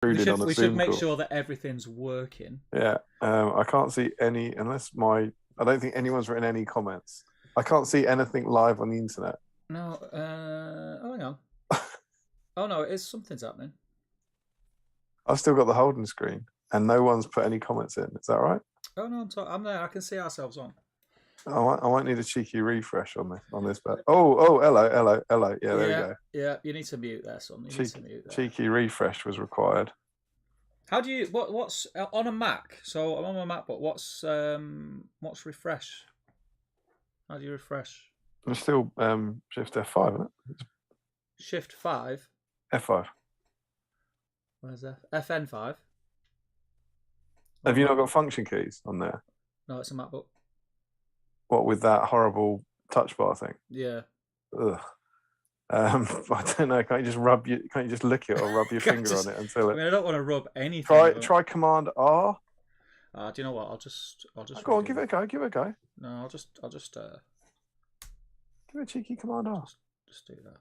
We should make sure that everything's working. Yeah, I can't see any unless I don't think anyone's written any comments. I can't see anything live on the internet. No, oh hang on. Oh no, something's happening. I've still got the Holden screen, and no one's put any comments in. Is that right? Oh no, I'm there. I can see ourselves on. I might need a cheeky refresh on this bit. Oh, hello. Yeah, there we go. Yeah, you need to mute there, son. You need to mute there. Cheeky refresh was required. How do you what's on a Mac? So I'm on my Mac, but what's refresh? How do you refresh? It's still Shift F5, isn't it? Shift 5. F5. Where's that? FN5. Have you not got function keys on there? No, it's a MacBook. What, with that horrible touch bar thing? Yeah. Ugh. I don't know. Can't you just lick it or rub your finger on it until it? I mean, I don't want to rub anything. Try Command R. Do you know what? I'll just. Go on, give it a go. Give it a go. No, I'll just. Give it a cheeky Command R. Just do that.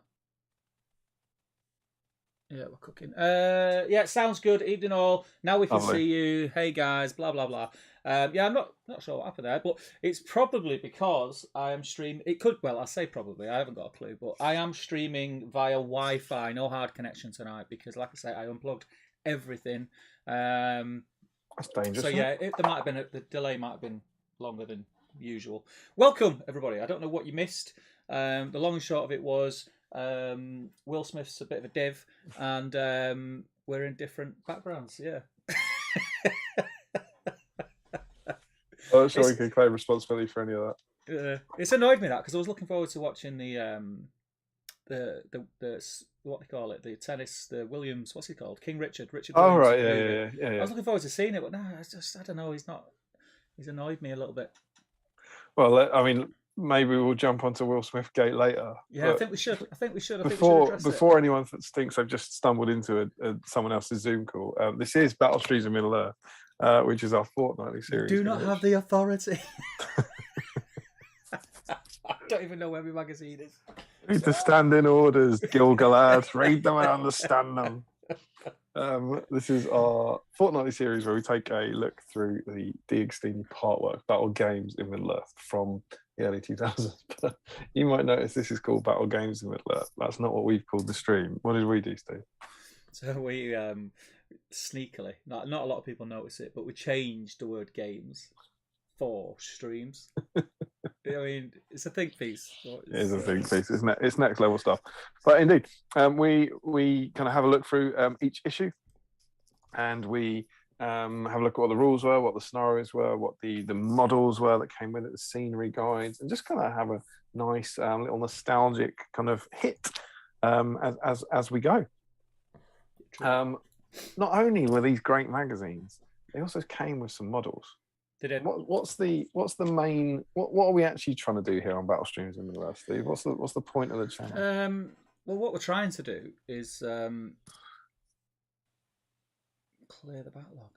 Yeah, we're cooking. Yeah, sounds good. Evening all. Now we can see you. Hey guys, blah blah blah. Yeah, I'm not sure what happened there, but it's probably because I am streaming. It could, well, I say probably. I haven't got a clue, but I am streaming via Wi-Fi, no hard connection tonight because, like I say, I unplugged everything. That's dangerous. So yeah, there might have been the delay might have been longer than usual. Welcome everybody. I don't know what you missed. The long and short of it was. Will Smith's a bit of a div, and we're in different backgrounds. Yeah. I'm not sure we can claim responsibility for any of that. It's annoyed me that because I was looking forward to watching the what they call it, the tennis, the Williams, what's he called, King Richard. Oh Williams, right, yeah. I was looking forward to seeing it, but no, it's just I don't know. He's annoyed me a little bit. Well, I mean. Maybe we'll jump onto Will Smith Gate later. Yeah, I think we should. Before anyone thinks I've just stumbled into someone else's Zoom call, this is Battle Streams of Middle Earth, which is our fortnightly series. Do not have the authority. I don't even know where my magazine is. Read the standing orders, Galad. Read them and understand them. This is our fortnightly series where we take a look through the DXD Partwork Battle Games in Middle Earth from the early 2000s. But you might notice this is called Battle Games in Middle Earth. That's not what we've called the stream. What did we do, Steve? So we sneakily, not a lot of people notice it, but we changed the word games for streams. I mean, it's a think piece. It is a think piece, isn't it? It's next level stuff. But indeed, we kind of have a look through each issue, and we have a look at what the rules were, what the scenarios were, what the models were that came with it, the scenery guides, and just kind of have a nice little nostalgic kind of hit as we go. Not only were these great magazines, they also came with some models. What's the main? What are we actually trying to do here on Battle Streams in Middle Earth, Steve? What's the point of the channel? Well, what we're trying to do is clear the backlog.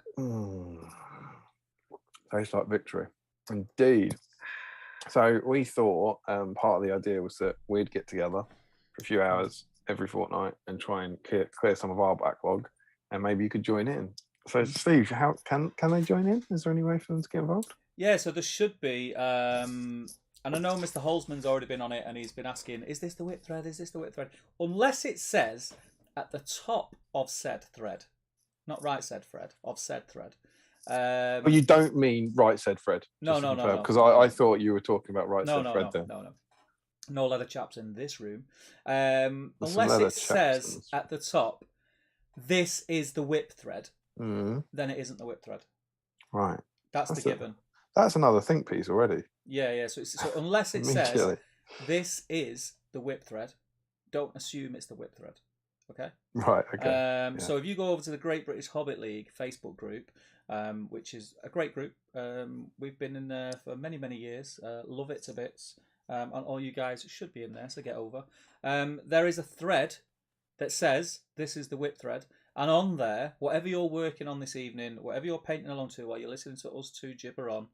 Tastes like victory, indeed. So we thought part of the idea was that we'd get together for a few hours every fortnight and try and clear some of our backlog, and maybe you could join in. So, Steve, how can they join in? Is there any way for them to get involved? Yeah, so there should be. And I know Mr. Holzman's already been on it, and he's been asking, is this the whip thread? Is this the whip thread? Unless it says at the top of said thread, not right said thread, of said thread. But you don't mean right said thread? No. Because I thought you were talking about right said thread then. No leather chaps in this room. Unless it says at the top, this is the whip thread. Then it isn't the whip thread. Right. That's the given. That's another think piece already. Yeah. So unless it says this is the whip thread, don't assume it's the whip thread. Okay. Right. Okay. So if you go over to the Great British Hobbit League Facebook group, which is a great group, we've been in there for many years. Love it to bits. And all you guys should be in there, so get over. There is a thread that says this is the whip thread. And on there, whatever you're working on this evening, whatever you're painting along to while you're listening to us two gibber on,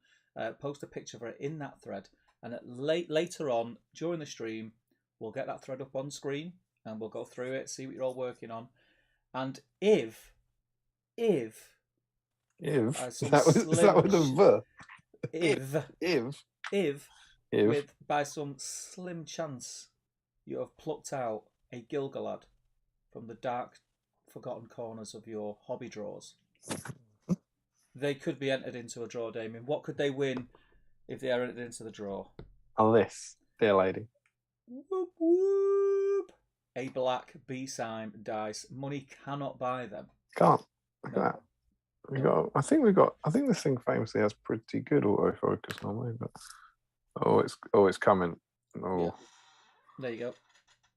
post a picture of it in that thread. And later on, during the stream, we'll get that thread up on screen and we'll go through it, see what you're all working on. And if if If by is some that with the if if with by some slim chance you have plucked out a Gilgalad from the dark, forgotten corners of your hobby drawers, they could be entered into a draw, Damien. What could they win if they are entered into the draw? this, dear lady. Whoop whoop. A black BSIME dice. Money cannot buy them. Can't. Look No. at that. We got. I think this thing famously has pretty good autofocus normally, but it's coming. Oh, Yeah. There you go.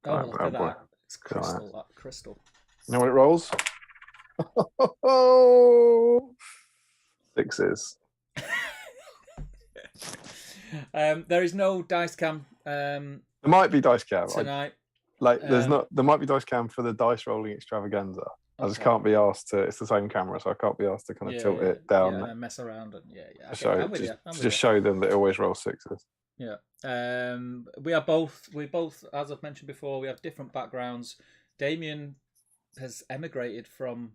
Right, Oh, look at boy. that. It's crystal. That crystal. You know what it rolls? Oh, sixes. There is no dice cam There might be dice cam tonight. there's not. There might be dice cam for the dice rolling extravaganza. I just can't be asked to. It's the same camera, so I can't be asked to kind of tilt it down. Yeah, and mess around and I'm with you. Just show them that it always rolls sixes. Yeah. We both, as I've mentioned before, we have different backgrounds. Damien has emigrated from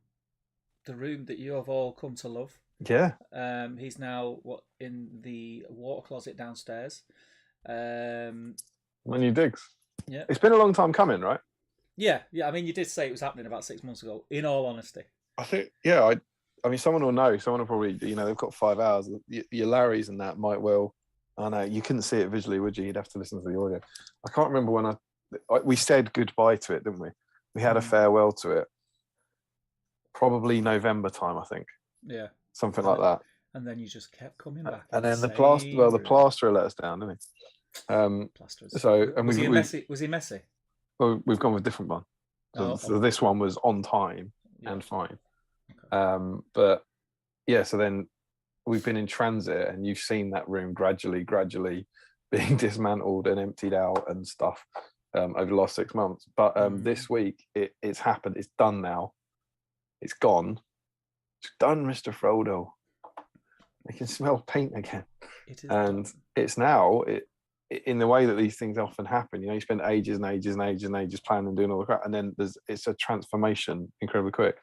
the room that you have all come to love. Yeah. He's now in the water closet downstairs. My new digs. Yeah. It's been a long time coming, right? Yeah. I mean, you did say it was happening about 6 months ago. In all honesty, I think. Yeah. I mean, someone will know. Someone will probably. They've got 5 hours. Your Larrys and that might well. I know you couldn't see it visually, would you? You'd have to listen to the audio. I can't remember when we said goodbye to it, didn't we? We had a farewell to it. Probably November time, I think. Yeah. Something like that. And then you just kept coming back. And then the plasterer let us down, didn't he? Plasters. So and was he messy? Well, we've gone with a different one. So this one was on time and fine. Okay. But yeah, so then we've been in transit, and you've seen that room gradually being dismantled and emptied out and stuff over the last 6 months. But this week it's happened. It's done now. It's gone. It's done, Mr. Frodo. I can smell paint again. It is done. It's now in the way that these things often happen. You spend ages and ages and ages and ages planning and doing all the crap, and then it's a transformation incredibly quick.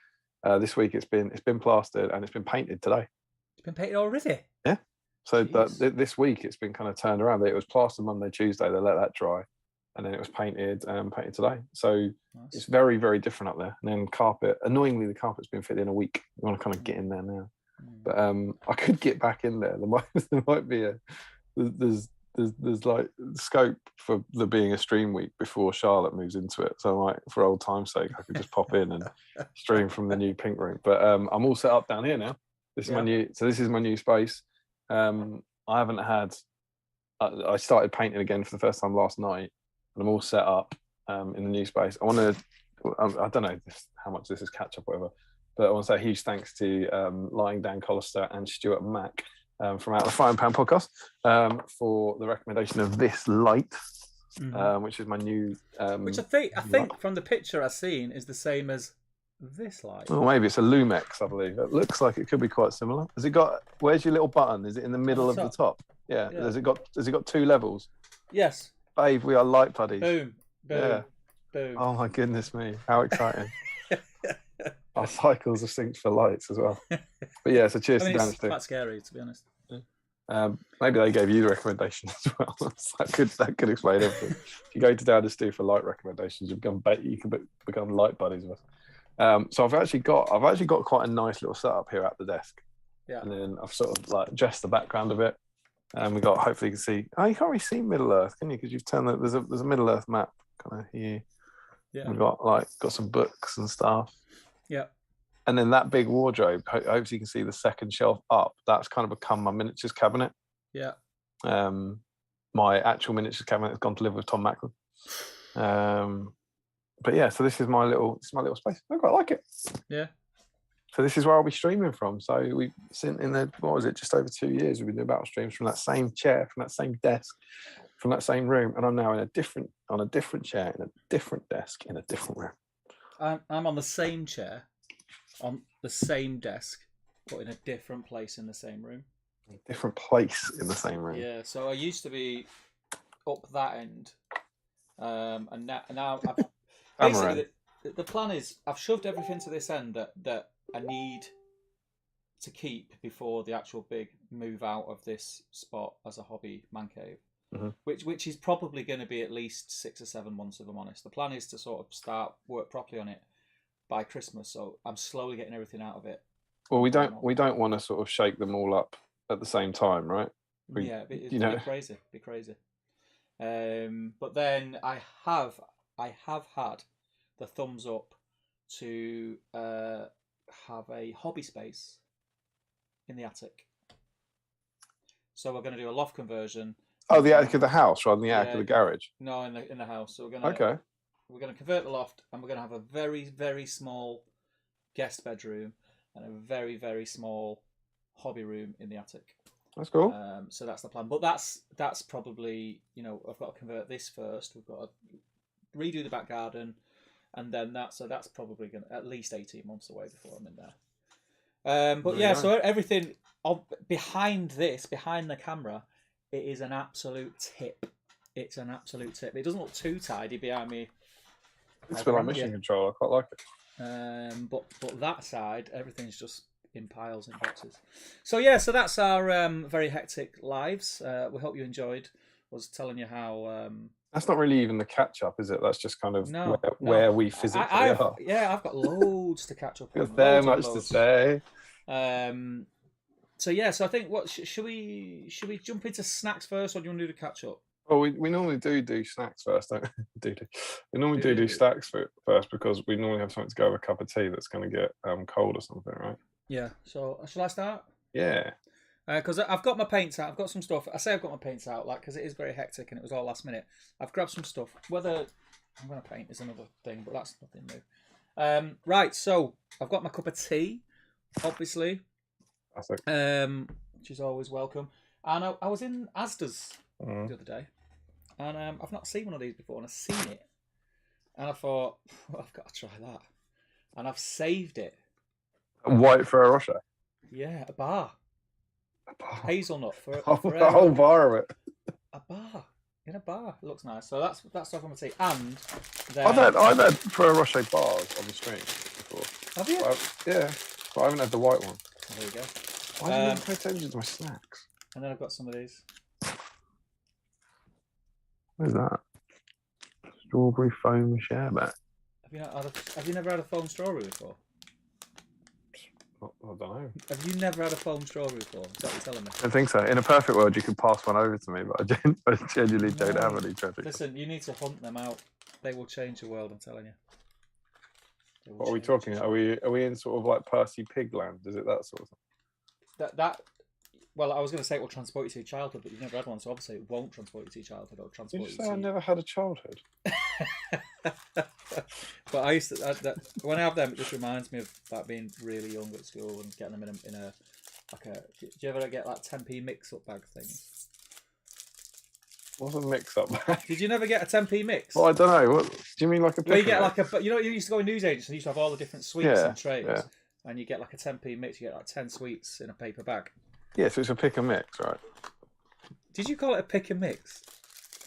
This week it's been plastered and it's been painted today. It's been painted already? Yeah. So this week it's been kind of turned around. It was plastered Monday, Tuesday. They let that dry, and then it was painted today. So It's very, very different up there. And then carpet. Annoyingly, the carpet's been fitted in a week. You want to kind of get in there now. But I could get back in there. There might be there's like scope for there being a stream week before Charlotte moves into it. So I might, for old time's sake, I could just pop in and stream from the new pink room. But I'm all set up down here now. This is my new space. I haven't had. I started painting again for the first time last night, and I'm all set up in the new space. I don't know how much this is catch up, or whatever. But I want to say a huge thanks to Lying Dan Collister and Stuart Mack from Out of the Frying Pan podcast for the recommendation of this light, which is my new. Which I think from the picture I've seen is the same as this light. Well, maybe it's a Lumex, I believe. It looks like it could be quite similar. Has it got? Where's your little button? Is it in the middle of the top? Yeah. Has it got 2 levels? Yes. Babe, we are light buddies. Boom. Yeah. Boom. Oh my goodness me! How exciting! Our cycles are synced for lights as well. But yeah, so cheers to Dan. It's quite scary, to be honest. Maybe they gave you the recommendation as well. that could explain everything. If you go to Dan and Stu for light recommendations, you can become light buddies with us. So I've actually got quite a nice little setup here at the desk. Yeah. And then I've sort of like dressed the background a bit. And we got, hopefully you can see. Oh, you can't really see Middle Earth, can you? Because you've turned there's a Middle Earth map kind of here. Yeah. We've got some books and stuff. Yeah. And then that big wardrobe, hopefully you can see the second shelf up. That's kind of become my miniatures cabinet. Yeah. My actual miniatures cabinet has gone to live with Tom Macklin. But yeah, so this is my little space. I quite like it. Yeah. So this is where I'll be streaming from. So we've seen just over 2 years we've been doing battle streams from that same chair, from that same desk, from that same room, and I'm now on a different chair, in a different desk, in a different room. I'm on the same chair, on the same desk, but in a different place in the same room. A different place in the same room. Yeah. So I used to be up that end, and now I've, basically the plan is I've shoved everything to this end that I need to keep before the actual big move out of this spot as a hobby man cave, which is probably going to be at least 6 or 7 months, if I'm honest. The plan is to sort of start work properly on it by Christmas, so I'm slowly getting everything out of it. Well, we don't want to sort of shake them all up at the same time, right? Yeah, it'd be crazy. But then I have had the thumbs up to have a hobby space in the attic. So we're going to do a loft conversion. Oh, the attic of the house rather than the attic of the garage. No, in the house. So we're going to convert the loft, and we're going to have a very, very small guest bedroom and a very, very small hobby room in the attic. That's cool. So that's the plan. But that's probably, I've got to convert this first. We've got to redo the back garden, and then that's probably going to at least 18 months away before I'm in there. But yeah, so everything behind the camera, it is an absolute tip. It's an absolute tip. It doesn't look too tidy behind me. It's a bit like mission control. I quite like it. But that side, everything's just in piles and boxes. So yeah, so that's our very hectic lives. We hope you enjoyed. Was telling you how. That's not really even the catch up, is it? That's just kind of where we physically are. Yeah, I've got loads to catch up on. There's very much to say. So yeah, so I think should we jump into snacks first, or do you want to do the catch up? Well, we normally do snacks first, don't we? We normally do snacks first because we normally have something to go with a cup of tea that's going to get cold or something, right? Yeah. So shall I start? Yeah. Because I've got my paints out. I've got some stuff. I say I've got my paints out, because it is very hectic and it was all last minute. I've grabbed some stuff. Whether I'm going to paint is another thing, but that's nothing new. Right. So I've got my cup of tea, obviously. Which is always welcome. And I was in Asda's the other day, and I've not seen one of these before, and I've seen it, and I thought, I've got to try that, and I've saved it. White Ferrero Rocher. Yeah, a bar. Hazelnut for a whole bar of it. A bar in a bar. It looks nice. So that's stuff on my tea. And then I've had Ferrero Rocher bars on the stream before. Have you? Yeah, but I haven't had the white one. Oh, there you go. Why do you never pay attention to my snacks? And then I've got some of these. What is that? Strawberry foam sherbet. Have you never had a foam strawberry before? I don't know. Have you never had a foam strawberry before? Is that what you're telling me? I don't think so. In a perfect world, you could pass one over to me, but I genuinely don't have any tragic. Listen, you need to hunt them out. They will change the world, I'm telling you. What are we talking? Are we in sort of like Percy Pigland? Is it that sort of thing? Well, I was going to say it will transport you to your childhood, but you've never had one, so obviously it won't transport you to your childhood. It'll transport you to... I never had a childhood. But I used to... when I have them, it just reminds me of that being really young at school and getting them in a do you ever get like 10p mix-up bag things? What's a mix-up bag? Did you never get a 10p mix? Well, I don't know. What do you mean, like a? Well, you get like a... You used to go in newsagents and you used to have all the different sweets and trays, and you get like a 10p mix. You get like 10 sweets in a paper bag. Yeah, so it's a pick and mix, right? Did you call it a pick and mix?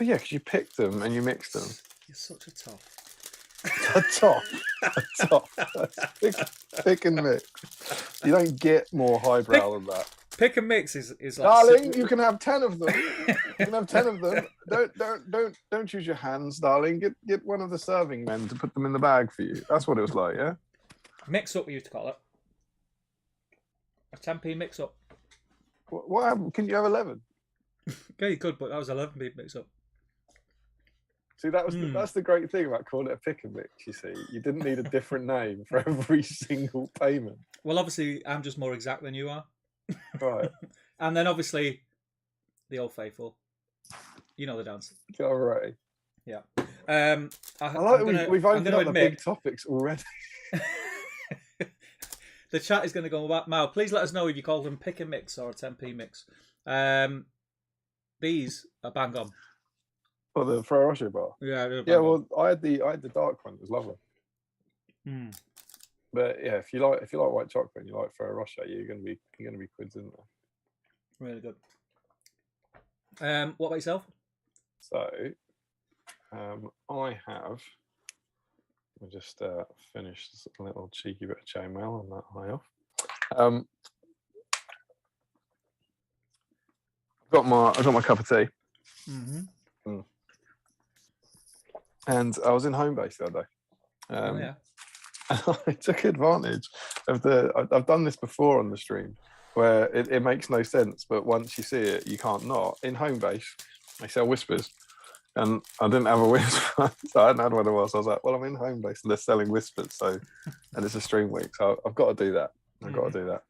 Oh, yeah, because you pick them and you mix them. You're such a toff. A toff. Pick and mix. You don't get more highbrow than that. Pick and mix is like... Darling, you can have 10 of them. You can have 10 of them. Don't use your hands, darling. Get one of the serving men to put them in the bag for you. That's what it was like, yeah? Mix up, we used to call it. A 10p mix up. What happened? Can you have 11? Yeah, you could, but that was 11p mix up. See, that's the great thing about calling it a pick and mix, you see. You didn't need a different name for every single payment. Well, obviously, I'm just more exact than you are. Right. And then, obviously, the Old Faithful. You know the dance. All right. Yeah. We've opened up the big topics already. The chat is going to go, Mal, please let us know if you call them pick and mix or a 10p mix. These are bang on. Oh, the Ferrero Rocher bar. Yeah. Well, I had the dark one. It was lovely. But yeah, if you like white chocolate and you like Ferrero Rocher, you're gonna be quids in there. Really good. What about yourself? So, I have. I just finished a little cheeky bit of chainmail on that high off. I got my cup of tea, Mm-hmm. and I was in Homebase the other day. Oh, yeah. I took advantage of I've done this before on the stream, where it makes no sense, but once you see it, you can't not. In Homebase, they sell whispers, and I didn't have a whisper, so I hadn't had one in a while. So I was like, well, I'm in Homebase and they're selling whispers, so and it's a stream week, so I've got to do that. I've got to do that.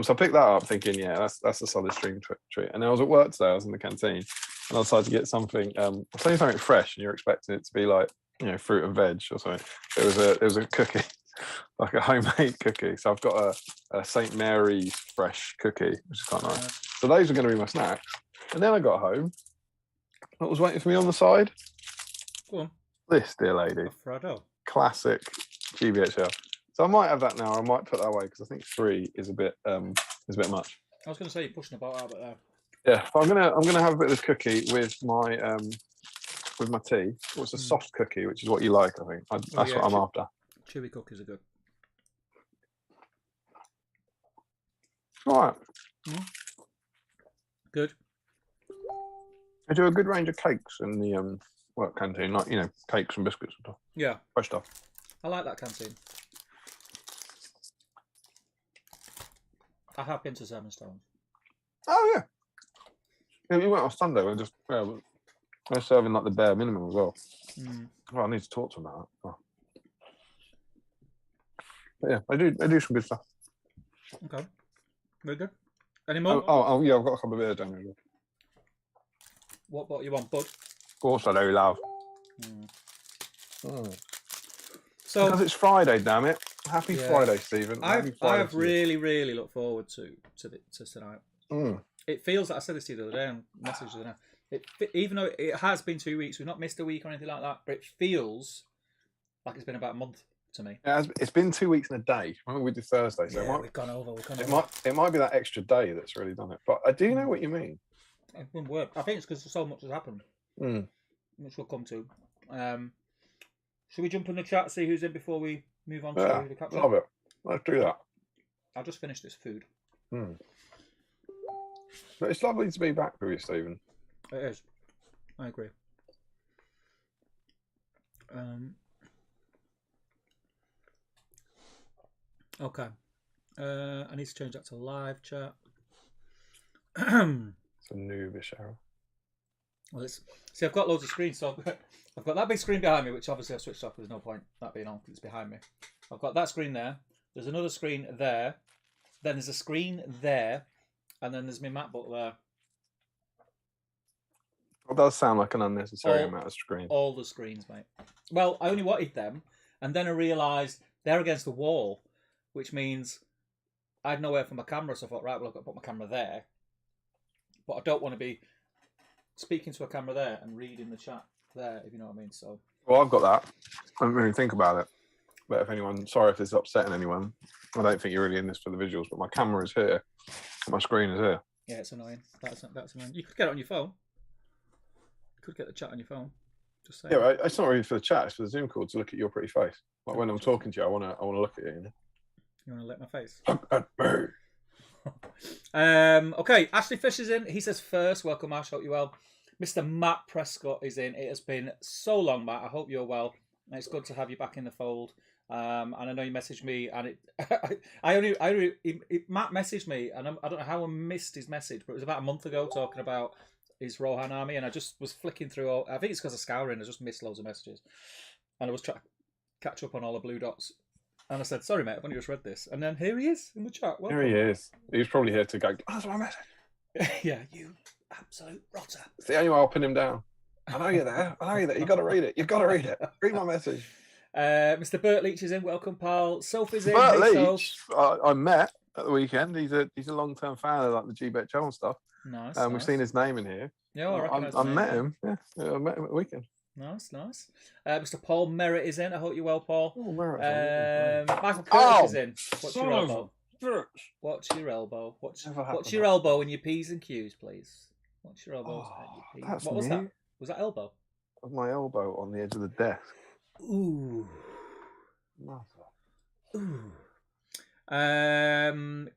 So I picked that up, thinking, yeah, that's a solid stream treat. And then I was at work today. I was in the canteen, and I decided to get something, something fresh, and you're expecting it to be like, fruit and veg or something. It was a cookie, like a homemade cookie. So I've got a St. Mary's fresh cookie, which is quite nice. So those are going to be my snacks. And then I got home. What was waiting for me on the side? Go on. This, dear lady. Freddo. Classic GBHL. So I might have that now. I might put that away because I think 3 is a bit much. I was going to say you're pushing about out there. Yeah, but I'm gonna have a bit of this cookie with my tea. It's a soft cookie, which is what you like, I think. That's what I'm after. Chewy cookies are good. All right. Good. I do a good range of cakes in the work canteen, like cakes and biscuits and stuff. Yeah, fresh stuff. I like that canteen. I have been to Seven Stones. Oh yeah. Yeah, we went on Sunday. We're serving like the bare minimum as well. Well, I need to talk to them about that. Oh. But yeah, I do some good stuff. Okay, very good. Any more? Oh yeah, I've got a couple of beers down here. What bottle you want, bud? Of course I do, love. So because it's Friday, damn it! Happy Friday, Stephen. I have really looked forward to tonight. It feels like I said this to you the other day on message the other night. Even though it has been 2 weeks, we've not missed a week or anything like that, but it feels like it's been about a month to me. It's been 2 weeks and a day. Remember we did Thursday, so we've gone over. It might be that extra day that's really done it. But I do know what you mean. It wouldn't work. I think it's because so much has happened, which we'll come to. Should we jump in the chat, see who's in before we move on to the catch up? Love it. Let's do that. I'll just finish this food. But it's lovely to be back with you, Stephen. It is. I agree. Okay. I need to change that to live chat. It's a noobish error. Well, see, I've got loads of screens, so I've got that big screen behind me, which obviously I've switched off. There's no point that being on because it's behind me. I've got that screen there. There's another screen there. Then there's a screen there, and then there's my MacBook there. It does sound like an unnecessary amount of screen. All the screens, mate. Well, I only wanted them, and then I realised they're against the wall, which means I had nowhere for my camera, so I thought, right, well, I've got to put my camera there. But I don't want to be speaking to a camera there and reading the chat there, if you know what I mean. So, well, I've got that. I didn't really think about it. But sorry if this is upsetting anyone. I don't think you're really in this for the visuals, but my camera is here. My screen is here. Yeah, it's annoying. That's annoying. You could get it on your phone. You could get the chat on your phone. Just saying. Yeah, it's not really for the chat. It's for the Zoom call to look at your pretty face. Like when I'm talking to you, I want to look at you. You want to lick my face? Look at me. Okay, Ashley Fish is in. He says first, welcome Ash, hope you're well. Mr. Matt Prescott is in. It has been so long, Matt. I hope you're well. It's good to have you back in the fold. And I know you messaged me, and Matt messaged me, and I don't know how I missed his message, but it was about a month ago talking about his Rohan army, and I just was flicking through I think it's because of scouring. I just missed loads of messages, and I was trying to catch up on all the blue dots. And I said, sorry, mate, I've only just read this. And then here he is in the chat. Welcome. Here he is. He's probably here to go, that's my message. Yeah, you absolute rotter. It's the only way I'll pin him down. I know you're there. You've got to read it. You've got to read it. Read my message. Mr. Bert Leach is in. Welcome, pal. Sophie's in. Bert Leach, I met at the weekend. He's a long-term fan of like the GBet and stuff. Nice. We've seen his name in here. Yeah, I met him. Yeah, I met him at the weekend. Nice. Mr. Paul Merritt is in. I hope you're well, Paul. Oh, Merritt. Michael Curtis is in. Watch your elbow. Watch your elbow. Watch your elbow and your P's and Q's, please. Watch your elbows and your P's. What was that? Was that elbow? That was my elbow on the edge of the desk. Ooh.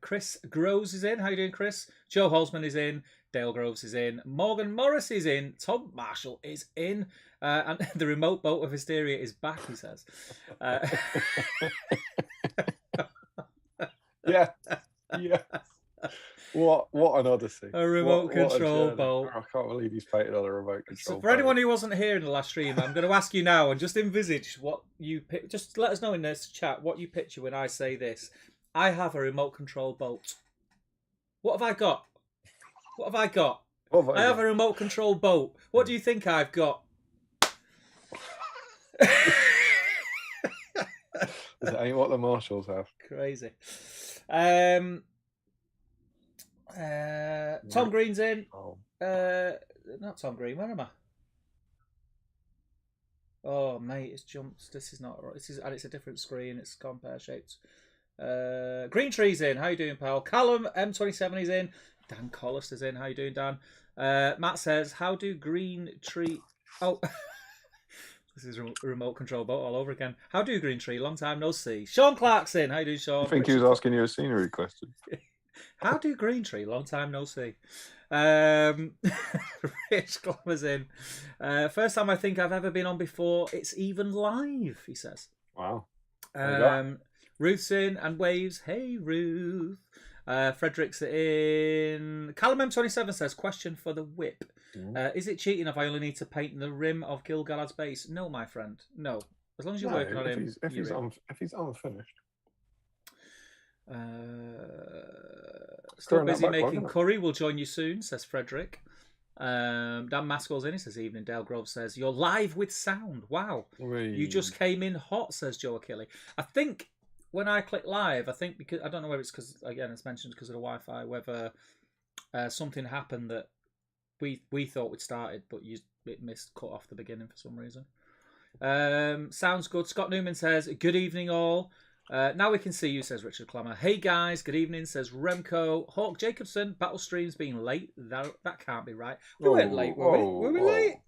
Chris Groves is in. How you doing, Chris? Joe Holzman is in. Dale Groves is in. Morgan Morris is in. Tom Marshall is in. And the remote boat of hysteria is back, he says. Yeah. What an odyssey. A remote control boat. I can't believe he's painted on a remote control boat. For anyone who wasn't here in the last stream, I'm going to ask you now and just envisage what you pick. Just let us know in this chat what you picture when I say this. I have a remote control boat. What have I got? I have a remote control boat. What do you think I've got? It ain't what the Marshalls have. Crazy. Tom Green's in. Not Tom Green. Where am I? Oh, mate, it's jumped. This is not right. And it's a different screen. It's gone pear-shaped. Green Tree's in. How you doing, pal? Callum M27 is in. Dan Collister's in. How you doing, Dan? Matt says, how do Green Tree... Oh... This is a remote control boat all over again. How do Green Tree? Long time no see. Sean Clarkson. How you doing, Sean? I think he was asking you a scenery question. How do Green Tree? Long time no see. Rich Glover's in. First time I think I've ever been on before. It's even live, he says. Wow. Ruth's in and waves. Hey, Ruth. Frederick's in. Callum M27 says, question for the whip. Is it cheating if I only need to paint the rim of Gil Galad's base? No, my friend. No. As long as you're working on him. If he's unfinished. Still busy making curry. We'll join you soon, says Frederick. Dan Maskell's in. He says, evening. Dale Grove says, you're live with sound. Wow. You just came in hot, says Joe Achille. I think when I click live, because I don't know whether it's because, again, it's mentioned because of the Wi-Fi, whether something happened that we thought we'd started, but it missed cut off the beginning for some reason. Sounds good. Scott Newman says, good evening all. Now we can see you, says Richard Clammer. Hey guys, good evening, says Remco. Hawk Jacobson, battle streams being late. That can't be right. We weren't late, were we? Were we late?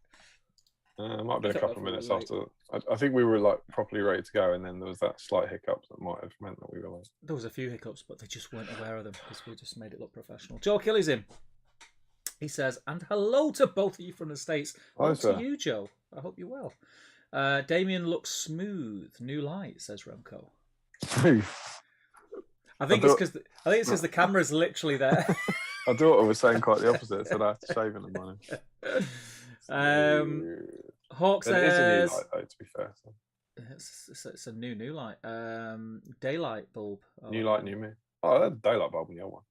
It might have been a couple of minutes after. I think we were like properly ready to go, and then there was that slight hiccup that might have meant that we were late. There was a few hiccups, but they just weren't aware of them because we just made it look professional. Joe Achilles in. He says, and hello to both of you from the States. Hello to you, Joe. I hope you're well. Damien looks smooth. New light, says Remco. Smooth. I think it's because the camera's literally there. I thought I was saying quite the opposite, so I have to shave in the morning. Hawk says... It is a new light, though, to be fair. So. It's a new light. Daylight bulb. New light, new me. Oh, that's a daylight bulb in the old one.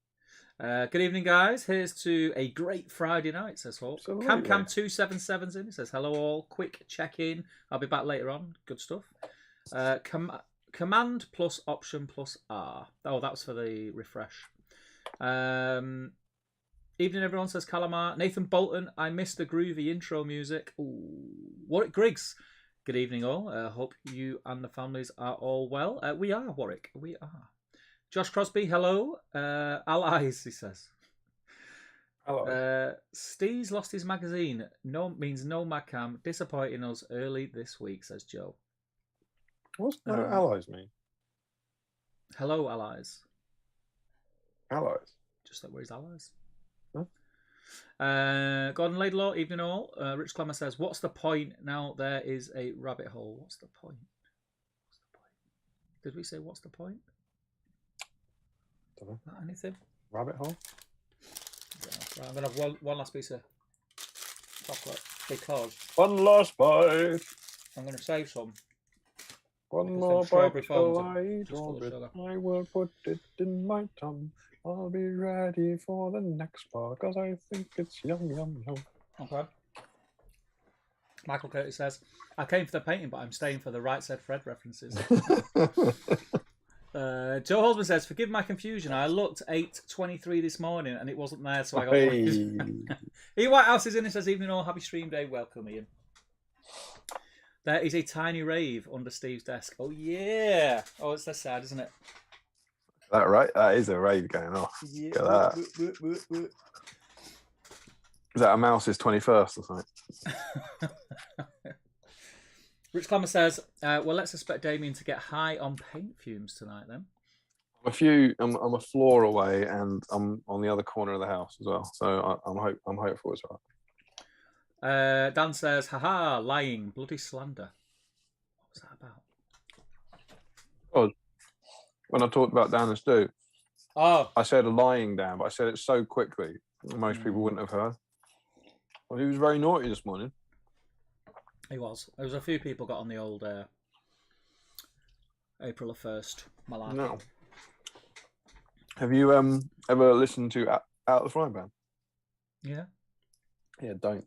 Good evening, guys. Here's to a great Friday night, says Hawk. Cam277's in. He says, hello all. Quick check-in. I'll be back later on. Good stuff. Command plus option plus R. Oh, that was for the refresh. Evening, everyone, says Calamar. Nathan Bolton, I missed the groovy intro music. Ooh. Warwick Griggs. Good evening, all. Hope you and the families are all well. We are, Warwick. We are. Josh Crosby, hello. Allies, he says. Hello. Steve's lost his magazine. No means no Macam. Disappointing us early this week, says Joe. What's no allies mean? Hello, allies. Allies? Just like where's allies? Huh? Gordon Laidlaw, evening all. Rich Clemmer says, what's the point now there is a rabbit hole? What's the point? Did we say what's the point? Don't know. Not anything? Rabbit hole? Yeah. Right, I'm going to have one last piece of chocolate because... One last bite. I'm going to save some. One more bite till I will put it in my tongue. I'll be ready for the next part because I think it's yum, yum, yum. Okay. Michael Curtis says, I came for the painting, but I'm staying for the Right Said Fred references. Joe Holzman says, forgive my confusion. I looked 8:23 this morning and it wasn't there, so I got Ian Whitehouse is in and says, evening all, happy stream day. Welcome, Ian. There is a tiny rave under Steve's desk. Oh, yeah. Oh, it's that sad, isn't it? That right? That is a rave going off. Yeah. Look at that. Is that a mouse's 21st or something? Rich Clemmer says, well, let's expect Damien to get high on paint fumes tonight then. I'm a floor away, and I'm on the other corner of the house as well. So I'm hopeful as well. Dan says, haha, lying, bloody slander. What was that about? Oh, when I talked about Dan and Stu, Oh, I said lying Dan, but I said it so quickly most people wouldn't have heard. Well, he was very naughty this morning. he was. There was a few people got on the old April the 1st malarkey. No. Have you ever listened to Out of the Frying Pan? Yeah. Yeah, don't.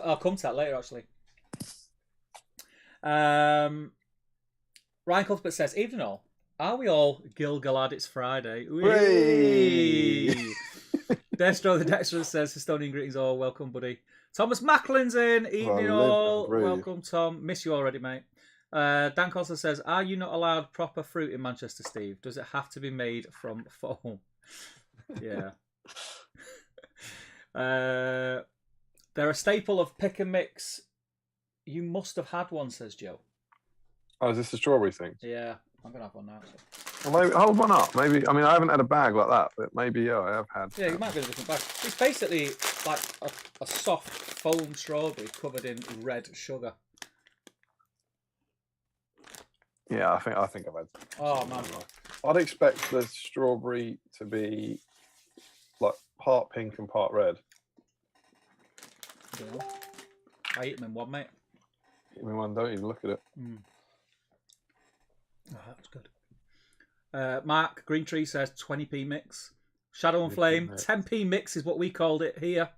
I'll come to that later, actually. Ryan Cuthbert says, evening all. Are we all Galad? It's Friday. Destro the Dexter says, Estonian greetings all. Welcome, buddy. Thomas Macklin's in. Evening all. Welcome, Tom. Miss you already, mate. Dan Costa says, are you not allowed proper fruit in Manchester, Steve? Does it have to be made from foam? Yeah. They're a staple of pick and mix. You must have had one, says Joe. Oh, is this the strawberry thing? Yeah, I'm going to have one now. Well, maybe, hold one up. Maybe, I mean, I haven't had a bag like that, but maybe, yeah, I have had. Yeah, you might be in a different bag. It's basically like a soft foam strawberry covered in red sugar. Yeah, I think I've had. Oh, man. I'd expect the strawberry to be like part pink and part red. Yeah. I eat them in one, mate. I mean, one, don't even look at it. Mm. Oh, that's good. Mark Greentree says 20p mix. Shadow and Flame, 10p mix is what we called it here.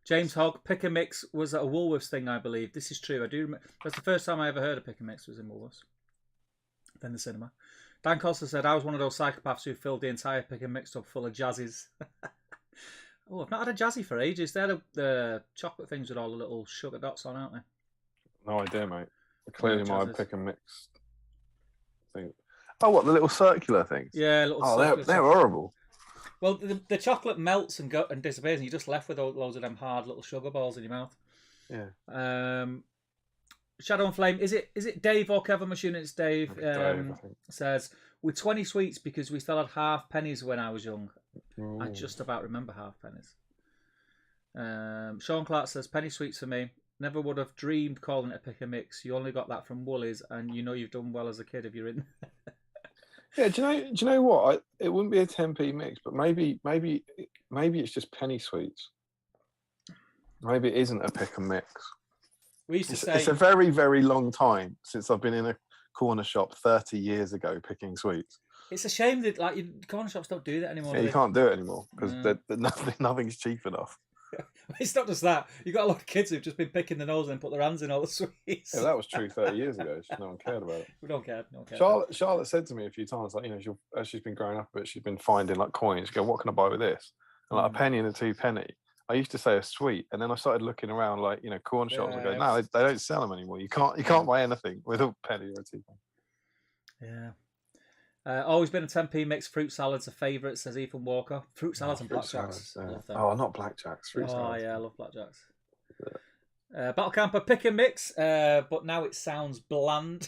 James Hogg, pick and mix was a Woolworths thing, I believe. This is true. I do remember. That's the first time I ever heard of pick and mix was in Woolworths. Then the cinema. Dan Costa said, I was one of those psychopaths who filled the entire pick and mix tub full of jazzies. Oh, I've not had a jazzy for ages. They're the chocolate things with all the little sugar dots on, aren't they? No idea, mate. Clearly my pick and mix thing. Oh, what, the little circular things? Yeah, little they're horrible. Well, the chocolate melts and disappears, and you're just left with loads of them hard little sugar balls in your mouth. Yeah. Shadow and Flame, is it Dave or Kevin? I'm assuming it's Dave. Dave, says, with 20 sweets because we still had half pennies when I was young. Ooh. I just about remember half pennies. Sean Clark says, penny sweets for me. Never would have dreamed calling it a pick and mix. You only got that from Woolies, and you know you've done well as a kid if you're in. Yeah, do you know what? It wouldn't be a 10p mix, but maybe it's just penny sweets. Maybe it isn't a pick and mix. We used to say it's a very, very long time since I've been in a corner shop 30 years ago picking sweets. It's a shame that corner shops don't do that anymore. Yeah, you can't do it anymore because nothing's cheap enough. It's not just that. You've got a lot of kids who've just been picking the nose and put their hands in all the sweets. Yeah, that was true 30 years ago. No one cared about it. We don't care. No one cares. Charlotte said to me a few times, like, as she's been growing up, but she's been finding like coins. She go, what can I buy with this? And like a penny and a 2p. I used to say a sweet, and then I started looking around, like, corner shops, and go, no, they don't sell them anymore. You can't buy anything with a penny or a 2p. Yeah. Always been a 10p mix. Fruit salads a favourite, says Ethan Walker. Fruit salads and blackjacks. Oh, not blackjacks. Fruit salads. Oh, yeah, I love blackjacks. Battle Camper pick and mix, but now it sounds bland.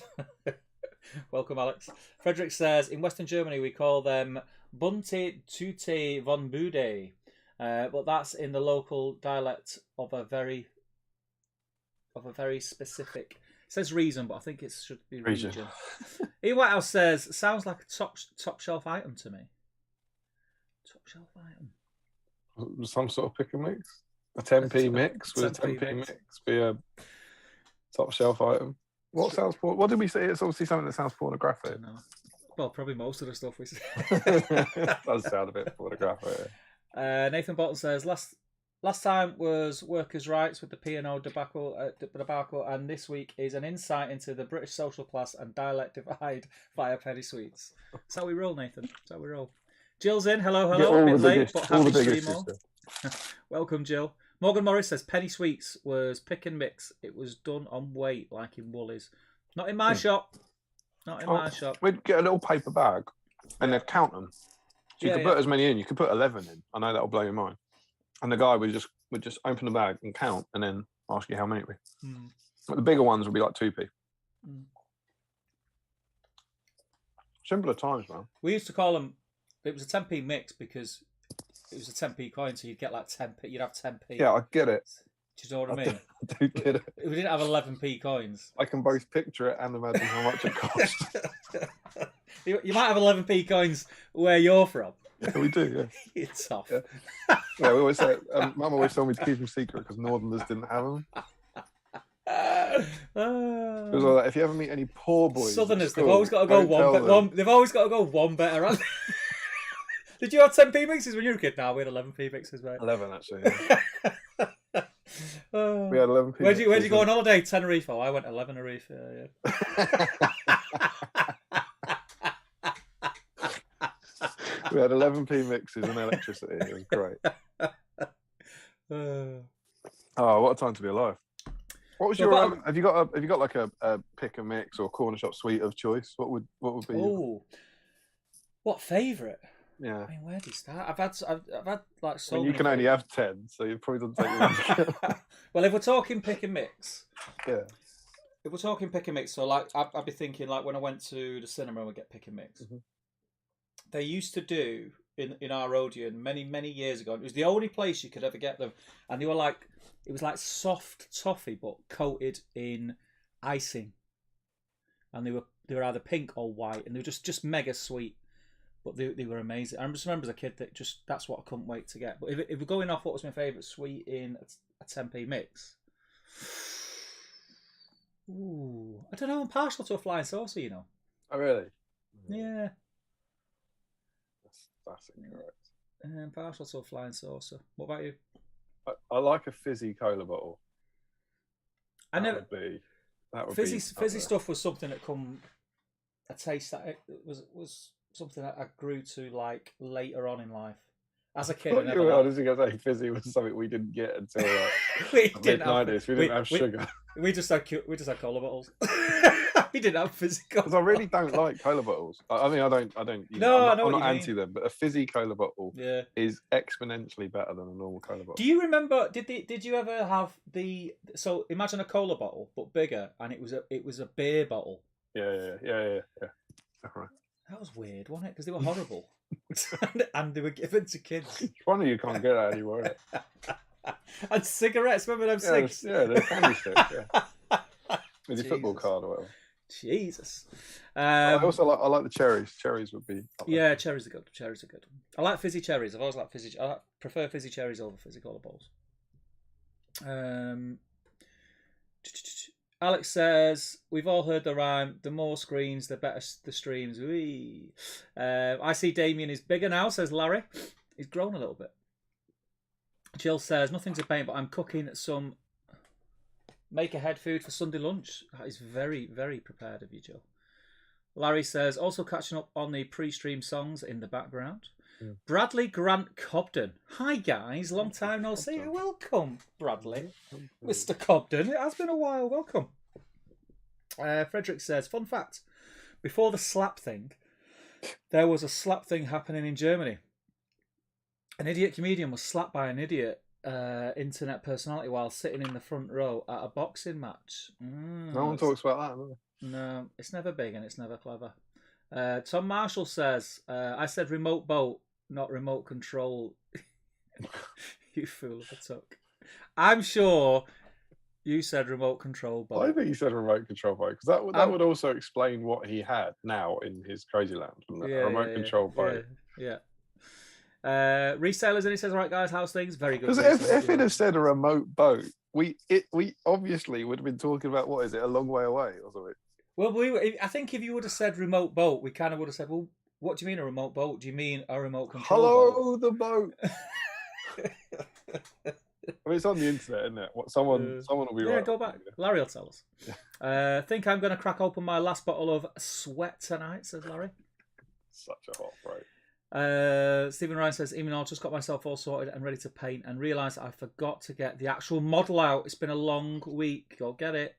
Welcome, Alex. Frederick says, in Western Germany, we call them Bunte Tute von Bude. But that's in the local dialect of a very specific. It says reason, but I think it should be region. Ian Whitehouse says, sounds like a top shelf item to me. Top shelf item. Some sort of pick and mix. A 10p mix with a 10p mix be a top shelf item. What did we say? It's obviously something that sounds pornographic. Well, probably most of the stuff we say. Does sound a bit pornographic. Nathan Bolton says, last time was workers' rights with the P&O debacle, and this week is an insight into the British social class and dialect divide via penny sweets. That's how we roll, Nathan. That's how we roll. Jill's in. Hello. A bit late, but happy stream all. Welcome, Jill. Morgan Morris says, penny sweets was pick and mix. It was done on weight, like in Woolies. Not in my shop. Not in my shop. We'd get a little paper bag, and they'd count them. So you could put as many in. You could put 11 in. I know that'll blow your mind. And the guy would just open the bag and count, and then ask you how many. But the bigger ones would be like 2p. Simpler times, man. We used to call them. It was a 10p mix because it was a 10p coin, so you'd get like 10p. You'd have 10p. Yeah, I get it. Do you know what I mean? I do get it. We didn't have 11p coins. I can both picture it and imagine how much it cost. You might have 11p coins where you're from. Yeah, we do. Yeah, It's tough. Yeah, we always say. Mum always told me to keep them secret because Northerners didn't have them. It was like that. If you ever meet any poor boys, Southerners, school, they've always got to go one. They've always got to go one better. Did you have 10p mixes when you were a kid? No, we had 11p mixes, mate. 11 actually. Yeah. We had 11p. Where'd you go on holiday? Tenerife. Oh, I went 11 Tenerife. Yeah. We had 11p mixes and electricity. It was great. Oh, what a time to be alive! What was your? Have you got like a pick and mix or corner shop suite of choice? What would be? Oh, what favourite? Yeah. I mean, where do you start? I've had like so. I mean, you can only have 10, so you probably doesn't take long. Well, if we're talking pick and mix, yeah. If we're talking pick and mix, so like I'd be thinking like when I went to the cinema and we get pick and mix. Mm-hmm. They used to do in our Odeon many years ago. It was the only place you could ever get them, and they were like it was like soft toffee but coated in icing, and they were either pink or white, and they were just mega sweet. But they were amazing. I just remember as a kid that's what I couldn't wait to get. But if we're going off what was my favourite sweet in a 10p mix, ooh, I don't know. I'm partial to a flying saucer, you know. Oh really? Yeah. That's incorrect. I'm partial to a flying saucer. What about you? I like a fizzy cola bottle. That would be fizzy stuff was something that a taste that it was something that I grew to like later on in life. As a kid, I never. Honestly, I say fizzy was something we didn't get until like mid-90s. We didn't have sugar. We just had cola bottles. We didn't have fizzy cola. Because I really don't like cola bottles. I mean, I don't. I'm not anti them, but a fizzy cola bottle is exponentially better than a normal cola bottle. Do you remember? Did you ever have the? So imagine a cola bottle but bigger, and it was a beer bottle. Yeah. Right. That was weird, wasn't it? Because they were horrible, and they were given to kids. It's funny you can't get that anymore. And cigarettes, remember them sticks? Yeah, they're candy sticks. Yeah. With your football card or whatever. Jesus. I also like the cherries. Cherries would be. Yeah, cherries are good. Cherries are good. I like fizzy cherries. I've always liked fizzy. I prefer fizzy cherries over fizzy cola bottles. Alex says, we've all heard the rhyme, the more screens, the better the streams. I see Damien is bigger now, says Larry. He's grown a little bit. Jill says, nothing to paint, but I'm cooking some make-ahead food for Sunday lunch. That is very, very prepared of you, Jill. Larry says, also catching up on the pre-stream songs in the background. Yeah. Bradley Grant Cobden. Hi, guys. Long time no see. Welcome, Bradley. Mr. Cobden. It has been a while. Welcome. Frederick says, fun fact. Before the slap thing, there was a slap thing happening in Germany. An idiot comedian was slapped by an idiot internet personality while sitting in the front row at a boxing match. No one talks about that, do they? No, it's never big and it's never clever. Tom Marshall says, I said remote boat, not remote control. You fool of a tuck. I'm sure you said remote control boat. I think you said remote control boat because that would also explain what he had now in his crazy land. Remote control boat. Yeah. Resellers, and he says, all right, guys, how's things? Very good. Because if it had said a remote boat, we obviously would have been talking about, what is it, a long way away or something. Well, I think if you would have said remote boat, we kind of would have said, well, what do you mean a remote boat? Do you mean a remote control Hello, boat? the boat. I mean, it's on the internet, isn't it? Someone will be right. Yeah, go back. Larry will tell us. Think I'm going to crack open my last bottle of sweat tonight, says Larry. Such a hot break. Stephen Ryan says, even though I just got myself all sorted and ready to paint and realised I forgot to get the actual model out. It's been a long week. Go get it.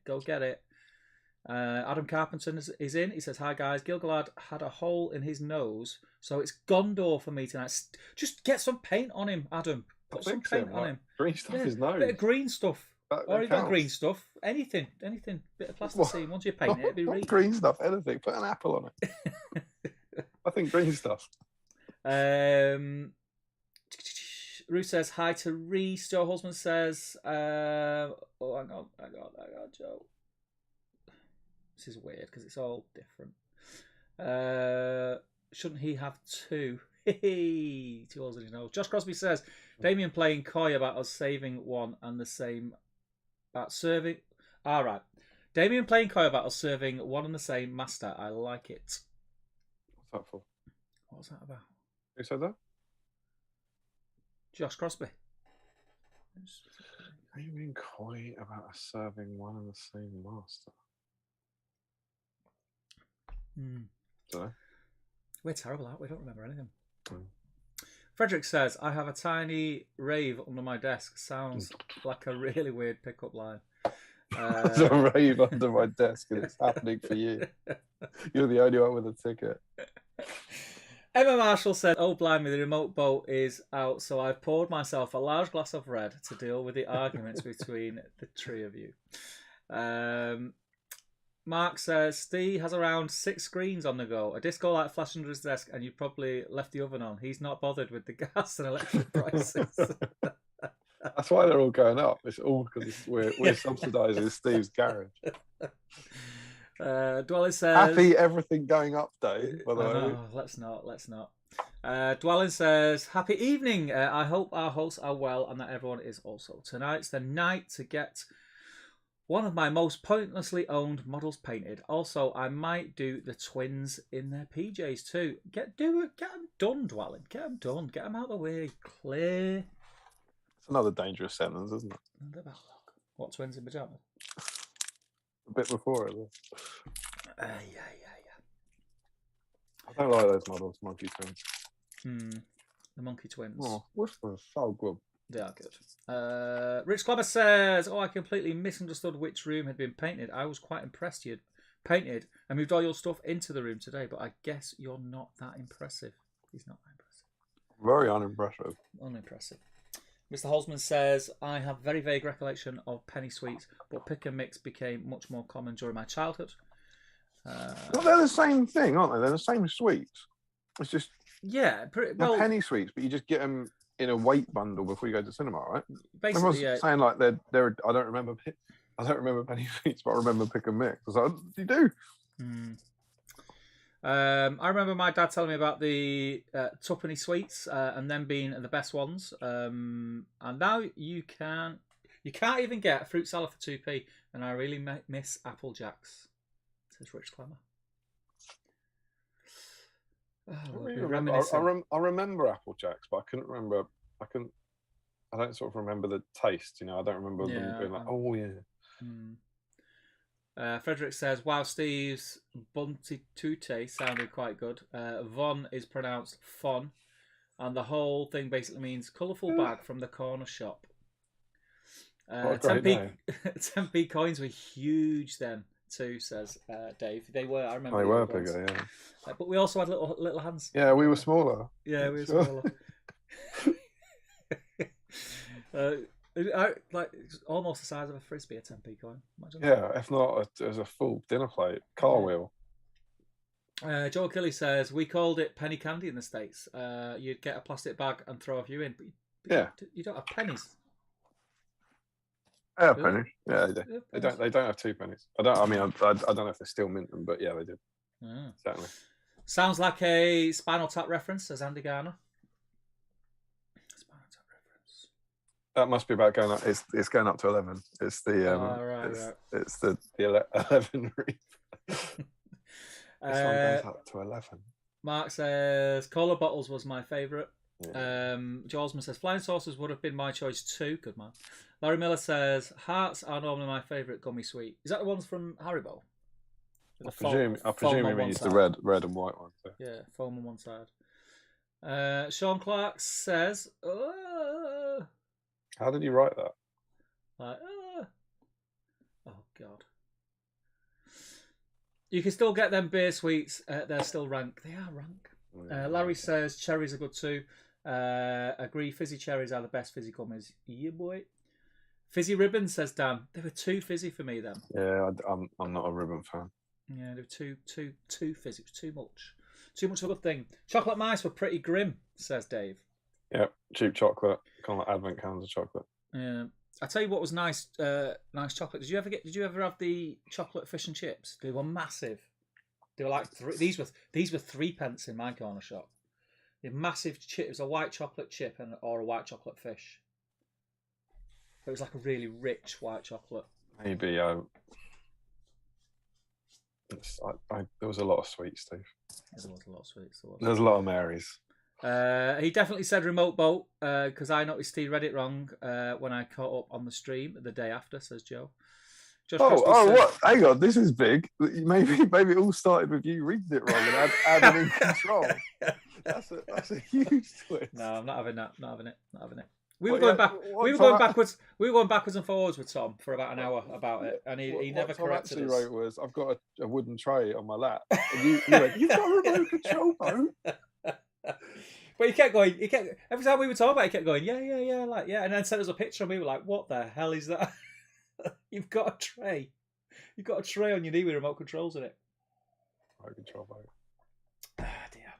Adam Carpenter is in. He says, hi guys, Galad had a hole in his nose, so it's Gondor for me tonight. Just get some paint on him, Adam. Put some paint on him. Green stuff his nose. Bit of green stuff. Or you got green stuff. Anything. Bit of plasticine. Once you paint it, it'd be green stuff, anything. Put an apple on it. I think green stuff. Ruth says hi to Reese. Joe Husband says, hang on, Joe. This is weird because it's all different. Shouldn't he have two? Hey, 2 holes in his nose. Josh Crosby says, Damien playing coy about us saving one and the same about serving. All right. Damien playing coy about us serving one and the same master. I like it. What's that for? What was that about? Who said that? Josh Crosby. Are you being coy about us serving one and the same master? Sorry. We're terrible, aren't we? We don't remember anything. Frederick says, I have a tiny rave under my desk. Sounds like a really weird pickup line. There's a rave under my desk and it's happening for you. You're the only one with a ticket. Emma Marshall said, oh, blimey, the remote boat is out, so I've poured myself a large glass of red to deal with the arguments between the three of you. Mark says, Steve has around 6 screens on the go. A disco light flashed under his desk and you probably left the oven on. He's not bothered with the gas and electric prices. That's why they're all going up. It's all because we're subsidising Steve's garage. Dwelling says, happy everything going up day, by the way. No, let's not. Dwelling says, happy evening. I hope our hosts are well and that everyone is also. Tonight's the night to get one of my most pointlessly owned models painted. Also, I might do the twins in their PJs too. Get them done, Dwelling. Get them done. Get them out of the way. Clear. It's another dangerous sentence, isn't it? What, twins in pajamas? A bit before it. Yeah. I don't like those models, monkey twins. The monkey twins. Oh, which one's so good? They are good. Rich Clemmer says, I completely misunderstood which room had been painted. I was quite impressed you'd painted and moved all your stuff into the room today, but I guess you're not that impressive. He's not that impressive. Very unimpressive. Unimpressive. Mr. Holzman says, I have very vague recollection of penny sweets, but pick and mix became much more common during my childhood. Well, they're the same thing, aren't they? They're the same sweets. It's just they're penny sweets, but you just get them in a weight bundle before you go to cinema, right? Basically, everyone's saying like they're. I don't remember penny sweets, but I remember pick and mix. I was like, you do. I remember my dad telling me about the tuppenny sweets and them being the best ones. And now you can't even get a fruit salad for 2p. And I really miss Apple Jacks. Says Rich Clemmer. I remember Apple Jacks, but I couldn't remember. I don't sort of remember the taste. You know, I don't remember them being like, oh yeah. Frederick says, wow, Steve's Bunty Tute sounded quite good. Von is pronounced fun. And the whole thing basically means colourful bag from the corner shop. 10p coins were huge then too, says Dave. They were, I remember. They were bigger, yeah. But we also had little hands. Yeah, we were smaller. Yeah, we were smaller. Like almost the size of a frisbee, a 10p coin. Imagine that. If not, it was a full dinner plate, car wheel. Joe Kelly says we called it penny candy in the States. You'd get a plastic bag and throw a few in, but you don't have pennies. They have pennies. Yeah, they do. They don't have 2 pennies. I don't know if they still mint them, but yeah, they do. Certainly. Sounds like a Spinal Tap reference, says Andy Garner. That must be about going up. It's going up to 11. It's the it's the 11 reef. This one goes up to 11. Mark says cola bottles was my favourite. Jolsman says flying saucers would have been my choice too. Good man. Larry Miller says hearts are normally my favourite gummy sweet. Is that the ones from Haribo? I presume he means the red and white ones. So. Yeah, foam on one side. Sean Clark says. How did you write that? Oh, God. You can still get them beer sweets. They're still rank. They are rank. Larry says cherries are good too. Agree, fizzy cherries are the best fizzy gummies. Yeah, boy. Fizzy ribbon, says Dan. They were too fizzy for me then. Yeah, I'm not a ribbon fan. Yeah, they were too fizzy. It was too much. Too much of a good thing. Chocolate mice were pretty grim, says Dave. Yeah, cheap chocolate, kind of like advent calendar chocolate. Yeah. I tell you what was nice. Nice chocolate. Did you ever have the chocolate fish and chips? They were massive. They were like these were 3p in my corner shop. The massive chip. It was a white chocolate chip or a white chocolate fish. It was like a really rich white chocolate. Maybe there was a lot of sweets, Steve. There was a lot of sweets. There's a lot of Marys. He definitely said remote boat because I noticed he read it wrong when I caught up on the stream the day after, says Joe. What? Hang on, this is big. Maybe it all started with you reading it wrong and adding in control. That's a huge twist. No, I'm not having that. Not having it. We were going backwards. We were going backwards and forwards with Tom for about an hour about it, and he never corrected us. What Tom actually wrote was, "I've got a wooden tray on my lap." And you went, "You've got a remote control boat." But he kept going. Every time we were talking about it, he kept going, yeah, like yeah, and then sent us a picture, and we were like, "What the hell is that?" You've got a tray. You've got a tray on your knee with remote controls in it. Remote control boat. Ah, dear.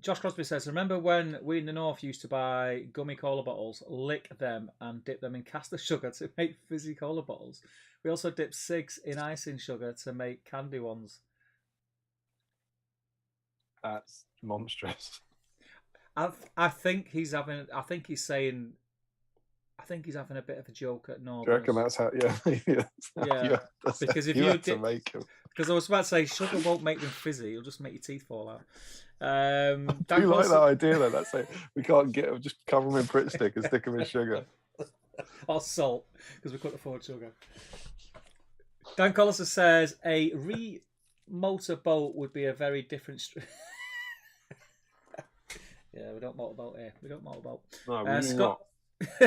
Josh Crosby says, remember when we in the north used to buy gummy cola bottles, lick them and dip them in caster sugar to make fizzy cola bottles? We also dipped cigs in icing sugar to make candy ones. That's monstrous. I think he's having a bit of a joke at Northern. Do you reckon that's how? Yeah. Because if you dip, because I was about to say sugar won't make them fizzy; it'll just make your teeth fall out. I do like that idea though. That's it. We can't get them. Just cover them in Pritt stick and stick them in sugar or salt because we couldn't afford sugar. Dan Collison says a motor boat would be a very different. Yeah, we don't motorboat here. We don't motorboat. No, Scott.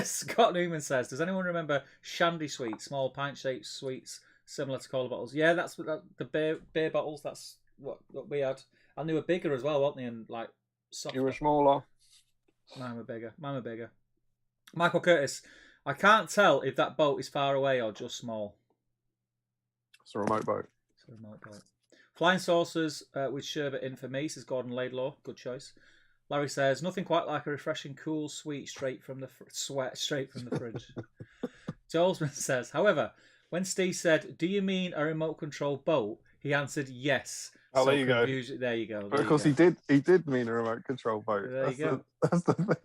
Scott Newman says, does anyone remember shandy sweets, small pint-shaped sweets similar to cola bottles? Yeah, that's the beer bottles. That's what we had. And they were bigger as well, weren't they? And like softer. You were smaller. Mine were bigger. Michael Curtis, I can't tell if that boat is far away or just small. It's a remote boat. Flying saucers with sherbet in for me, says Gordon Laidlaw. Good choice. Larry says, nothing quite like a refreshing, cool sweet straight from the fridge. Jolesman says, however, when Steve said, do you mean a remote control boat? He answered, yes. Oh, so there you go. There you go. But of course, he did mean a remote control boat. There you go. That's the thing.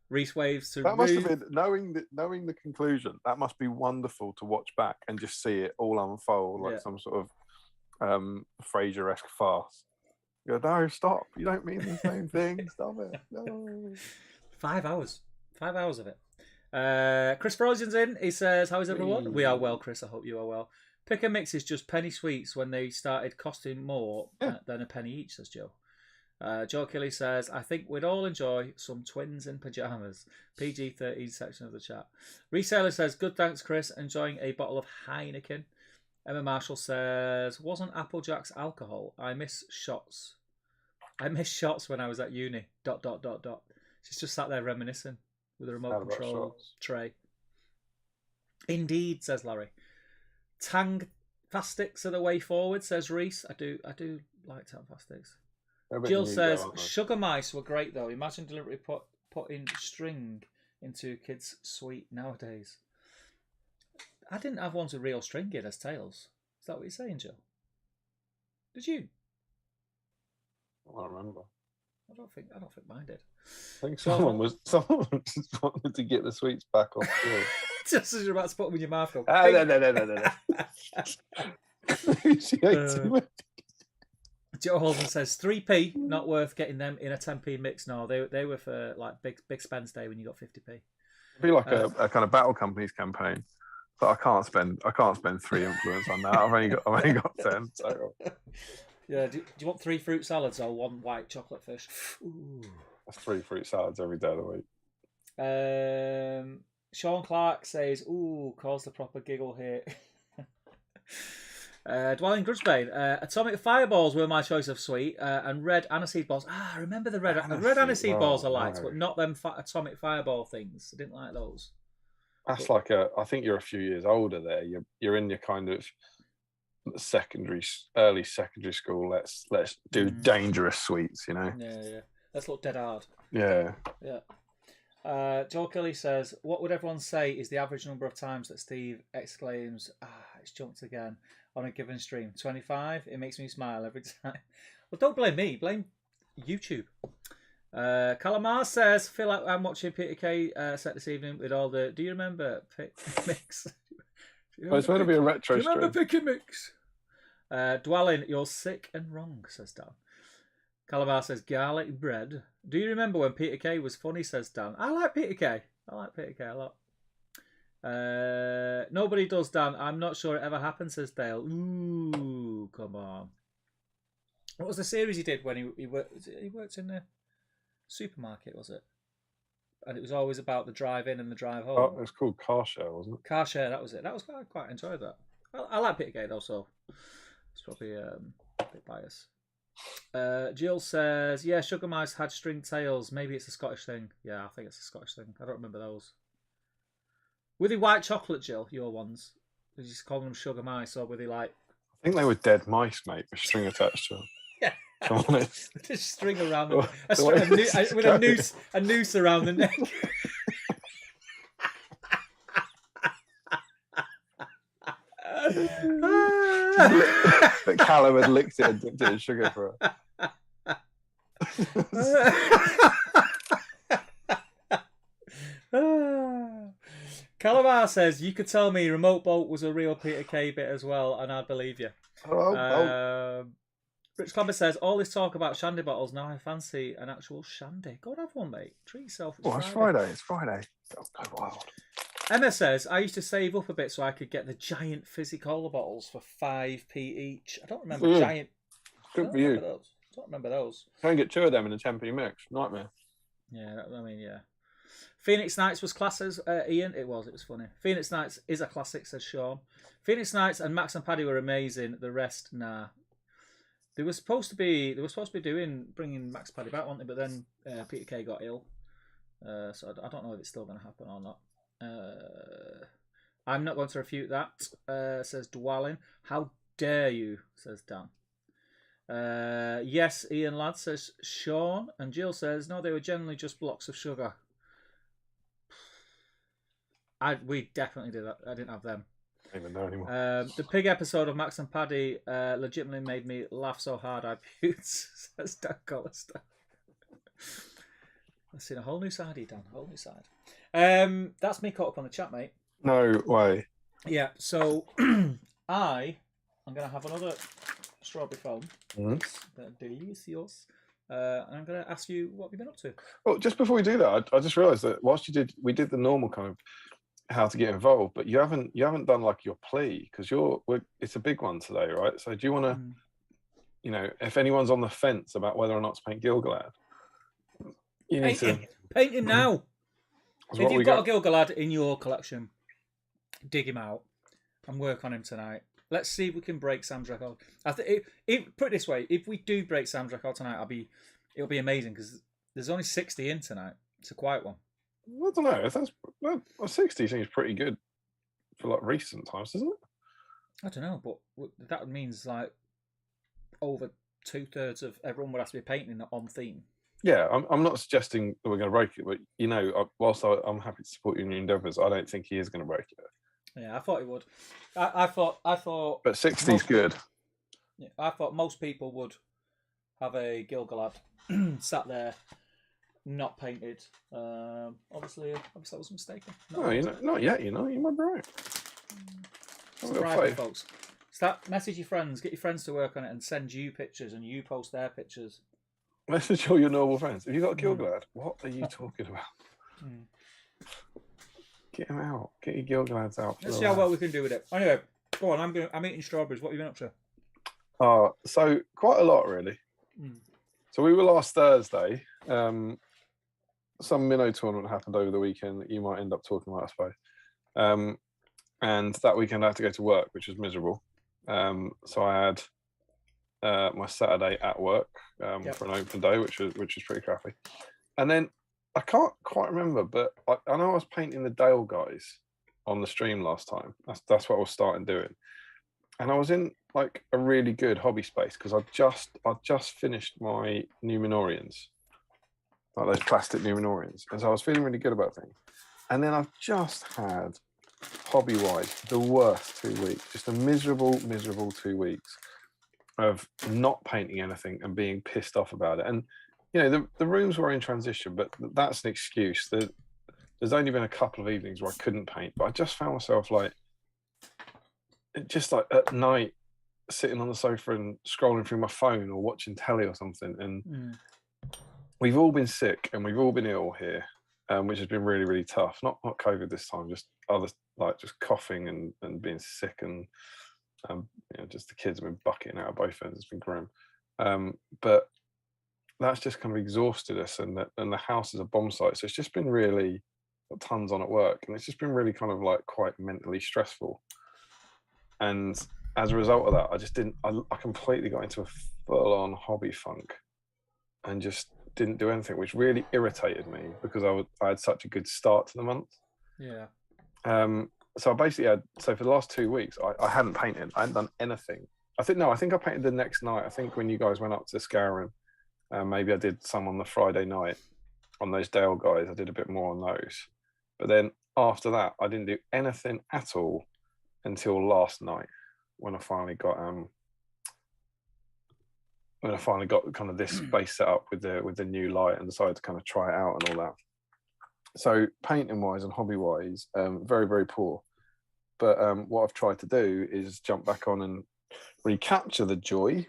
Reese waves to that must have been, knowing the conclusion, that must be wonderful to watch back and just see it all unfold like some sort of Frasier-esque farce. You go, no, stop. You don't mean the same thing. Stop it. No. 5 hours. 5 hours of it. Chris Frozen's in. He says, how is everyone? We are well, Chris. I hope you are well. Pick and mix is just penny sweets when they started costing more than a penny each, says Joe. Joe Kelly says, I think we'd all enjoy some twins in pyjamas. PG-13 section of the chat. Reseller says, good thanks, Chris. Enjoying a bottle of Heineken. Emma Marshall says, wasn't Applejack's alcohol? I miss shots when I was at uni. ... She's just sat there reminiscing with a remote control tray. Indeed, says Larry. Tang Fastics are the way forward, says Reese. I do like Tang Fastics. Jill says, sugar mice were great though. Imagine deliberately putting string into kids' sweet nowadays. I didn't have ones with real string in as tails. Is that what you're saying, Jill? Did you? I don't remember. I don't think mine did. I think someone just wanted to get the sweets back off. Just as you're about to put them in your mouth. Go, No. Joe Holden says 3p, not worth getting them in a 10p mix. No, they were for like big spends day when you got 50p. It'd be like a kind of battle companies campaign, but I can't spend 3 influence on that. I've only got 10. So. Yeah. Do you want 3 fruit salads or 1 white chocolate fish? Ooh. That's 3 fruit salads every day of the week. Sean Clark says, "Ooh, cause the proper giggle here." Dwelling Grudgebane, atomic fireballs were my choice of sweet, and red aniseed balls. I remember the red aniseed balls I liked, but not them atomic fireball things. I didn't like those. That's I think you're a few years older there. You're in your kind of early secondary school. Let's do dangerous sweets, you know. Yeah. Let's look dead hard. Yeah. Joel Kelly says, "What would everyone say is the average number of times that Steve exclaims, it's jumped again on a given stream? 25? It makes me smile every time." Well, don't blame me. Blame YouTube. Calamar says, "Feel like I'm watching Peter Kay set this evening with all the. Do you remember Pick Mix? It's going to be a retro stream. Do you remember stream. Pick Mix? Dwelling, you're sick and wrong," says Dan. Calabar says, "Garlic bread. Do you remember when Peter Kay was funny?" says Dan. I like Peter Kay. I like Peter Kay a lot. Nobody does, Dan. I'm not sure it ever happened, says Dale. Ooh, come on. What was the series he did when he worked in the supermarket, was it? And it was always about the drive in and the drive home. Oh, it was called Car Share, wasn't it? Car Share, that was it. That was I quite enjoyed that. I like Peter Kay though, so it's probably a bit biased. Jill says, "Yeah, sugar mice had string tails. Maybe it's a Scottish thing." Yeah, I think it's a Scottish thing. I don't remember those. Were they white chocolate, Jill? Your ones? Did you just call them sugar mice, or were they like? I think they were dead mice, mate, with string attached to them. Yeah, just string around them. With a noose around the neck. But Callum had licked it and dipped it in sugar for her. Calabar says, "You could tell me Remote Bolt was a real Peter Kay bit as well, and I'd believe you." Rich Clamber says, "All this talk about shandy bottles, now I fancy an actual shandy." Go and have one, mate. Treat yourself. It's Friday. It's Friday. Go wild. Emma says, "I used to save up a bit so I could get the giant fizzy cola bottles for 5p each." I don't remember giant. Good for you. Don't remember those. Can get 2 of them in a 10p mix. Nightmare. Yeah, I mean, yeah. Phoenix Nights was classic, Ian. It was funny. Phoenix Nights is a classic, says Sean. Phoenix Nights and Max and Paddy were amazing. The rest, nah. They were supposed to be bringing Max and Paddy back, weren't they? But then Peter Kay got ill, so I don't know if it's still going to happen or not. I'm not going to refute that, says Dwalin. How dare you, says Dan. Yes, Ian Ladd, says Sean. And Jill says, "No, they were generally just blocks of sugar." We definitely did that. I didn't have them. I don't even know anymore. The pig episode of Max and Paddy legitimately made me laugh so hard I puked, says Dan Collister. I've seen a whole new side, Dan. A whole new side. That's me caught up on the chat, mate. No way. Yeah, so I'm going to have another strawberry foam. Delicious. And I'm going to ask you what you've been up to. Well, just before we do that, I just realised that whilst we did the normal kind of how to get involved, but you haven't done like your plea, because it's a big one today, right? So do you want to, if anyone's on the fence about whether or not to paint Galad, you need to paint him now. If you've got a Galad in your collection, dig him out and work on him tonight. Let's see if we can break Sam's record. I think, put it this way: if we do break Sam's record tonight, it'll be amazing, because there's only 60 in tonight. It's a quiet one. I don't know. 60 seems pretty good for like recent times, doesn't it? I don't know, but that means like over 2/3 of everyone would have to be painting on theme. Yeah, I'm not suggesting that we're going to break it, but whilst I'm happy to support you in your endeavours, I don't think he is going to break it. Yeah, I thought he would. I thought. But 60's good. Yeah, I thought most people would have a Galad sat there, not painted. Obviously, I was mistaken. Not yet. You might be right. Surprise, folks. Message your friends, get your friends to work on it, and send you pictures, and you post their pictures. Message all your normal friends. Have you got a Galad? What are you talking about? Get him out. Get your Gilglads out. Let's see how well we can do with it. Anyway, go on. I'm eating strawberries. What have you been up to? So quite a lot, really. So we were last Thursday. Some minnow tournament happened over the weekend that you might end up talking about, I suppose. And that weekend I had to go to work, which was miserable. So I had my Saturday at work for an open day, which was pretty crappy. And then I can't quite remember, but I know I was painting the Dale guys on the stream last time. That's what I was starting doing. And I was in like a really good hobby space because I just finished my Numenorians, like those plastic Numenorians, and so I was feeling really good about things. And then I've just had, hobby-wise, the worst 2 weeks, just a miserable 2 weeks of not painting anything and being pissed off about it. And you know, the rooms were in transition, but that's an excuse. There's only been a couple of evenings where I couldn't paint, but I just found myself like, just like at night, sitting on the sofa and scrolling through my phone or watching telly or something. And we've all been sick and we've all been ill here, which has been really, really tough. Not COVID this time, just other, like just coughing and being sick, and you know, just the kids have been bucketing out of both ends. It's been grim, but that's just kind of exhausted us, and the house is a bomb site, so it's just been really got tons on at work, and it's just been really kind of like quite mentally stressful. And as a result of that, I just didn't. I completely got into a full-on hobby funk, and just didn't do anything, which really irritated me because I had such a good start to the month. Yeah. So I basically had, so for the last 2 weeks, I hadn't painted. I hadn't done anything. I think I painted the next night. I think when you guys went up to Scouring, maybe I did some on the Friday night on those Dale guys. I did a bit more on those. But then after that, I didn't do anything at all until last night when I finally got kind of this space set up with the new light and decided to kind of try it out and all that. So painting wise and hobby wise, very, very poor. But what I've tried to do is jump back on and recapture the joy,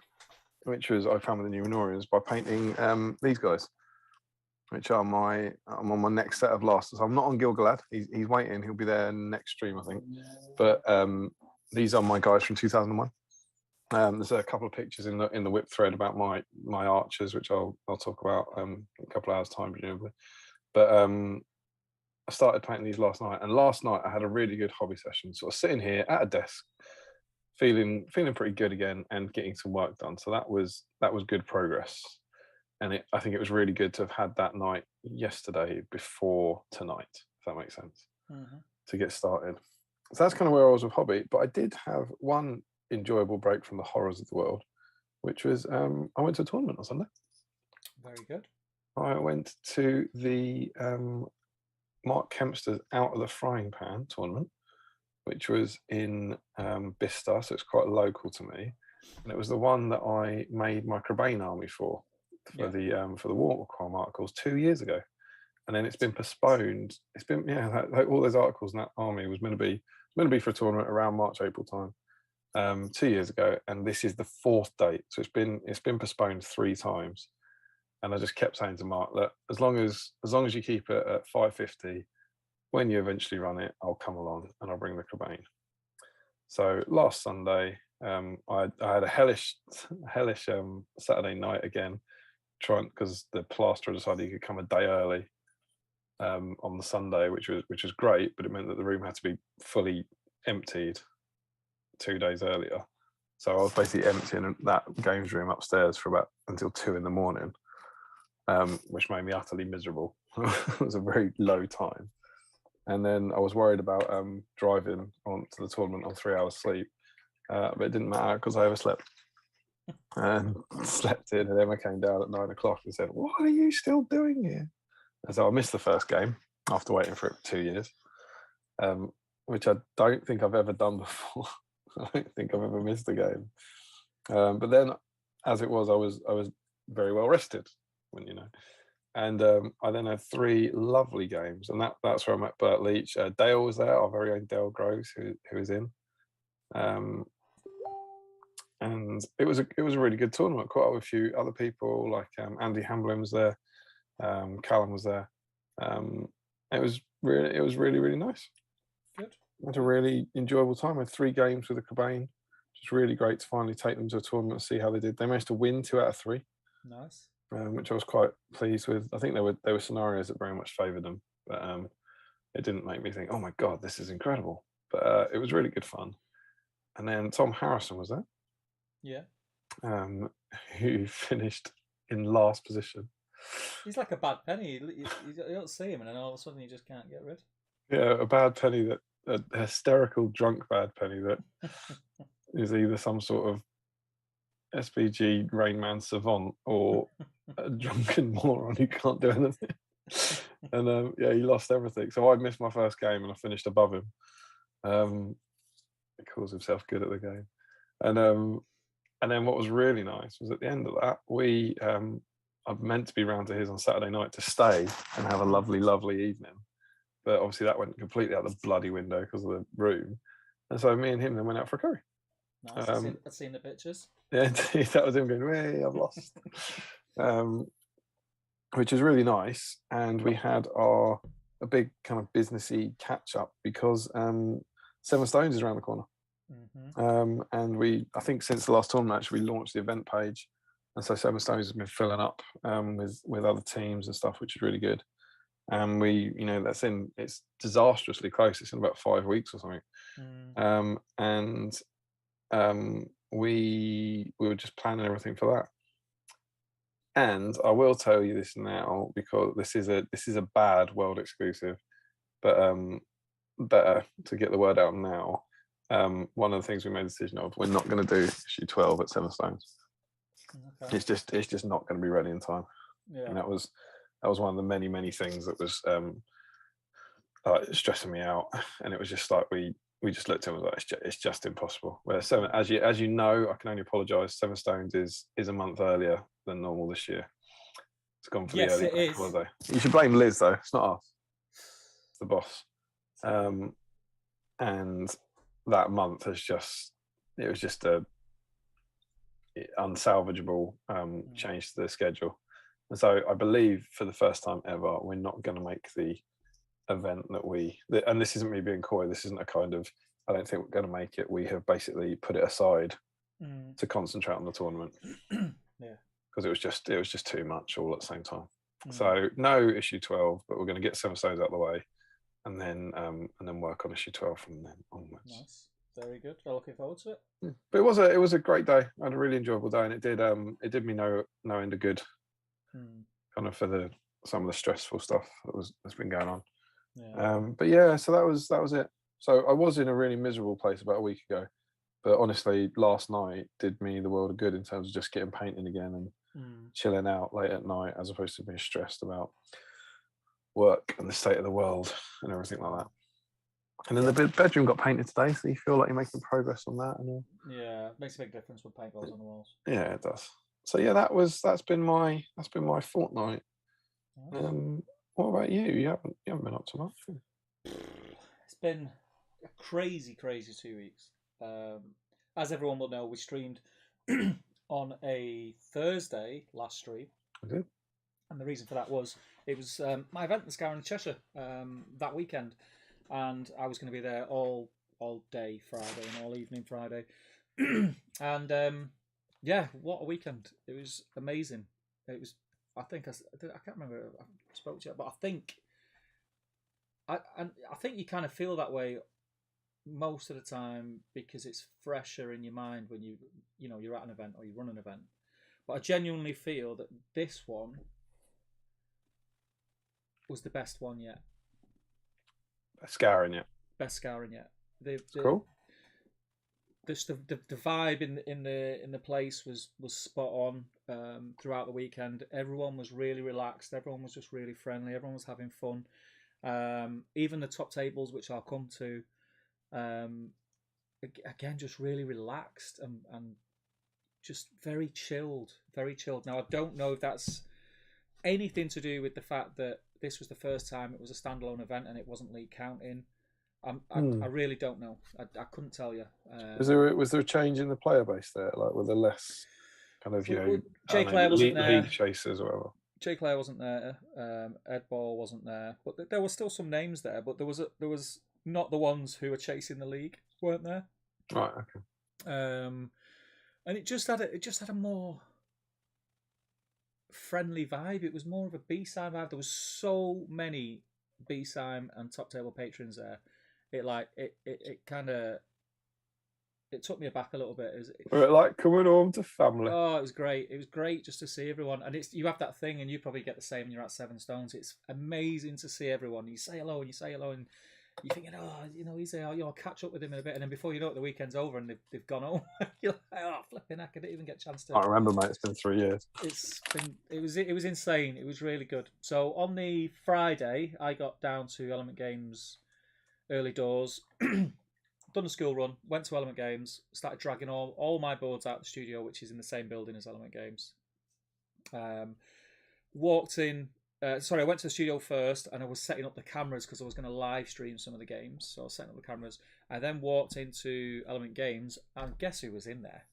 which was I found with the Numenorians, by painting these guys, which are I'm on my next set of last. So I'm not on Galad. He's waiting. He'll be there next stream, I think. But these are my guys from 2001. There's a couple of pictures in the whip thread about my archers, which I'll talk about in a couple of hours time presumably. But I started painting these last night, and last night I had a really good hobby session. Sort of sitting here at a desk, feeling pretty good again, and getting some work done. So that was good progress, and I think it was really good to have had that night yesterday before tonight, if that makes sense, to get started. So that's kind of where I was with hobby. But I did have one enjoyable break from the horrors of the world, which was I went to a tournament on Sunday. Very good. I went to the Mark Kempster's Out of the Frying Pan tournament, which was in Bicester, so it's quite local to me, and it was the one that I made my Crabane army for the Warcraft articles 2 years ago, and then it's been postponed. It's been all those articles in that army was meant to be for a tournament around March, April time, 2 years ago, and this is the fourth date, so it's been postponed 3 times. And I just kept saying to Mark, look, as long as you keep it at 550, when you eventually run it, I'll come along and I'll bring the Crabane. So last Sunday, I had a hellish Saturday night again, because the plasterer decided he could come a day early on the Sunday, which was great, but it meant that the room had to be fully emptied 2 days earlier. So I was basically emptying that games room upstairs for about until 2 in the morning. Which made me utterly miserable. It was a very low time. And then I was worried about driving on to the tournament on 3 hours sleep, but it didn't matter because I overslept and slept in. And Emma came down at 9 o'clock and said, "What are you still doing here?" And so I missed the first game after waiting for it for 2 years, which I don't think I've ever done before. I don't think I've ever missed a game. But then, as it was, I was very well rested. And I then had 3 lovely games, and that's where I met Bert Leach. Dale was there, our very own Dale Groves, who was in, and it was a really good tournament. Caught up with a few other people, like Andy Hamblin was there, Callum was there. It was really, really nice. Good. I had a really enjoyable time. I had 3 games with the Cabane, which was really great to finally take them to a tournament and see how they did. They managed to win 2 out of 3. Nice. Which I was quite pleased with. I think there were scenarios that very much favoured them, but it didn't make me think, "Oh my god, this is incredible." But it was really good fun. And then Tom Harrison was there. Yeah. Who finished in last position. He's like a bad penny. You don't see him, and then all of a sudden you just can't get rid. Yeah, a bad penny, a hysterical drunk bad penny that is either some sort of SBG Rain Man savant or a drunken moron who can't do anything. And yeah, he lost everything. So I missed my first game and I finished above him. He calls himself good at the game. And then what was really nice was at the end of that, I meant to be round to his on Saturday night to stay and have a lovely, lovely evening. But obviously that went completely out the bloody window because of the room. And so me and him then went out for a curry. Nice. I've seen the pictures. Yeah, that was him going, hey, I've lost. Which is really nice. And we had a big kind of businessy catch up because Seven Stones is around the corner. Mm-hmm. And I think since the last tournament, actually, we launched the event page. And so Seven Stones has been filling up with other teams and stuff, which is really good. And it's disastrously close. It's in about 5 weeks or something. We were just planning everything for that. And I will tell you this now because this is a bad world exclusive, but better to get the word out now. One of the things we made a decision of, we're not going to do issue 12 at Seven Stones. Okay. It's just not going to be ready in time. Yeah. And that was one of the many things that was stressing me out. And it was just like we just looked at it and was like, it's just impossible. Where seven, as you know, I can only apologise. Seven Stones is a month earlier than normal this year. It's gone for the early bank holiday. You should blame Liz though. It's not us. It's the boss. And that month was just a unsalvageable change to the schedule. And so I believe for the first time ever, we're not going to make the event and this isn't me being coy, this isn't a kind of, I don't think we're going to make it. We have basically put it aside to concentrate on the tournament. Yeah. Because it was just too much all at the same time. So no issue 12, but we're going to get Seven Stones out of the way and then work on issue 12 from then onwards. Nice. Very good. I'm looking forward to it. Yeah. But it was a great day. I had a really enjoyable day, and it did me no end of good. Kind of for some of the stressful stuff that's been going on. Yeah. But yeah, so that was it. So I was in a really miserable place about a week ago, but honestly, last night did me the world of good in terms of just getting painting again and chilling out late at night, as opposed to being stressed about work and the state of the world and everything like that. And then the bedroom got painted today, so you feel like you're making progress on that. Yeah, it makes a big difference with paint goes on the walls. Yeah, it does. So yeah, that's been my fortnight. Nice. What about you? You haven't been up to much. It's been a crazy 2 weeks. As everyone will know, we streamed on a Thursday last stream. I did. And the reason for that was it was my event, the Scour in Cheshire, that weekend. And I was going to be there all day Friday and all evening Friday. And yeah, what a weekend. It was amazing. It was, I think, I can't remember if I spoke to you, but I think you kind of feel that way most of the time because it's fresher in your mind when you're at an event or you run an event. But I genuinely feel that this one was the best one yet. Best scouring yet. Cool. The vibe in the place was spot on throughout the weekend. Everyone was really relaxed. Everyone was just really friendly. Everyone was having fun. Even the top tables, which I'll come to, again, just really relaxed and just very chilled. Now, I don't know if that's anything to do with the fact that this was the first time it was a standalone event and it wasn't league counting. I really don't know. I couldn't tell you. Was there a change in the player base there? Like, were there less kind of Jay Clare wasn't there. League chasers or whatever. Jay Clare wasn't there. Ed Ball wasn't there. But there were still some names there. But there was not the ones who were chasing the league weren't there. Right. Okay. And it just had a more friendly vibe. It was more of a BSIME vibe. There was so many BSIME and top table patrons there. It kind of took me aback a little bit. We're like coming home to family. Oh, it was great. It was great just to see everyone. And you have that thing, and you probably get the same when you're at Seven Stones. It's amazing to see everyone. You say hello and you're thinking, he's there, I'll catch up with him in a bit, and then before you know it, the weekend's over and they've gone home. You're like, oh, flipping heck, I didn't even get a chance to. I remember, mate. It's been 3 years. It was insane. It was really good. So on the Friday, I got down to Element Games early doors. Done a school run, went to Element Games, started dragging all my boards out of the studio, which is in the same building as Element Games. Walked in. I went to the studio first, and I was setting up the cameras because I was going to live stream some of the games. So I was setting up the cameras. I then walked into Element Games, and guess who was in there?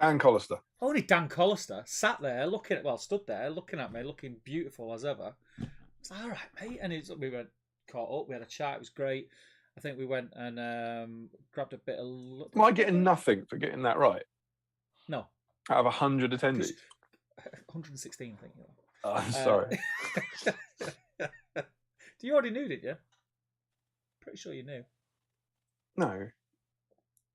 Dan Collister. Only Dan Collister stood there looking at me, looking beautiful as ever. I was like, all right, mate. And we went, caught up, we had a chat, it was great. I think we went and grabbed a bit of... Am I getting nothing for getting that right? No. Out of 100 attendees? 116, I think. Oh, I'm sorry. You already knew, did you? Pretty sure you knew. No.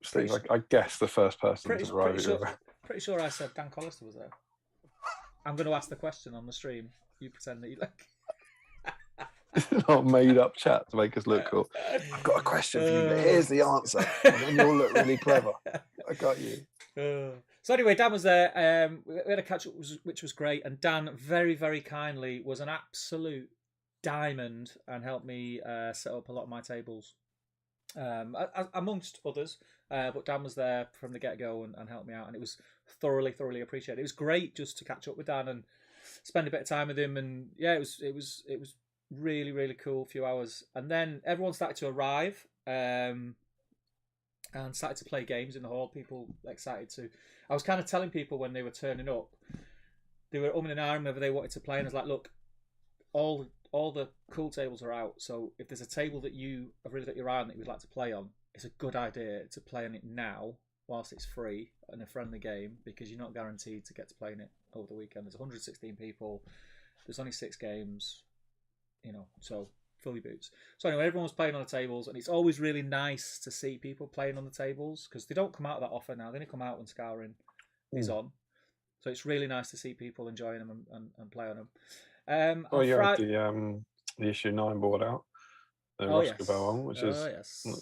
Steve, I guess the first person to arrive at your... Pretty sure I said Dan Collister was there. I'm going to ask the question on the stream. You pretend that you like... Not made up chat to make us look cool. I've got a question for you, but here's the answer. And then you'll look really clever. I got you. So anyway, Dan was there. We had a catch up, which was great. And Dan, very, very kindly, was an absolute diamond and helped me set up a lot of my tables, amongst others. But Dan was there from the get-go and helped me out. And it was thoroughly, thoroughly appreciated. It was great just to catch up with Dan and spend a bit of time with him. And yeah, it was really, really cool. A few hours. And then everyone started to arrive. And started to play games in the hall. People excited to. I was kind of telling people when they were turning up, they were umming and ahhing whether they wanted to play, and I was like, look, all the cool tables are out. So if there's a table that you have really got your eye on that you would like to play on, it's a good idea to play on it now whilst it's free and a friendly game, because you're not guaranteed to get to play in it over the weekend. There's 116 people. There's only 6 games. So fill your boots. So anyway, everyone was playing on the tables, and it's always really nice to see people playing on the tables because they don't come out that often now. They only come out when Scarring is on. So it's really nice to see people enjoying them and play on them. You had the issue 9 board out, the Roscoe Bell, which is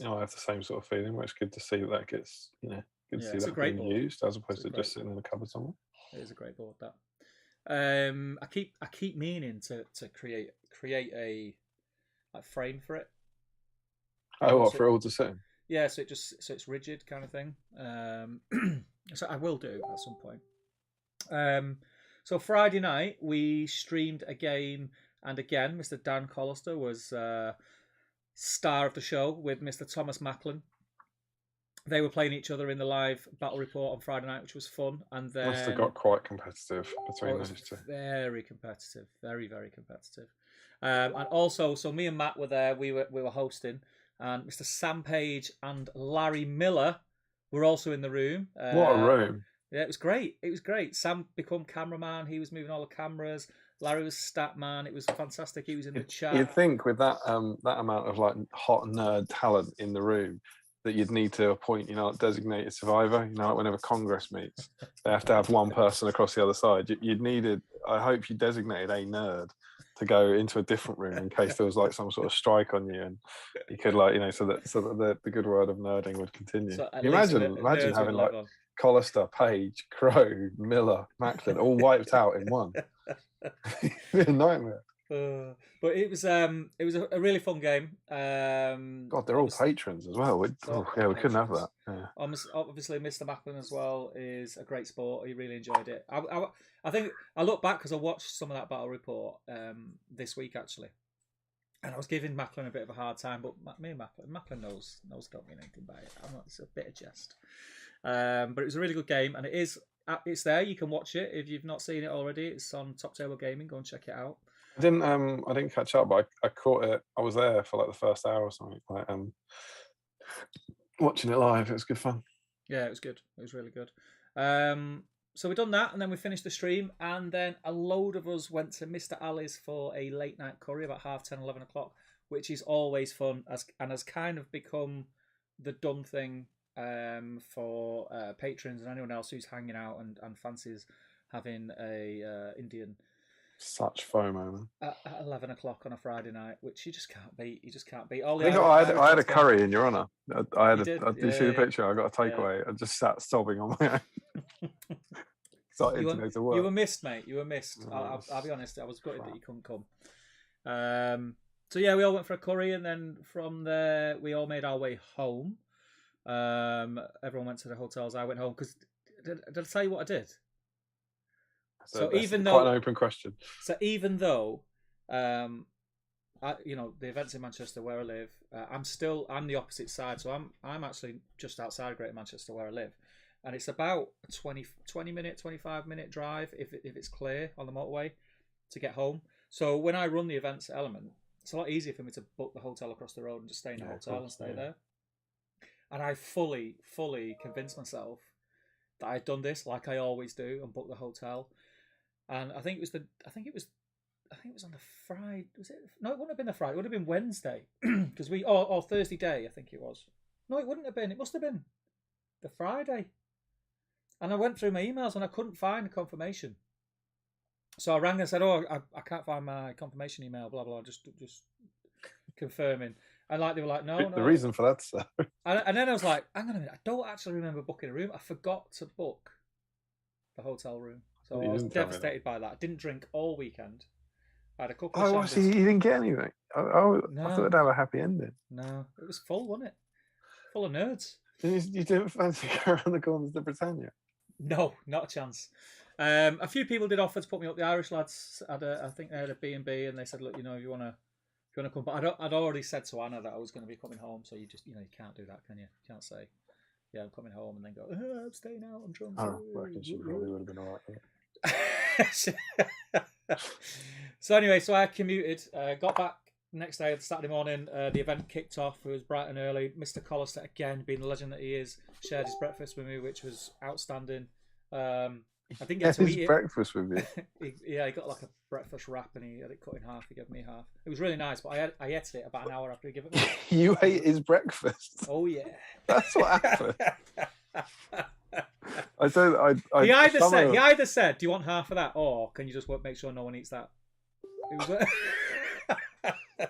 I have the same sort of feeling where it's good to see that gets good to see that being used as opposed to just sitting in the cupboard somewhere. It is a great board, that. I keep meaning to create a frame for it. For it all to sit in? Yeah, so it's rigid kind of thing. So I will do at some point. So Friday night we streamed a game, and again, Mr. Dan Collister was star of the show with Mr. Thomas Macklin. They were playing each other in the live battle report on Friday night, which was fun. And then must have got quite competitive between those two. Very competitive, very, very competitive. And also, so me and Matt were there. We were hosting, and Mr. Sam Page and Larry Miller were also in the room. What a room! Yeah, it was great. It was great. Sam became cameraman. He was moving all the cameras. Larry was stat man. It was fantastic. He was in the chat. You'd think with that amount of like hot nerd talent in the room that you'd need to appoint, a designated survivor. Like whenever Congress meets, they have to have one person across the other side. I hope you designated a nerd to go into a different room in case there was like some sort of strike on you, and you could so that the good word of nerding would continue. So you imagine having like Collister, Page, Crow, Miller, Macklin all wiped out in one. It'd be a nightmare. But it was a really fun game. God, they're all patrons as well. We couldn't have that. Yeah. Obviously, Mr. Macklin as well is a great sport. He really enjoyed it. I think I look back because I watched some of that battle report this week actually, and I was giving Macklin a bit of a hard time. But me and Macklin knows don't mean anything by it. It's a bit of jest. But it was a really good game, and it's there. You can watch it if you've not seen it already. It's on Top Table Gaming. Go and check it out. I didn't catch up, but I caught it. I was there for like the first hour or something, watching it live. It was good fun. Yeah, it was good. It was really good. So we done that, and then we finished the stream, and then a load of us went to Mr. Ali's for a late night curry about 10:30, 11 o'clock, which is always fun, and has kind of become the done thing for patrons and anyone else who's hanging out and fancies having a Indian Such FOMO, man. At 11 o'clock on a Friday night, which you just can't beat. You just can't beat. All I the think Irish I had a lads going. curry in your honour. I had You a. did? Did you Yeah, see the yeah, picture? I got a yeah. takeaway. I just sat sobbing on my own. Excited to go to work. You were missed, mate. You were missed. Oh, I'll be honest. I was gutted crap. that you couldn't come. So yeah, we all went for a curry, and then from there we all made our way home. Everyone went to the hotels. I went home because did I tell you what I did? So even though quite an open question. So even though, the events in Manchester where I live, I'm the opposite side. So I'm actually just outside Greater Manchester where I live, and it's about a 20 minute, 25-minute drive if it's clear on the motorway to get home. So when I run the events element, it's a lot easier for me to book the hotel across the road and just stay in the hotel and stay there. And I fully convinced myself that I'd done this like I always do and booked the hotel. And I think it was on the Friday. Was it? No, it wouldn't have been the Friday. It would have been Wednesday because or Thursday day. I think it was. No, it wouldn't have been. It must have been the Friday. And I went through my emails and I couldn't find a confirmation. So I rang and said, "Oh, I can't find my confirmation email. Blah blah. Just confirming." And they were like, "No." The reason for that, sir. And then I was like, "Hang on a minute. I don't actually remember booking a room. I forgot to book the hotel room." So I was devastated by that. I didn't drink all weekend. I had a couple of shandies. So you didn't get anything? No. I thought it'd have a happy ending. No, it was full, wasn't it? Full of nerds. You didn't fancy going around the corners to Britannia? No, not a chance. A few people did offer to put me up. The Irish lads I think they had a B&B, and they said, "Look, if you want to come." But I'd already said to Anna that I was going to be coming home, so you can't do that, can you? You can't say, "Yeah, I'm coming home," and then go, "I'm staying out. I'm drunk." Oh, I reckon she probably would have been all right. So anyway, I commuted, got back next day, Saturday morning. The event kicked off. It was bright and early. Mr. Collister, again, being the legend that he is, shared his breakfast with me, which was outstanding. I didn't get to eat breakfast with you. he got like a breakfast wrap and he had it cut in half. He gave me half. It was really nice, but I ate it about an hour after he gave it me. You ate his breakfast? Oh yeah, that's what happened. He either said, "Do you want half of that, or can you just make sure no one eats that?" It was.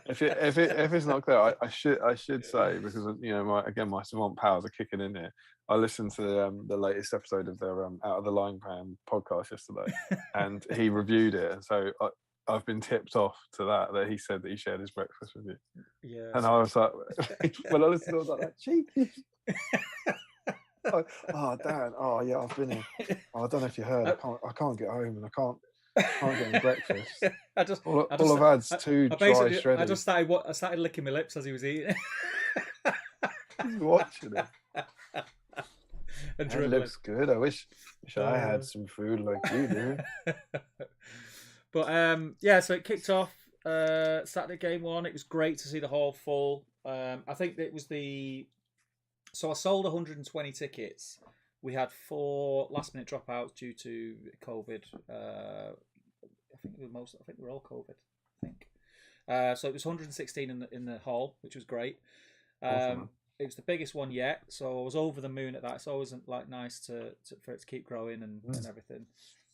if it's not clear, I should say, because my savant powers are kicking in here. I listened to the latest episode of their Out of the Line Pan podcast yesterday, and he reviewed it, and so I've been tipped off to that he said that he shared his breakfast with you. Yeah. And I was like, when I listened, I was like, cheeky. Oh, Darren. Oh, yeah, I've been here. Oh, I don't know if you heard. I can't get home, and I can't get any breakfast. All I've had's two dry shredders. I just started licking my lips as he was eating. He's watching it. And it looks good. I wish I had some food like you do. But so it kicked off Saturday game one. It was great to see the hall full. I think it was so I sold 120 tickets. We had 4 last-minute dropouts due to COVID. I think we're all COVID. I think. So it was 116 in the hall, which was great. Awesome. It was the biggest one yet, so I was over the moon at that. It's always nice for it to keep growing and everything.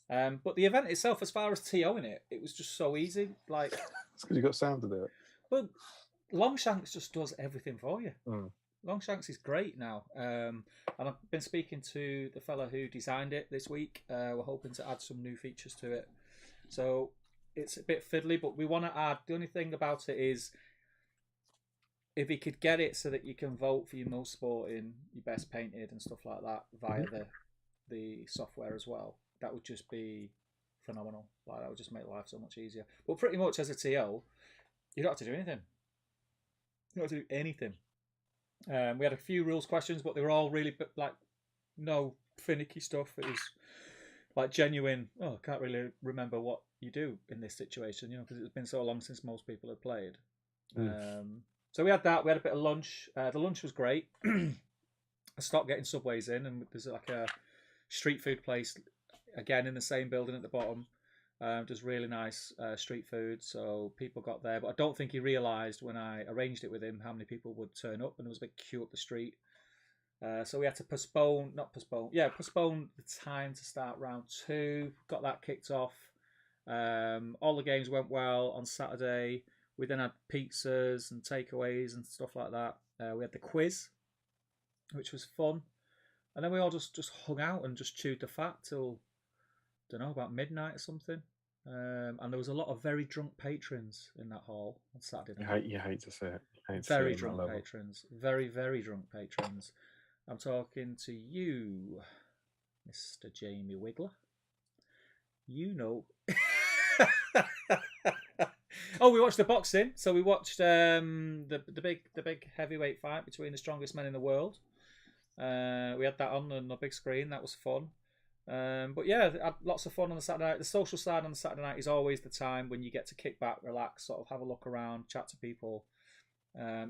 But the event itself, as far as TOing it was just so easy. It's because you got Sam to do it. Well, Longshanks just does everything for you. Mm. Longshanks is great now, and I've been speaking to the fella who designed it this week. We're hoping to add some new features to it, so it's a bit fiddly, but we want to add. The only thing about it is, if he could get it so that you can vote for your most sporting, your best painted, and stuff like that via the software as well, that would just be phenomenal. That would just make life so much easier. But pretty much as a TO, you don't have to do anything. You don't have to do anything. We had a few rules questions, but they were all really no finicky stuff. It was genuine. Oh, I can't really remember what you do in this situation, because it's been so long since most people have played. So we had that. We had a bit of lunch. The lunch was great. I stopped getting Subways in, and there's like a street food place again in the same building at the bottom. Does really nice street food, so people got there. But I don't think he realised when I arranged it with him how many people would turn up, and there was a big queue up the street. So we had to postpone the time to start round 2. Got that kicked off. All the games went well on Saturday. We then had pizzas and takeaways and stuff like that. We had the quiz, which was fun. And then we all just hung out and just chewed the fat till, don't know, about midnight or something. And there was a lot of very drunk patrons in that hall on Saturday night. You hate to see it. Very drunk patrons. Very, very drunk patrons. I'm talking to you, Mr. Jamie Wiggler. You know. Oh, we watched the boxing. So we watched the big heavyweight fight between the strongest men in the world. We had that on the big screen. That was fun. But yeah, I had lots of fun on the Saturday night. The social side on the Saturday night is always the time when you get to kick back, relax, sort of have a look around, chat to people.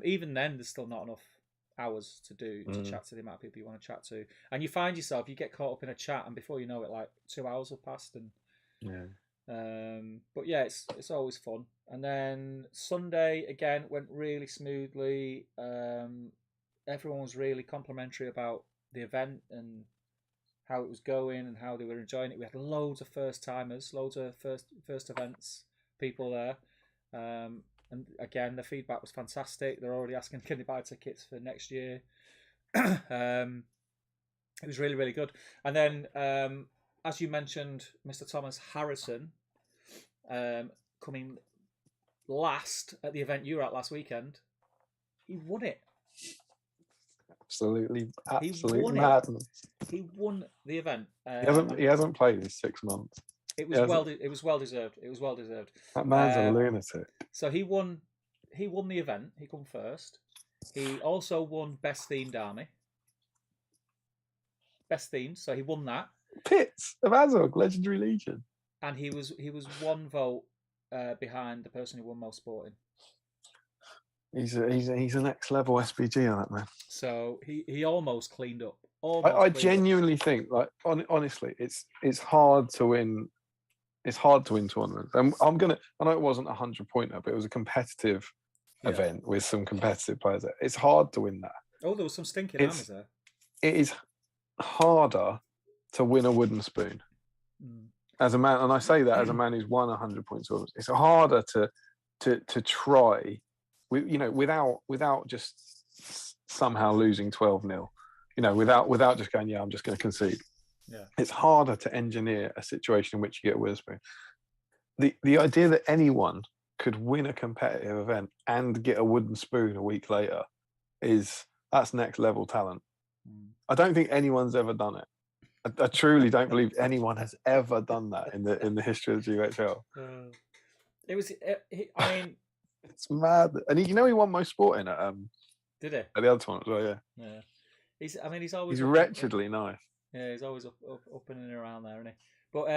Even then, there's still not enough hours to chat to the amount of people you want to chat to. And you find yourself, you get caught up in a chat, and before you know it, like 2 hours have passed. And but yeah, it's always fun. And then Sunday again went really smoothly. Everyone was really complimentary about the event and how it was going and how they were enjoying it. We had loads of first timers, loads of first events people there. And again, the feedback was fantastic. They're already asking, can they buy tickets for next year? It was really, really good. And then, as you mentioned, Mr. Thomas Harrison coming last at the event you were at last weekend. He won it. Absolutely madness. He won the event. He hasn't played in 6 months. It was well deserved. It was well deserved. That man's a lunatic. So he won the event. He come first. He also won Best Themed Army. Best themed, so he won that. Pitts of Azog, Legendary Legion. And he was 1 vote behind the person who won Most Sporting. He's a next level SBG on that, man. So he almost cleaned up. I genuinely think, like, honestly, it's hard to win. It's hard to win tournaments. I know it wasn't 100-pointer, but it was a competitive event with some competitive players there. It's hard to win that. Oh, there was some stinking armies there. It is harder to win a wooden spoon as a man, and I say that as a man who's won 100 points. It's harder to try, without just somehow losing 12-0. Without just going, I'm just going to concede. Yeah, it's harder to engineer a situation in which you get a wooden spoon. The idea that anyone could win a competitive event and get a wooden spoon a week later that's next level talent. I don't think anyone's ever done it. I truly don't believe anyone has ever done that in the history of the GHL. It was. It's mad, and he won Most Sporting at did he? At the other one as well, yeah. Yeah, he's always. He's wretchedly nice. Yeah, he's always up and around there, isn't he? But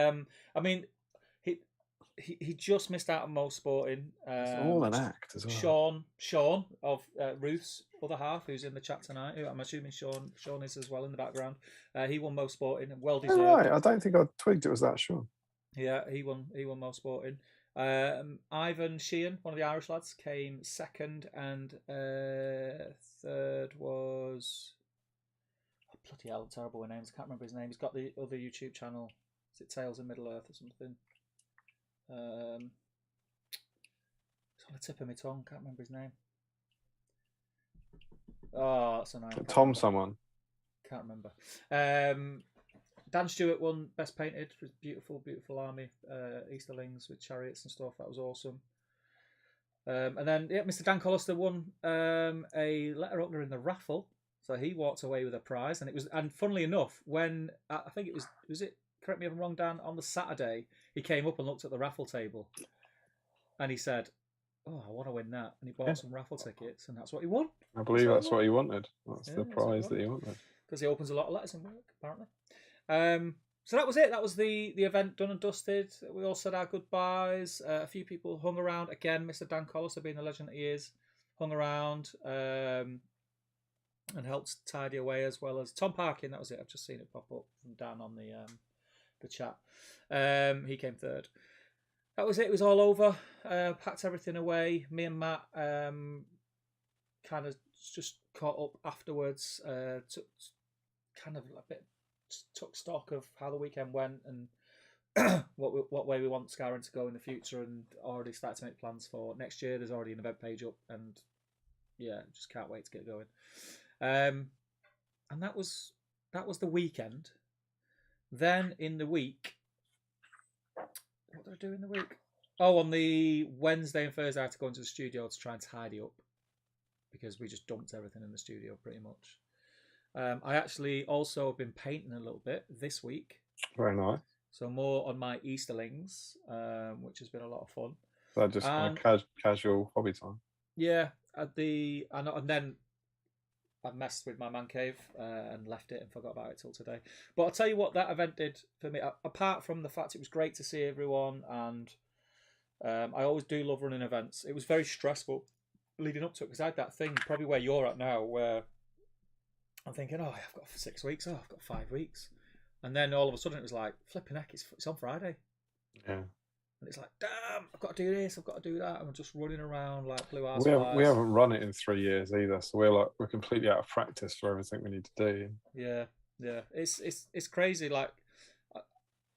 he just missed out on Most Sporting. It's all an act as well. Sean of Ruth's other half, who's in the chat tonight. Who I'm assuming Sean is as well in the background. He won Most Sporting, well deserved. Oh, right. I don't think I twigged it was that Sean. Yeah, he won Most Sporting. Ivan Sheehan, one of the Irish lads, came second, and third was bloody hell, terrible with names. I can't remember his name. He's got the other YouTube channel. Is it Tales of Middle Earth or something? It's on the tip of my tongue. Can't remember his name. Oh, that's a name. Tom someone. Can't remember. Dan Stewart won Best Painted for his beautiful, beautiful army, Easterlings with chariots and stuff. That was awesome. And then Mr. Dan Collister won a letter opener in the raffle. So he walked away with a prize, and funnily enough, when I think it was it. Correct me if I'm wrong, Dan. On the Saturday, he came up and looked at the raffle table, and he said, "Oh, I want to win that," and he bought some raffle tickets, and that's what he won. I believe that's what he wanted. That's the prize that he wanted. Because he opens a lot of letters in work, apparently. So that was it. That was the event done and dusted. We all said our goodbyes. A few people hung around again. Mr. Dan Collister, being the legend that he is, hung around. And helped tidy away, as well as Tom Parkin. That was it. I've just seen it pop up from Dan on the chat. He came third. That was it. It was all over. Packed everything away. Me and Matt kind of just caught up afterwards. Took stock of how the weekend went, what way we want Scouring to go in the future, and already start to make plans for next year. There's already an event page up, and yeah, just can't wait to get going. And that was the weekend. Then in the week, what did I do in the week? Oh, on the Wednesday and Thursday, I had to go into the studio to try and tidy up because we just dumped everything in the studio pretty much. I actually also have been painting a little bit this week. Very nice. So more on my Easterlings, which has been a lot of fun. So just kind of casual hobby time. Yeah, and then I messed with my man cave and left it and forgot about it till today. But I'll tell you what that event did for me. Apart from the fact it was great to see everyone, and I always do love running events. It was very stressful leading up to it because I had that thing probably where you're at now, where I'm thinking, oh, I've got 6 weeks. Oh, I've got 5 weeks. And then all of a sudden it was like, flipping heck, it's on Friday. Yeah. And it's like, damn, I've got to do this, I've got to do that. And I'm just running around like blue ass. We haven't run it in 3 years either, so we're completely out of practice for everything we need to do. Yeah. It's crazy. Like,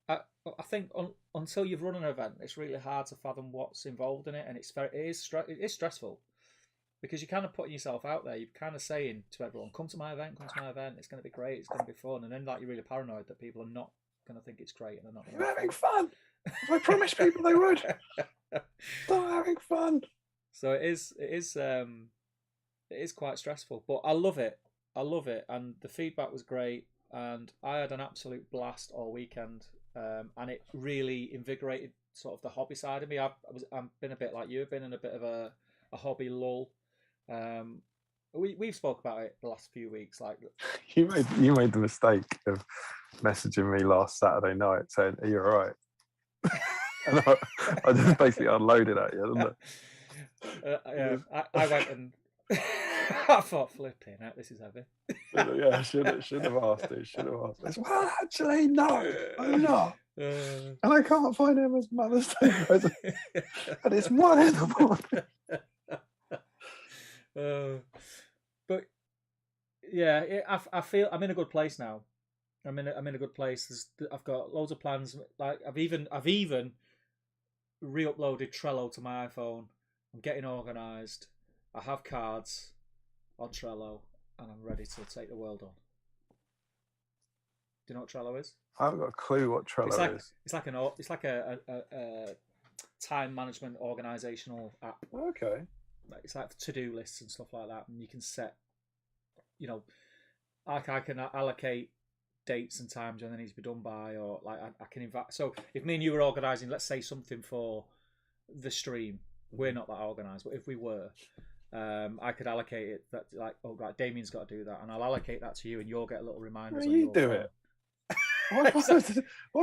I think until you've run an event, it's really hard to fathom what's involved in it, and it is stressful. Because you're kind of putting yourself out there. You're kind of saying to everyone, come to my event, it's going to be great, it's going to be fun. And then like you're really paranoid that people are not going to think it's great and they're not. You're having fun. I promised people they would. Start having fun. So it is quite stressful, but I love it. And the feedback was great. And I had an absolute blast all weekend. And it really invigorated sort of the hobby side of me. I've been a bit like you've been in a bit of a hobby lull. We've spoke about it the last few weeks. Like you made the mistake of messaging me last Saturday night saying, "Are you all right?" And I just basically unloaded at you, didn't I? I went and I thought, flipping out, this is heavy. Yeah, should have asked it. Should have asked it. Well, actually, no, I'm not. And I can't find Emma's Mother's Day present. And it's 1 in the morning. But yeah, I feel I'm in a good place now. I'm in a good place. I've got loads of plans. Like I've even re-uploaded Trello to my iPhone. I'm getting organised. I have cards on Trello, and I'm ready to take the world on. Do you know what Trello is? I haven't got a clue what Trello is. It's like a time management organisational app. Okay. It's like to-do lists and stuff like that, and you can set, I can allocate dates and times when they need to be done by, or like I can invite. So if me and you were organising, let's say something for the stream, we're not that organised, but if we were, I could allocate it that like, oh right, Damien's got to do that, and I'll allocate that to you, and you'll get a little reminder. You do it. Why do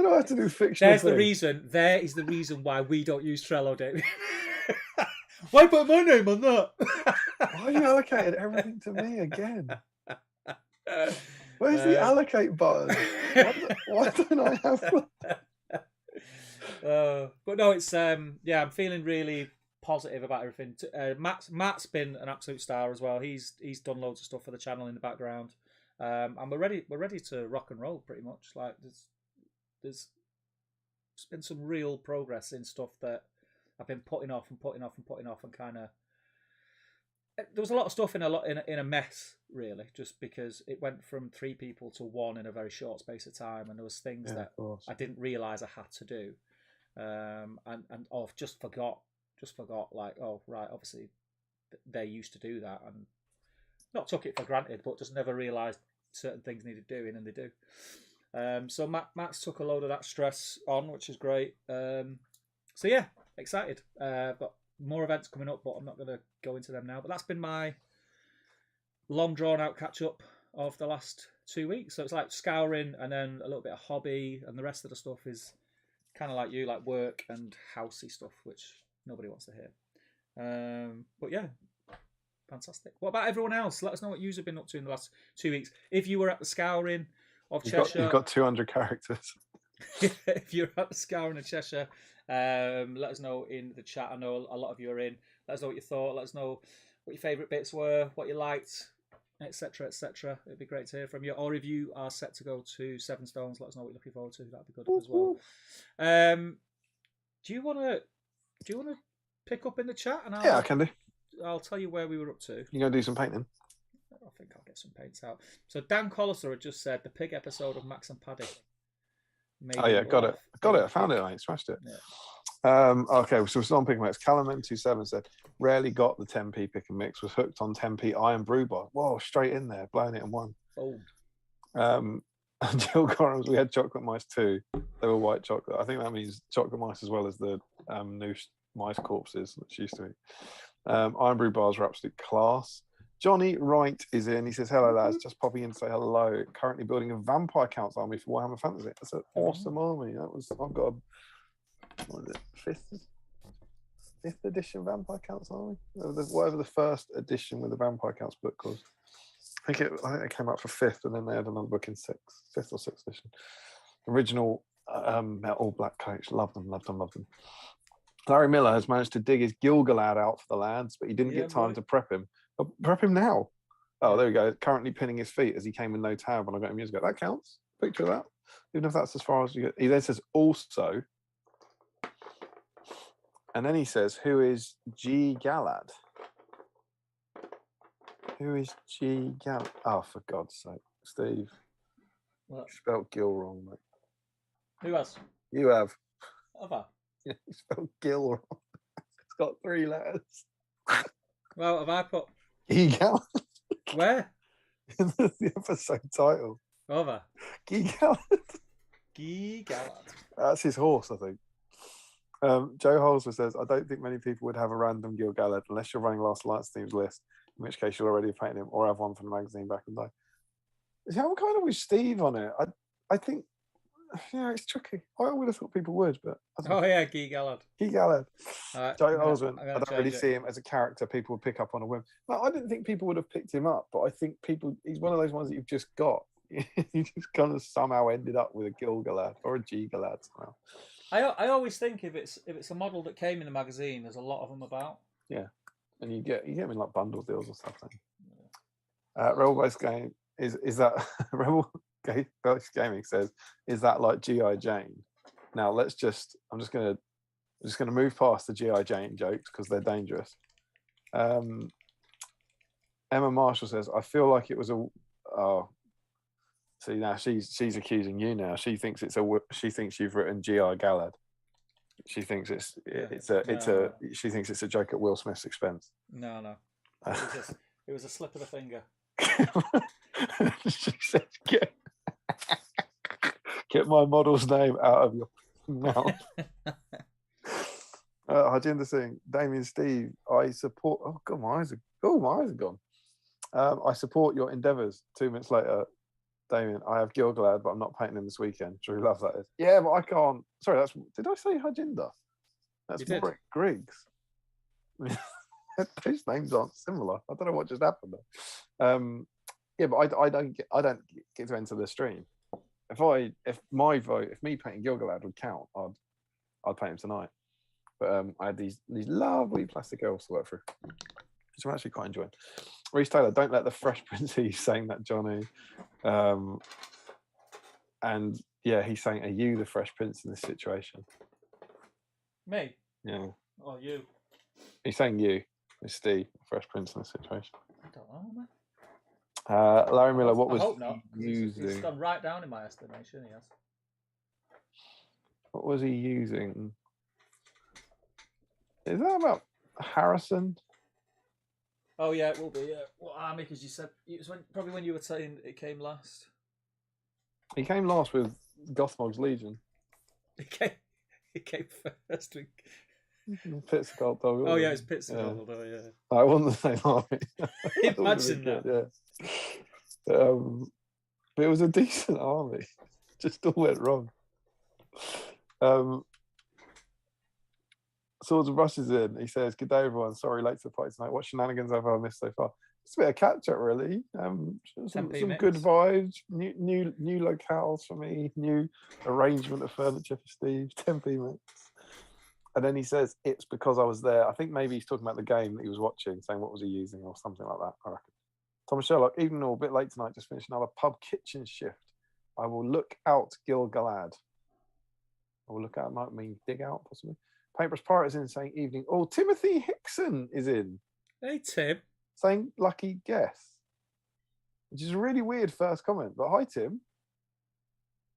I have to do fictional? There is the reason why we don't use Trello, Damien. Why put my name on that? Why have you allocated everything to me again? Where's the allocate button? Why don't I have one? But no, it's I'm feeling really positive about everything. Matt's been an absolute star as well. He's done loads of stuff for the channel in the background, and we're ready to rock and roll pretty much. Like there's been some real progress in stuff that I've been putting off, and kind of. There was a lot of stuff in a mess, really, just because it went from 3 people to 1 in a very short space of time, and there was things that I didn't realise I had to do, and just forgot. Like, oh right, obviously they used to do that, and not took it for granted, but just never realised certain things needed doing, and they do. So Matt's took a load of that stress on, which is great. So yeah. Excited. I've got more events coming up, but I'm not going to go into them now. But that's been my long drawn out catch up of the last 2 weeks. So it's like scouring and then a little bit of hobby, and the rest of the stuff is kind of like you, like work and housey stuff, which nobody wants to hear. But yeah, fantastic. What about everyone else? Let us know what you've been up to in the last 2 weeks. If you were at the scouring of Cheshire, you've got 200 characters. If you're at the scouring of Cheshire, let us know in the chat. I know a lot of you are in. Let us know what you thought. Let us know what your favourite bits were, what you liked, etc., etc. It'd be great to hear from you. Or if you are set to go to Seven Stones, let us know what you're looking forward to. That'd be good as well. Do you want to pick up in the chat and I can do. I'll tell you where we were up to. You gonna do some painting? I think I'll get some paints out. So Dan Collister had just said the pig episode of Max and Paddy. Got it. I found it. I smashed it. Yeah. Okay, so it's on Pick and Mix. Calaman27 said, rarely got the 10p pick and mix, was hooked on 10p iron brew bar. Whoa, straight in there, blowing it in one. And Jill Gorhams, we had chocolate mice too. They were white chocolate. I think that means chocolate mice as well as the new mice corpses, which used to be. Iron brew bars are absolute class. Johnny Wright is in. He says, hello lads, just popping in to say hello. Currently building a Vampire Counts army for Warhammer Fantasy. That's an awesome army. I've got what is it, fifth edition Vampire Counts army? Whatever the first edition with the Vampire Counts book was. I think it came out for 5th, and then they had another book in 5th or 6th edition. Original all black coats. Love them. Larry Miller has managed to dig his Gil-galad out for the lads, but he didn't get time to prep him. Prep him now. Oh, there we go. Currently pinning his feet as he came in no tab when I got him years ago. That counts. Picture of that. Even if that's as far as you get. He then says also, and then he says, who is G. Galad? Who is G. Galad? Oh, for God's sake. Steve. What? You spelled Gil wrong, mate. Who has? You have. Have I? Yeah, you spelled Gil wrong. It's got 3 letters. Well, have I put G. Galad? Where? In the episode title. Over. G. Galad. G. Galad. That's his horse, I think. Joe Holzer says, I don't think many people would have a random Gil Galad unless you're running Last Alliance Team's list, in which case you'll already have painted him or have one from the magazine back in the day. See, I'm kind of with Steve on it. I think, yeah, it's tricky. I would have thought people would, but... G. Galad. G. Galad. Joe Holzer, I don't really see him as a character people would pick up on a whim. No, I didn't think people would have picked him up, but I think he's one of those ones that you've just got. You just kind of somehow ended up with a Gil Galad or a G. Galad somehow. I always think if it's a model that came in the magazine, there's a lot of them about. Yeah, and you get them in like bundle deals or something. Yeah. Rebel Base Game is that Rebel Base Gaming says, is that like GI Jane? Now I'm just gonna move past the GI Jane jokes because they're dangerous. Emma Marshall says, I feel like it was see now she's accusing you now. She thinks you've written GI Galad. She thinks she thinks it's a joke at Will Smith's expense. No. It was a slip of the finger. She said, get my model's name out of your mouth. Harjinder Singh, Damien Steve, I support. Oh God, my eyes are gone. I support your endeavours. 2 minutes later, Damien, I have Gil-galad, but I'm not painting him this weekend. True love, that is. Yeah, but I can't. Sorry, did I say Harjinder? That's Warwick Griggs. Those names aren't similar. I don't know what just happened there. Yeah, but I don't get to enter the stream. If me painting Gil-galad would count, I'd paint him tonight. But I had these lovely plastic elves to work through, which I'm actually quite enjoying. Reece Taylor, don't let the Fresh Prince hear you saying that, Johnny. And yeah, he's saying, are you the Fresh Prince in this situation? Me? Yeah. Oh, you. He's saying you. It's Steve, Fresh Prince in this situation. I don't know, man. Larry Miller, what was I hope not, he using? He's gone right down in my estimation, he has. What was he using? Is that about Harrison? Oh yeah, it will be. Yeah. What army? Because you said it was probably when you were saying it came last. He came last with Gothmog's Legion. He came first. Pitts Gold Dog. Oh yeah, it's Pitts Gold Dog. Yeah. I won the same army. Imagine that. Yeah. But it was a decent army. Just all went wrong. Swords and Brushes in. He says, "Good day, everyone. Sorry, late to the party tonight. What shenanigans have I missed so far? It's a bit of catch up, really. Some good vibes. New locales for me. New arrangement of furniture for Steve. 10p mix." And then he says, "It's because I was there." I think maybe he's talking about the game that he was watching, saying what was he using or something like that. I reckon. Thomas Sherlock, even though a bit late tonight, just finished another pub kitchen shift. I will look out Galad. I will look out, might mean dig out, possibly. Paintbrush Pirate is in saying evening. Oh, Timothy Hickson is in. Hey, Tim. Saying lucky guess. Which is a really weird first comment. But hi, Tim.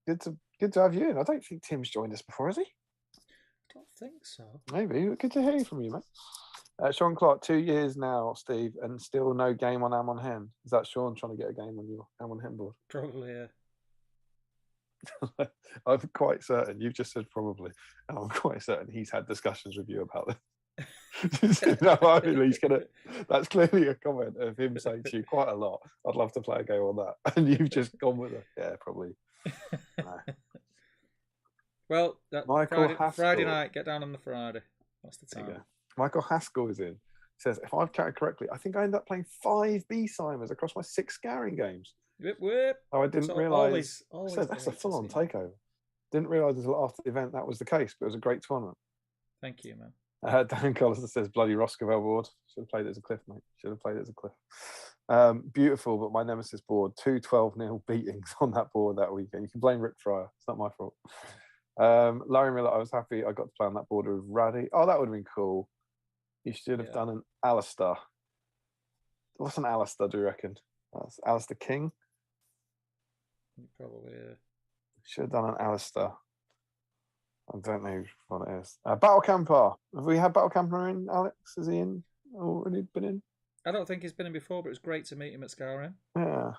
Good to have you in. I don't think Tim's joined us before, has he? I don't think so. Maybe. Good to hear you from you, mate. Sean Clark, 2 years now, Steve, and still no game on Am on Hen. Is that Sean trying to get a game on your Am on Hen board? Probably, yeah. I'm quite certain. You've just said probably. And I'm quite certain he's had discussions with you about this. No, I mean, he's gonna. That's clearly a comment of him saying to you quite a lot. I'd love to play a game on that, and you've just gone with it. Yeah, probably. No. Well, that Friday night. Get down on the Friday. That's the time. Michael Haskell is in. He says, if I've counted correctly, I think I ended up playing 5 BSIMEs across my 6 scouring games. Whip, whip. Oh, I didn't realise. Always That's a full-on takeover. Didn't realise until after the event that was the case, but it was a great tournament. Thank you, man. Dan Collister says, bloody Roscoe board. Should have played it as a cliff, mate. Should have played it as a cliff. Beautiful, but my nemesis board. 2 12-0 beatings on that board that weekend. You can blame Rick Fryer. It's not my fault. Larry Miller, I was happy I got to play on that board with Raddy. Oh, that would have been cool. You should have done an Alistair. What's an Alistair, do you reckon? That's Alistair King? Probably, yeah. Should have done an Alistair. I don't know what it is. Battle Camper. Have we had Battle Camper in, Alex? Is he in? Already been in? I don't think he's been in before, but it was great to meet him at Skyrim. Yeah.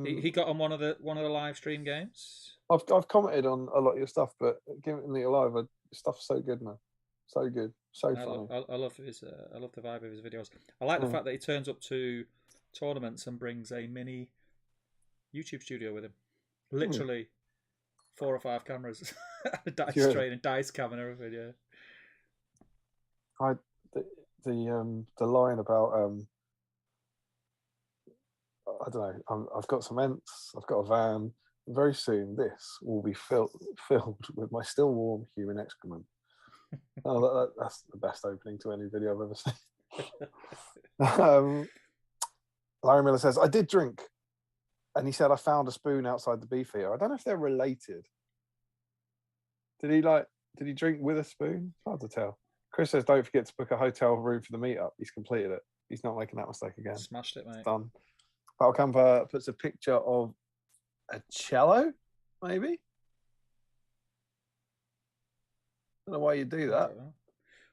He got on one of the live stream games. I've commented on a lot of your stuff, but given me alive, your stuff's so good, man. So good, so funny. I love the vibe of his videos. I like the fact that he turns up to tournaments and brings a mini YouTube studio with him. Literally 4 or 5 cameras, a dice tray and a dice cam and everything. Yeah. The line about I don't know. I've got some ents. I've got a van. Very soon, this will be filled with my still warm human excrement. That's the best opening to any video I've ever seen. Larry Miller says, I did drink. And he said, I found a spoon outside the beefeater. I don't know if they're related. Did he drink with a spoon? It's hard to tell. Chris says, don't forget to book a hotel room for the meetup. He's completed it. He's not making that mistake again. Smashed it, mate. It's done. Battle Camper puts a picture of a cello, maybe? I don't know why you do that.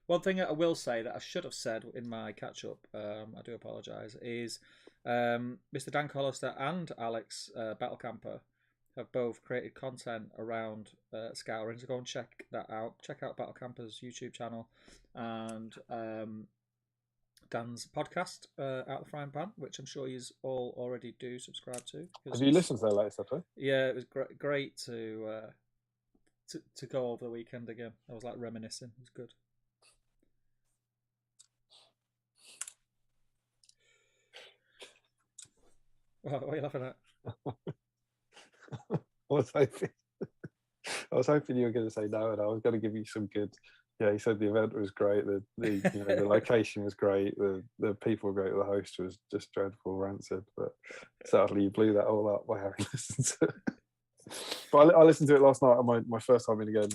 One thing I will say that I should have said in my catch-up, I do apologise, is Mr. Dan Collister and Alex Battlecamper have both created content around scouring, so go and check that out. Check out Battlecamper's YouTube channel and Dan's podcast, Out the Frying Pan, which I'm sure you all already do subscribe to. Have you listened to their latest episode? Yeah, it was great to go over the weekend again. I was like reminiscing. It was good. What are you laughing at? I was hoping you were going to say no, and I was going to give you some good. Yeah, he said the event was great. The the location was great. The people were great. The host was just dreadful, rancid. But sadly, you blew that all up by having listened to it. But I listened to it last night on my first time in again.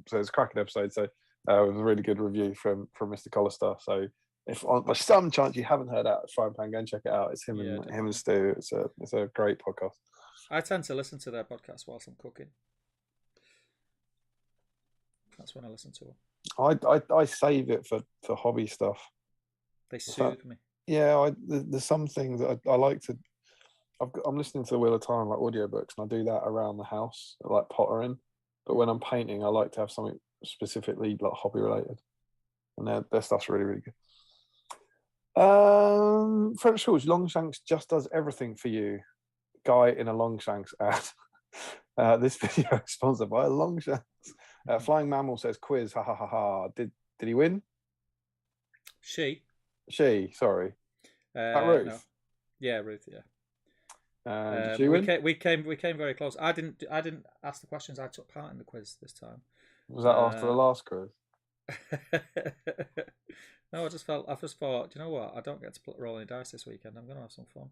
So it's a cracking episode. So it was a really good review from Mr. Collister. So if by some chance you haven't heard that Frying Pan, go and check it out. It's him and Stu. It's a great podcast. I tend to listen to their podcast whilst I'm cooking. That's when I listen to them. I save it for hobby stuff. They soothe me. Yeah, there's some things that I like to. I'm listening to the Wheel of Time like audiobooks, and I do that around the house, like pottering. But when I'm painting, I like to have something specifically like hobby related, and their stuff's really, really good. French Schools, Longshanks just does everything for you. Guy in a Longshanks ad. This video is sponsored by Longshanks. Flying Mammal says quiz. Ha ha ha ha. Did he win? She. Sorry. Ruth. No. Yeah, Ruth. Yeah. Did you win? We came very close. I didn't ask the questions. I took part in the quiz this time. Was that after the last quiz? No, I just thought. Do you know what? I don't get to roll any dice this weekend. I'm going to have some fun.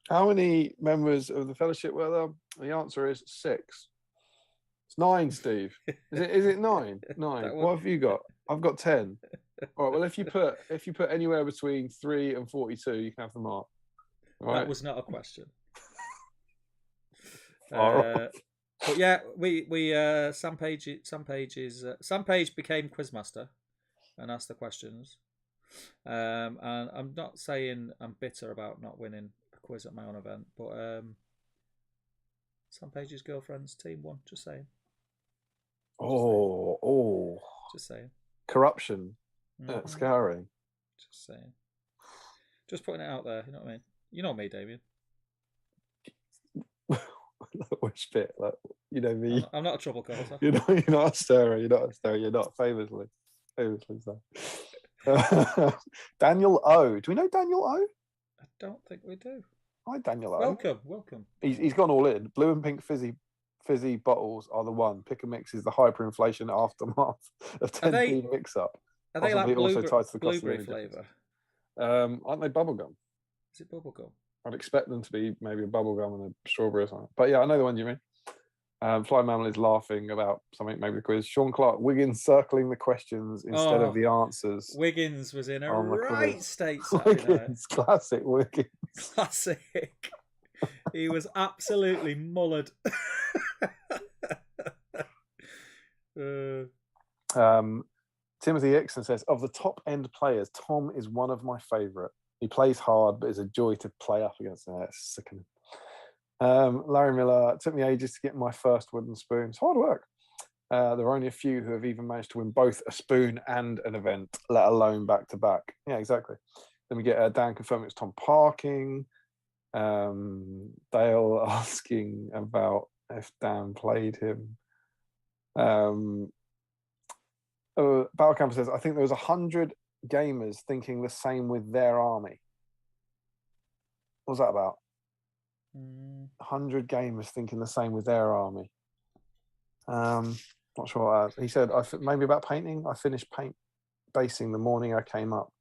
How many members of the fellowship were there? The answer is 6. It's 9, Steve. Is it 9? 9. What have you got? I've got 10. All right. Well, if you put anywhere between 3 and 42, you can have the mark. All right? That was not a question. All right. But yeah, we Sam Page became quizmaster and asked the questions. And I'm not saying I'm bitter about not winning a quiz at my own event, but Sam Page's girlfriend's team won. Just saying. Just saying. Corruption. Scouring. Just saying. Just putting it out there. You know what I mean? You know me, Damien. Which bit? Like, you know me. I'm not a trouble causer. You're not a stirrer. You're not famously so. Daniel O. Do we know Daniel O? I don't think we do. Hi, Daniel O. Welcome. He's gone all in. Blue and pink fizzy bottles are the one. Pick and mix is the hyperinflation aftermath of 10p mix up. Are they like blueberry flavour? Aren't they bubblegum? Is it bubblegum? I'd expect them to be maybe a bubblegum and a strawberry or something. But yeah, I know the one you mean. Fly Mammal is laughing about something, maybe the quiz. Sean Clark, Wiggins circling the questions instead of the answers. Wiggins was in a right state Saturday Wiggins, night. Classic Wiggins. Classic. He was absolutely mullered. Timothy Ixon says, of the top end players, Tom is one of my favourite. He plays hard, but it's a joy to play up against him. It's sickening. Larry Miller, it took me ages to get my first wooden spoon. It's hard work. There are only a few who have even managed to win both a spoon and an event, let alone back to back. Yeah, exactly. Then we get Dan confirming it's Tom Parking. Dale asking about if Dan played him. Battle says, I think there was 100 gamers thinking the same with their army. What was that about? 100 gamers thinking the same with their army. Not sure what that is. He said, maybe about painting. I finished basing the morning I came up.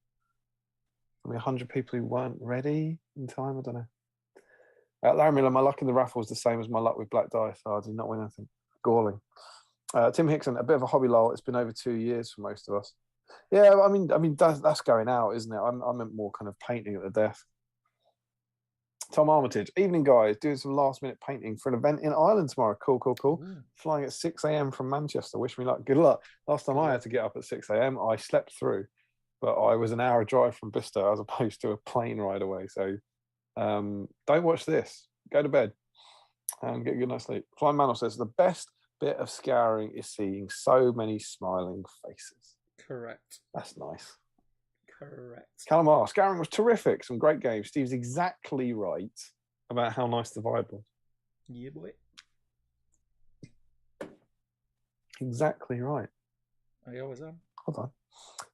I mean, 100 people who weren't ready in time. I don't know. Larry Miller, my luck in the raffle was the same as my luck with black dice. So I did not win anything. Galling. Tim Hickson, a bit of a hobby lull. It's been over 2 years for most of us. Yeah, I mean that's going out, isn't it? I meant more kind of painting at the desk. Tom Armitage, evening guys, doing some last minute painting for an event in Ireland tomorrow. Cool. Ooh. Flying at 6 a.m. from Manchester. Wish me luck. Good luck. Last time I had to get up at 6 a.m. I slept through, but I was an hour drive from Bicester as opposed to a plane ride away. So don't watch this. Go to bed and get a good night's sleep. Flying Manor says the best bit of scouring is seeing so many smiling faces. Correct. That's nice. Correct. Callum R. Scouring was terrific. Some great games. Steve's exactly right about how nice the vibe was. Yeah, boy. Exactly right. I always am. Hold on.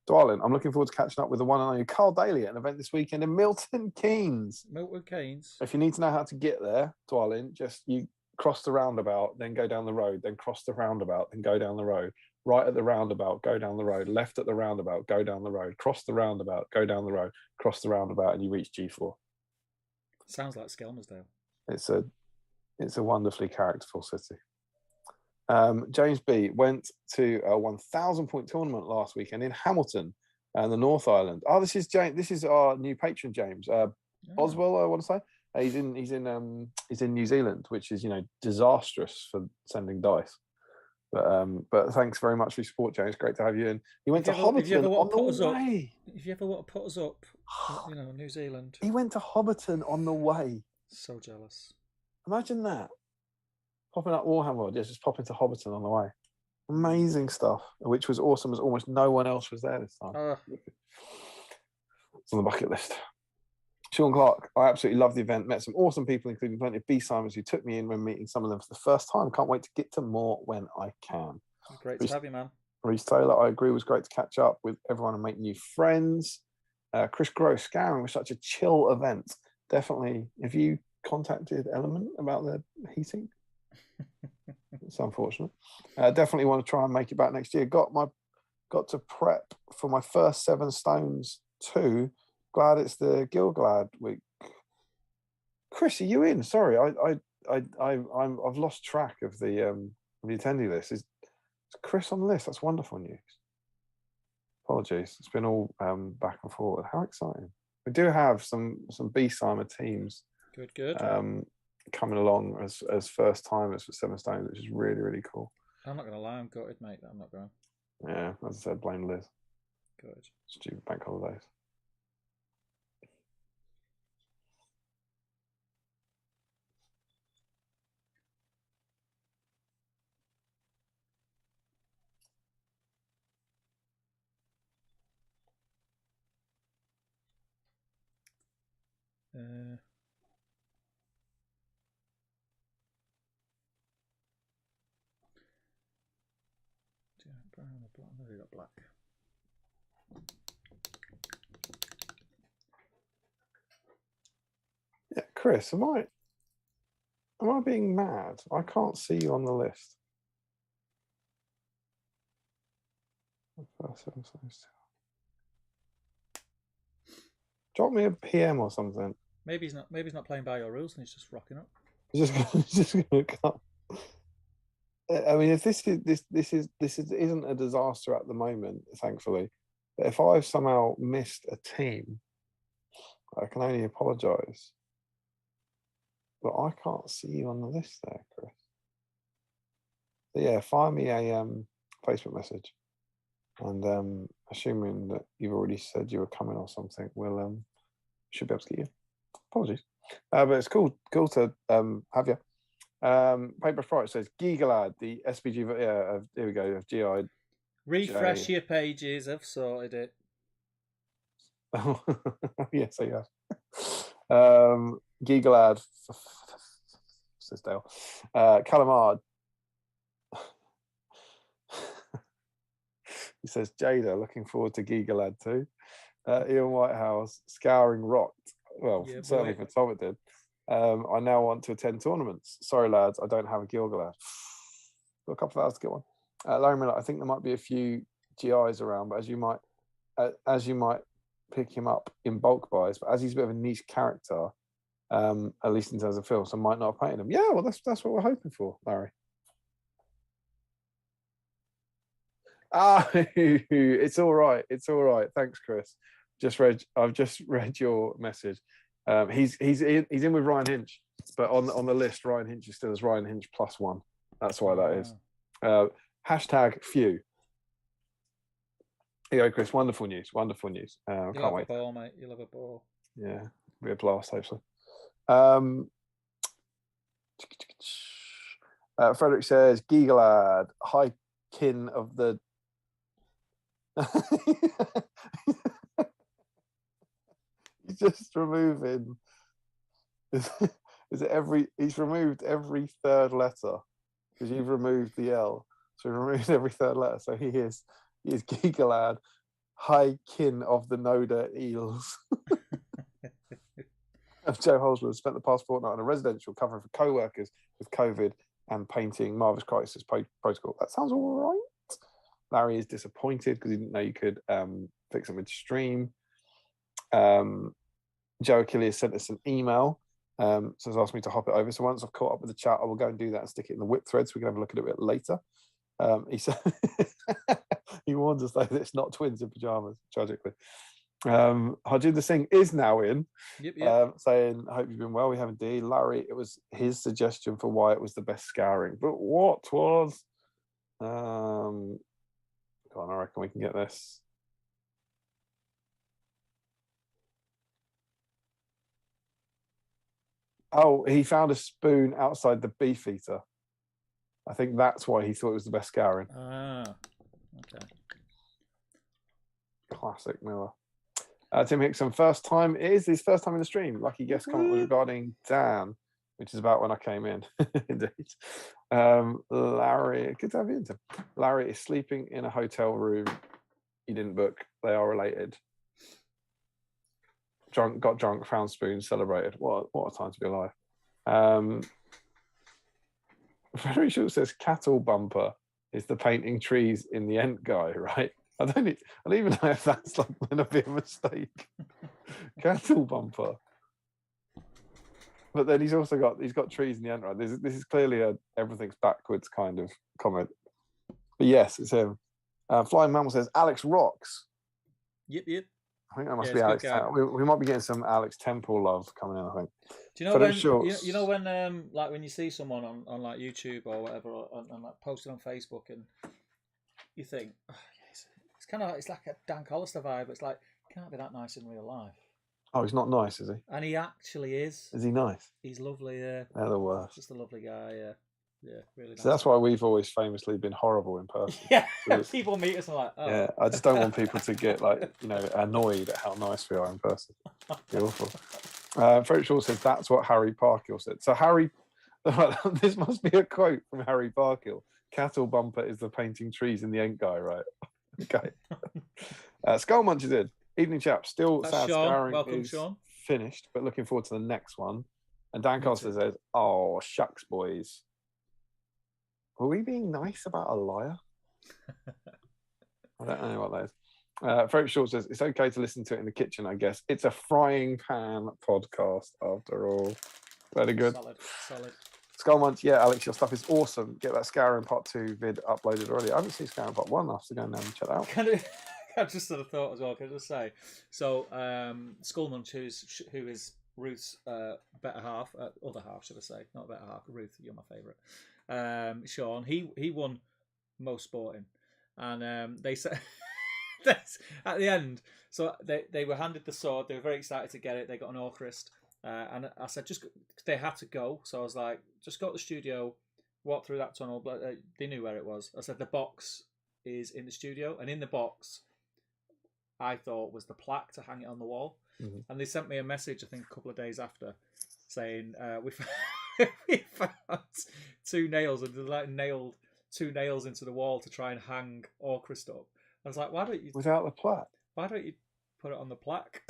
Darling, I'm looking forward to catching up with the one and only Carl Daly at an event this weekend in Milton Keynes. Milton Keynes. If you need to know how to get there, darling, just you cross the roundabout, then go down the road, then cross the roundabout, then go down the road. Right at the roundabout, go down the road. Left at the roundabout, go down the road. Cross the roundabout, go down the road. Cross the roundabout, and you reach G4. Sounds like Skelmersdale. It's a wonderfully characterful city. James B went to a 1,000 point tournament last weekend in Hamilton and the North Island. Oh, this is James. This is our new patron, James Oswell. I want to say he's in New Zealand, which is disastrous for sending dice. But thanks very much for your support, James. Great to have you in. He went to Hobbiton on the way. If you ever want to put us up, New Zealand. He went to Hobbiton on the way. So jealous. Imagine that. Popping up Warhammer, just popping to Hobbiton on the way. Amazing stuff, which was awesome as almost no one else was there this time. It's on the bucket list. Sean Clark, I absolutely loved the event. Met some awesome people, including plenty of BSIMEs who took me in when meeting some of them for the first time. Can't wait to get to more when I can. Great to have you, man. Reese Taylor, I agree, it was great to catch up with everyone and make new friends. Chris Gross, Scouring was such a chill event. Definitely. Have you contacted Element about their heating? It's unfortunate. Definitely want to try and make it back next year. Got to prep for my first 7 Stones too. Glad it's the Galad week. Chris, are you in? Sorry, I've lost track of the attendee list. Is Chris on the list? That's wonderful news. Apologies, it's been all back and forward. How exciting! We do have some BSIME teams. Good. Coming along as first timers for 7 Stones, which is really cool. I'm not going to lie, I'm gutted, mate. I'm not going. Yeah, as I said, blame Liz. Good. Stupid bank holidays. Brown or black? No, got black. Yeah, Chris, am I being mad? I can't see you on the list. Drop me a PM or something. Maybe he's not playing by your rules and he's just rocking up. He's just gonna come. I mean, if this isn't a disaster at the moment, thankfully, but if I've somehow missed a team, I can only apologise. But I can't see you on the list there, Chris. So yeah, fire me a Facebook message, and assuming that you've already said you were coming or something, we'll should be able to get you. Apologies, but it's cool to have you. Paper Fright says Galad, the SBG. Yeah, here we go. Of GI. Refresh your pages. I've sorted it. Oh, yes, I have. Galad, says Dale. Calamard. He says Jada. Looking forward to Galad too. Ian Whitehouse scouring rocked. Well, yeah, certainly for Tom it did. I now want to attend tournaments. Sorry, lads, I don't have a Galad. Got a couple of hours to get one. Larry Miller, I think there might be a few GIs around, but as you might pick him up in bulk buys, but as he's a bit of a niche character, at least in terms of film, so might not have painted him. Yeah, well, that's what we're hoping for, Larry. Ah, it's all right. It's all right. Thanks, Chris. I've just read your message. He's in with Ryan Hinch, but on the list, Ryan Hinch is still as Ryan Hinch +1. That's why that is. Hashtag few. Here you go, Chris. Wonderful news. Wonderful news. Can't wait. You'll have a ball, mate. You'll have a ball. Yeah, be a blast, hopefully. Frederick says, Galad, high kin of the. He's just removing. Is it every? He's removed every third letter because you've removed the L. So he removed every third letter. So he is Galad, high kin of the Noda Eels. Joe Holsworth spent the past fortnight on a residential covering for co-workers with COVID and painting Marvel's Crisis Protocol. That sounds all right. Larry is disappointed because he didn't know you could fix it midstream. Joe Achilles sent us an email, so he's asked me to hop it over. So once I've caught up with the chat, I will go and do that and stick it in the whip thread so we can have a look at it a bit later. He said he warns us though that it's not twins in pajamas, tragically. Harjinder Singh is now in, saying, I hope you've been well. We have indeed. Larry, it was his suggestion for why it was the best scouring. But what was? Go on, I reckon we can get this. Oh, he found a spoon outside the beef eater. I think that's why he thought it was the best scouring. Ah, okay. Classic Miller. Tim Hickson, first time. It is his first time in the stream. Lucky guest comment was regarding Dan, which is about when I came in. Indeed. Larry, good to have you in, Tim. Larry is sleeping in a hotel room he didn't book. They are related. Got drunk, found spoons, celebrated. What a time to be alive. Frederick Schultz says cattle bumper is the painting trees in the end guy, right? I don't even know if that's like going to be a mistake. Cattle bumper. But then he's got trees in the end, right? This is clearly a everything's backwards kind of comment. But yes, it's him. Flying Mammal says Alex rocks. Yep. I think that must be Alex. We might be getting some Alex Temple love coming in, I think. Do you know when you know when like when you see someone on like YouTube or whatever and like posted on Facebook and you think, oh, yes, it's kind of it's like a Dan Collister vibe. It's like can't be that nice in real life. Oh, he's not nice, is he? And he actually is. Is he nice? He's lovely. Yeah. They're the worst. Just a lovely guy. Yeah. Yeah, really nice. So that's why we've always famously been horrible in person. Yeah, people meet us and like, oh. Yeah, I just don't want people to get annoyed at how nice we are in person. It's awful. Frederick Shaw says that's what Harry Parkill said. So this must be a quote from Harry Parkill. Cattle bumper is the painting trees in the ink guy, right? Okay. Skull Munch is in. Evening chaps. Still that's sad. Sean. Welcome, Sean. Finished, but looking forward to the next one. And Dan Costa says, "Oh shucks, boys. Were we being nice about a liar?" I don't know what that is. Frederick Short says, it's okay to listen to it in the kitchen, I guess. It's a frying pan podcast after all. Very good. Solid. Skullmunch, yeah, Alex, your stuff is awesome. Get that Scouring Part 2 vid uploaded already. I haven't seen Scouring Part 1. I'll have to go and check that out. I just sort of thought as well, can I just say, so Skullmunch, who is Ruth's better half, other half, should I say, not better half, Ruth, you're my favourite. Sean, he won most sporting, and they said at the end. So they were handed the sword. They were very excited to get it. They got an orcrist, and I said they had to go. So I was like, just go to the studio, walk through that tunnel. But they knew where it was. I said the box is in the studio, and in the box, I thought was the plaque to hang it on the wall. Mm-hmm. And they sent me a message, I think, a couple of days after, saying we found two nails and like nailed two nails into the wall to try and hang Orcrist up. I was like, why don't you without the plaque? Why don't you put it on the plaque?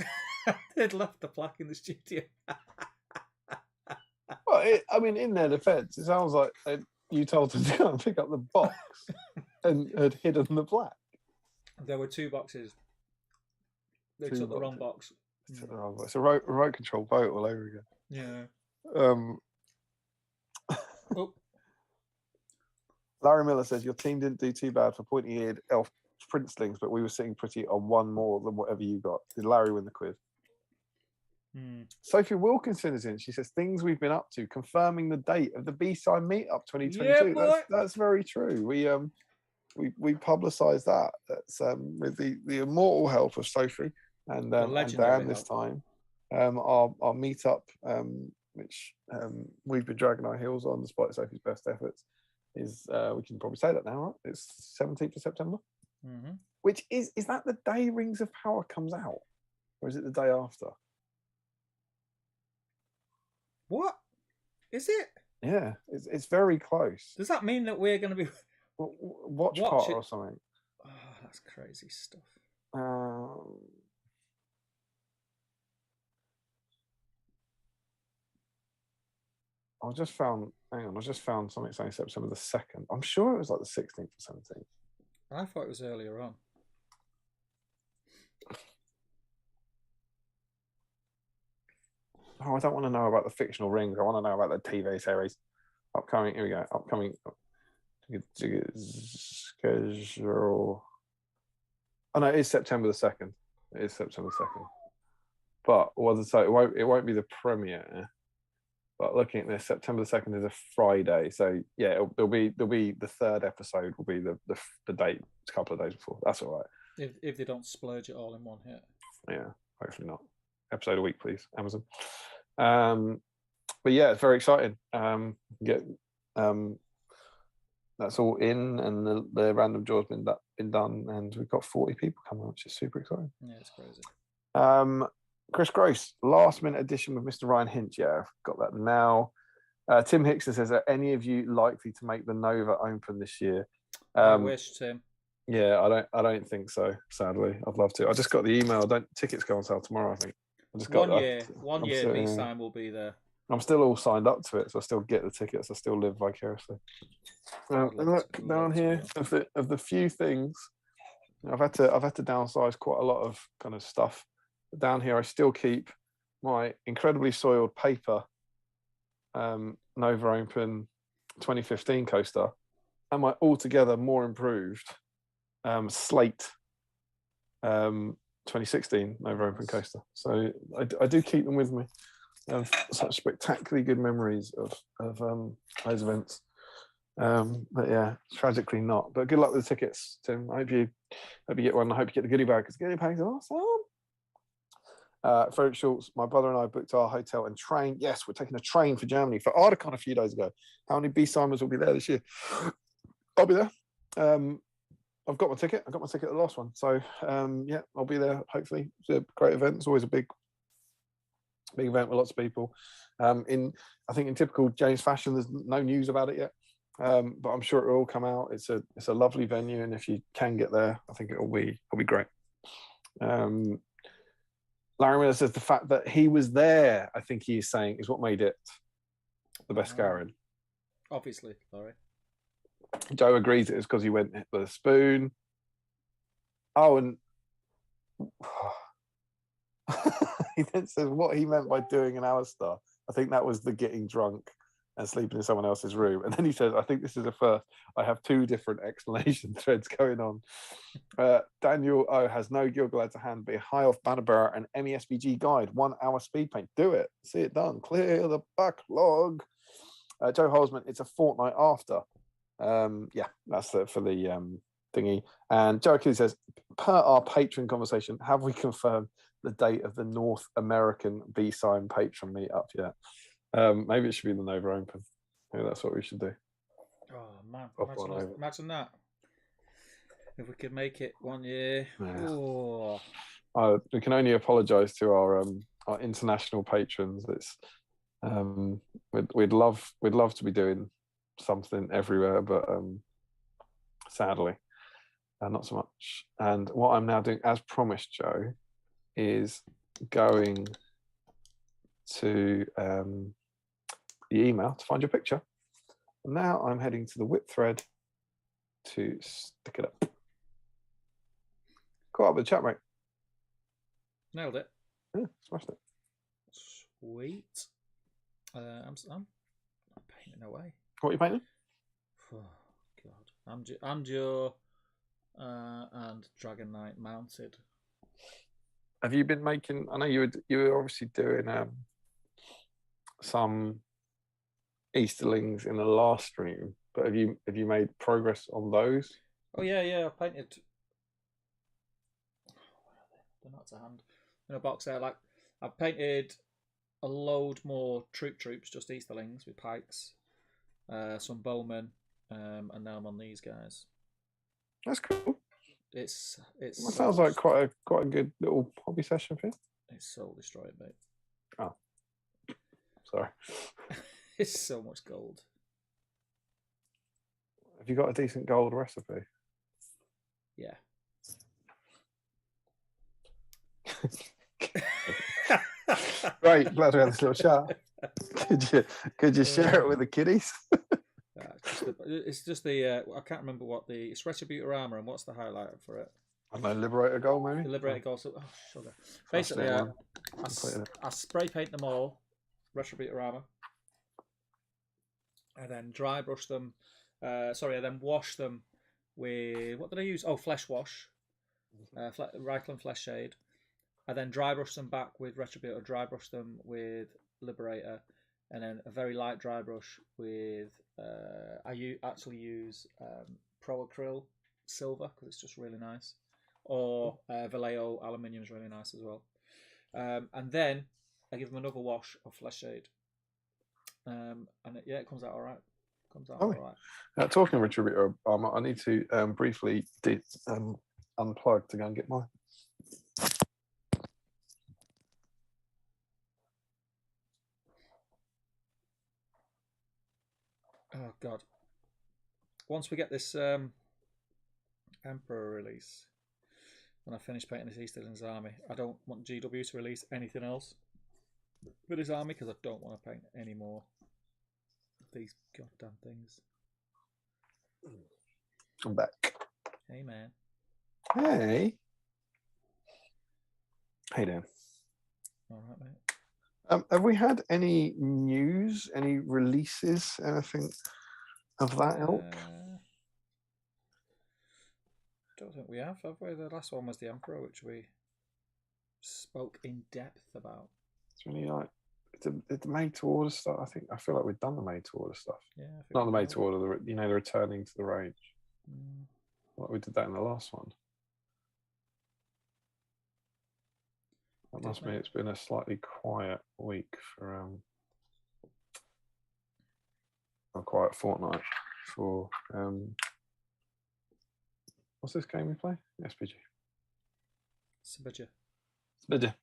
They'd left the plaque in the studio. Well, in their defence, it sounds like you told them to go and pick up the box and had hidden the plaque. There were two boxes. They took the wrong box. It's a remote control boat all over again. Yeah. Larry Miller says your team didn't do too bad for pointy-eared elf princelings, but we were sitting pretty on one more than whatever you got. Did Larry win the quiz? Sophie Wilkinson is in. She says things we've been up to, confirming the date of the BSIME meetup 2022. Yeah, that's very true. We publicised that. That's with the immortal help of Sophie and Dan this time. Our meetup, which we've been dragging our heels on despite Sophie's best efforts, is we can probably say that now, right? It's 17th of September. Mm-hmm. Which is that the day Rings of Power comes out, or is it the day after? What is it? Yeah, it's very close. Does that mean that we're going to be watch party or something? Oh, that's crazy stuff. I just found something saying September the 2nd. I'm sure it was like the 16th or 17th. I thought it was earlier on. Oh, I don't want to know about the fictional rings. I want to know about the TV series. Upcoming, here we go. Upcoming schedule. Oh no, it is September the 2nd. It is September 2nd. But what did I say? It won't be the premiere. But looking at this, September the 2nd is a Friday. So yeah, there'll be the third episode will be the date a couple of days before. That's all right. If they don't splurge it all in one hit. Yeah, hopefully not. Episode a week, please, Amazon. But yeah, it's very exciting. That's all in, and the random draw's been done, and we've got 40 people coming, which is super exciting. Yeah, it's crazy. Chris Gross, last minute addition with Mr. Ryan Hinch. Yeah, I've got that now. Tim Hickson says, are any of you likely to make the Nova Open this year? I wish, Tim. Yeah, I don't think so, sadly. I'd love to. I just got the email. Tickets go on sale tomorrow, I think. I just got one year BSIME will be there. I'm still all signed up to it, so I still get the tickets. I still live vicariously. And look down here of the few things I've had to downsize quite a lot of kind of stuff. But down here, I still keep my incredibly soiled paper Nova Open 2015 coaster and my altogether more improved Slate 2016 Nova Open coaster. So I do keep them with me. I have such spectacularly good memories of those events. But yeah, tragically not. But good luck with the tickets, Tim. I hope you get one. I hope you get the goodie bag because goodie bags are awesome. Frederick Schultz, my brother and I booked our hotel and train. Yes, we're taking a train for Germany for Ardacon a few days ago. How many BSIMEs will be there this year? I'll be there. I've got my ticket. I got my ticket at the last one. So yeah, I'll be there. Hopefully, it's a great event. It's always a big event with lots of people. I think in typical James fashion, there's no news about it yet, but I'm sure it will all come out. It's a lovely venue, and if you can get there, I think it'll be great. Larry Miller says the fact that he was there, I think he's saying, is what made it the best Gowran. Obviously, Larry. Joe agrees it was because he went with a spoon. Oh, and he then says what he meant by doing an Alistair. I think that was the getting drunk and sleeping in someone else's room. And then he says, I think this is a first. I have two different explanation threads going on. Daniel O has no Galad to hand, but a high off banner bearer and SBG guide, 1 hour speed paint. Do it. See it done. Clear the backlog. Joe Holzman, it's a fortnight after. Yeah, that's for the thingy. And Joe Achilles says, per our patron conversation, have we confirmed the date of the North American BSIME patron meetup yet? Maybe it should be the Nova Open. Maybe that's what we should do. Oh man, imagine that. If we could make it one year. Yeah. Oh. We can only apologise to our international patrons. It's we'd love to be doing something everywhere, but sadly, not so much. And what I'm now doing, as promised, Joe, is going to the email to find your picture. Now I'm heading to the whip thread to stick it up. Caught up with the chat, mate. Nailed it. Yeah, smashed it. Sweet. I'm painting away. What are you painting? Oh God, Amdur and Dragon Knight mounted. Have you been making? I know you were obviously doing some Easterlings in the last stream, but have you made progress on those? Oh yeah, I painted. They're not to hand in a box there. Like I've painted a load more troops, just Easterlings with pikes, some bowmen, and now I'm on these guys. That's cool. It's that sounds like quite a good little hobby session for you. It's soul destroyed, mate. Oh, sorry. It's so much gold. Have you got a decent gold recipe? Yeah. Right, glad we had this little chat. Could you share it with the kiddies? It's just the I can't remember what it's Retributor armor, and what's the highlight for it? I don't know, Liberator Gold maybe. The Liberator Gold. So, sugar. Basically, I spray paint them all, Retributor armor, and then dry brush them. I then wash them with what did I use? Oh, flesh wash, Reichland Flesh Shade. I then dry brush them back with Retributor. Dry brush them with Liberator. And then a very light dry brush with, I actually use Pro Acryl Silver because it's just really nice. Or Vallejo Aluminium is really nice as well. And then I give them another wash of Flesh Shade. And it comes out all right. All right. Talking of Retributor armor, I need to briefly unplug to go and get mine. Oh God! Once we get this Emperor release, when I finish painting this Easterling's army, I don't want GW to release anything else for this army because I don't want to paint any more of these goddamn things. I'm back. Hey man. Hey. Hey Dan. All right, mate. Have we had any news, any releases, anything of that ilk? Don't think we have we? The last one was the Emperor, which we spoke in depth about. It's really like the made to order stuff. I feel like we've done the made to order stuff. Yeah, not the made to order. The returning to the range. Mm. Like we did that in the last one. That must mean it's been a slightly quiet week for a quiet fortnight for what's this game we play? SBG. SBG. SBG.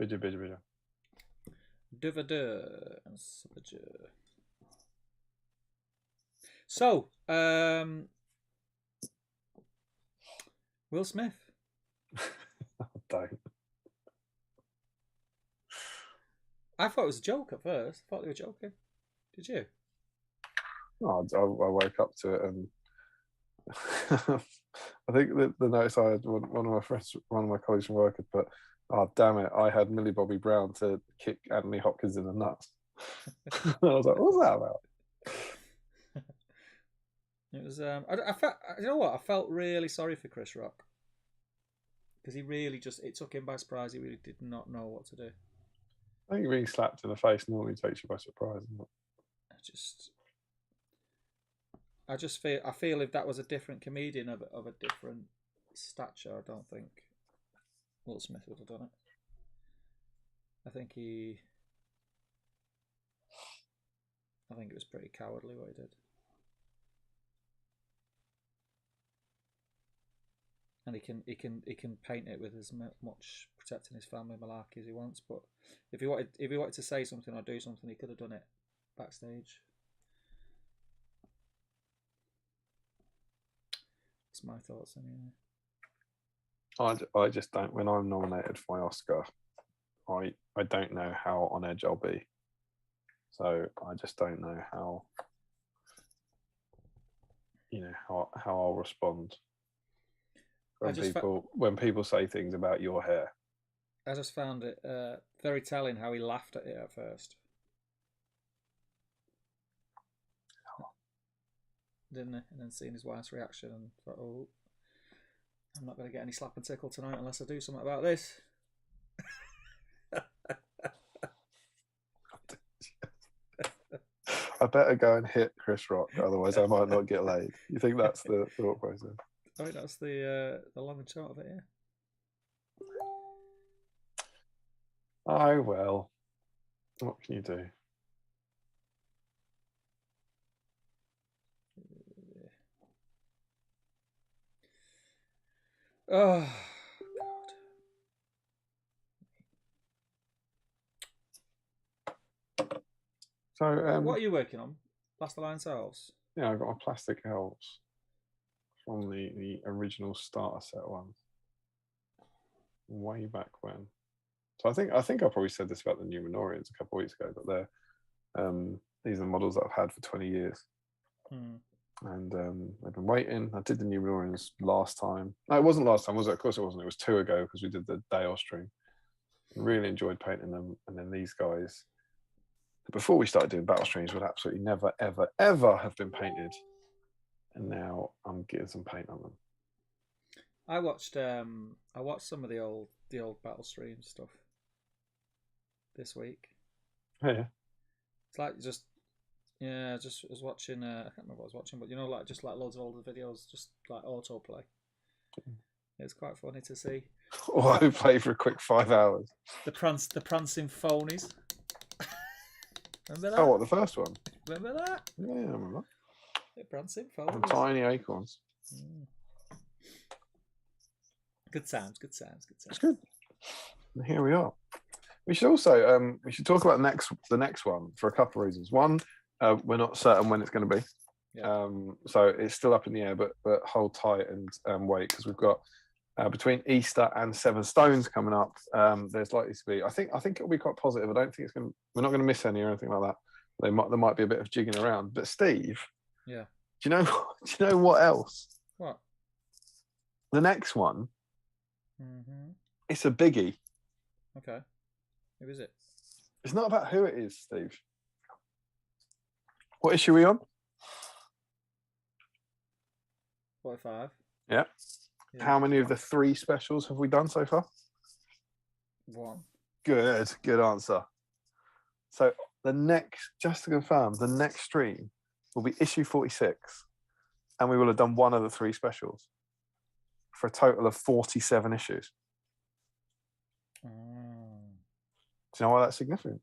SBG. Duvada and SBG. So, Will Smith. Don't. I thought it was a joke at first. I thought they were joking. Did you? No, I woke up to it and I think the notice I had, one of my friends, one of my colleagues from work had put, "Oh damn it! I had Millie Bobby Brown to kick Anthony Hopkins in the nuts." I was like, "What's that about?" It was. I felt. You know what? I felt really sorry for Chris Rock because he really it took him by surprise. He really did not know what to do. I think being slapped in the face normally takes you by surprise, isn't it? I feel if that was a different comedian of a different stature, I don't think Will Smith would have done it. I think it was pretty cowardly what he did. And he can paint it with as much protecting his family malarkey as he wants. But if he wanted to say something or do something, he could have done it backstage. That's my thoughts anyway. I just don't. When I'm nominated for my Oscar, I don't know how on edge I'll be. So I just don't know how. How I'll respond. When people say things about your hair. I just found it very telling how he laughed at it at first. Didn't he? And then seeing his wife's reaction and thought, oh, I'm not going to get any slap and tickle tonight unless I do something about this. I better go and hit Chris Rock, otherwise I might not get laid. You think that's the thought process? I think that's the long and short of it, yeah. Oh, well. What can you do? Oh, God. So, what are you working on? Plastilines elves? Yeah, I've got my plastic elves from the original starter set one. Way back when. So I think I probably said this about the Numenorians a couple of weeks ago, but these are models that I've had for 20 years. And I've been waiting. I did the Numenorians last time. No, it wasn't last time, was it? Of course it wasn't. It was 2 ago because we did the Dale stream. Really enjoyed painting them. And then these guys, before we started doing battle streams, would absolutely never, ever, ever have been painted. And now I'm getting some paint on them. I watched some of the old battle stream stuff this week. Oh, yeah. It's like just was watching. I can't remember what I was watching, but like just like loads of older videos, just like autoplay. It's quite funny to see. Autoplay for a quick 5 hours. The prancing phonies. Remember that? Oh, what, the first one? Remember that? Yeah, I remember. The prancing phonies. The tiny acorns. Good sounds. It's good. And here we are. We should also talk about the next one for a couple of reasons. One, we're not certain when it's going to be. Yeah. So it's still up in the air, but hold tight and wait, because we've got between Easter and Seven Stones coming up. There's likely to be. I think it'll be quite positive. I don't think we're not going to miss any or anything like that. There might be a bit of jigging around. But Steve, yeah, do you know what else? What? The next one. It's a biggie. Okay. Who is it? It's not about who it is, Steve. What issue are we on? 45. Yeah. How many of the 3 specials have we done so far? 1. Good answer. So just to confirm, the next stream will be issue 46, and we will have done 1 of the 3 specials for a total of 47 issues. Do you know why that's significant?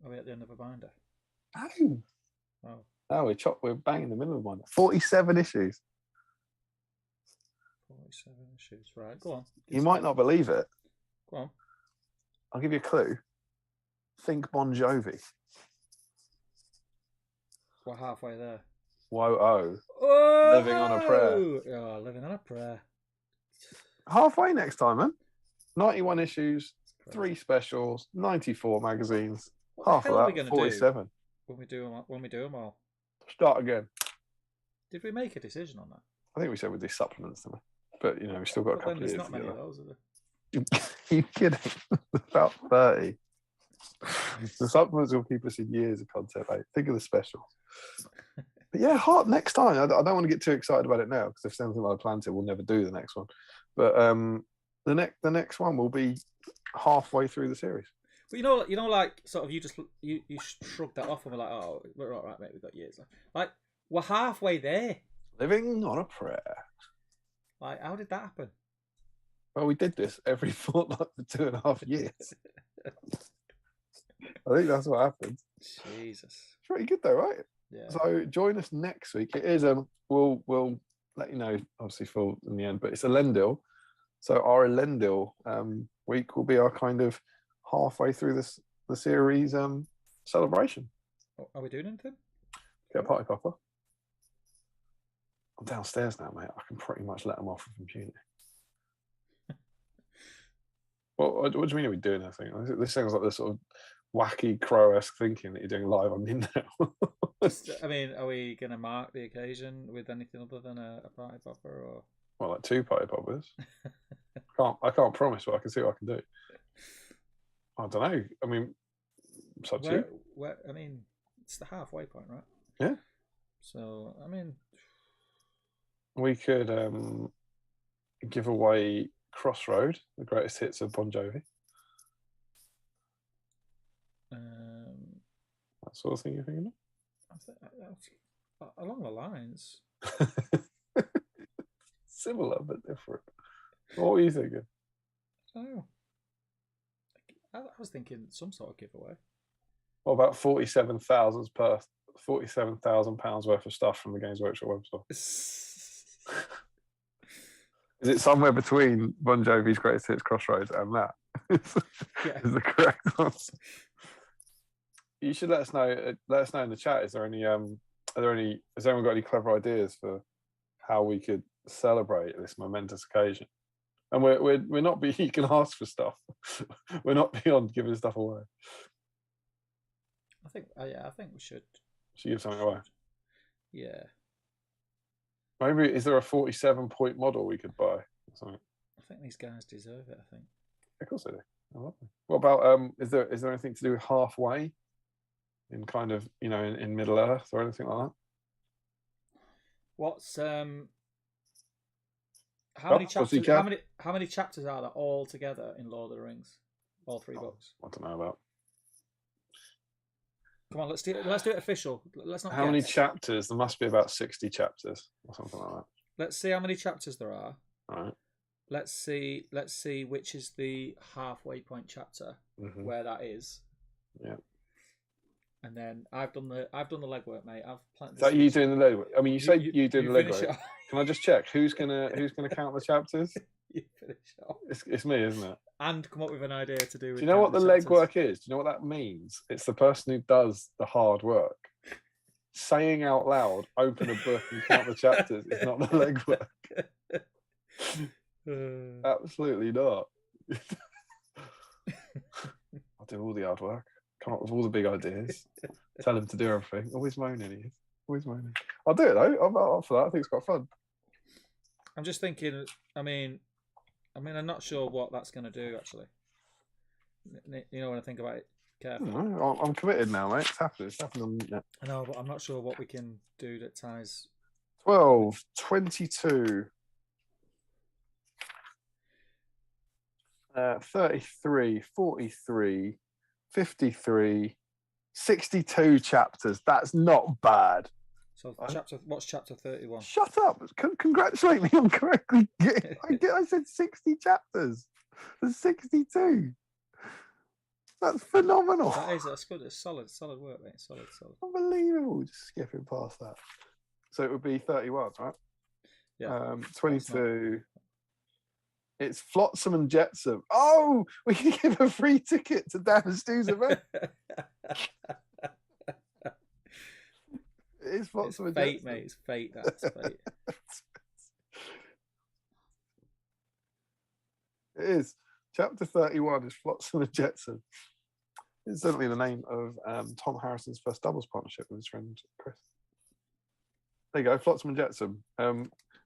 Are we at the end of a binder? No. Oh. No, we're bang in the middle of one. 47 issues. 47 issues. Right, go on. You might not believe it. Go on. I'll give you a clue. Think Bon Jovi. We're halfway there. Whoa, oh! Living on a Prayer. Oh, Living on a Prayer. Halfway next time, man. 91 issues, 3 specials, 94 magazines. Half of that, 47. Do when we do them all? Start again. Did we make a decision on that? I think we said we'd do supplements, didn't we? But, we still got a couple of years. There's not many of those, are there? Are you kidding? About 30. The supplements will keep us in years of content, mate. Think of the specials. But yeah, next time. I don't want to get too excited about it now, because if something like I planned to, we'll never do the next one. But the next one will be halfway through the series. But like sort of you shrugged that off and we're like, oh, we're all right, mate. We've got years left. Like we're halfway there. Living on a Prayer. Like, how did that happen? Well, we did this every fortnight for 2.5 years. I think that's what happened. Jesus, it's pretty good though, right? Yeah. So join us next week. It is we'll let you know, obviously, full in the end, but it's Elendil. So our Elendil week will be our kind of halfway through the series celebration. Are we doing anything? Get a party popper. I'm downstairs now, mate. I can pretty much let them off with impunity. What do you mean are we doing anything? This sounds like this sort of wacky Crow-esque thinking that you're doing live on the internet. Are we going to mark the occasion with anything other than a party popper, or? Well, like 2 party poppers. I can't promise, but I can see what I can do. I don't know. I mean, it's up to you. It's the halfway point, right? Yeah. So, we could give away Crossroad, the greatest hits of Bon Jovi. That sort of thing you're thinking of? Along the lines. Similar but different. What were you thinking? I don't know. I was thinking some sort of giveaway. What about £47,000 worth of stuff from the Games Workshop website? Is it somewhere between Bon Jovi's greatest hits, Crossroads, and that? Yeah. Is the correct answer? You should let us know. Let us know in the chat. Has anyone got any clever ideas for how we could celebrate this momentous occasion? And we're not. You can ask for stuff. We're not beyond giving stuff away. I think we should. Should give something away. Yeah. Maybe is there a 47-point model we could buy? Or something? I think these guys deserve it. I think. Of course they do. I love them. What about is there anything to do with halfway? In kind of in Middle Earth or anything like that? What's how many chapters? How many chapters are there all together in Lord of the Rings? All 3 books. I don't know about. Come on, let's do it official. Let's not. How many chapters? There must be about 60 chapters or something like that. Let's see how many chapters there are. All right. Let's see which is the halfway point chapter, where that is. Yeah. And then I've done the legwork, mate. I've planted. Is that you doing the legwork? I mean, you said you doing the finish legwork. Can I just check who's gonna count the chapters? You finish off. It's me, isn't it? And come up with an idea to do. Do you know what the legwork is? Do you know what that means? It's the person who does the hard work. Saying out loud, open a book and count the chapters is not the legwork. Absolutely not. I'll do all the hard work. Come up with all the big ideas. Tell him to do everything. Always moaning, he is. Always moaning. I'll do it though. I'm up for that. I think it's quite fun. I'm just thinking. I'm not sure what that's going to do actually. When I think about it, Careful. I'm committed now, mate. It's happening. It's happening on net. I know, but I'm not sure what we can do that ties. 12, 22, 33, 43, 53, 62 chapters. That's not bad. So what's chapter 31? Shut up! Congratulate me on correctly. I said 60 chapters. There's 62. That's phenomenal. That's good. It's solid work, mate. Solid. Unbelievable. Just skipping past that. So it would be 31, right? Yeah. 22. It's Flotsam and Jetsam. Oh, we can give a free ticket to Dan and Stu's event. It is Flotsam and fate, Jetsam. mate. It's fate. That's fate. It is. Chapter 31 is Flotsam and Jetsam. It's certainly the name of Tom Harrison's first doubles partnership with his friend Chris. There you go, Flotsam and Jetsam.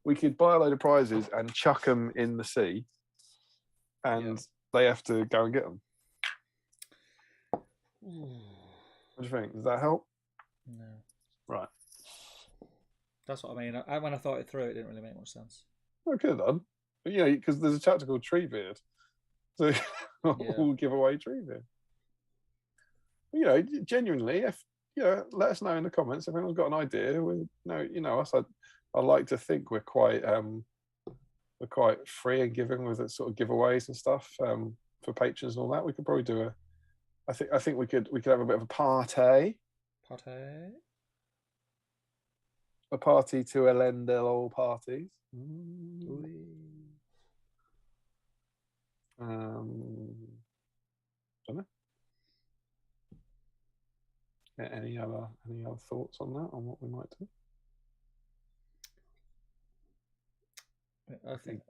We could buy a load of prizes and chuck them in the sea, and they have to go and get them. What do you think? Does that help? No. Right. That's what I mean. When I thought it through, it didn't really make much sense. I could have done. But, because there's a chapter called Treebeard. So we'll give away Treebeard. Genuinely, if let us know in the comments if anyone's got an idea. Us. I like to think we're quite free and giving with sort of giveaways and stuff for patrons and all that. We could probably do I think we could have a bit of a party. A party to elend all parties. Don't know. Any other thoughts on that, on what we might do? I think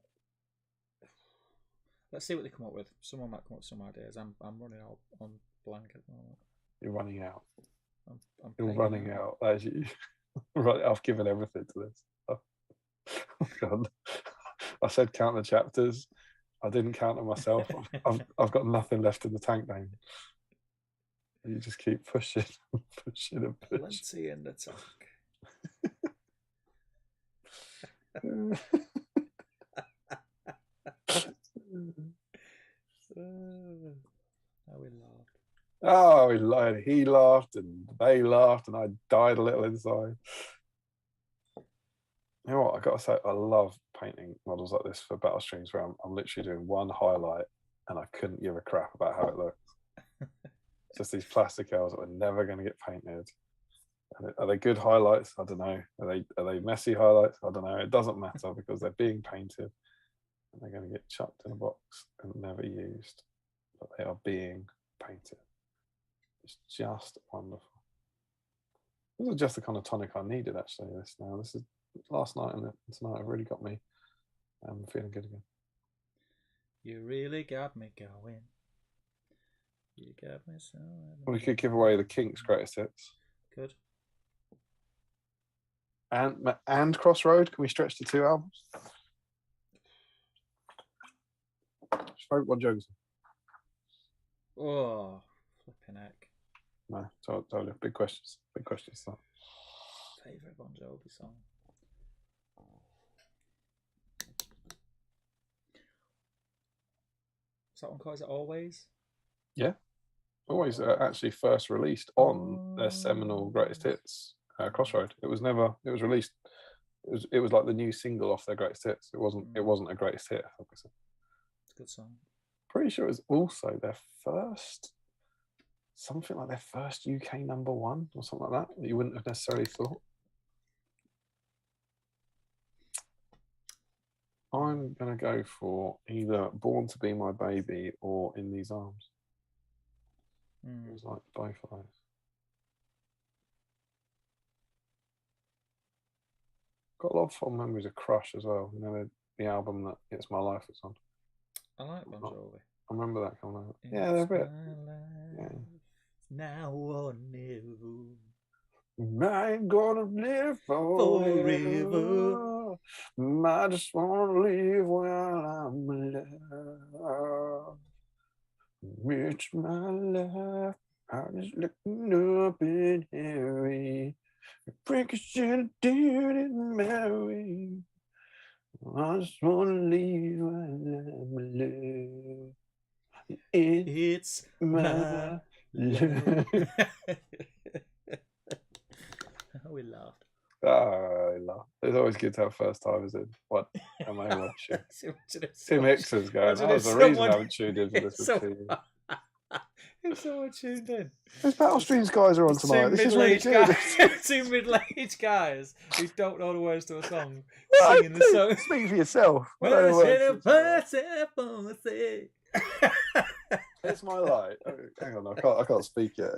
let's see what they come up with. Someone might come up with some ideas. I'm running out on blank at the moment. You're running out. You're running out. As you, right, I've given everything to this. Oh God. I said count the chapters. I didn't count them myself. I've got nothing left in the tank, name. You just keep pushing and pushing. Plenty in the tank. We laughed. Oh, he lied. He laughed and they laughed and I died a little inside. You know what? I got to say, I love painting models like this for battle streams where I'm literally doing one highlight and I couldn't give a crap about how it looks. Just these plastic elves that are never going to get painted. Are they good highlights? I don't know. Are they messy highlights? I don't know. It doesn't matter because they're being painted and they're going to get chucked in a box and never used. But they are being painted. It's just wonderful. This is just the kind of tonic I needed actually. This is last night and tonight have really got me feeling good again. You really got me going. You got me so. We could give away the Kinks greatest hits. Good. And Crossroad. Can we stretch to 2 albums? Spoke Bon Jovi. Oh, flipping heck. No, totally. Big questions. Big questions. Favorite Bon Jovi song. Is that one called? Is it Always? Yeah. Always actually first released on their seminal greatest hits, Crossroad. It was released. It was like the new single off their greatest hits. It wasn't a greatest hit. Obviously. It's a good song. Pretty sure it was also their first, something like their first UK number one or something like that you wouldn't have necessarily thought. I'm going to go for either Born to Be My Baby or In These Arms. It was like both of those. Got a lot of fond memories of Crush as well. The album that It's My Life was on. I like Bon Jovi. I remember that coming out. Yeah, they're a bit. Yeah. Now or never. I ain't gonna live forever. I just wanna live while I'm alive. It's my life. I was looking up in Harry. Frankie should have done it my way. I just wanna leave my love. It's my love. We laughed. I laugh. It's always good to have first timers in. What am I watching? Tim Hickson's going. That was the reason I haven't tuned in for this for 2 years. If someone tuned in. Those Battle Streams guys are on tonight. This is really good. Two middle-aged guys who don't know the words to a song singing the song. Speak for yourself. It's my life. Oh, hang on, I can't speak yet.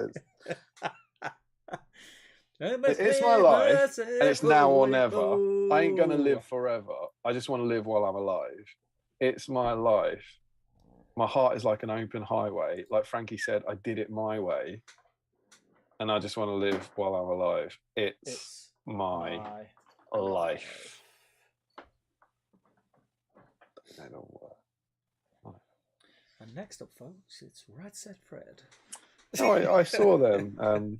It's my life, and it's now or never. I ain't gonna live forever. I just want to live while I'm alive. It's my life. My heart is like an open highway. Like Frankie said, I did it my way, and I just want to live while I'm alive. It's my life. And next up, folks, it's Right Said Fred. Oh, I saw them.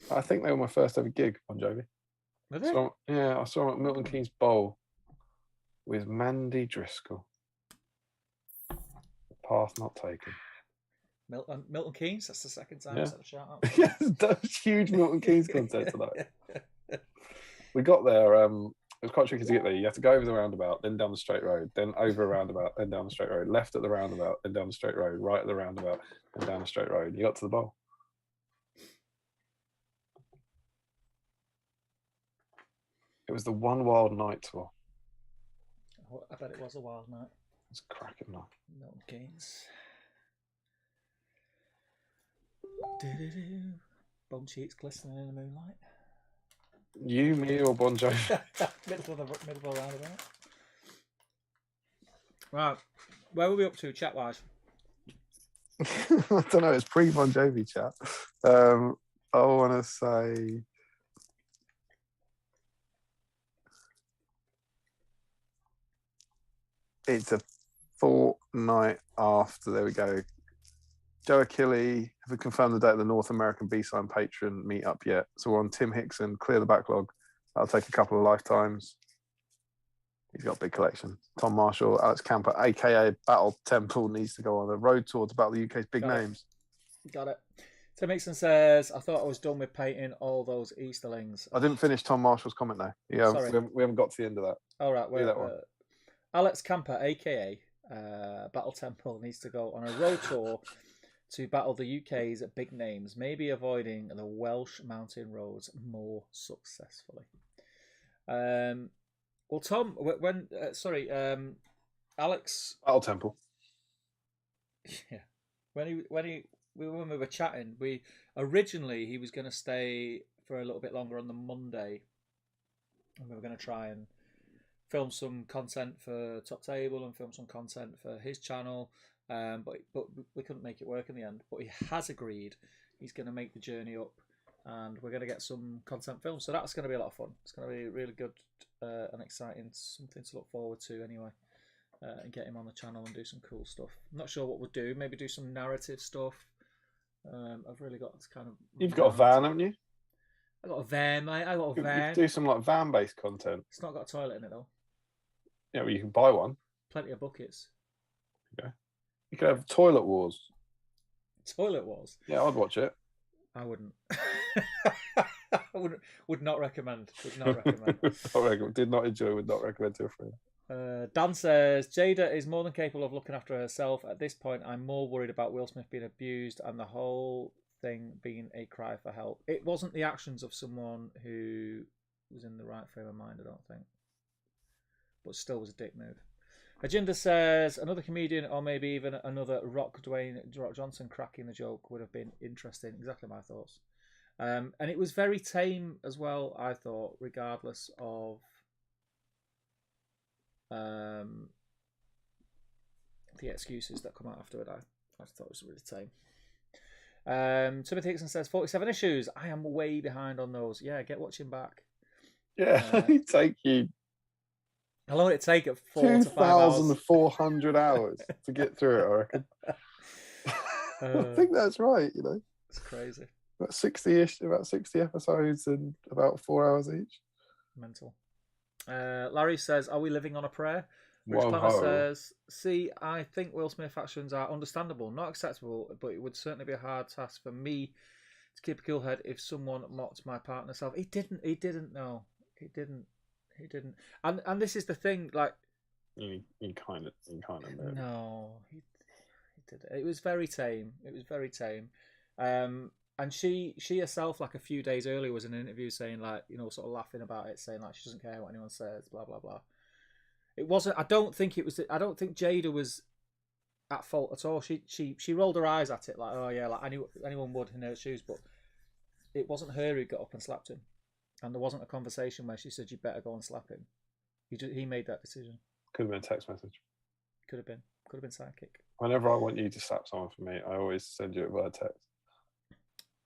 I think they were my first ever gig on Jovi. Were they? So, yeah, I saw them at Milton Keynes Bowl with Mandy Driscoll. Path not taken. Milton Keynes, that's the second time I said a shout out. Yes, that was huge Milton Keynes concert tonight. We got there, it was quite tricky to get there. You have to go over the roundabout, then down the straight road, then over a roundabout, then down the straight road, left at the roundabout, then down the straight road, right at the roundabout, then down the straight road. You got to the bowl. It was the One Wild Night tour. I bet it was a wild night. It's cracking night. Milton Keynes. Bum cheeks glistening in the moonlight. You, me, or Bon Jovi? middle of the roundabout. Right, where were we up to chat wise? I don't know. It's pre-Bon Jovi chat. I want to say. It's a fortnight after. There we go. Joe Achille, have we confirmed the date of the North American BSIME patron meetup yet? So we're on Tim Hickson, clear the backlog. That'll take a couple of lifetimes. He's got a big collection. Tom Marshall, Alex Camper, aka Battle Temple, needs to go on a road tour to battle the UK's big names. Got it. Tim Hickson says, I thought I was done with painting all those Easterlings. I didn't finish Tom Marshall's comment though. Yeah, we haven't got to the end of that. All right, well, that one. Alex Camper, aka Battle Temple, needs to go on a road tour to battle the UK's big names, maybe avoiding the Welsh mountain roads more successfully. Well, Tom, Alex Battle Temple. Yeah, when we were chatting, he was going to stay for a little bit longer on the Monday, and we were going to try and film some content for Top Table and film some content for his channel, but we couldn't make it work in the end. But he has agreed he's going to make the journey up, and we're going to get some content filmed. So that's going to be a lot of fun. It's going to be really good and exciting, something to look forward to anyway, and get him on the channel and do some cool stuff. I'm not sure what we'll do. Maybe do some narrative stuff. I've really got to kind of. You've got a van, haven't you? I got a van, mate. I got a van. You could do some like van-based content. It's not got a toilet in it though. Yeah, well, you can buy one. Plenty of buckets. Okay. You could have Toilet Wars. Toilet Wars? Yeah, I'd watch it. I wouldn't. I would not recommend. Would not recommend. Did not enjoy, would not recommend to a friend. Dan says, Jada is more than capable of looking after herself. At this point, I'm more worried about Will Smith being abused and the whole thing being a cry for help. It wasn't the actions of someone who was in the right frame of mind, I don't think. But still was a dick move. Agenda says, another comedian or maybe even another Rock Johnson cracking the joke would have been interesting. Exactly my thoughts. And it was very tame as well, I thought, regardless of the excuses that come out after it. I thought it was really tame. Timothy Hickson says 47 issues. I am way behind on those. Yeah, get watching back. Yeah, it take you. How long would it take at 4 to 5 hours? 2,400 hours to get through it, I reckon. I think that's right. It's crazy. About 60 episodes and about 4 hours each. Mental. Larry says, "Are we living on a prayer?" Rich Whoa, Clemmer ho. says, "See, I think Will Smith actions are understandable, not acceptable, but it would certainly be a hard task for me to keep a cool head if someone mocked my partner self." He didn't. No, he didn't. And this is the thing. Like, You kind of know. no, he did it. It was very tame. And she herself, like a few days earlier, was in an interview saying, like, sort of laughing about it, saying like she doesn't care what anyone says, blah blah blah. It wasn't. I don't think Jada was at fault at all. She rolled her eyes at it like, oh yeah, like anyone would in her shoes, but it wasn't her who got up and slapped him, and there wasn't a conversation where she said you better go and slap him. He made that decision. Could have been a text message. Could have been sidekick. Whenever I want you to slap someone for me, I always send you it via text.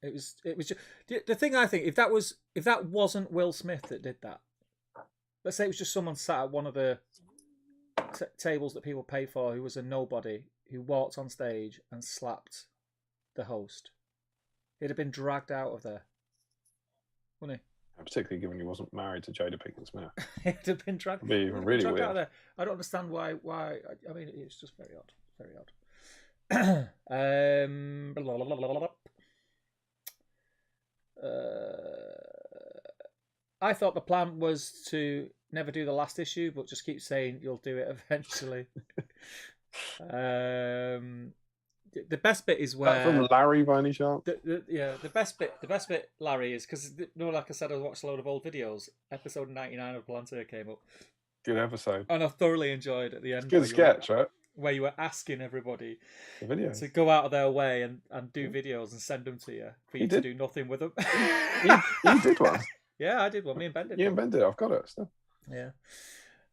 It was just, the thing. I think if that wasn't Will Smith that did that, let's say it was just someone sat at one of the tables that people pay for who was a nobody who walked on stage and slapped the host, he'd have been dragged out of there, wouldn't he? Particularly given he wasn't married to Jada Pinkett Smith. He'd have been dragged. It'd be really weird. Out of there. I don't understand why. I mean, it's just very odd. Very odd. I thought the plan was to never do the last issue, but just keep saying you'll do it eventually. The best bit is where from Larry by any chance. The best bit, Larry, is because like I said, I watched a load of old videos. Episode 99 of Palantir came up. Good episode, and I thoroughly enjoyed at the end. Good sketch, right? Where you were asking everybody to go out of their way and do videos and send them to you for you to do nothing with them. You did one. Yeah, I did one. Me and Ben did. You and Ben did. I've got it still. Yeah.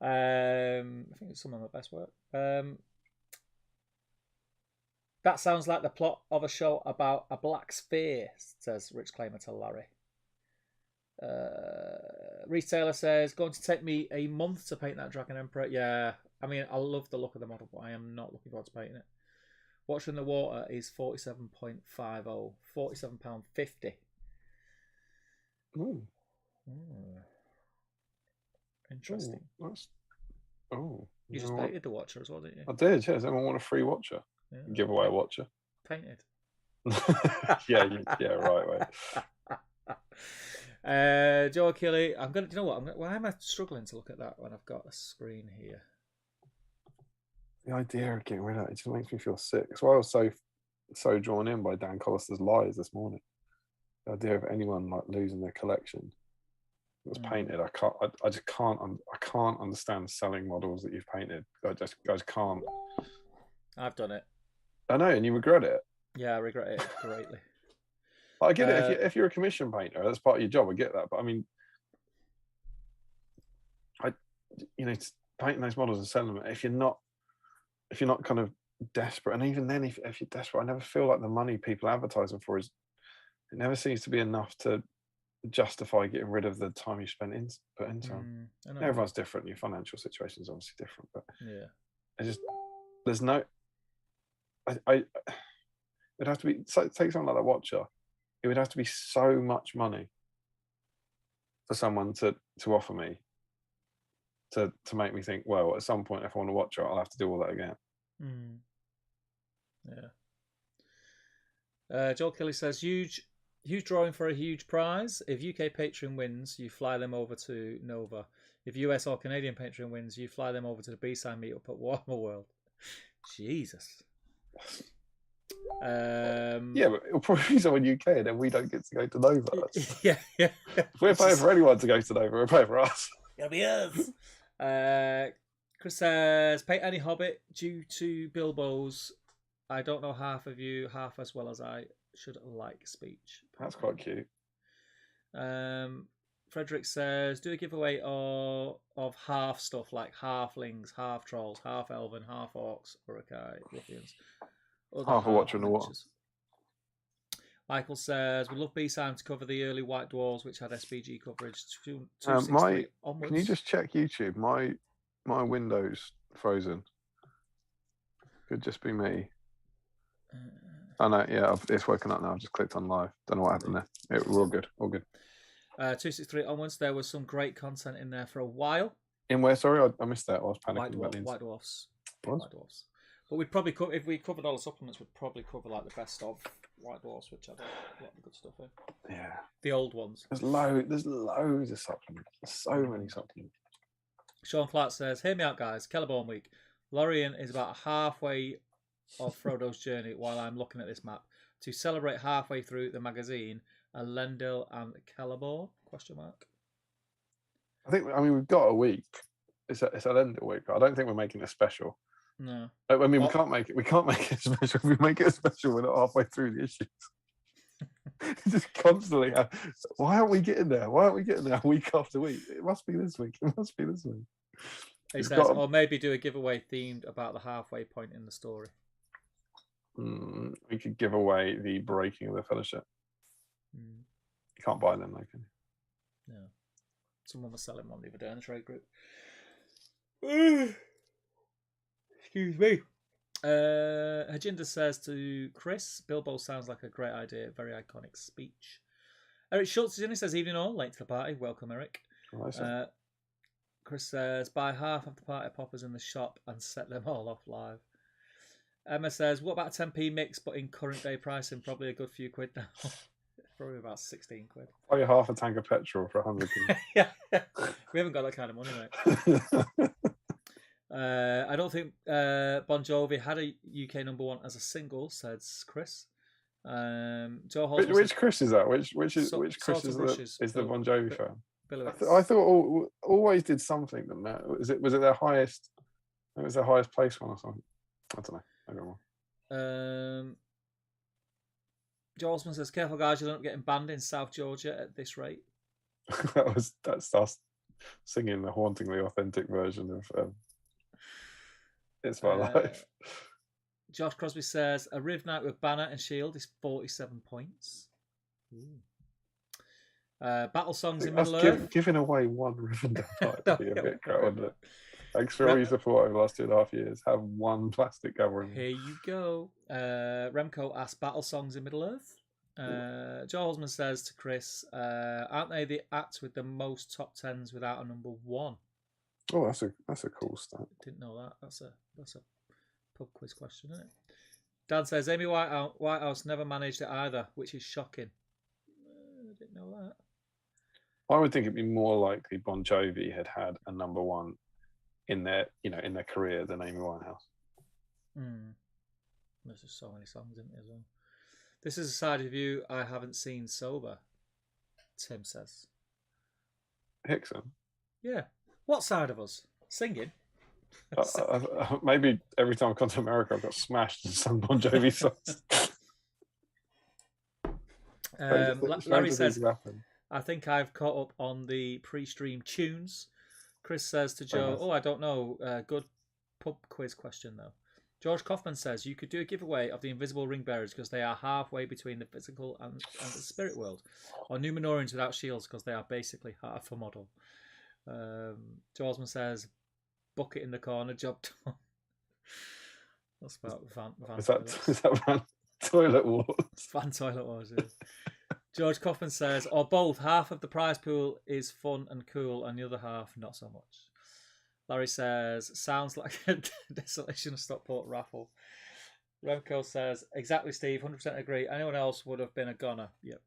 I think it's some of my best work. That sounds like the plot of a show about a black sphere, says Rich Claimer to Larry. Reese Taylor says, going to take me a month to paint that Dragon Emperor. Yeah, I mean, I love the look of the model, but I am not looking forward to painting it. Watching the Water is £47.50. £47.50. Ooh. Interesting. You just painted the Watcher as well, didn't you? I did, yeah. Does anyone want a free Watcher? Yeah. Give away a Watcher. Painted. yeah, right. Joe Kelly, I'm gonna. You know what? Why am I struggling to look at that when I've got a screen here? The idea of getting rid of it just makes me feel sick. That's why I was so drawn in by Dan Collister's lies this morning. The idea of anyone like losing their collection that was painted. I just can't understand selling models that you've painted. I just can't. I've done it. I know, and you regret it. Yeah, I regret it greatly. I get it. If you're a commission painter, that's part of your job. I get that, but I mean, painting those models and selling them. If you're not kind of desperate, and even then, if you're desperate, I never feel like the money people advertise them for it never seems to be enough to justify getting rid of the time you spent put into them. Everyone's different. Your financial situation is obviously different, but there's no. It'd have to be take something like that Watcher. It would have to be so much money for someone to offer me to make me think, well, at some point, if I want to watch it, I'll have to do all that again. Yeah. Joel Kelly says, huge drawing for a huge prize. If UK Patreon wins, you fly them over to Nova. If US or Canadian Patreon wins, you fly them over to the BSIME meetup at Warmer World. Jesus. Yeah, but it'll probably be someone UK, and then we don't get to go to Nova. Yeah. If we're paying for anyone to go to Nova, we're paying for us. It'll be us. Chris says, paint any Hobbit due to Bilbo's I don't know half of you half as well as I should like speech. That's quite cute. Frederick says, do a giveaway of half stuff like halflings, half trolls, half elven, half orcs, Urukai, ruffians. Half a Watcher in the Water. Michael says, we love BSIME to cover the early White Dwarves, which had SBG coverage. Can you just check YouTube? My window's frozen. Could just be me. I know. Yeah, it's working out now. I've just clicked on live. Don't know what happened there. We're all good. All good. 263 onwards. There was some great content in there for a while. In where? Sorry, I missed that. I was panicking about the White Dwarfs. What? White Dwarfs. But we'd probably if we covered all the supplements, we'd probably cover like the best of White Dwarfs, which had a lot of good stuff in. Yeah. The old ones. There's loads of supplements. There's so many supplements. Sean Flat says, "Hear me out, guys. Celeborn week. Lorien is about halfway of Frodo's journey while I'm looking at this map. To celebrate halfway through the magazine, Elendil and Celeborn? Question mark. I mean, we've got a week. It's an end week. I don't think we're making it special. No. I mean, we can't make it. We can't make it special. If we make it a special, we're not halfway through the issues. Just constantly. Why aren't we getting there? Why aren't we getting there week after week? It must be this week. It must be this week. He says, or maybe do a giveaway themed about the halfway point in the story. We could give away the breaking of the fellowship. You can't buy them, though, can you? No. Someone was selling one the other day in the trade group. Excuse me. Hajinda says to Chris, Bilbo sounds like a great idea. Very iconic speech. Eric Schultz is in. He says, evening all. Late to the party. Welcome, Eric. Chris says, buy half of the party poppers in the shop and set them all off live. Emma says, what about a 10p mix, but in current day pricing? Probably a good few quid now. Probably about 16 quid. Buy half a tank of petrol for 100 quid. Yeah. We haven't got that kind of money, mate. I don't think Bon Jovi had a UK #1 as a single, says Chris. Which Chris is that? Which Chris is the Bon Jovi fan? I thought always did something. Was it their highest? It was their highest place one or something. I don't know. I don't know. Joe Osman says, "Careful, guys! You're not getting banned in South Georgia at this rate." That's us singing the hauntingly authentic version of "It's My Life." Josh Crosby says, "A Riv Knight with banner and shield is 47 points." Battle songs in Middle Earth. Giving away one Rivendell fight would be a bit great, wouldn't it? Thanks for all your support over the last 2.5 years. Have one plastic gathering. Here you go. Remco asks, battle songs in Middle Earth. Joe Holzman says to Chris, aren't they the act with the most top 10s without a #1? Oh, that's a cool stat. Didn't know that. That's a pub quiz question, isn't it? Dan says Amy Whitehouse never managed it either, which is shocking. I didn't know that. I would think it'd be more likely Bon Jovi had a #1 in their career than Amy Winehouse. There's just so many songs in it as well. This is a side of you I haven't seen sober, Tim says. Hickson? Yeah. What side of us? Singing? Maybe every time I've gone to America I've got smashed and sung Bon Jovi songs. Larry says, I think I've caught up on the pre-stream tunes. Chris says to Joe, I don't know. Good pub quiz question, though. George Kaufman says, you could do a giveaway of the invisible ring bearers because they are halfway between the physical and the spirit world. Or Numenorians without shields because they are basically half a model. Joe Osman says, bucket in the corner, job done. That's about Van is that Van Toilet Wars? Van Toilet Wars, yeah. George Kaufman says, or both, half of the prize pool is fun and cool and the other half not so much. Larry says, sounds like a Desolation of Stockport raffle. Remco says, exactly, Steve, 100% agree. Anyone else would have been a goner. Yep.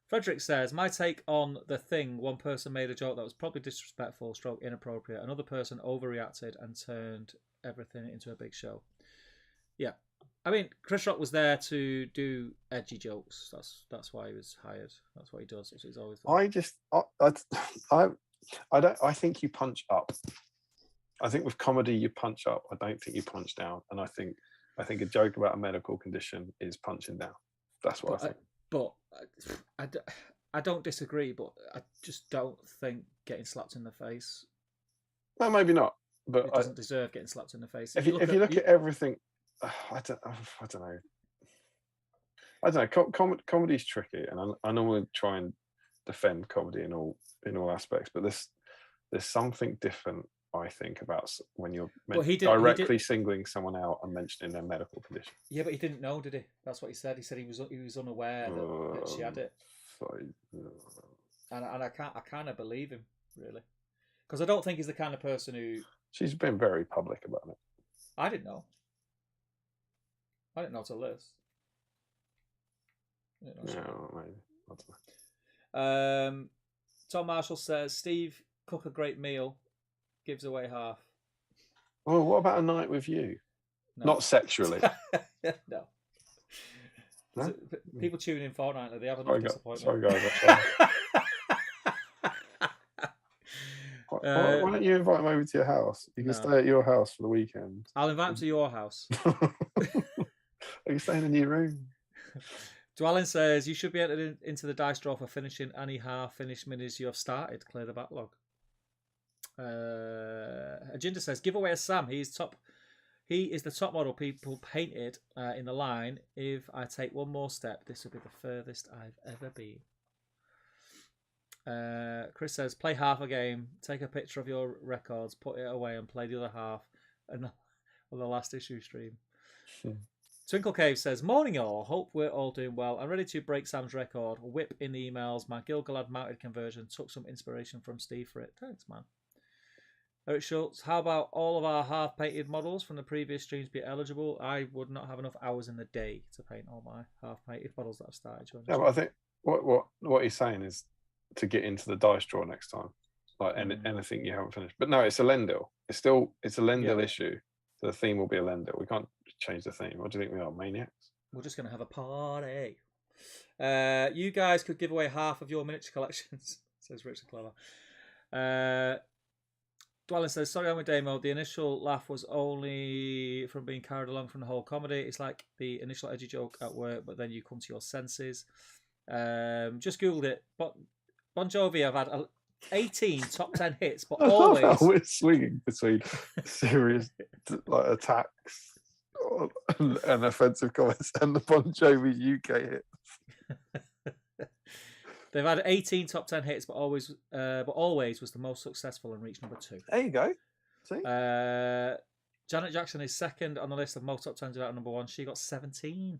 Frederick says, my take on the thing, one person made a joke that was probably disrespectful, stroke inappropriate. Another person overreacted and turned everything into a big show. Yeah. I mean, Chris Rock was there to do edgy jokes. That's why he was hired. That's what he does. He's always I think you punch up. I think with comedy you punch up. I don't think you punch down. And I think a joke about a medical condition is punching down. That's what I think. But I don't disagree. But I just don't think getting slapped in the face. No, maybe not. But it doesn't deserve getting slapped in the face. If you look at everything. I don't know. I don't know. Comedy's tricky, and I normally try and defend comedy in all aspects. But there's something different I think, about when you're directly singling someone out and mentioning their medical condition. Yeah, but he didn't know, did he? That's what he said. He said he was unaware that she had it. And I kind of believe him, really, because I don't think he's the kind of person who. She's been very public about it. I didn't know. I didn't know till this. No, maybe. I don't know. Tom Marshall says Steve cook a great meal, gives away half. Oh, what about a night with you? No. Not sexually. No. People tune in fortnightly. They have enough disappointment. Sorry, guys. Why don't you invite them over to your house? You can stay at your house for the weekend. I'll invite them to your house. Are you staying in your room? Dwellin says you should be entered into the dice draw for finishing any half-finished minis you have started. Clear the backlog. Ajinder says give away a Sam. He is the top model people painted in the line. If I take one more step, this will be the furthest I've ever been. Chris says play half a game, take a picture of your records, put it away, and play the other half on the last issue stream. Twinkle Cave says morning all, hope we're all doing well. I'm ready to break Sam's record. Whip in the emails. My Galad mounted conversion took some inspiration from Steve for it. Thanks, man. Eric Schultz, how about all of our half-painted models from the previous streams be eligible? I would not have enough hours in the day to paint all my half-painted models that I've started. Yeah, but I think what he's saying is to get into the dice draw next time, like anything you haven't finished. But no, it's a Lendil. It's a Lendil issue. So the theme will be a Lendil. We can't change the theme. What do you think we are, maniacs? We're just going to have a party. You guys could give away half of your miniature collections, says Richard Clever. Dwellin says, sorry, I'm with Damo. The initial laugh was only from being carried along from the whole comedy. It's like the initial edgy joke at work, but then you come to your senses. Just Googled it. But Bon Jovi have had 18 top 10 hits, but always... We're swinging between serious attacks and offensive comments and the Bon Jovi UK hits. They've had 18 top 10 hits, but always was the most successful and reached number 2. There you go. See? Janet Jackson is second on the list of most top 10s without number 1. She got 17.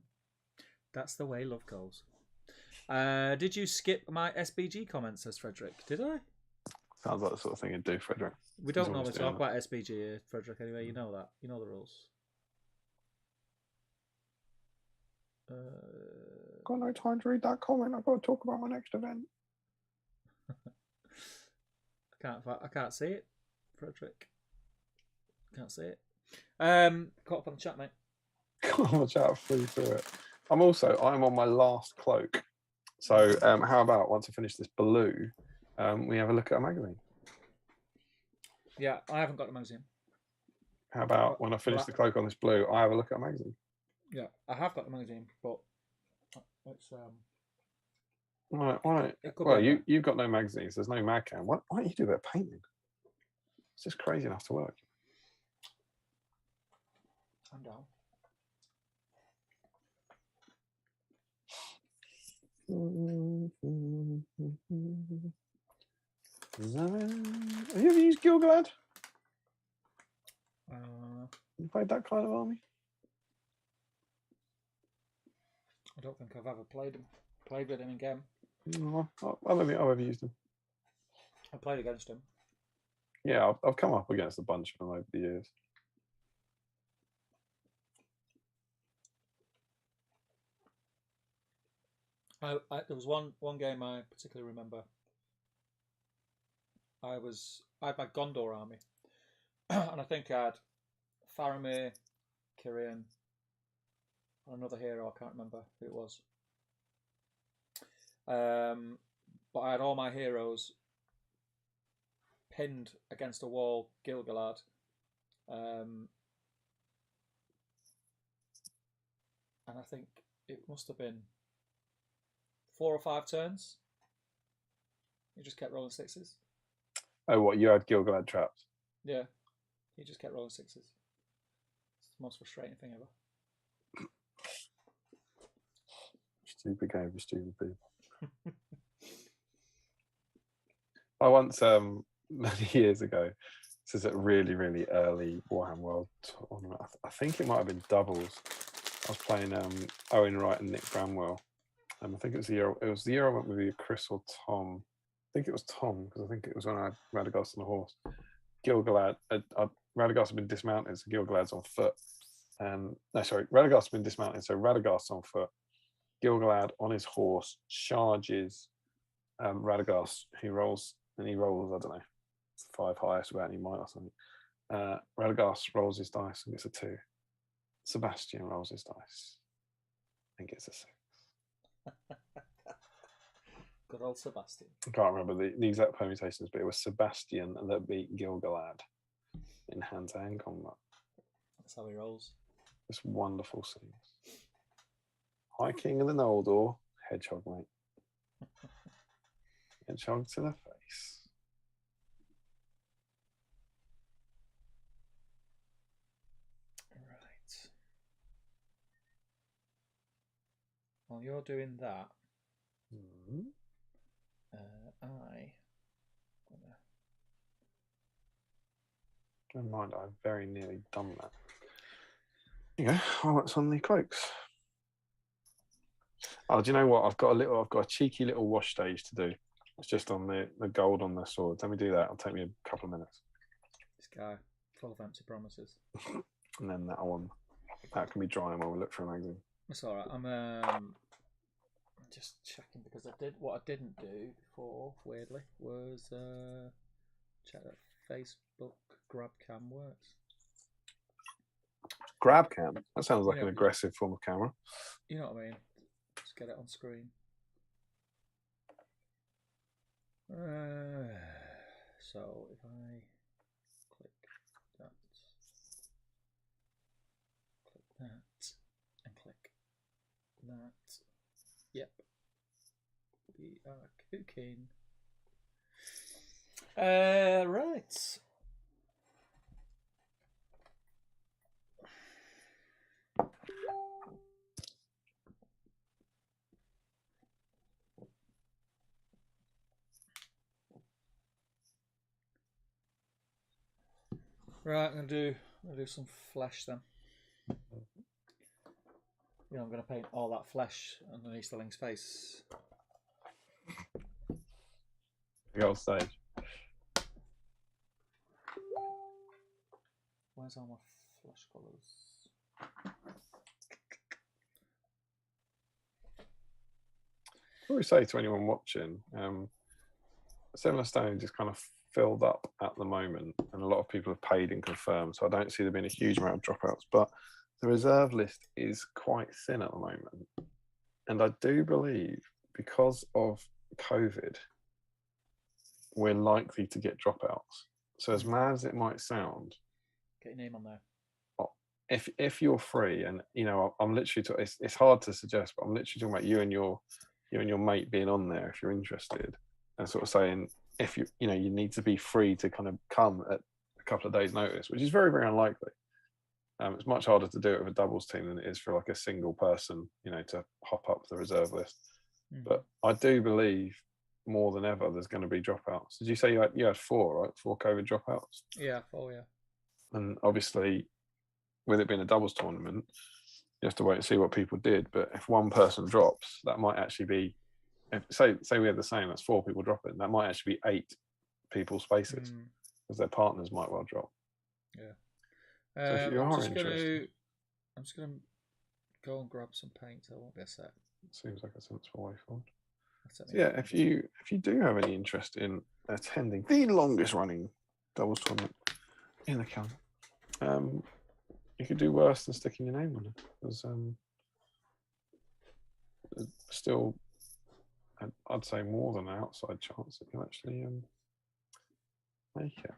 That's the way love goes. Did you skip my SBG comment, says Frederick? Did I? Sounds like the sort of thing you'd do, Frederick. We don't normally talk about SBG here, Frederick, anyway. You know that. You know the rules. Got no time to read that comment. I've got to talk about my next event. I can't see it, Frederick. Can't see it. Caught up on the chat, mate. Caught on the chat, through it. I'm on my last cloak. So how about once I finish this blue, we have a look at a magazine? Yeah, I haven't got the magazine. How about when I finish the cloak on this blue, I have a look at a magazine? Yeah, I have got the magazine, but it's Right. Well, you've got no magazines. There's no magcam. Why don't you do a bit of painting? It's just crazy enough to work. I'm down. Have you ever used Galad? You played that kind of army? I don't think I've ever played with him in game. No, I don't think I've ever used him. I played against him. Yeah, I've come up against a bunch of them over the years. There was one game I particularly remember. I had my Gondor army, and I think I had Faramir, Kirian, and another hero. I can't remember who it was. But I had all my heroes pinned against a wall, Gil-galad. And I think it must have been 4 or 5 turns. You just kept rolling 6s. Oh, what? You had Gil-galad traps? Yeah. You just kept rolling 6s. It's the most frustrating thing ever. Stupid game for stupid people. I once, many years ago, This is a really, really early Warhammer World tournament. I think it might have been doubles. I was playing Owen Wright and Nick Bramwell. I think it was the year I went with either Chris or Tom. I think it was Tom, because I think it was when I had Radagast on the horse. Galad, Radagast had been dismounted, so Galad's on foot. Radagast had been dismounted, so Radagast's on foot. Galad on his horse charges Radagast, he rolls, I don't know, 5 highest without any might or something. Radagast rolls his dice and gets a 2. Sebastian rolls his dice and gets a 6. Good old Sebastian. I can't remember the exact permutations, but it was Sebastian that beat Galad in hand-to-hand combat. That's how he rolls. Just wonderful scenes. High King of the Noldor, Hedgehog, mate. Hedgehog to the face. Right. While you're doing that, Never mind, I've very nearly done that. There you go. Highlights on the cloaks. Oh, do you know what? I've got a cheeky little wash stage to do. It's just on the gold on the swords. Let me do that. It'll take me a couple of minutes. This guy, full of empty promises. And then that can be drying while we look for a magazine. That's all right. I'm just checking because what I didn't do before, weirdly, was check that Facebook grab cam works. Grab cam? That sounds like an aggressive form of camera. You know what I mean? Just get it on screen. So if I click that, and click that, yep, we are cooking. Right. Right, I'm gonna do some flesh then. I'm gonna paint all that flesh underneath the Link's face. The old stage. Where's all my flesh colours? What we say to anyone watching, Similar Stone is kind of filled up at the moment, and a lot of people have paid and confirmed, so I don't see there being a huge amount of dropouts, but the reserve list is quite thin at the moment. And I do believe because of COVID, we're likely to get dropouts. So as mad as it might sound, get your name on there. If you're free, and I'm literally it's hard to suggest, but I'm literally talking about you and your mate being on there if you're interested, and sort of saying if you need to be free to kind of come at a couple of days' notice, which is very, very unlikely. It's much harder to do it with a doubles team than it is for like a single person, to hop up the reserve list. But I do believe more than ever there's going to be dropouts. Did you say you had 4, right? 4 COVID dropouts? Yeah, 4, yeah. And obviously, with it being a doubles tournament, you have to wait and see what people did. But if one person drops, that might actually be, say we had the same, that's 4 people dropping, that might actually be 8 people's spaces, because their partners might well drop. Yeah. So if you are interested, I'm just going to go and grab some paint. So I won't be a sec. Seems like a sensible way forward. So yeah, if you do have any interest in attending the longest running doubles tournament in the calendar, you could do worse than sticking your name on it. Because still, I'd say more than an outside chance that you'll actually make it.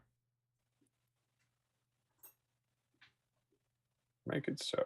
Make it so.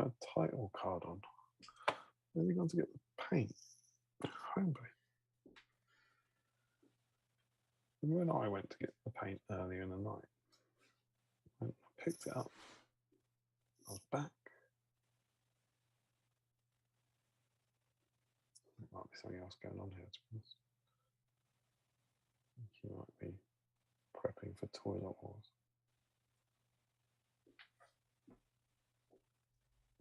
a title card on. Where are we going to get the paint? Homebrew. When I went to get the paint earlier in the night, I picked it up. I was back. There might be something else going on here, to be honest. I think he might be prepping for toilet wars.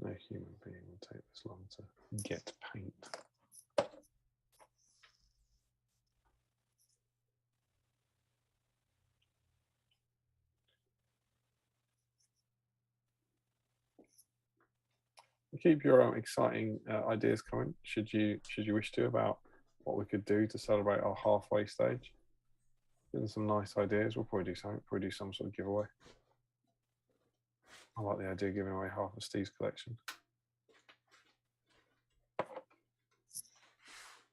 No human being will take this long to get paint. Keep your exciting ideas coming, should you wish to, about what we could do to celebrate our halfway stage. Getting some nice ideas. We'll probably do something. Probably do some sort of giveaway. I like the idea of giving away half of Steve's collection.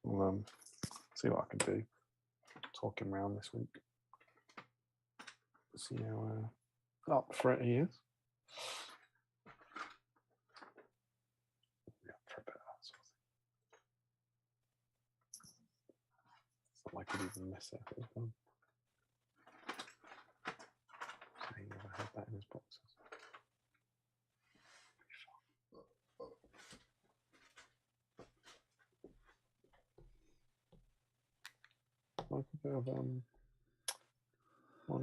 We'll see what I can do. Talking around this week. See how up for it he is. Yeah, for a bit of that sort of thing. It's not like he'd even miss it if it was done. So he never had that in his boxes. Like a bit of Bon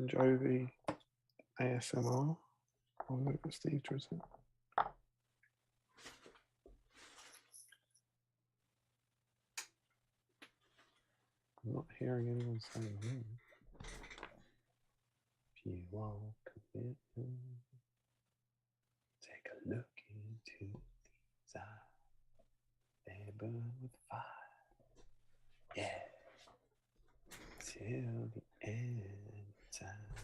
Jovi ASMR. I'll look at Steve Tristan. I'm not hearing anyone saying If you want commitment, take a look into these eyes. They burn with fire. Yeah. Till the end of time.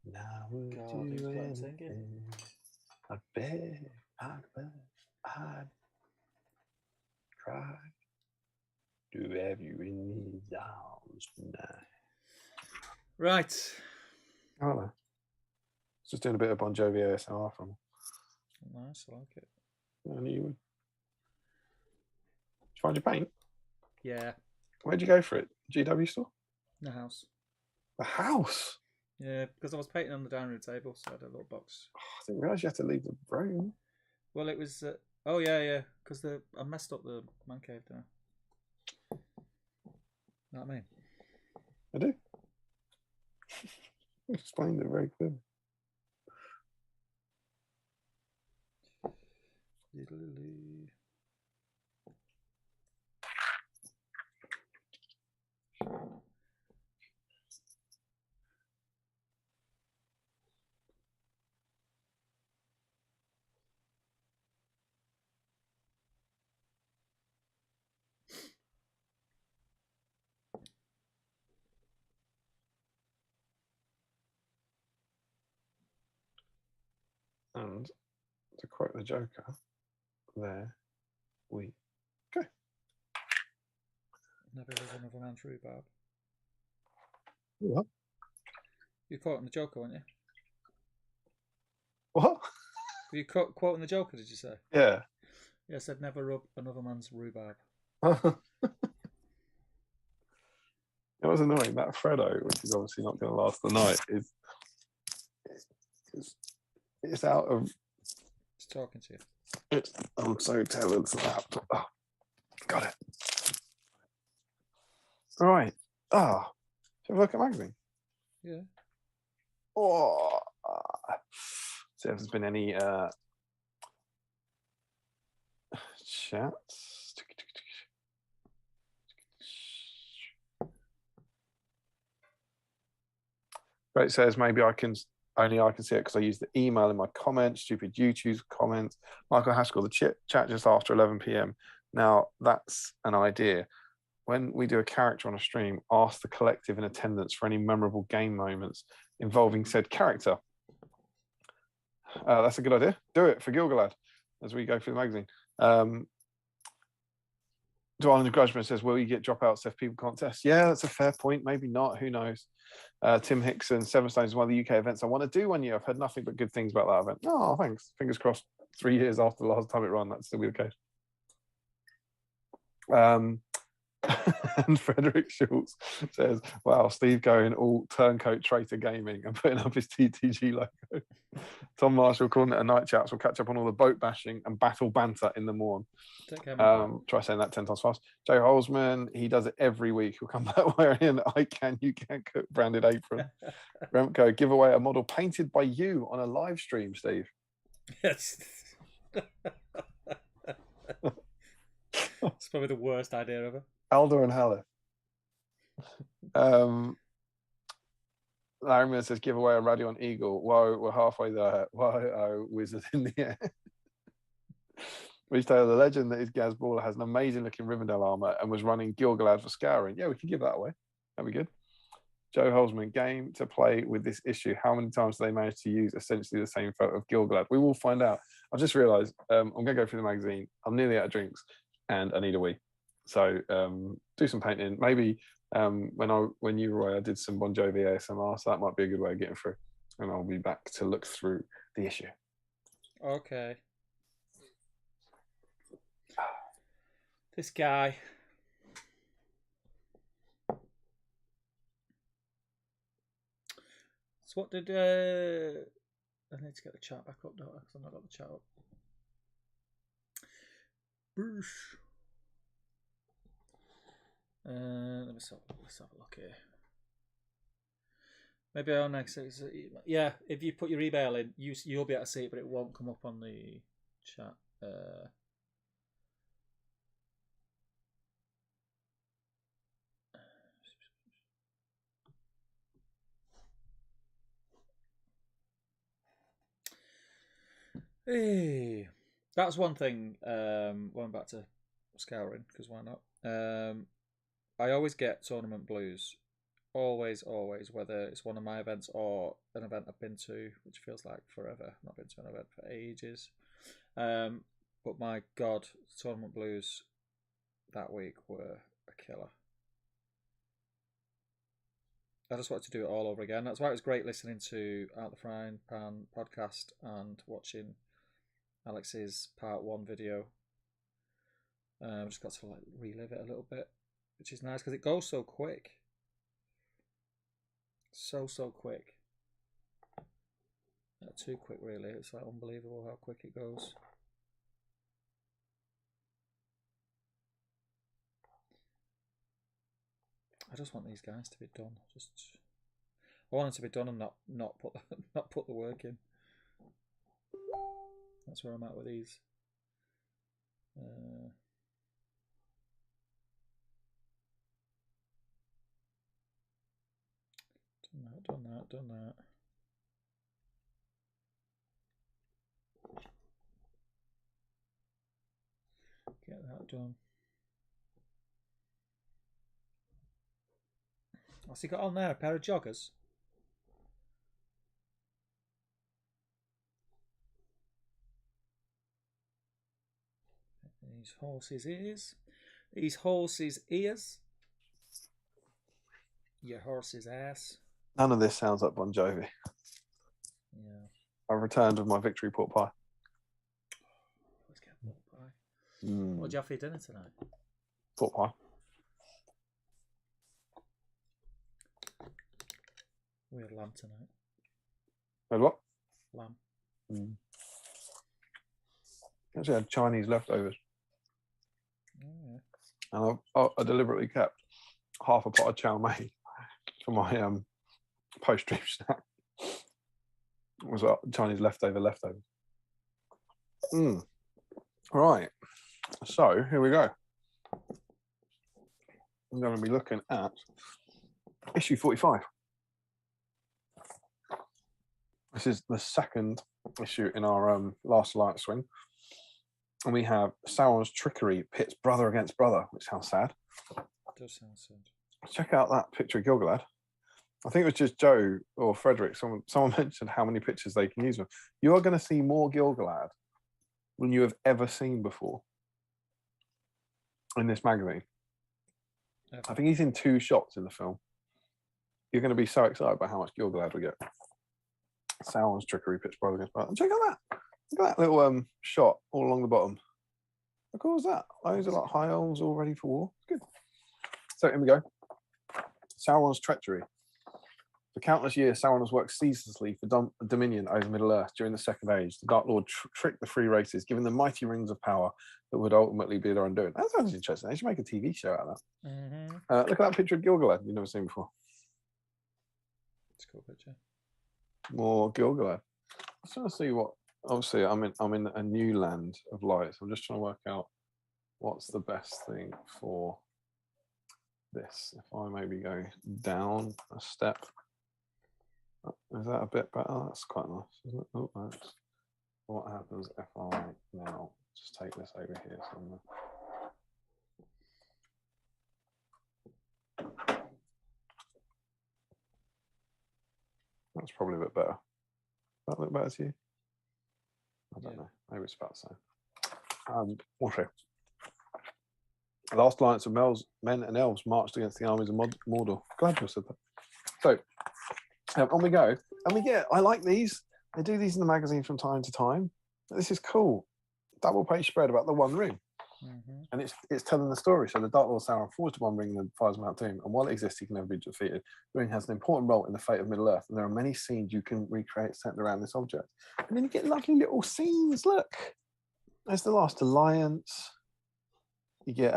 Now would you anything? I bet I'd try to have you in his arms tonight. Right. I don't know. Just doing a bit of Bon Jovi ASMR from. Nice, I like it. I knew you would. Did you find your paint? Yeah. Where'd you go for it? GW store? The house. The house? Yeah, because I was painting on the dining room table, so I had a little box. Oh, I didn't realise you had to leave the room. Well, it was. Oh yeah, because I messed up the man cave there. Know what I mean? I do. You explained it very clearly. And to quote the Joker, there we go. Never was another man's rhubarb. What? You're quoting the Joker, weren't you? What? Were you quoting the Joker, did you say? Yeah. Yeah, I said never rub another man's rhubarb. It was annoying. That Freddo, which is obviously not going to last the night, it's out of. It's talking to you. I'm so tailored to that. Oh, got it. All right. Ah, should we look at magazine? Yeah. Oh, see if there's been any chats. Right, it says maybe I can see it because I use the email in my comments. Stupid YouTube comments. Michael Haskell, the chat just after 11 p.m. Now that's an idea. When we do a character on a stream, ask the collective in attendance for any memorable game moments involving said character. That's a good idea. Do it for Galad as we go through the magazine. Dwayne Grudgeman says, will you get dropouts if people can't test? Yeah, that's a fair point. Maybe not. Who knows? Tim Hickson, Seven Stones is one of the UK events I want to do one year. I've heard nothing but good things about that event. Oh, thanks. Fingers crossed. 3 years after the last time it ran, that's still be the case. And Frederick Schultz says, wow, Steve going all turncoat traitor gaming and putting up his TTG logo. Tom Marshall calling it a night chats. We'll catch up on all the boat bashing and battle banter in the morn. Try saying that 10 times fast. Joe Holzman, he does it every week. He'll come back wearing an I can, you can cook branded apron. Remco, give away a model painted by you on a live stream, Steve. Yes. It's probably the worst idea ever. Alder and Haller. Larry Miller says, give away a Radion Eagle. Whoa, we're halfway there. Whoa, wizard in the air. Reach Taylor, the legend that is Gaz Baller, has an amazing looking Rivendell armor and was running Gil-galad for scouring. Yeah, we can give that away. That'd be good. Joe Holzman, game to play with this issue. How many times do they manage to use essentially the same photo of Gil-galad? We will find out. I've just realised I'm going to go through the magazine. I'm nearly out of drinks and I need a wee. So do some painting. Maybe when you were away, I did some Bon Jovi ASMR, so that might be a good way of getting through. And I'll be back to look through the issue. Okay. This guy. So what did I need to get the chat back up, don't I? Because I've not got the chat up. Boosh. Let's have a look here. Maybe our next, yeah. If you put your email in, you'll be able to see it, but it won't come up on the chat. Hey, that's one thing. Going back to scouring, because why not? I always get tournament blues. Always, whether it's one of my events or an event I've been to, which feels like forever. I've not been to an event for ages. But my God, tournament blues that week were a killer. I just wanted to do it all over again. That's why it was great listening to Out the Frying Pan podcast and watching Alex's part 1 video. Just got to like relive it a little bit, which is nice because it goes so quick. So quick. Not too quick, really. It's like unbelievable how quick it goes. I just want these guys to be done. I want them to be done and not put the work in. That's where I'm at with these. Done that. Get that done. What's he got on there? A pair of joggers? These horses' ears. These horses' ears. Your horse's ass. None of this sounds like Bon Jovi. Yeah. I've returned with my victory pork pie. Let's get pork pie. What did you have for your dinner tonight? Pork pie. We had lamb tonight. Had what? Lamb. Actually, I had Chinese leftovers. Oh, yeah. And I deliberately kept half a pot of chow mein for my post-stream snack. It was Chinese leftovers. Right. So, here we go. I'm going to be looking at issue 45. This is the second issue in our last Alliance swing. And we have Sauron's trickery pits brother against brother, which sounds sad. It does sound sad. Check out that picture of Gil-galad. I think it was just Joe or Frederick. Someone mentioned how many pictures they can use with. You are going to see more Gil-galad than you have ever seen before in this magazine. Okay. I think he's in 2 shots in the film. You're going to be so excited by how much Gil-galad we get. Sauron's trickery pits brother against brother. And check out that. Look at that little shot all along the bottom. How cool is that? Those are like high elves all ready for war. Good. So here we go. Sauron's treachery. For countless years, Sauron has worked ceaselessly for dominion over Middle-earth. During the Second Age, the Dark Lord tricked the three races, giving them mighty rings of power that would ultimately be their undoing. That sounds interesting. They should make a TV show out of that. Mm-hmm. Look at that picture of Gilgalad you've never seen before. It's a cool picture. More Gilgalad. I'm trying to see what. Obviously, I'm in a new land of light. So I'm just trying to work out what's the best thing for this. If I maybe go down a step. Is that a bit better? That's quite nice, isn't it? Oh, that's what happens if I now just take this over here somewhere. That's probably a bit better. Does that look better to you? I don't know. Maybe it's about the same. Okay. The last alliance of men and elves marched against the armies of Mordor. Glad you said that. So, on we go. And we get, I like these. They do these in the magazine from time to time. This is cool. Double page spread about the One Ring. Mm-hmm. And it's telling the story. So the Dark Lord Sauron forged One Ring in the fires of Mount Doom. And while it exists, he can never be defeated. The ring has an important role in the fate of Middle-earth. And there are many scenes you can recreate centered around this object. And then you get lovely little scenes. Look. There's the Last Alliance. You get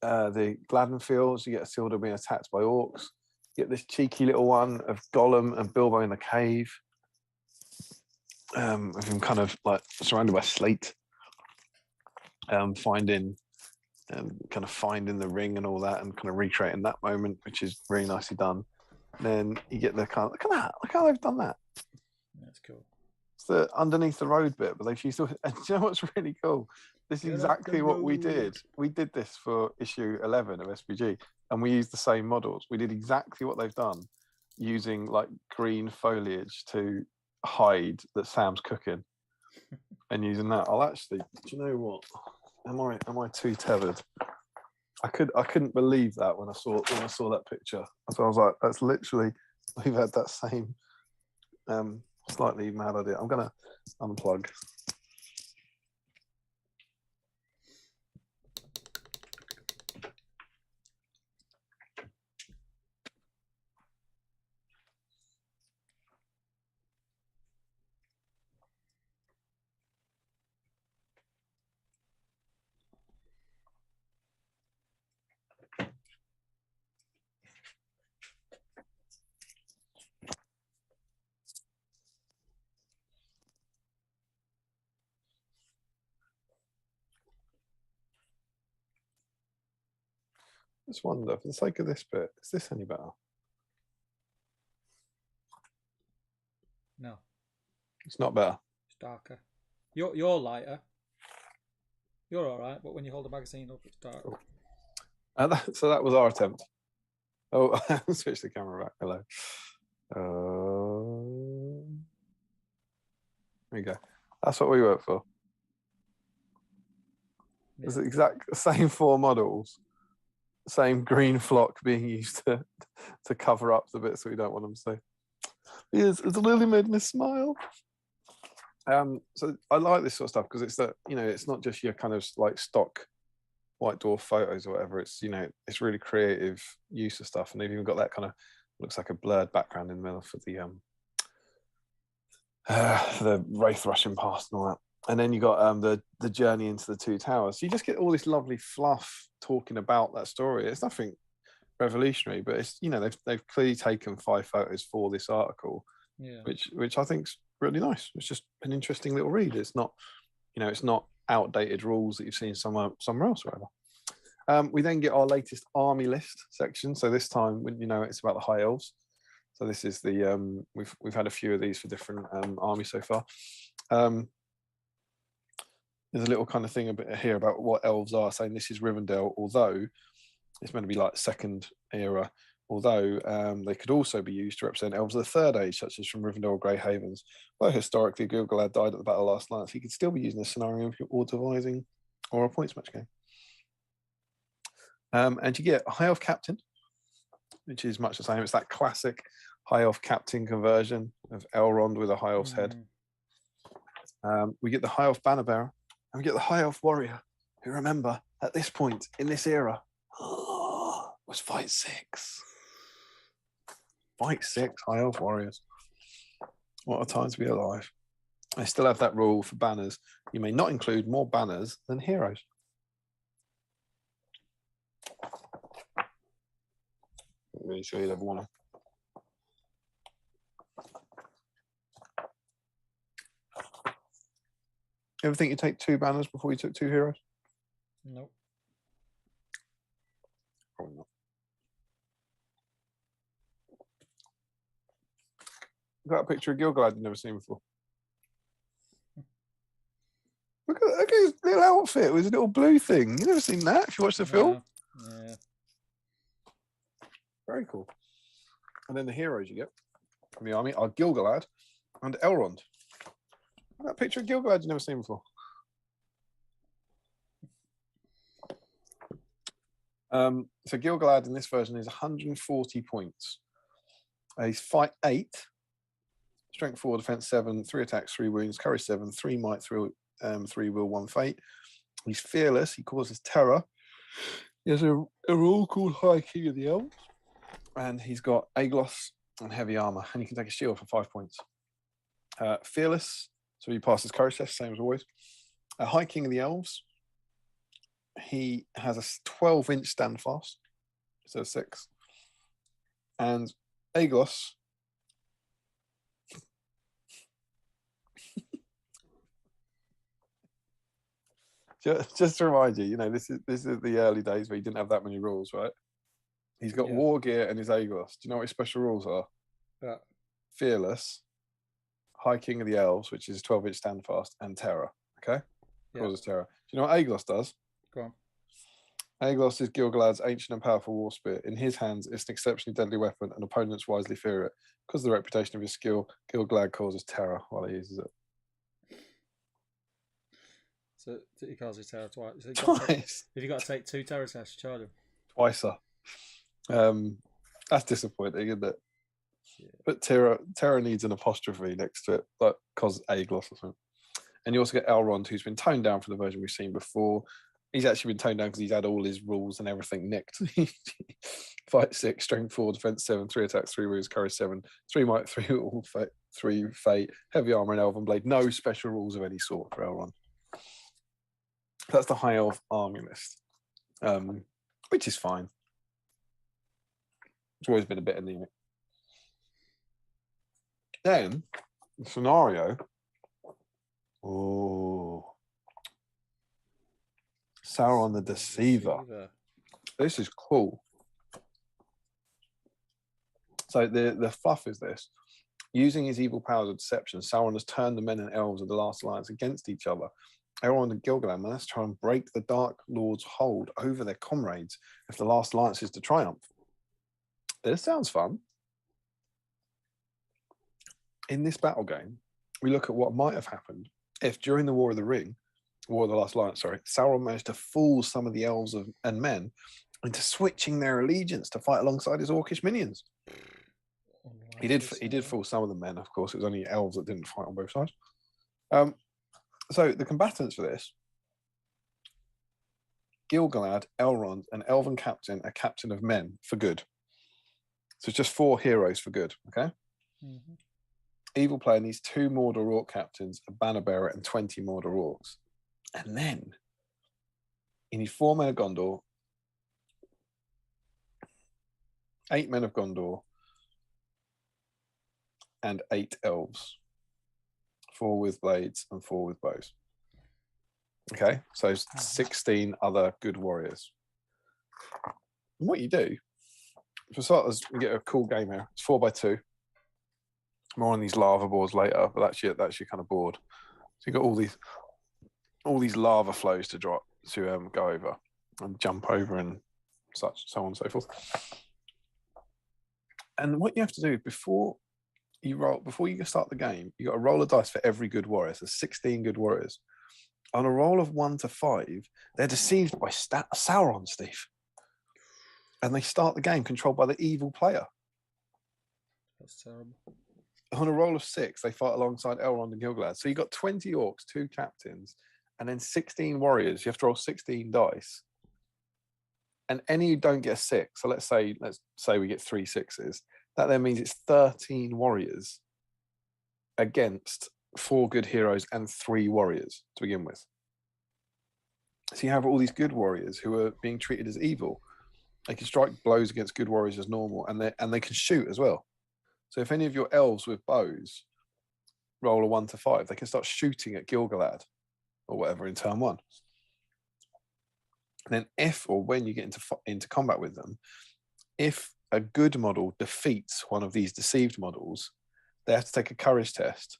the Gladden Fields. You get Isildur being attacked by orcs. You get this cheeky little one of Gollum and Bilbo in the cave. With him kind of like surrounded by slate. Finding the ring and all that, and kind of recreating that moment, which is really nicely done. Then you get the kind of, look at that, look how they've done that. That's cool. It's the underneath the road bit, but they've used all, and do you know what's really cool? This is exactly what we did. We did this for issue 11 of SBG, and we used the same models. We did exactly what they've done, using like green foliage to hide that Sam's cooking, and using that. I'll actually, do you know what? Am I too tethered? I couldn't believe that when I saw that picture. So I was like, that's literally, we've had that same slightly mad idea. I'm gonna unplug. Just wonder, for the sake of this bit, is this any better? No. It's not better. It's darker. You're lighter. You're all right, but when you hold the magazine up, it's dark. Cool. So that was our attempt. Oh, switch the camera back. Hello. There you go. That's what we work for. Yeah. It's the exact same 4 models. Same green flock being used to cover up the bits that we don't want them to see. Yes, it's really made me smile. So I like this sort of stuff because it's that, you know, it's not just your kind of like stock White Dwarf photos or whatever. It's, you know, it's really creative use of stuff, and they've even got that kind of, looks like a blurred background in the middle for the wraith rushing past and all that. And then you got the journey into the 2 towers. So you just get all this lovely fluff talking about that story. It's nothing revolutionary, but it's, you know, they've clearly taken 5 photos for this article, yeah, which I think's really nice. It's just an interesting little read. It's not, you know, it's not outdated rules that you've seen somewhere else or whatever. We then get our latest army list section. So this time, you know, it's about the High Elves. So this is the we've had a few of these for different armies so far. There's a little kind of thing a bit here about what elves are, saying this is Rivendell, although it's meant to be like second era, although they could also be used to represent elves of the Third Age, such as from Rivendell or Grey Havens. Though historically Gilgalad died at the Battle of Last Alliance, he could still be used in a scenario or devising or a points match game. And you get a High Elf Captain, which is much the same. It's that classic High Elf Captain conversion of Elrond with a High Elf's head. We get the High Elf Banner Bearer, and we get the High Elf Warrior, who, remember, at this point in this era, was Fight 6. Fight 6, High Elf Warriors. What a time to be alive. I still have that rule for banners. You may not include more banners than heroes. I'm really sure you'd have one. You ever think you'd take 2 banners before you took 2 heroes? Nope. Probably not. Got a picture of Galad you've never seen before. Look at his little outfit with his little blue thing. You've never seen that if you watch the film? Yeah. Very cool. And then the heroes you get from the army are Galad and Elrond. That picture of Galad you've never seen before. So Galad in this version is 140 points. He's fight 8, strength 4, defense 7, 3 attacks, 3 wounds, courage 7, 3 might, 3 will, 1 fate. He's fearless. He causes terror. He has a rule called High King of the Elves, and he's got Aglos and heavy armor, and he can take a shield for 5 points. Fearless, so he passes courage test, same as always. High King of the Elves. He has a 12-inch standfast, so 6. And Aglos just to remind you, this is the early days where he didn't have that many rules, right? He's got war gear and his Aglos. Do you know what his special rules are? Yeah. Fearless, High King of the Elves, which is 12-inch standfast, and terror. Okay, causes terror. Do you know what Aglos does? Go on. Aglos is Galad's ancient and powerful war spear. In his hands, it's an exceptionally deadly weapon, and opponents wisely fear it. Because of the reputation of his skill, Galad causes terror while he uses it. So he causes terror twice. So Twice. If you got to take 2 terror tests, charge him. Twice, sir. That's disappointing, isn't it? Yeah. But terror needs an apostrophe next to it, like cause Aglos or something. And you also get Elrond, who's been toned down from the version we've seen before. He's actually been toned down because he's had all his rules and everything nicked. Fight 6, strength 4, defense 7, 3 attacks, 3 wounds, courage 7, 3 might, 3 all, 3 fate, heavy armor and elven blade. No special rules of any sort for Elrond. That's the high elf army list, which is fine. It's always been a bit anemic. Then the scenario. Oh. Sauron the Deceiver. This is cool. So the fluff is this. Using his evil powers of deception, Sauron has turned the men and elves of the Last Alliance against each other. Elrond and Gilgalad must try and break the Dark Lord's hold over their comrades if the Last Alliance is to triumph. This sounds fun. In this battle game, we look at what might have happened if during the War of the Last Alliance, Sauron managed to fool some of the elves and men into switching their allegiance to fight alongside his orcish minions. He did fool some of the men, of course. It was only elves that didn't fight on both sides. So the combatants for this: Gilgalad, Elrond, an elven captain, a captain of men for good. So it's just 4 heroes for good. Okay. Mm-hmm. Evil player needs 2 Mordor orc captains, a banner bearer, and 20 Mordor orcs. And then you need 4 men of Gondor, 8 men of Gondor, and 8 elves. 4 with blades and 4 with bows. Okay, so 16 other good warriors. And what you do, for starters, we get a cool game here. It's 4x2. More on these lava boards later, but that's your kind of board. So you've got all these lava flows to go over and jump over and so on and so forth. And what you have to do before you start the game, you got to roll a dice for every good warrior. So 16 good warriors. On a roll of 1 to 5, they're deceived by Sauron, Steve. And they start the game controlled by the evil player. That's terrible. On a roll of 6, they fight alongside Elrond and Gilgalad. So you've got 20 orcs, 2 captains, and then 16 warriors. You have to roll 16 dice. And any who don't get a 6, so let's say we get 3 6s, that then means it's 13 warriors against 4 good heroes and 3 warriors to begin with. So you have all these good warriors who are being treated as evil. They can strike blows against good warriors as normal, and they can shoot as well. So if any of your elves with bows roll a 1 to 5, they can start shooting at Gilgalad or whatever in turn 1. And then if or when you get into combat with them, if a good model defeats one of these deceived models, they have to take a courage test.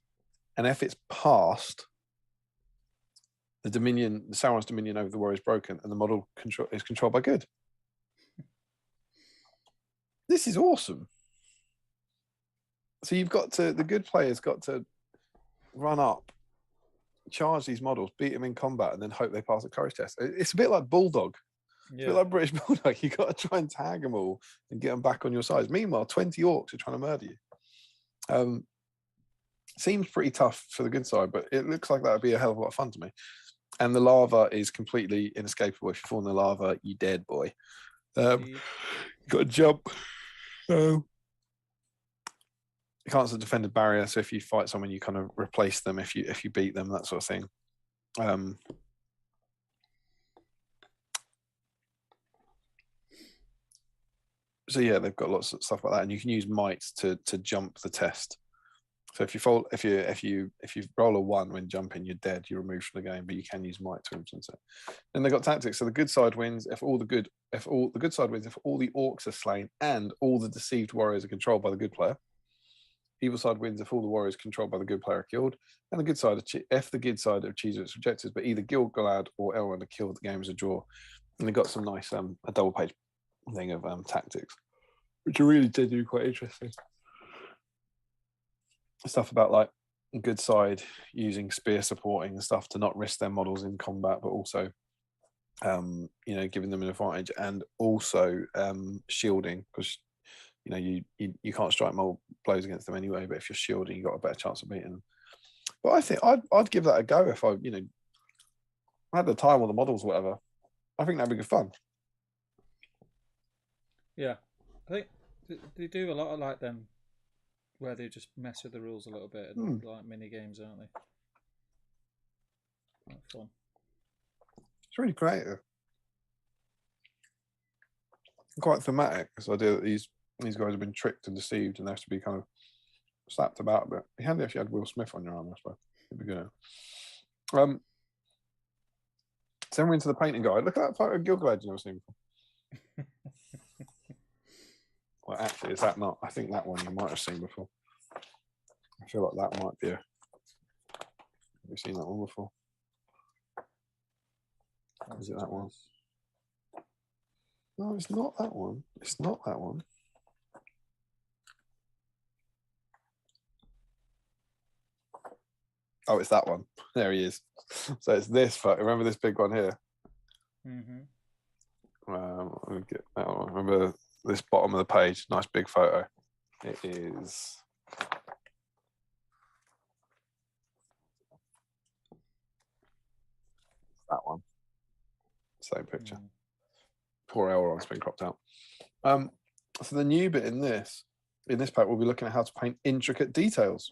And if it's passed, Sauron's dominion over the warrior is broken, and the model is controlled by good. This is awesome. So the good players got to run up, charge these models, beat them in combat, and then hope they pass a courage test. It's a bit like Bulldog. It's a bit like British Bulldog. You got to try and tag them all and get them back on your side. Meanwhile, 20 orcs are trying to murder you. Seems pretty tough for the good side, but it looks like that would be a hell of a lot of fun to me. And the lava is completely inescapable. If you fall in the lava, you're dead, boy. You got to jump. You can't sort of defend a barrier, so if you fight someone, you kind of replace them if you beat them, that sort of thing. So yeah, they've got lots of stuff like that, and you can use might to jump the test. So if you roll a 1 when jumping, you're dead. You're removed from the game, but you can use might to influence it. Then they've got tactics. So the good side wins if all the good side wins if all the orcs are slain and all the deceived warriors are controlled by the good player. Evil side wins if all the warriors controlled by the good player are killed, and the good side if the good side achieves its objectives, but either Gilgalad or Elrond are killed, the game is a draw. And they've got some nice a double page thing of tactics, which are really genuinely quite interesting. Stuff about like good side using spear supporting and stuff to not risk their models in combat, but also giving them an advantage, and also shielding, because you can't strike more blows against them anyway, but if you're shielding, you've got a better chance of beating them. But I think I'd give that a go if I had the time or the models or whatever. I think that'd be good fun. Yeah, I think they do a lot of like them where they just mess with the rules a little bit and like mini games, aren't they? That's fun. It's really creative. Quite thematic, this idea that these guys have been tricked and deceived and they have to be kind of slapped about a bit. It'd be handy if you had Will Smith on your arm, I suppose. It'd be good. So then we're into the painting guide. Look at that photo of Gilgalad you've never seen before. Well, actually, is that not? I think that one you might have seen before. I feel like that might be a... Have you seen that one before? Is it that one? No, it's not that one. It's not that one. Oh, it's that one. There he is. So it's this photo. Remember this big one here? Let me get that one. Remember this bottom of the page? Nice big photo. It is... that one. Same picture. Poor Elrond's been cropped out. So the new bit in this pack, we'll be looking at how to paint intricate details.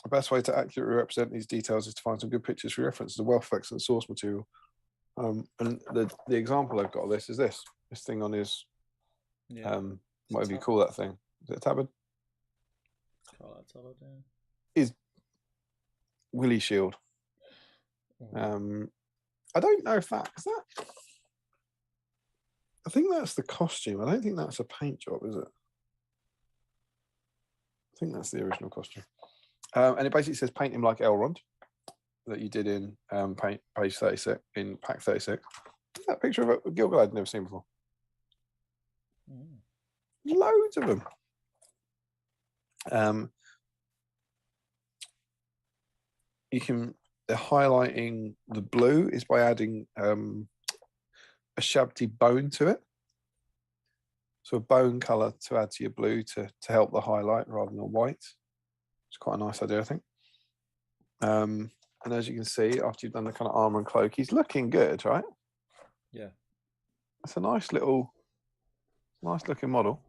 The best way to accurately represent these details is to find some good pictures for reference. The wealth of excellent source material. And the example I've got of this is this thing on his, whatever you call that thing. Is it a tabard? Is Willy Shield. I don't know if that. I think that's the costume. I don't think that's a paint job, is it? I think that's the original costume. And it basically says paint him like Elrond that you did in page 36, in pack 36. That picture of Gilgalad I'd never seen before. Loads of them. They're highlighting the blue is by adding a Shabti bone to it. So a bone colour to add to your blue to help the highlight rather than a white. It's quite a nice idea, I think. And as you can see, after you've done the kind of armour and cloak, he's looking good, right? Yeah. It's a nice looking model.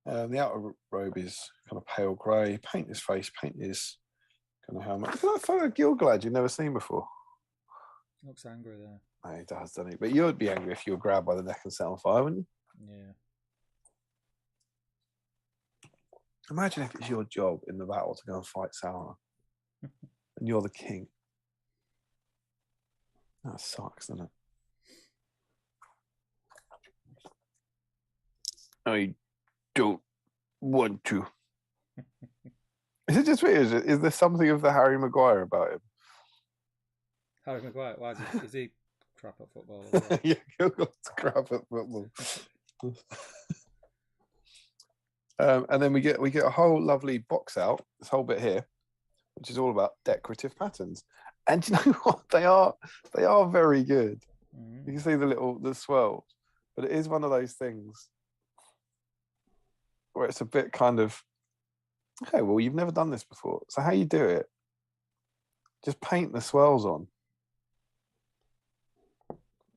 The outer robe is kind of pale grey. Paint his face, paint his kind of helmet. Look at that photo of Galad you've never seen before. Looks angry there. Oh, he does, doesn't he? But you'd be angry if you were grabbed by the neck and set on fire, wouldn't you? Yeah. Imagine if it's your job in the battle to go and fight Sauron, and you're the king. That sucks, doesn't it? I don't want to. Is it just me? Is there something of the Harry Maguire about him? Harry Maguire, why is he crap at football as well? Yeah, Gilgal's crap at football. And then we get a whole lovely box out, this whole bit here, which is all about decorative patterns. And you know what? They are very good. You can see the swirls, but it is one of those things where it's a bit kind of, okay, well, you've never done this before. So how you do it, just paint the swirls on.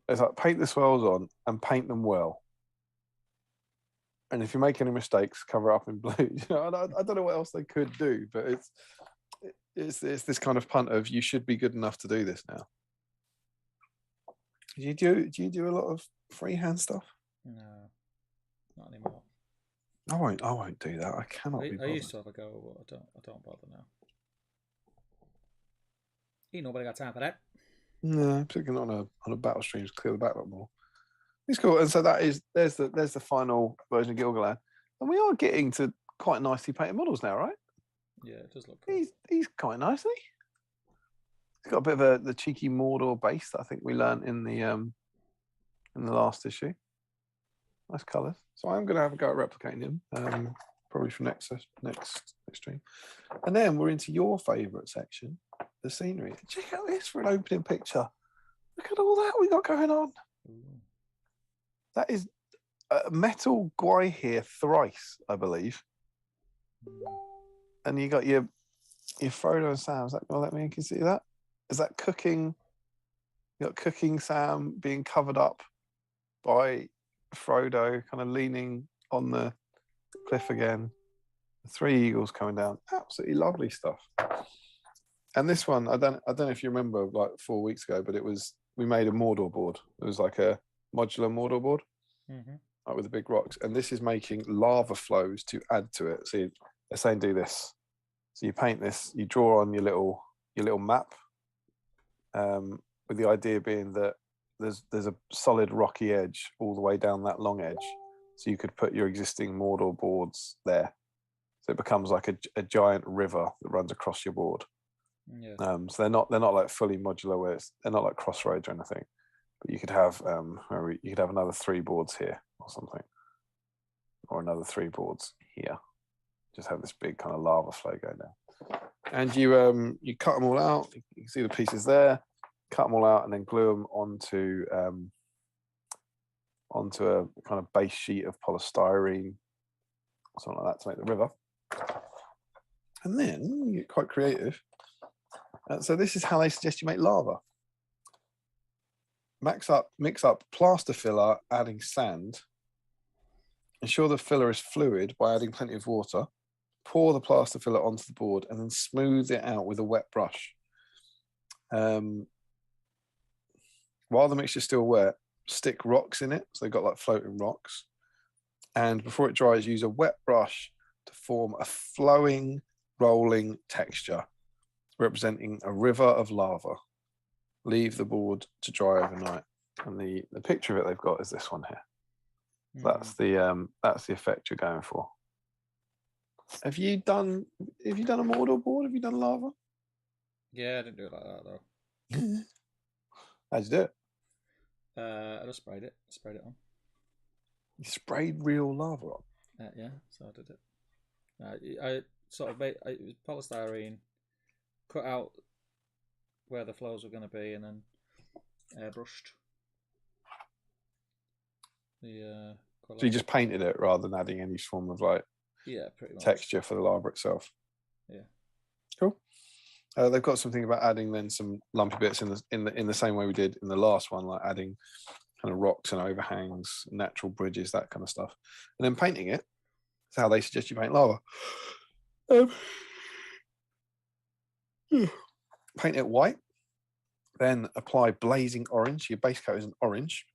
It's like paint the swirls on and paint them well. And if you make any mistakes, cover up in blue. You know, I don't know what else they could do, but it's this kind of punt of you should be good enough to do this now. Do you do a lot of freehand stuff? No, not anymore. I won't do that. I cannot be bothered. I used to have a go, but I don't bother now. Ain't nobody got time for that. No, particularly on a battle stream to clear the backlog more. It's cool. And so there's the final version of Gilgalad. And we are getting to quite nicely painted models now, right? Yeah, it does look cool. He's quite nicely. He's got a bit of the cheeky Mordor base that I think we learned in the last issue. Nice colours. So I'm going to have a go at replicating him, probably from next stream. And then we're into your favourite section, the scenery. Check out this for an opening picture. Look at all that we got going on. Ooh. That is metal Gwai here thrice, I believe. And you got your Frodo and Sam. Is that going to let me in? Can you see that? Is that cooking? You got cooking Sam being covered up by Frodo, kind of leaning on the cliff again. The 3 eagles coming down. Absolutely lovely stuff. And this one, I don't know if you remember, like 4 weeks ago, but we made a Mordor board. It was like a modular Mordor board, like with the big rocks. And this is making lava flows to add to it. So they're saying do this. So you paint this, you draw on your little map, with the idea being that there's a solid rocky edge all the way down that long edge. So you could put your existing Mordor boards there. So it becomes like a giant river that runs across your board. Yeah. So they're not like fully modular where they're not like crossroads or anything. But you could have another 3 boards here or something. Or another 3 boards here. Just have this big kind of lava flow going down. And you cut them all out. You can see the pieces there. Cut them all out and then glue them onto a kind of base sheet of polystyrene, something like that, to make the river. And then you get quite creative. So this is how they suggest you make lava. Mix up plaster filler, adding sand. Ensure the filler is fluid by adding plenty of water. Pour the plaster filler onto the board and then smooth it out with a wet brush. While the mixture is still wet, stick rocks in it. So they've got like floating rocks. And before it dries, use a wet brush to form a flowing, rolling texture representing a river of lava. Leave the board to dry overnight. And the picture of it they've got is this one here. That's the effect you're going for. Have you done a Mordor board? Have you done lava? Yeah, I didn't do it like that though. How'd you do it? I just sprayed it on. You sprayed real lava on? Yeah, so I did it. I sort of made it was polystyrene, cut out where the flows were going to be, and then airbrushed. The So you just painted it rather than adding any form of like pretty much texture for the lava itself. Yeah, cool. They've got something about adding then some lumpy bits in the same way we did in the last one, like adding kind of rocks and overhangs, natural bridges, that kind of stuff, and then painting it. That's how they suggest you paint lava. Paint it white, then apply blazing orange. Your base coat is an orange,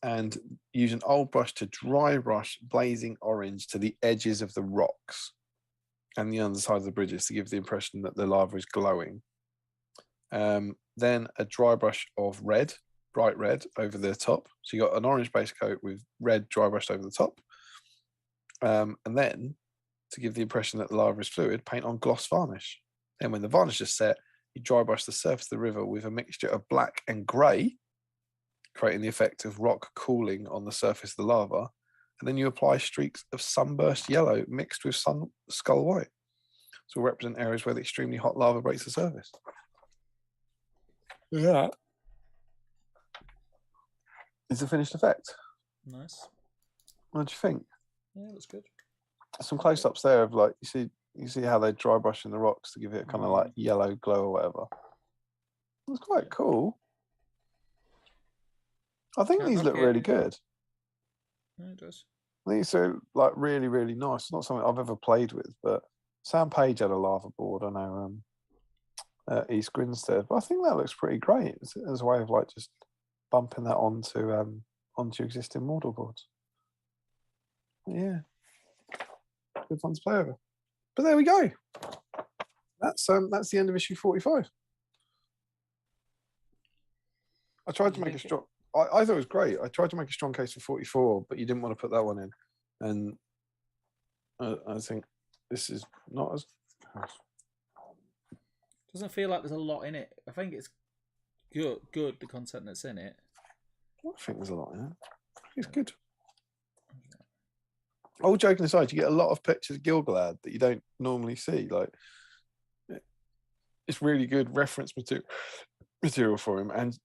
and use an old brush to dry brush blazing orange to the edges of the rocks and the underside of the bridges to give the impression that the lava is glowing. Then a dry brush of red, bright red, over the top. So you got an orange base coat with red dry brushed over the top. And then, to give the impression that the lava is fluid, paint on gloss varnish. And when the varnish is set, you dry brush the surface of the river with a mixture of black and grey, creating the effect of rock cooling on the surface of the lava. And then you apply streaks of sunburst yellow mixed with skull white. So will represent areas where the extremely hot lava breaks the surface. Yeah. It's a finished effect. Nice. What do you think? Yeah, that's good. Some close-ups there of like you see how they dry brushing the rocks to give it a kind of like yellow glow or whatever. It's quite cool. I think these look really good. Yeah, it does. These are like really, really nice. Not something I've ever played with, but Sam Page had a lava board. I know East Grinstead, but I think that looks pretty great as a way of like just bumping that onto existing model boards. Yeah, good fun to play over. But there we go. That's the end of issue 45. I tried to make a strong. I thought it was great. I tried to make a strong case for 44, but you didn't want to put that one in, and I think this is not as. Doesn't feel like there's a lot in it. I think it's good the content that's in it. I think there's a lot in it. It's good. All joking aside, you get a lot of pictures of Galad that you don't normally see. Like, it's really good reference material for him, and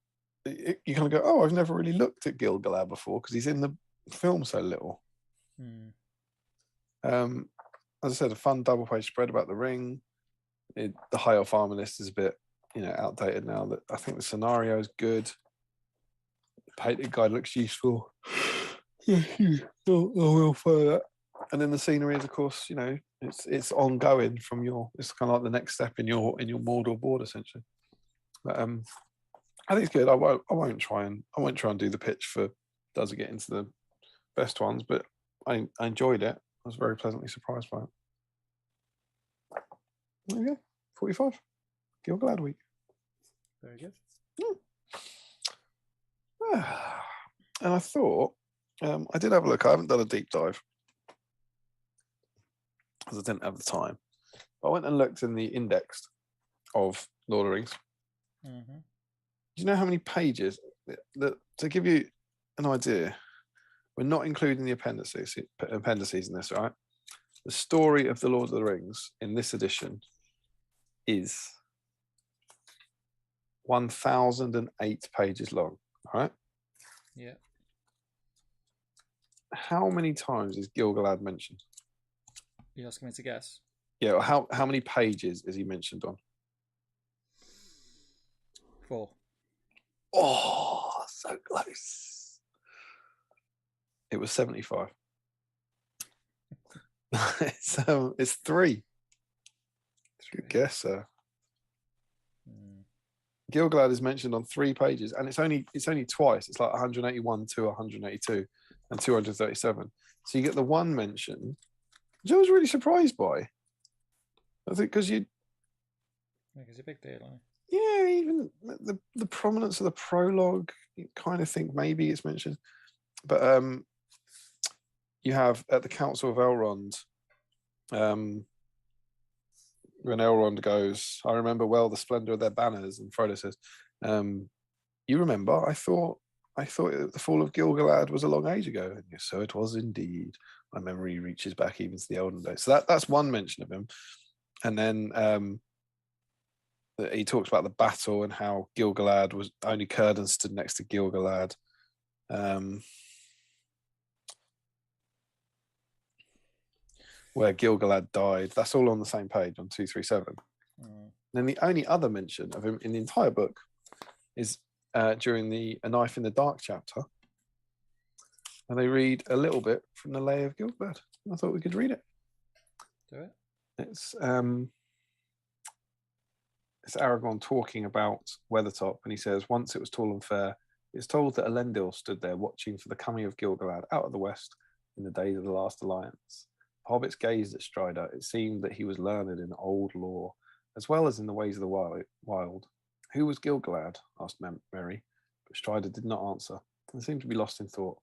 you kind of go, "Oh, I've never really looked at Galad before because he's in the film so little." As I said, a fun double-page spread about the ring. The High Elf Armor list is a bit, outdated now. That I think the scenario is good. The painted guide looks useful. I will follow that. And then the scenery is, of course, it's ongoing from it's kind of like the next step in your Mordor board essentially. But I think it's good. I won't try and do the pitch for does it get into the best ones, but I enjoyed it. I was very pleasantly surprised by it. There you go. 45. Galad week. Very good. And I thought, I did have a look. I haven't done a deep dive because I didn't have the time. But I went and looked in the index of Lord of the Rings. Mm-hmm. Do you know how many pages? To give you an idea, we're not including the appendices in this, right? The story of the Lord of the Rings in this edition is 1,008 pages long, right? Yeah. How many times is Galad mentioned? Are you asking me to guess? Yeah, how many pages is he mentioned on? 4. Oh, so close. It was 75. It's 3. Good guess, sir. Galad is mentioned on 3 pages, and it's only twice. It's like 181 to 182 and 237. So you get the one mention, which I was really surprised by. I think because it's a big deal, isn't it? Yeah, even the prominence of the prologue, you kind of think maybe it's mentioned. But you have at the Council of Elrond, when Elrond goes, I remember well the splendor of their banners, and Frodo says, you remember, I thought the fall of Galad was a long age ago. And yes, so it was indeed. My memory reaches back even to the olden days. So that's one mention of him. And then he talks about the battle and how Gil-galad was only Círdan stood next to Gil-galad. Where Gil-galad died. That's all on the same page on 237. Then the only other mention of him in the entire book is during the A Knife in the Dark chapter. And they read a little bit from the Lay of Gil-galad. I thought we could read it. Do it. It's Aragorn talking about Weathertop, and he says, once it was tall and fair, it's told that Elendil stood there watching for the coming of Gil-galad out of the west in the days of the last alliance. Hobbits gazed at Strider. It seemed that he was learned in old lore, as well as in the ways of the wild. Who was Gil-galad? Asked Merry, but Strider did not answer and seemed to be lost in thought.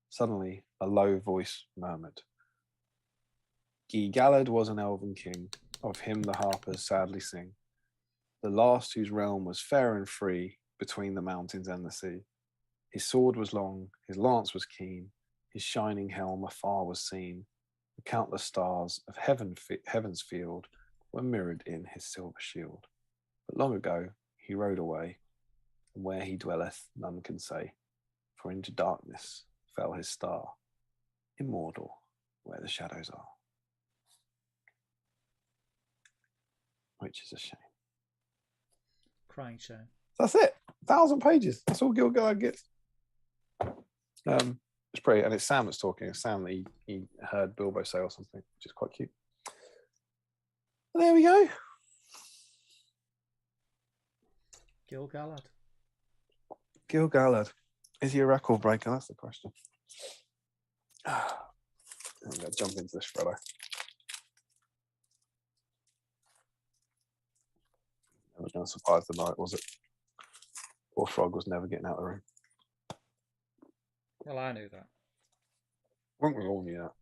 Suddenly, a low voice murmured, Galad was an elven king, of him the harpers sadly sing, the last whose realm was fair and free between the mountains and the sea. His sword was long, his lance was keen, his shining helm afar was seen. The countless stars of heaven's field were mirrored in his silver shield. But long ago he rode away, and where he dwelleth none can say, for into darkness fell his star, immortal where the shadows are. Which is a shame. Crying shame. That's it. 1,000 pages. That's all Gil-galad gets. It's pretty, and it's Sam that's talking. It's Sam that he heard Bilbo say or something, which is quite cute. And there we go. Gil-galad. Gil-galad. Is he a record breaker? That's the question. I'm going to jump into this fellow. Never going to survive the night, was it? Poor Frog was never getting out of the room. Well, I knew that. Won't we all knew that?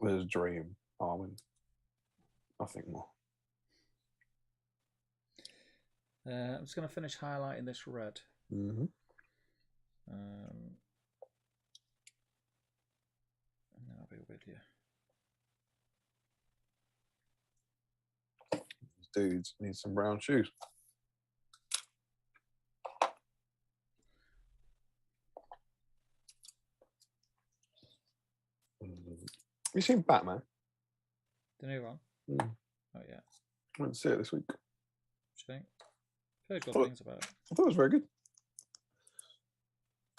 It was a dream, Arwen. Nothing more. I'm just going to finish highlighting this red. Mm-hmm. And I'll be with you. These dudes need some brown shoes. You seen Batman? The new one? Mm. Oh, yeah. I went to see it this week. What do you think? I've heard good things about it. I thought it was very good.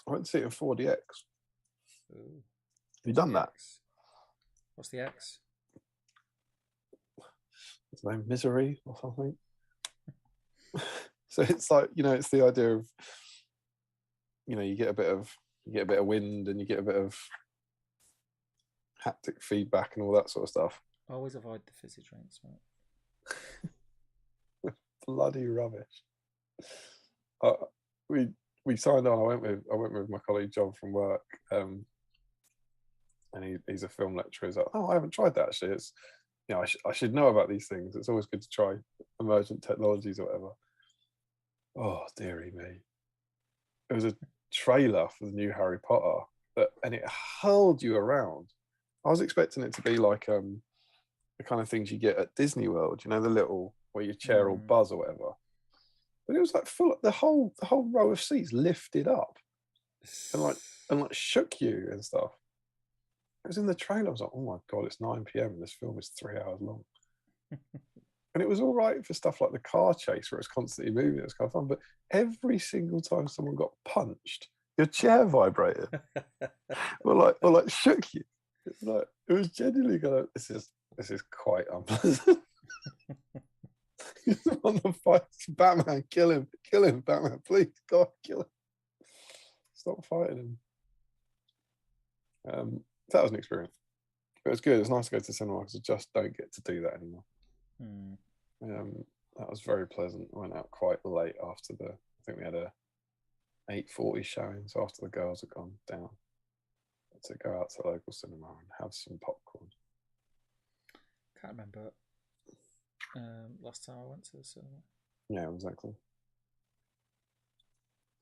I went to see it in 4DX. Ooh. Have you done that? What's the X? It's name Misery or something. So it's like, it's the idea of, you get a bit of wind and you get a bit of haptic feedback and all that sort of stuff. Always avoid the fizzy drinks, mate. Bloody rubbish. We signed on. I went with my colleague John from work, and he's a film lecturer. He's like, "Oh, I haven't tried that actually. It's I should know about these things. It's always good to try emergent technologies or whatever." Oh dearie me! It was a trailer for the new Harry Potter, and it hurled you around. I was expecting it to be like the kind of things you get at Disney World. The little where your chair will buzz or whatever. But it was like full. The whole row of seats lifted up, and like shook you and stuff. It was in the trailer. I was like, oh my god, it's 9 p.m. and this film is 3 hours long. And it was all right for stuff like the car chase where it's constantly moving. It was kind of fun. But every single time someone got punched, your chair vibrated, or like shook you. It was genuinely kind of this is quite unpleasant. He's on the fight. Batman, kill him, Batman, please, God, kill him. Stop fighting him. That was an experience. It was good. It was nice to go to the cinema because I just don't get to do that anymore. That was very pleasant. I went out quite late after I think we had a 8:40 showing, so after the girls had gone down, to go out to the local cinema and have some popcorn. Can't remember last time I went to the cinema. Yeah, exactly.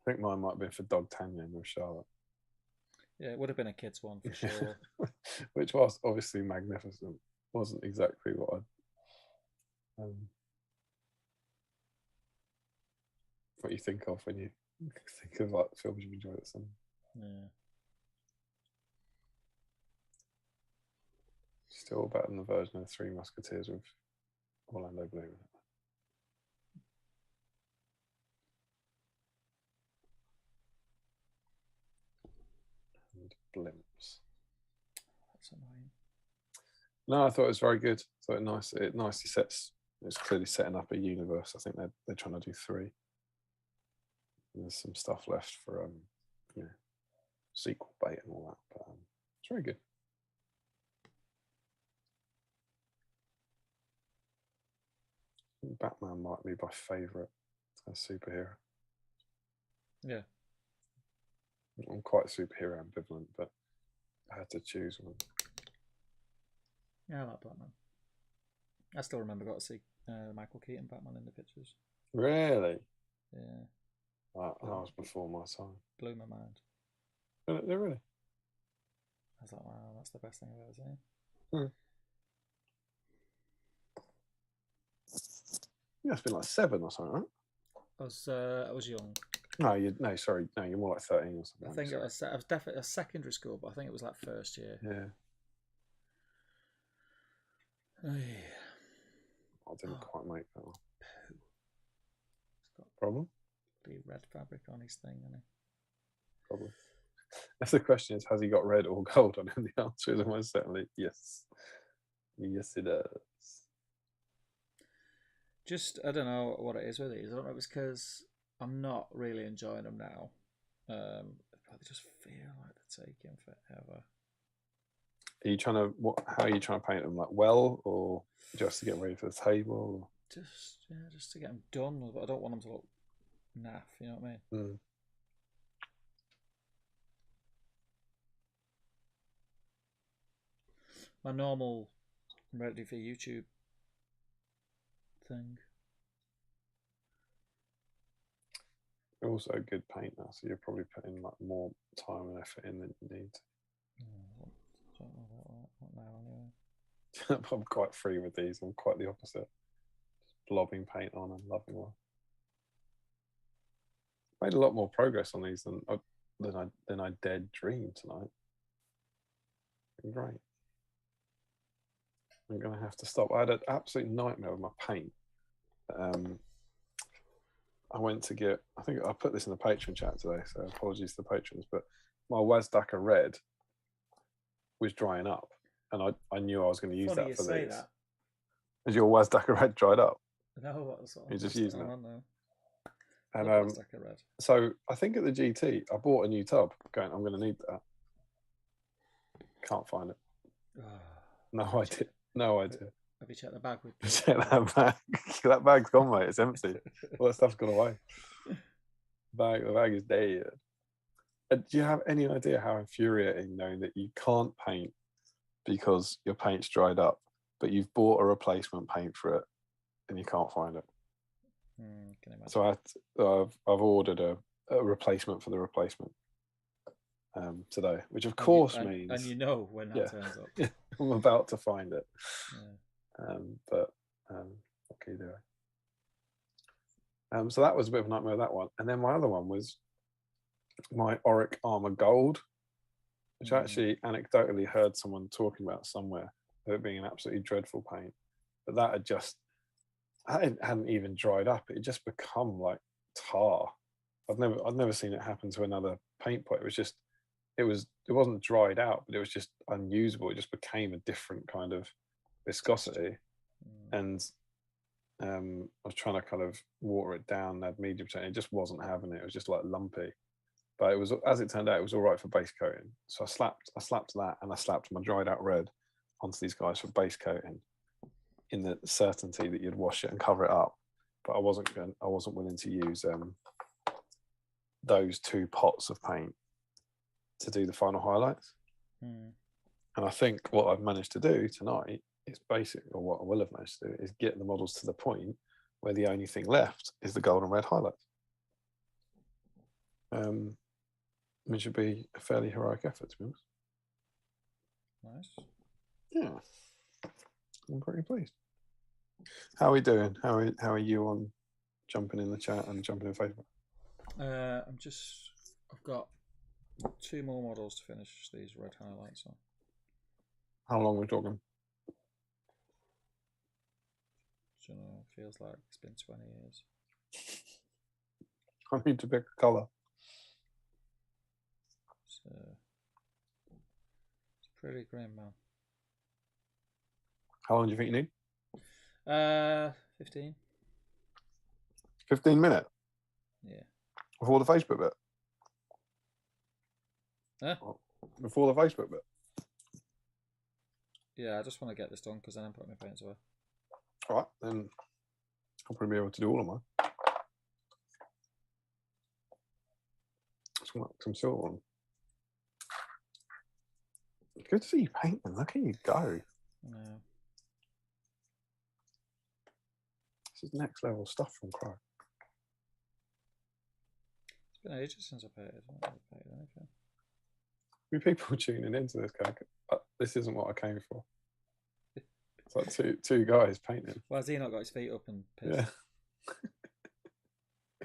I think mine might have been for Dogtanian with Charlotte. Yeah, it would have been a kids' one for sure. Which was obviously magnificent. Wasn't exactly what what you think of when you think of like films you've enjoyed at cinema. Yeah. Still better than the version of Three Musketeers with Orlando Bloom in it. And blimps. That's annoying. No, I thought it was very good. I thought it nicely sets. It's clearly setting up a universe. I think they're trying to do 3. And there's some stuff left for sequel bait and all that, but it's very good. Batman might be my favourite superhero. Yeah. I'm quite superhero ambivalent, but I had to choose one. Yeah, I like Batman. I still remember got to see Michael Keaton Batman in the pictures. Really? Yeah. That was before my time. Blew my mind. Really? I was like, wow, that's the best thing I've ever seen. Yeah, it's been like 7 or something, right? I was young. Sorry, you're more like 13 or something. I think I was definitely a secondary school, but I think it was like first year. Yeah. Oh, yeah. I didn't quite make that one. It's got Problem? the red fabric on his thing, isn't he? Problem. If the question is, has he got red or gold on him? The answer is almost certainly yes. Yes, it does. Just, I don't know what it is with these. I don't know if it's because I'm not really enjoying them now. They just feel like they're taking forever. Are you trying to? How are you trying to paint them? Like well, or just to get ready for the table? Just to get them done. But I don't want them to look naff. You know what I mean? My normal ready for YouTube thing. You're also a good painter, so you're probably putting like more time and effort in than you need. I don't know about that. Not now, anyway. I'm quite free with these. I'm quite the opposite. Just blobbing paint on and loving one. Made a lot more progress on these than I dared dream tonight. Great. I'm gonna have to stop. I had an absolute nightmare with my paint. I went to get. I think I put this in the Patreon chat today, so apologies to the patrons. But my Wazdaka red was drying up, and I knew I was going to use that for these. That. Is your Wazdaka red dried up? No, you're just using it. Now. And so I think at the GT, I bought a new tub. Going, I'm going to need that. Can't find it. No idea. No idea. Have you checked the bag? Check that bag. That bag's gone, mate. It's empty. All that stuff's gone away. The bag is dead. Do you have any idea how infuriating knowing that you can't paint because your paint's dried up, but you've bought a replacement paint for it and you can't find it? So I've ordered a replacement for the replacement today, which of course means... And you know when that turns up. I'm about to find it. But what can you do? So that was a bit of a nightmare, that one. And then my other one was my Auric Armor Gold, which I actually anecdotally heard someone talking about somewhere, of it being an absolutely dreadful paint. But that hadn't even dried up. It had just become like tar. I'd never seen it happen to another paint pot. It wasn't dried out, but it was just unusable. It just became a different kind of viscosity. And I was trying to kind of water it down, add medium percent. It just wasn't having it. It was just like lumpy. But it was, as it turned out, it was all right for base coating. So I slapped that, and I slapped my dried out red onto these guys for base coating, in the certainty that you'd wash it and cover it up. But I wasn't willing to use those 2 pots of paint to do the final highlights. And I think what I've managed to do tonight is basically, or what I will have managed to do, is get the models to the point where the only thing left is the gold and red highlights. Which would be a fairly heroic effort, to be honest. Nice. Yeah. I'm pretty pleased. How are we doing? How are you on jumping in the chat and jumping in Facebook? I've got 2 more models to finish these red highlights on. How long are we talking? Do you know, feels like it's been 20 years. I need to pick a colour. So, it's pretty grim, man. How long do you think you need? 15. 15 minutes? Yeah. Before the Facebook bit? Huh? Before the Facebook bit? Yeah, I just want to get this done because then I'm putting my paints away. All right, then I'll probably be able to do all of mine. Some silver on. Good to see you painting. Look at you go. No. This is next level stuff from Crow. It's been ages since I painted. I haven't really painted anything. People tuning into this guy. This isn't what I came for. It's like two guys painting. Well, has he not got his feet up and pissed?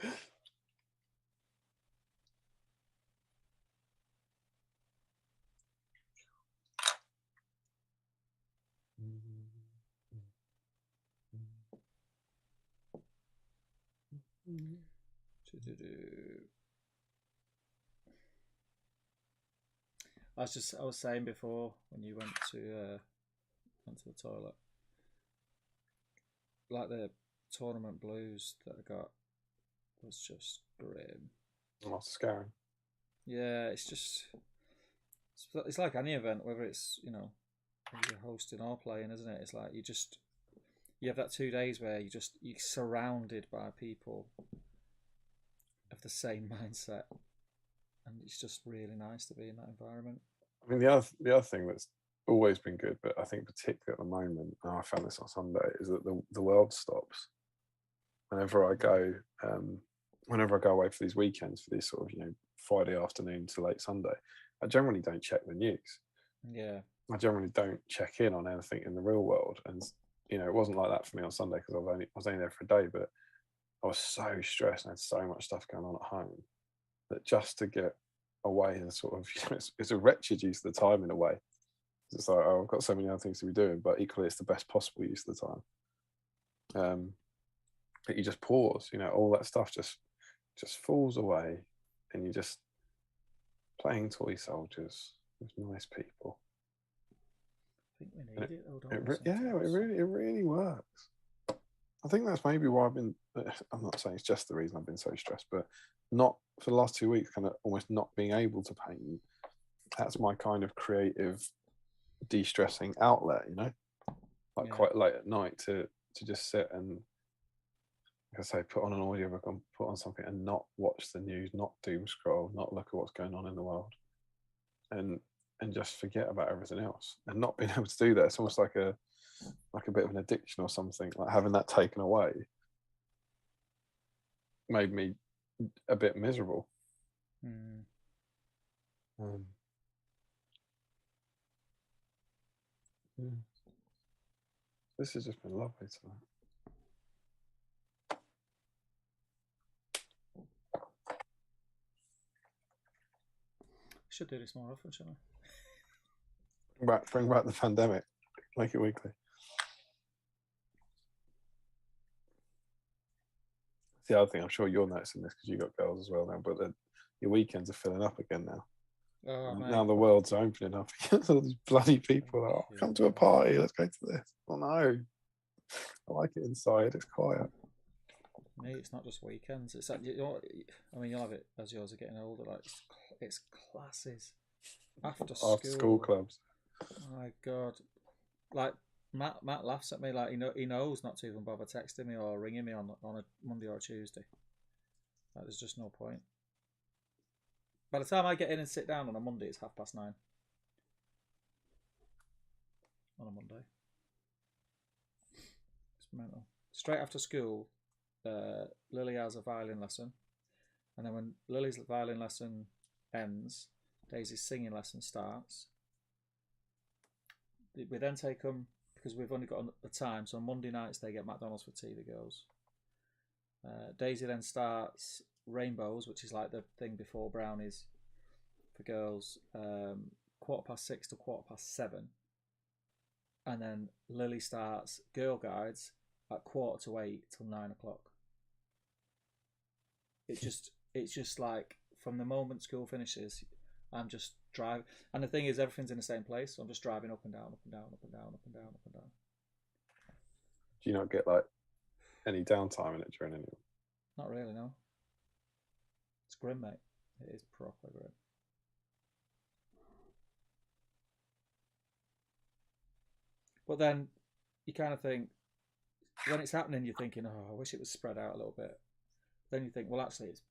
Yeah. I was saying before when you went to the toilet, like the tournament blues that I got was just grim. Oh, scary. Yeah, it's like any event, whether it's whether you're hosting or playing, isn't it? It's like you have that 2 days where you're surrounded by people of the same mindset, and it's just really nice to be in that environment. I mean, the other thing that's always been good, but I think particularly at the moment, and I found this on Sunday, is that the world stops. Whenever I go away for these weekends, for these sort of Friday afternoon to late Sunday, I generally don't check the news. Yeah, I generally don't check in on anything in the real world, and it wasn't like that for me on Sunday because I was only there for a day, but I was so stressed and I had so much stuff going on at home that just to get away and sort of it's a wretched use of the time in a way. It's like, oh, I've got so many other things to be doing, but equally it's the best possible use of the time. But you just pause, all that stuff just falls away, and you're just playing toy soldiers with nice people. I think we need it. It really works. I think that's maybe why I'm not saying it's just the reason I've been so stressed, but not for the last 2 weeks, kind of almost not being able to paint. That's my kind of creative de-stressing outlet, quite late at night to just sit and, like I say, put on an audiobook and put on something and not watch the news, not doom scroll, not look at what's going on in the world, and just forget about everything else. And not being able to do that, it's almost like a bit of an addiction or something. Like having that taken away made me a bit miserable. This has just been lovely tonight. Should do this more often, shouldn't I? Bring back the pandemic. Make it weekly. The other thing, I'm sure you're noticing this because you've got girls as well now, but your weekends are filling up again now. Oh, now the world's opening up again. All these bloody people are like, come to a party, let's go to this. Oh no, I like it inside, it's quiet. Me, it's not just weekends. It's like, you'll have it as yours are getting older. Like it's classes after school clubs. Oh my God, like Matt laughs at me like he knows not to even bother texting me or ringing me on a Monday or a Tuesday. Like, there's just no point. By the time I get in and sit down on a Monday, it's 9:30 on a Monday. It's mental. Straight after school, Lily has a violin lesson, and then when Lily's violin lesson ends, Daisy's singing lesson starts. We then take them, because we've only got a time, so on Monday nights they get McDonald's for tea, the girls. Daisy then starts rainbows, which is like the thing before brownies for girls, 6:15 to 7:15, and then Lily starts Girl Guides at 7:45 till 9:00. It's just like from the moment school finishes, I'm just driving, and the thing is, everything's in the same place, so I'm just driving up and down, up and down, up and down, up and down, up and down. Do you not get like any downtime in it during any? Not really, no. It's grim, mate. It is proper grim. But then you kind of think, when it's happening, you're thinking, oh, I wish it was spread out a little bit. Then you think, well, actually, it's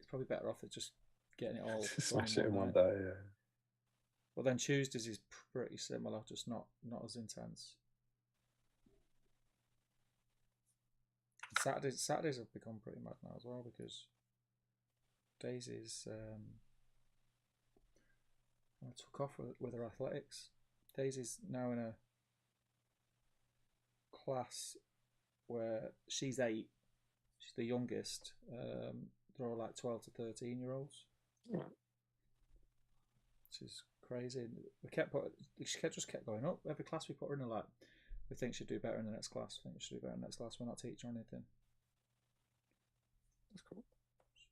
probably better off just getting it all. Smash it in one day, yeah. But then Tuesdays is pretty similar, just not as intense. Saturdays have become pretty mad now as well, because Daisy's I took off with her athletics. Daisy's now in a class where she's 8. She's the youngest. They're all like 12 to 13-year-olds. Yeah. Which is crazy. She just kept going up. Every class we put her in, like, we think she'd do better in the next class. We think she should do better in the next class. We're not teaching or anything. That's cool.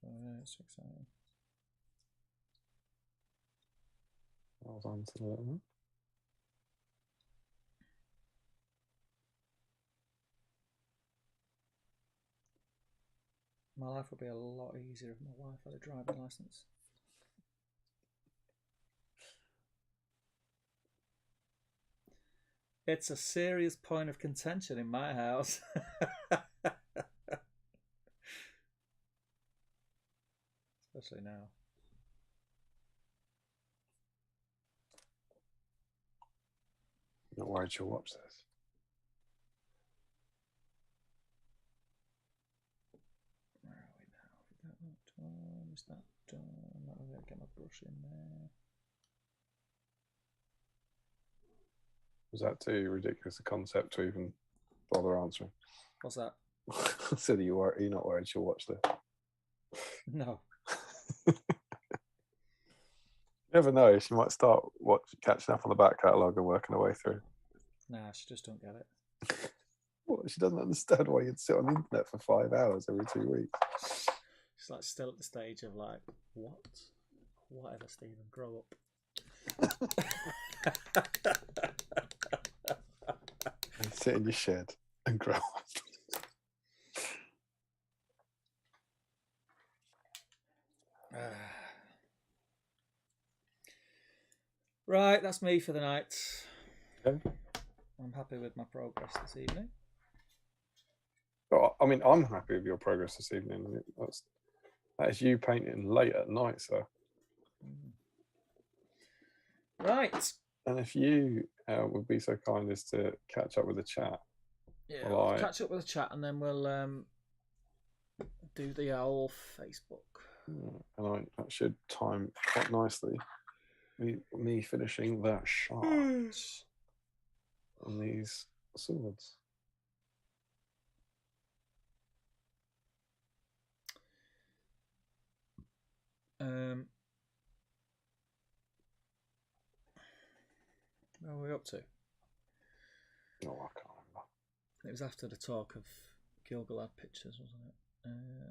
So yeah, it's exciting. Well done to them. My life would be a lot easier if my wife had a driving license. It's a serious point of contention in my house. Especially now. Not worried she'll watch this. Where are we now? Have we got that done? Is that done? I'm going to get my brush in there. Was that too ridiculous a concept to even bother answering? What's that? So you're not worried she'll watch this? No. You never know. She might start catching up on the back catalogue and working her way through. Nah, she just don't get it. What? She doesn't understand why you'd sit on the internet for 5 hours every 2 weeks. She's like still at the stage of like, what? Whatever, Stephen, grow up. And sit in your shed and grow up. Right, that's me for the night. Okay. I'm happy with my progress this evening. Well, I mean, I'm happy with your progress this evening. That is you painting late at night, sir. Right. And if you would be so kind as to catch up with the chat. Yeah, I'll catch up with the chat and then we'll do the owl Facebook. And that should time quite nicely. Me finishing that shot on these swords. Where are we up to? Oh, I can't remember. It was after the talk of Gilgalad pictures, wasn't it?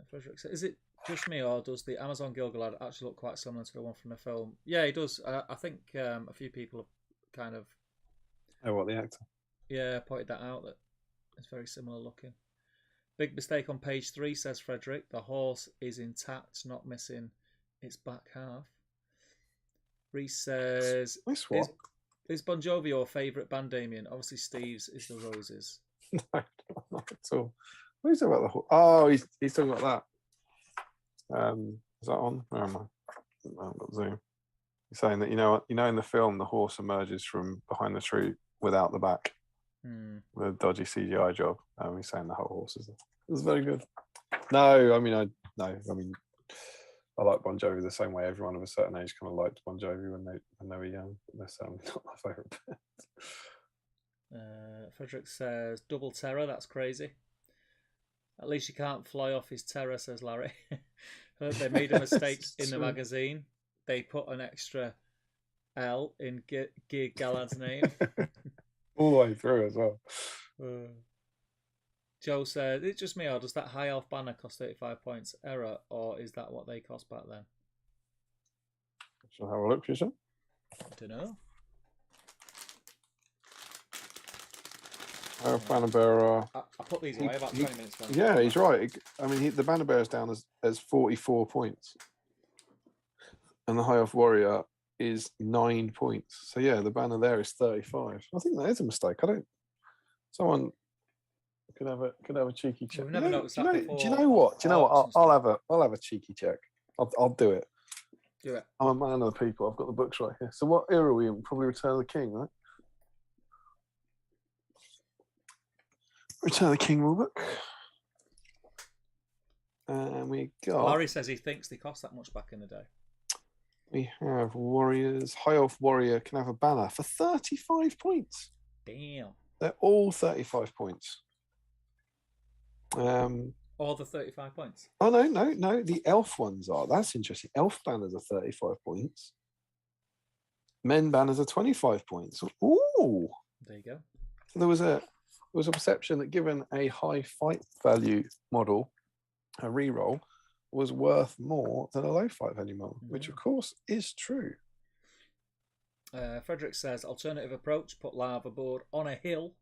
Frederick said, is it just me, or does the Amazon Gilgalad actually look quite similar to the one from the film? Yeah, he does. I think a few people have kind of... Oh, what, the actor? Yeah, pointed that out, that it's very similar looking. Big mistake on page 3, says Frederick. The horse is intact, not missing its back half. Reese says... Nice what? Is Bon Jovi your favourite band, Damien? Obviously, Steve's is the Roses. No, not at all. What is it about the horse? Oh, he's talking about that. Is that on? Where am I? I haven't got Zoom. He's saying that, you know, in the film, the horse emerges from behind the tree without the back. With a dodgy CGI job. He's saying the whole horse is. It was very good. No, I mean, I like Bon Jovi the same way everyone of a certain age kind of liked Bon Jovi when they were young. But they're certainly not my favourite band. Frederick says, double terror, that's crazy. At least you can't fly off his terror, says Larry. Heard they made a mistake in the magazine. They put an extra L in Galad's name. All the way through as well. Joe said, it's just me, or does that high elf banner cost 35 points? Error, or is that what they cost back then? Shall I have a look for you, sir? I don't know. Banner bearer. I put these away about 20 minutes ago. Yeah, he's right. I mean, the banner bearer is down as 44 points. And the high elf warrior is 9 points. So yeah, the banner there is 35. I think that is a mistake. Someone could have a cheeky check. We've never noticed that before. Do you know what? I'll have a cheeky check. I'll do it. Do it. I'm a man of the people. I've got the books right here. So what era are we in? Probably Return of the King, right? Return of the King rulebook. And we got... Larry says he thinks they cost that much back in the day. We have warriors. High elf warrior can have a banner for 35 points. Damn. They're all 35 points. All the 35 points? Oh, no. The elf ones are. That's interesting. Elf banners are 35 points. Men banners are 25 points. Ooh. There you go. So there was a perception that given a high fight value model, a reroll was worth more than a low fight value model, which of course is true. Frederick says, alternative approach, put lava board on a hill.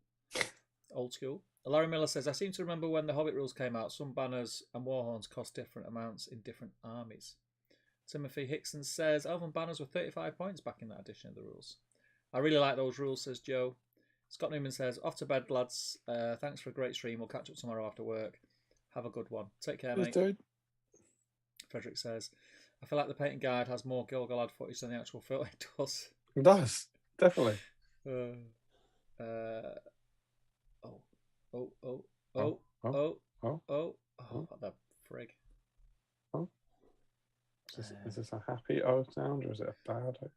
Old school. Larry Miller says, I seem to remember when the Hobbit rules came out, some banners and warhorns cost different amounts in different armies. Timothy Hickson says, Elven banners were 35 points back in that edition of the rules. I really like those rules, says Joe. Scott Newman says, off to bed, lads. Thanks for a great stream. We'll catch up tomorrow after work. Have a good one. Take care, mate. Dude. Frederick says, I feel like the painting guide has more Galad footage than the actual film. It does. It does. Definitely. What the frig? Oh. Is this a happy O sound or is it a bad O?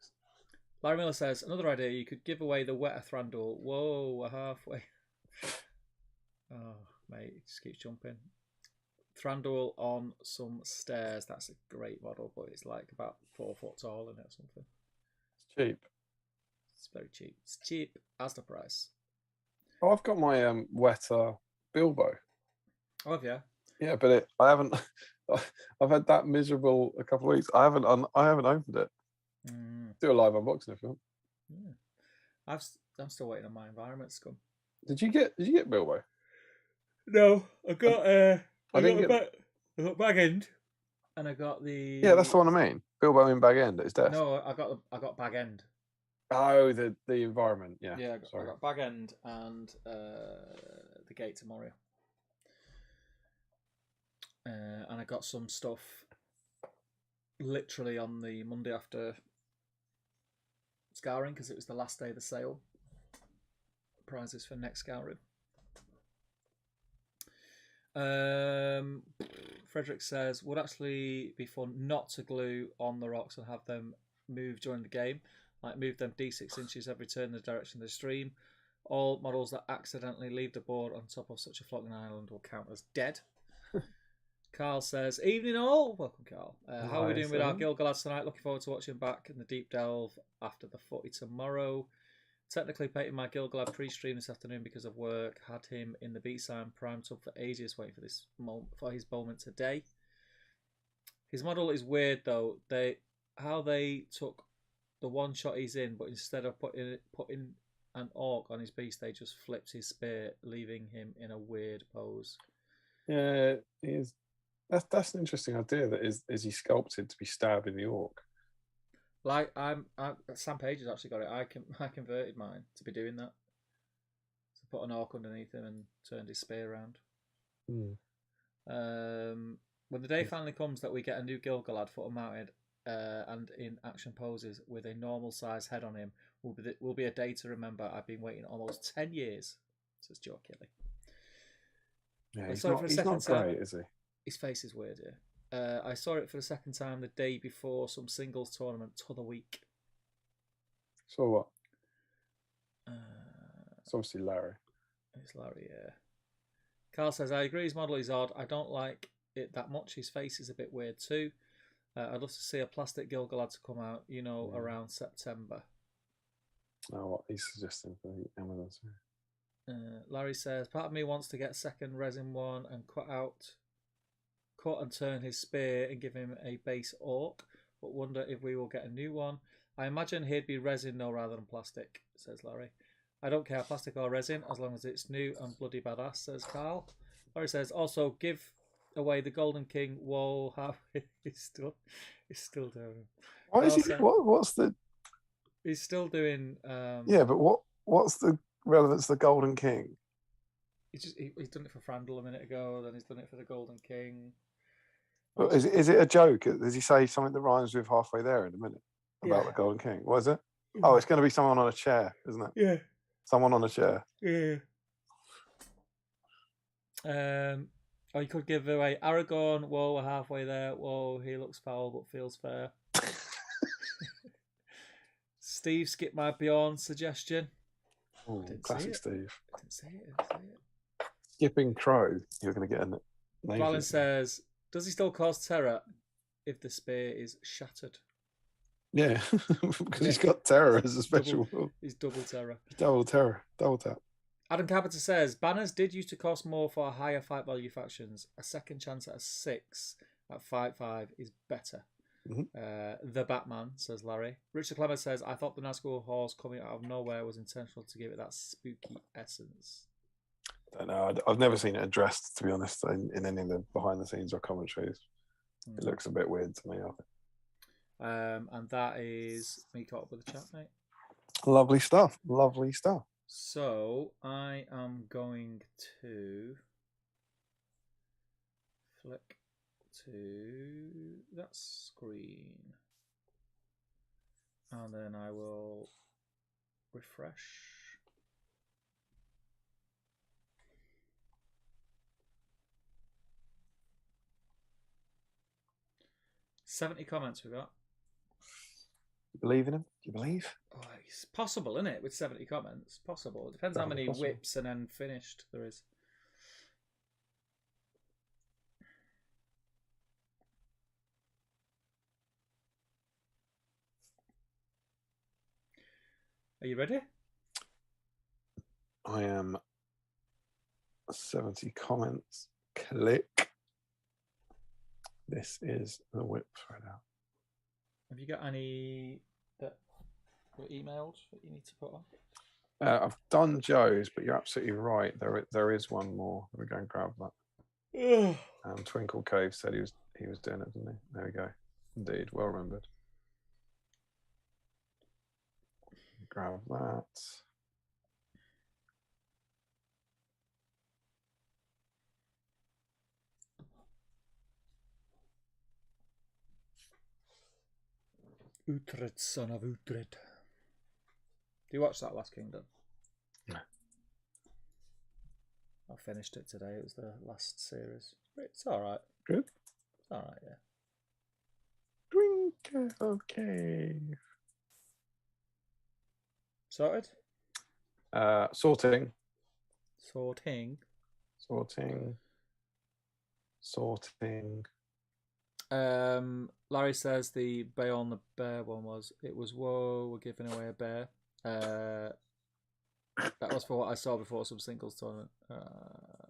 Larry Miller says, another idea, you could give away the wetter Thranduil. Whoa, we're halfway. Oh, mate, it just keeps jumping. Thranduil on some stairs. That's a great model, but it's like about 4 foot tall in it or something. It's cheap. It's very cheap. It's cheap as the price. Oh, I've got my wetter Bilbo. Oh, have you? Yeah, but I haven't. I've had that miserable a couple of weeks. I haven't opened it. Do a live unboxing if you want. Yeah. I'm still waiting on my environment to come. Did you get Bilbo? No, I got Bag End, and I got the. Yeah, that's the one I mean. Bilbo in Bag End at his desk. No, I got Bag End. Oh, the environment. Yeah. Yeah, I got Bag End and the Gate to Moria. And I got some stuff literally on the Monday after Scouring because it was the last day of the sale. Prizes for next Scouring. Frederick says, would actually be fun not to glue on the rocks and have them move during the game. Like move them D6 inches every turn in the direction of the stream. All models that accidentally leave the board on top of such a floating island will count as dead. Carl says, evening all. Welcome, Carl. How are we doing with our Gilgalads tonight? Looking forward to watching back in the deep delve after the footy tomorrow. Technically painting my Gilgalad pre-stream this afternoon because of work. Had him in the BSIME prime tub for ages, waiting for his moment today. His model is weird though. How they took the one shot he's in, but instead of putting an orc on his beast, they just flipped his spear, leaving him in a weird pose. Yeah, he is. That's an interesting idea. That is he sculpted to be stabbing the orc? Like Sam Page has actually got it. I converted mine to be doing that. So put an orc underneath him and turned his spear around. When the day finally comes that we get a new Gilgalad foot mounted and in action poses with a normal size head on him, will be a day to remember. I've been waiting almost 10 years. Says Joe Kelly. Yeah, he's not great, is he? His face is weird, yeah. I saw it for the second time the day before some singles tournament t'other week. So what? It's obviously Larry. It's Larry, yeah. Carl says, I agree his model is odd. I don't like it that much. His face is a bit weird too. I'd love to see a plastic Galad to come out, around September. Oh, what he's suggesting for the Amazon. Larry says, part of me wants to get a second resin one and cut and turn his spear and give him a base orc, but wonder if we will get a new one. I imagine he'd be resin no rather than plastic, says Larry. I don't care plastic or resin as long as it's new and bloody badass, says Carl. Larry says, also give away the Golden King. Whoa, he's still doing. Why is he? What's the? He's still doing. Yeah, but what's the relevance of the Golden King? He's done it for Frandl a minute ago. Then he's done it for the Golden King. Well, is it a joke? Does he say something that rhymes with halfway there in a minute about the Golden King? What is it? Oh, it's going to be someone on a chair, isn't it? Yeah. Someone on a chair. Yeah. Or you could give away Aragorn. Whoa, we're halfway there. Whoa, he looks foul but feels fair. Steve skipped my Bjorn suggestion. Oh, classic Steve. I didn't say it. Skipping Crow. You're going to get a name. Fallon says, does he still cause terror if the spear is shattered? Yeah, because he's got terror as a special rule. He's double terror. Double terror. Double tap. Adam Carpenter says, banners did used to cost more for higher fight value factions. A second chance at a 6 at 5/5 is better. Mm-hmm. The Batman, says Larry. Richard Clement says, I thought the Nazgul horse coming out of nowhere was intentional to give it that spooky essence. I don't know. I've never seen it addressed, to be honest, in any of the behind the scenes or commentaries. It looks a bit weird to me, I think. And that is me caught up with the chat, mate. Lovely stuff. Lovely stuff. So I am going to flick to that screen, and then I will refresh. $70 comments we got. You believe in him? Do you believe? Oh, it's possible, isn't it? With 70 comments, possible. It depends how many whips and then finished there is. Are you ready? I am. 70 comments. Click. This is the whip right now. Have you got any that were emailed that you need to put on? I've done Joe's, but you're absolutely right. There is one more. Let me go and grab that. Twinkle Cave said he was doing it, didn't he? There we go. Indeed, well remembered. Grab that. Uhtred, son of Uhtred. Do you watch that Last Kingdom? No. I finished it today. It was the last series. It's all right. Good. It's all right, yeah. Drink of cave. Sorted? Sorting. Larry says the Beyond the Bear one was, it was, whoa, we're giving away a bear. That was for what I saw before some singles tournament.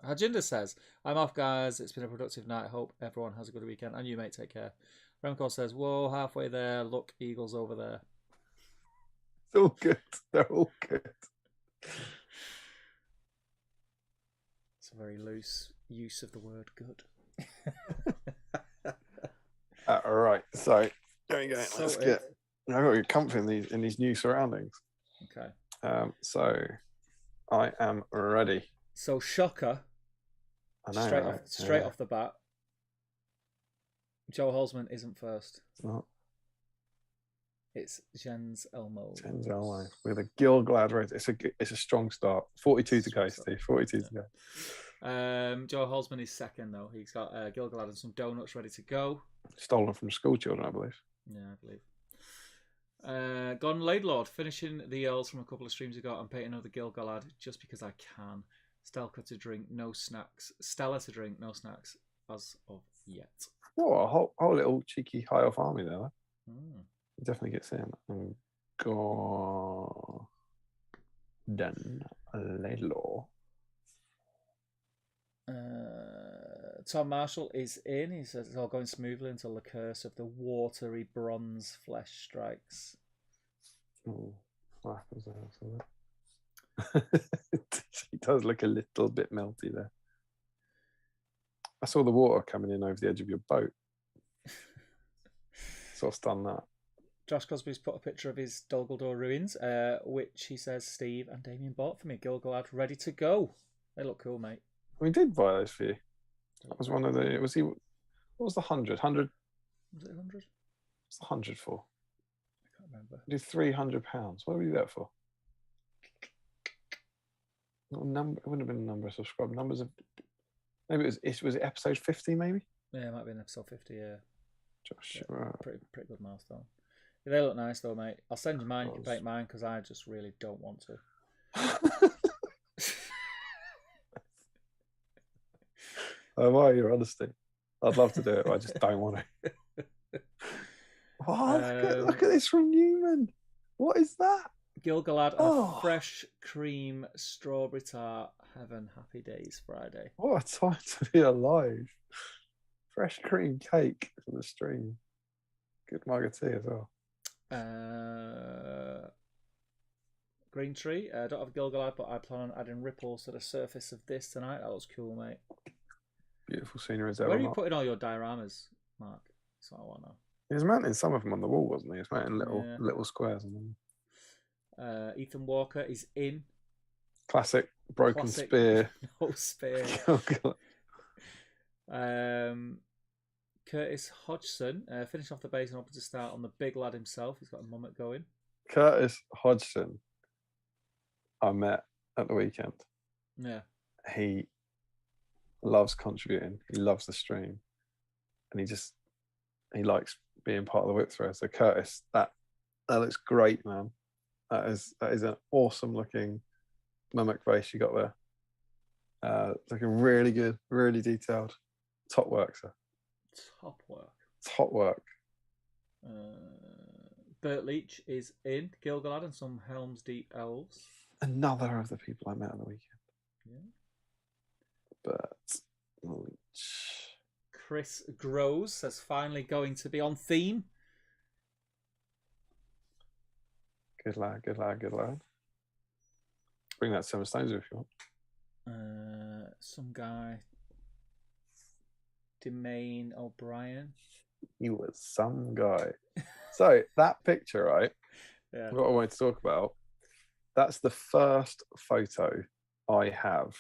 Hajinder says, I'm off, guys. It's been a productive night. Hope everyone has a good weekend. And you, mate, take care. Remco says, whoa, halfway there. Look, Eagles over there. It's all good. They're all good. It's a very loose use of the word good. All right. So, there you go. Let's get. I've got to get comfy in these new surroundings. Okay. So, I am ready. So, shocker. I know. Straight off the bat. Joe Holzman isn't first. It's not. It's Jens Elmo. Jens Elmo with a Galad race. It's a strong start. 42 to go, Steve. 42 to go. Joe Holzman is second though. He's got Galad and some donuts ready to go. Stolen from school children, I believe. Yeah, I believe. Gone Laidlord, finishing the Earls from a couple of streams ago and painting another Galad just because I can. Stelka to drink, no snacks. Stella to drink, no snacks as of yet. Oh, a whole little cheeky high off army there. Mm. Definitely gets in. And go done a little. Tom Marshall is in. He says it's all going smoothly until the curse of the watery bronze flesh strikes. Oh, what happens there? He does look a little bit melty there. I saw the water coming in over the edge of your boat. Sort of stunned that. Josh Cosby's put a picture of his Dol Guldur ruins, which he says Steve and Damien bought for me. Galad ready to go. They look cool, mate. We did buy those for you. That was one of the. Was he? What was the 100? 100? Was it 100? What's the 100 for? I can't remember. We did £300. What did we do that for? Number. It wouldn't have been a number of subscribers. Numbers of. Maybe it was it episode 50? Maybe. Yeah, it might be in episode 50. Yeah. Josh, yeah pretty good milestone. Yeah, they look nice though, mate. I'll send you mine. You can paint mine because I just really don't want to. Why your honesty? I'd love to do it, but I just don't want to. Oh, look at this from Newman. What is that? Galad, a fresh cream strawberry tart. Heaven, happy days, Friday. What a time to be alive. Fresh cream cake for the stream. Good mug tea as well. Green tree. I don't have Galad, but I plan on adding ripples to the surface of this tonight. That looks cool, mate. Beautiful scenery as ever. Where are you putting all your dioramas, Mark? That's what I want to know. He was mounting some of them on the wall, wasn't he? He was mounting little squares. Ethan Walker is in. Classic broken spear. No spear. Curtis Hodgson finished off the base and opted to start on the big lad himself. He's got a mummet going. Curtis Hodgson, I met at the weekend. Yeah. He loves contributing. He loves the stream, and he likes being part of the whip throw. So Curtis, that looks great, man. That is an awesome looking mimic base you got there. Looking really good, really detailed. Top work, sir. Top work. Bert Leach is in. Gilgalad and some Helm's Deep elves. Another of the people I met on the weekend. Yeah. Bert Leach. Chris Grows says finally going to be on theme. Good lad. Bring that 7 stones if you want. Some guy. Demain O'Brien. He was some guy. So that picture, right? Yeah. What I wanted to talk about. That's the first photo I have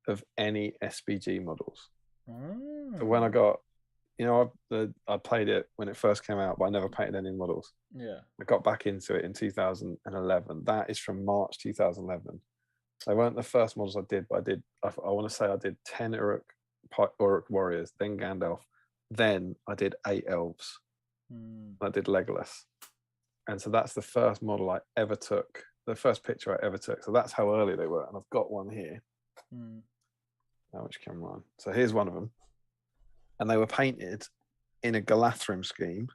of any SBG models. So when I got, I played it when it first came out, but I never painted any models. Yeah. I got back into it in 2011. That is from March 2011. They weren't the first models I did, but I want to say I did 10 Uruk warriors, then Gandalf, then I did 8 elves. I did Legolas. And so that's the first model I ever took, the first picture I ever took. So that's how early they were. And I've got one here. Now, which camera on? So here's one of them. And they were painted in a Galathrim scheme.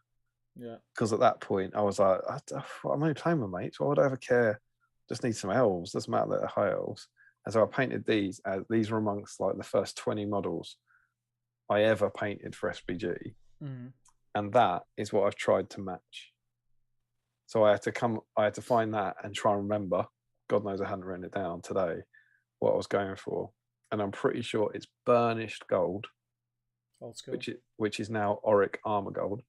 Yeah. Because at that point, I was like, I'm only playing with mates. Why would I ever care? Just need some elves. Doesn't matter that they're high elves. And so I painted these. These were amongst like the first 20 models I ever painted for SBG. And that is what I've tried to match. So I had to find that and try and remember. God knows I hadn't written it down today, what I was going for. And I'm pretty sure it's burnished gold, old school, which is now Auric armor gold,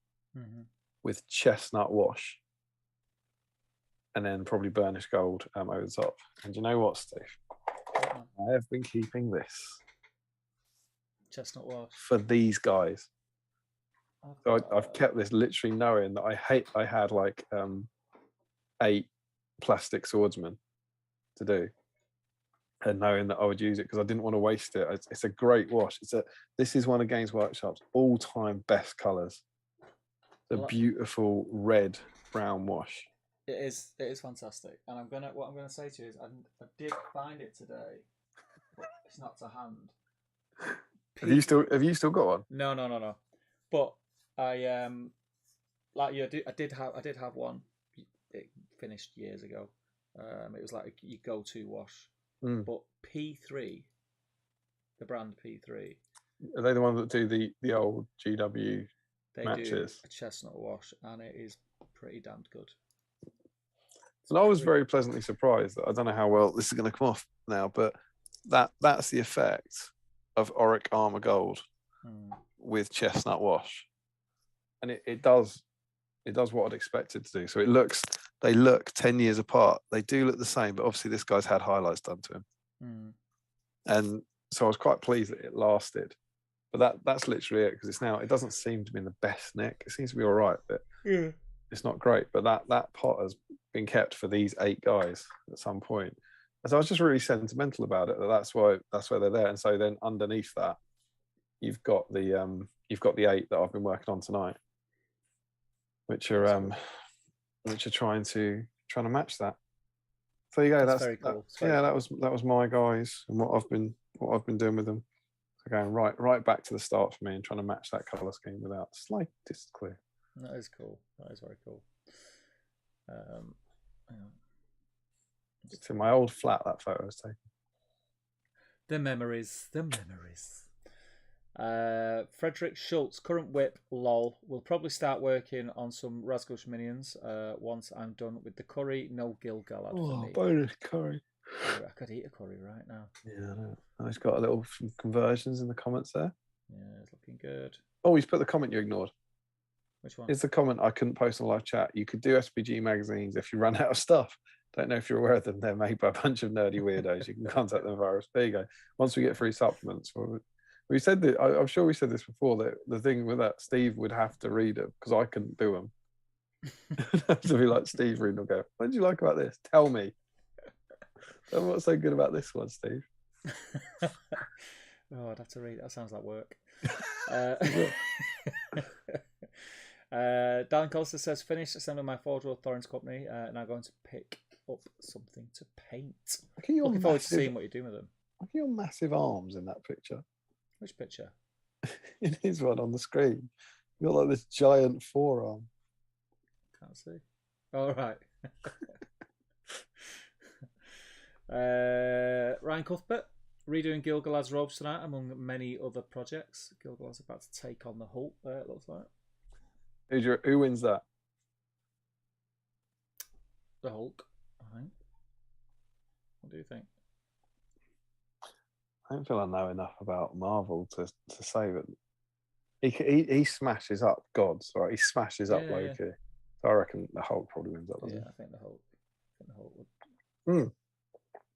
with chestnut wash, and then probably burnished gold over the top. And you know what, Steve? I have been keeping this chestnut wash for these guys. So I've kept this literally knowing that I had like 8 plastic swordsmen to do, and knowing that I would use it because I didn't want to waste it. It's a great wash. This is one of Games Workshop's all-time best colours. The beautiful red brown wash. It is fantastic. And what I'm gonna say to you is I did find it today. It's not to hand. Have you still got one? No. But I like you. I did have one. It finished years ago. It was like your go-to wash. But P3, the brand P3. Are they the ones that do the old GW matches? Do a chestnut wash, and it is pretty damned good. And I was very pleasantly surprised that I don't know how well this is going to come off now, but that's the effect of Auric Armour Gold with chestnut wash, and it does what I'd expect it to do. So they look 10 years apart. They do look the same, but obviously this guy's had highlights done to him, and so I was quite pleased that it lasted. But that's literally it, because it doesn't seem to be in the best nick. It seems to be all right, but it's not great. But that pot has been kept for these 8 guys at some point. And so I was just really sentimental about it. That's why they're there. And so then underneath that, you've got the 8 that I've been working on tonight, which are trying to match that. So you go. That's very cool. That was my guys and what I've been doing with them. Going right back to the start for me and trying to match that colour scheme without the slightest clue. That is cool. That is very cool. It's in my old flat, that photo was taken. The memories. Frederick Schultz, current whip, lol. Will probably start working on some Razgush minions once I'm done with the curry. No Gil Galad for me. Bonus curry. I could eat a curry right now. Yeah, I know. He's got a little conversions in the comments there. Yeah, it's looking good. Oh, he's put the comment you ignored. Which one? It's the comment I couldn't post on live chat. You could do SBG magazines if you run out of stuff. Don't know if you're aware of them. They're made by a bunch of nerdy weirdos. You can contact them via us. There you go. Once we get free supplements. We said that, I'm sure we said this before, that the thing with that, Steve would have to read them because I couldn't do them. I'd have to be like Steve reading and go, what did you like about this? Tell me. Tell me what's so good about this one, Steve. Oh, I'd have to read. That sounds like work. Dan Costa says, finished assembling my Forge World Thorns company. Now going to pick up something to paint. Looking forward to seeing what you're doing with them. Look at your massive arms in that picture. Which picture? It is one on the screen. You've got like this giant forearm. Can't see. All right. Ryan Cuthbert, redoing Gilgalad's robes tonight among many other projects. Gilgalad's about to take on the Hulk there, it looks like. Who wins that? The Hulk, I think. What do you think? I don't feel I know enough about Marvel to say that he smashes up gods, right? He smashes up Loki. Yeah. So I reckon the Hulk probably wins that. Yeah, I think the Hulk would.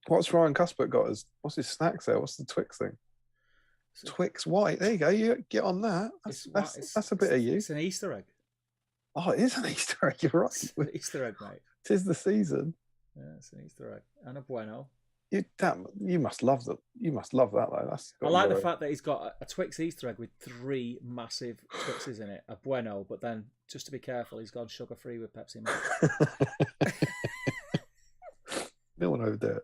What's Ryan Cuthbert got? What's his snacks there? What's the Twix thing? Twix White. There you go. You get on that. That's a bit of you. It's an Easter egg. Oh, it is an Easter egg. You're right. It's an Easter egg, mate. 'Tis the season. Yeah, it's an Easter egg and a Bueno. You must love that. You must love that though. I like the fact that he's got a Twix Easter egg with 3 massive Twixes in it. A Bueno, but then just to be careful, he's gone sugar free with Pepsi Max. No one overdo it.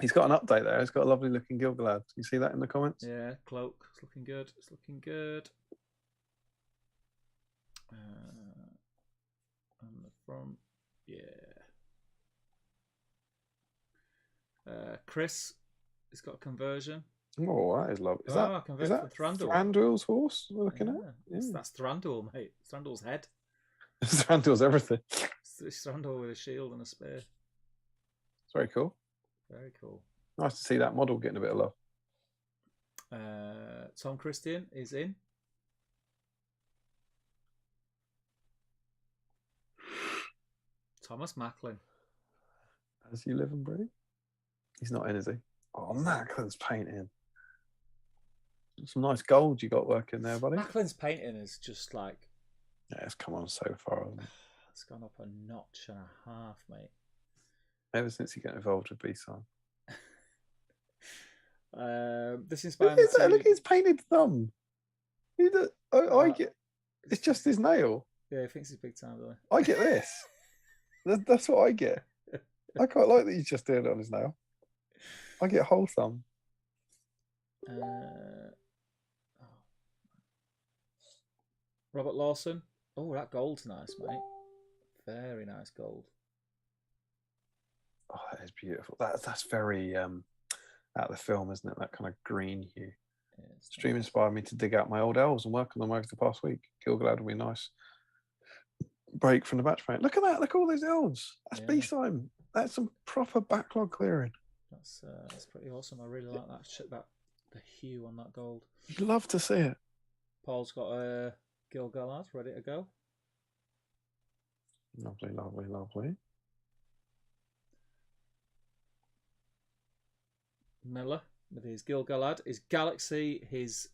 He's got an update there. He's got a lovely looking Gilgalad. Can you see that in the comments? Yeah, cloak. It's looking good. It's looking good. On the front, yeah. Chris has got a conversion. Oh, that is lovely. Is that Thranduil. Thranduil's horse we're looking at? Yeah. That's Thranduil, mate. Thranduil's head. Thranduil's everything. It's Thranduil with a shield and a spear. It's very cool. Very cool. Nice to see that model getting a bit of love. Tom Christian is in. Thomas Macklin. As you live and breathe. He's not in, is he? Oh, Macklin's painting. Some nice gold you got working there, buddy. Macklin's painting is just like... Yeah, it's come on so far, hasn't it? It's gone up a notch and a half, mate. Ever since you got involved with BSIME. This inspired me to... Look at his painted thumb. I get... It's just his nail. Yeah, he thinks he's big time, doesn't he? I get this. That's what I get. I quite like that he's just doing it on his nail. I get whole thumb. Uh, Robert Lawson. Oh, that gold's nice, mate. Very nice gold. Oh, that is beautiful. That's very out of the film, isn't it? That kind of green hue. Yeah, Stream nice. inspired me to dig out my old elves and work on them over the past week. Galad will be nice. Break from the batch paint. Look at that. Look at all these elves. That's BSIME. That's some proper backlog clearing. That's pretty awesome. I really like that the hue on that gold. You'd love to see it. Paul's got a Galad ready to go. Lovely, lovely, lovely. Miller with his Galad, his Galaxy, his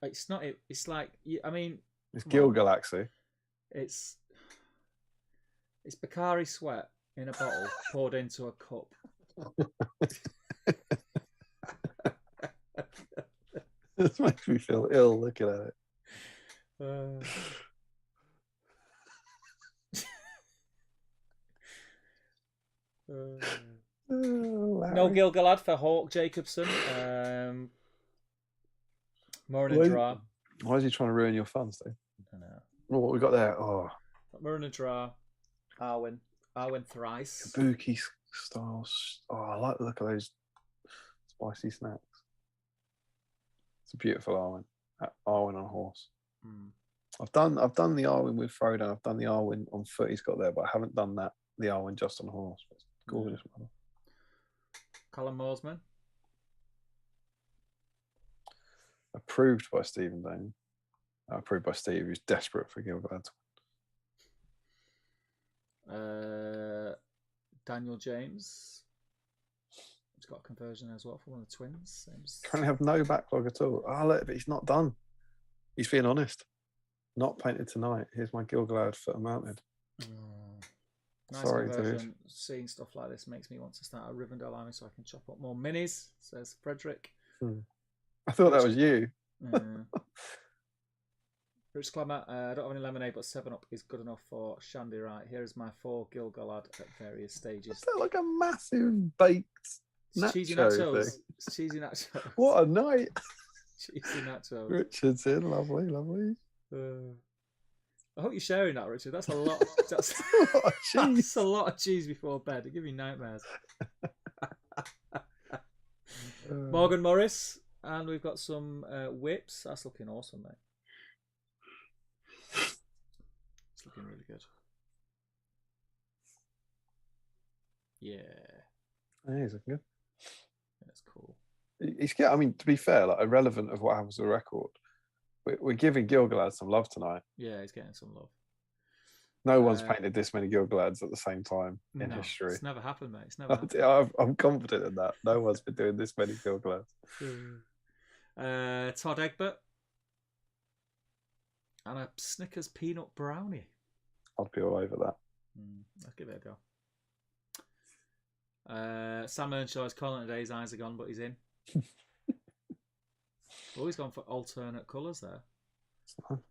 it's not it. It's like I mean, it's Galaxy. It's Bakari sweat in a bottle poured into a cup. This makes me feel ill looking at it. No Galad for Hawk Jacobson. Murren and Dra. Why is he trying to ruin your fun, Steve? I know. Oh, what we got there? Oh, Murren and Dra. Arwen thrice. Kabuki style. Oh, I like the look of those spicy snacks. It's a beautiful Arwen. Arwen on a horse. I've done the Arwen with Frodo. I've done the Arwen on foot. He's got there, but I haven't done the Arwen just on a horse. It's gorgeous. Callum Morsman. Approved by Stephen Dane. Approved by Steve, who's desperate for Galad. Daniel James. He's got a conversion as well for one of the twins. Currently have no backlog at all. Oh, look, but he's not done. He's being honest. Not painted tonight. Here's my Galad foot mounted. Nice Sorry, conversion. dude. Seeing stuff like this makes me want to start a Rivendell army so I can chop up more minis, says Frederick. I thought that was you. Rich Clemmer, I don't have any lemonade, but 7-Up is good enough for Shandy. Right, here's my 4 Galad at various stages. They're like a massive baked cheesy nacho nachos. It's cheesy nachos. What a night. Cheesy nachos. Richard's in. Lovely, lovely. I hope you're sharing that, Richard. That's a lot. That's a lot of cheese. That's a lot of cheese before bed. It gives me nightmares. Morgan Morris, and we've got some whips. That's looking awesome, mate. It's looking really good. Yeah. He's looking good. That's cool. He's I mean, to be fair, like irrelevant of what happens to the record, we're giving Galad some love tonight. Yeah, he's getting some love. No one's painted this many Gilgalads at the same time in history. It's never happened, mate. It's never happened. I'm confident in that. No one's been doing this many Gilgalads. Todd Egbert. And a Snickers peanut brownie. I'd be all over that. Let's give it a go. Sam Earnshaw is calling today. His eyes are gone, but he's in. He's gone for alternate colours there.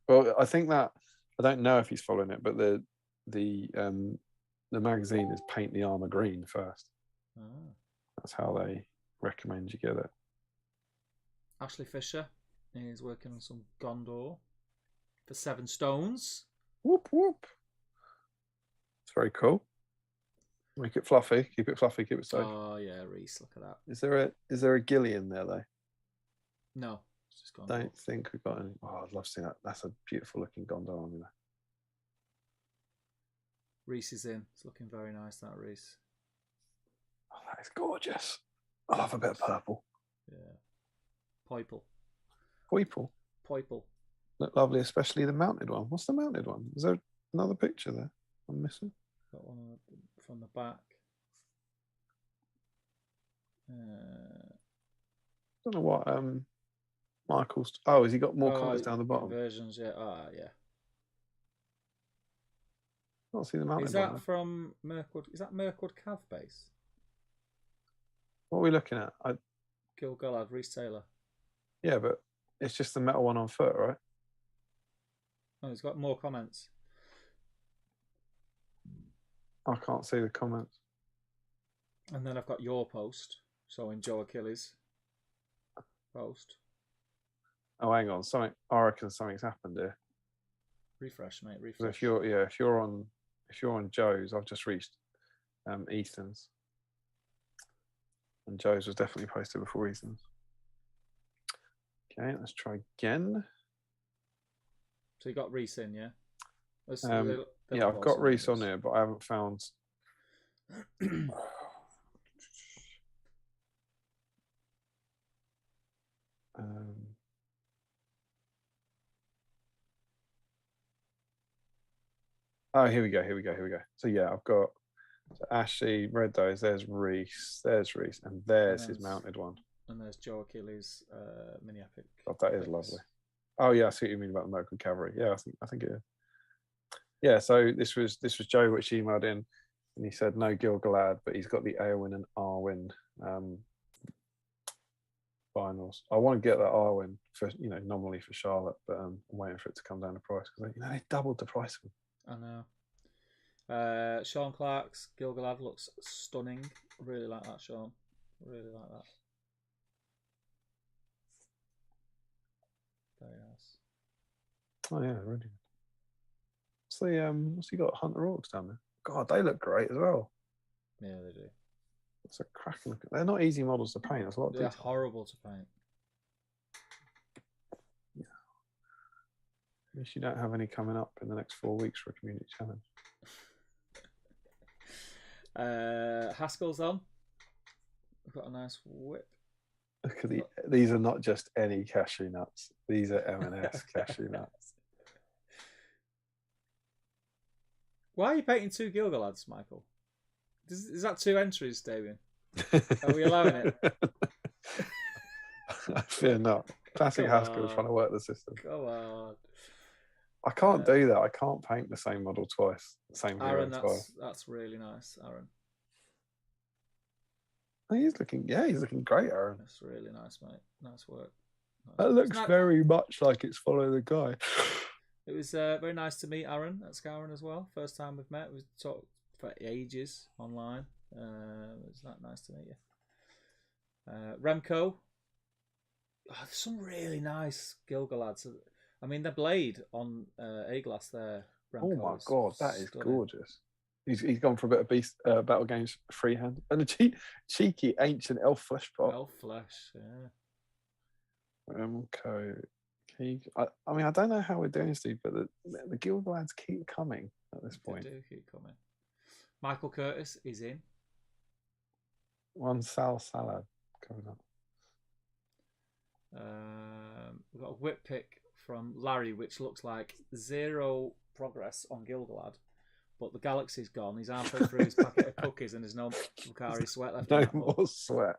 Well, I think that I don't know if he's following it, but the magazine is paint the armor green first. That's how they recommend you get it. Ashley Fisher is working on some Gondor for 7 stones. Whoop whoop. It's very cool. Make it fluffy. Keep it fluffy. Keep it safe. Oh yeah, Reese, look at that. Is there a Gilly in there though? No, it's just Gondor. Don't think we've got any. Oh, I'd love to see that. That's a beautiful looking Gondor army there. Reese is in. It's looking very nice, that Reese. Oh, that is gorgeous. I love a bit of purple. Yeah. Poiple. Look lovely, especially the mounted one. What's the mounted one? Is there another picture there I'm missing? Got one from the back. Don't know what Michael's. Oh, has he got more comments down the bottom? Versions, yeah. Yeah. I can't see the mounted Is that one, from Mirkwood? Is that Mirkwood Cav base? What are we looking at? Galad, Reese Taylor. Yeah, but it's just the metal one on foot, right? Oh, he's got more comments. I can't see the comments. And then I've got your post. So in Joe Achilles. Post. Oh, hang on. I reckon something's happened here. Refresh, mate. So Refresh. if you're on Joe's, I've just reached Ethan's, and Joe's was definitely posted before Ethan's. Okay, let's try again. So you got Reese in, yeah? Yeah, I've got Reese on here, but I haven't found. Oh, here we go. So yeah, I've got Ashley, Red Does, there's Reese, and there's his mounted one. And there's Joe Achilles, mini epic. God, that is lovely. Oh yeah, I see what you mean about the American Cavalry. Yeah, I think it is. Yeah, so this was Joe, which he emailed in, and he said no Galad, but he's got the Aowen and Arwen finals. I want to get that Arwen for nominally for Charlotte, but I'm waiting for it to come down the price because they doubled the price of them. I know. Sean Clark's Galad looks stunning. Really like that, Sean. Really like that. Very nice. Oh yeah, really. What's he got? Hunter Orcs down there. God, they look great as well. Yeah, they do. It's a cracking look. They're not easy models to paint. There's a lot of They're detail. horrible to paint. Yeah. At least you don't have any coming up in the next 4 weeks for a community challenge. Haskell's on. We've got a nice whip. Look at these are not just any cashew nuts. These are M&S cashew nuts. Why are you painting 2 Gilgalads, Michael? Is that 2 entries, Damien? Are we allowing it? I fear not. Classic Haskell trying to work the system. Come on. I can't do that. I can't paint the same model twice. The same hero Aaron, twice. That's really nice, Aaron. He's looking great, Aaron. That's really nice, mate. Nice work. That looks very much like it's Follow the Guy. It was very nice to meet Aaron at Scourin as well. First time we've met. We've talked for ages online. It's not nice to meet you. Remco. Oh, there's some really nice Gilgalads. I mean, the blade on A-Glass there. Remco, oh my God, that is stunning. gorgeous. He's gone for a bit of beast battle games freehand and a cheeky ancient elf flesh pot. Elf flesh, yeah. Remco. I mean, I don't know how we're doing, Steve, but the Gilgalads keep coming at this point. They do keep coming. Michael Curtis is in. One Sal Salad coming up. We've got a whip pick from Larry, which looks like 0 progress on Gilgalad, but the galaxy's gone. He's halfway through his packet of cookies and there's no Bukhari sweat left. No more sweat.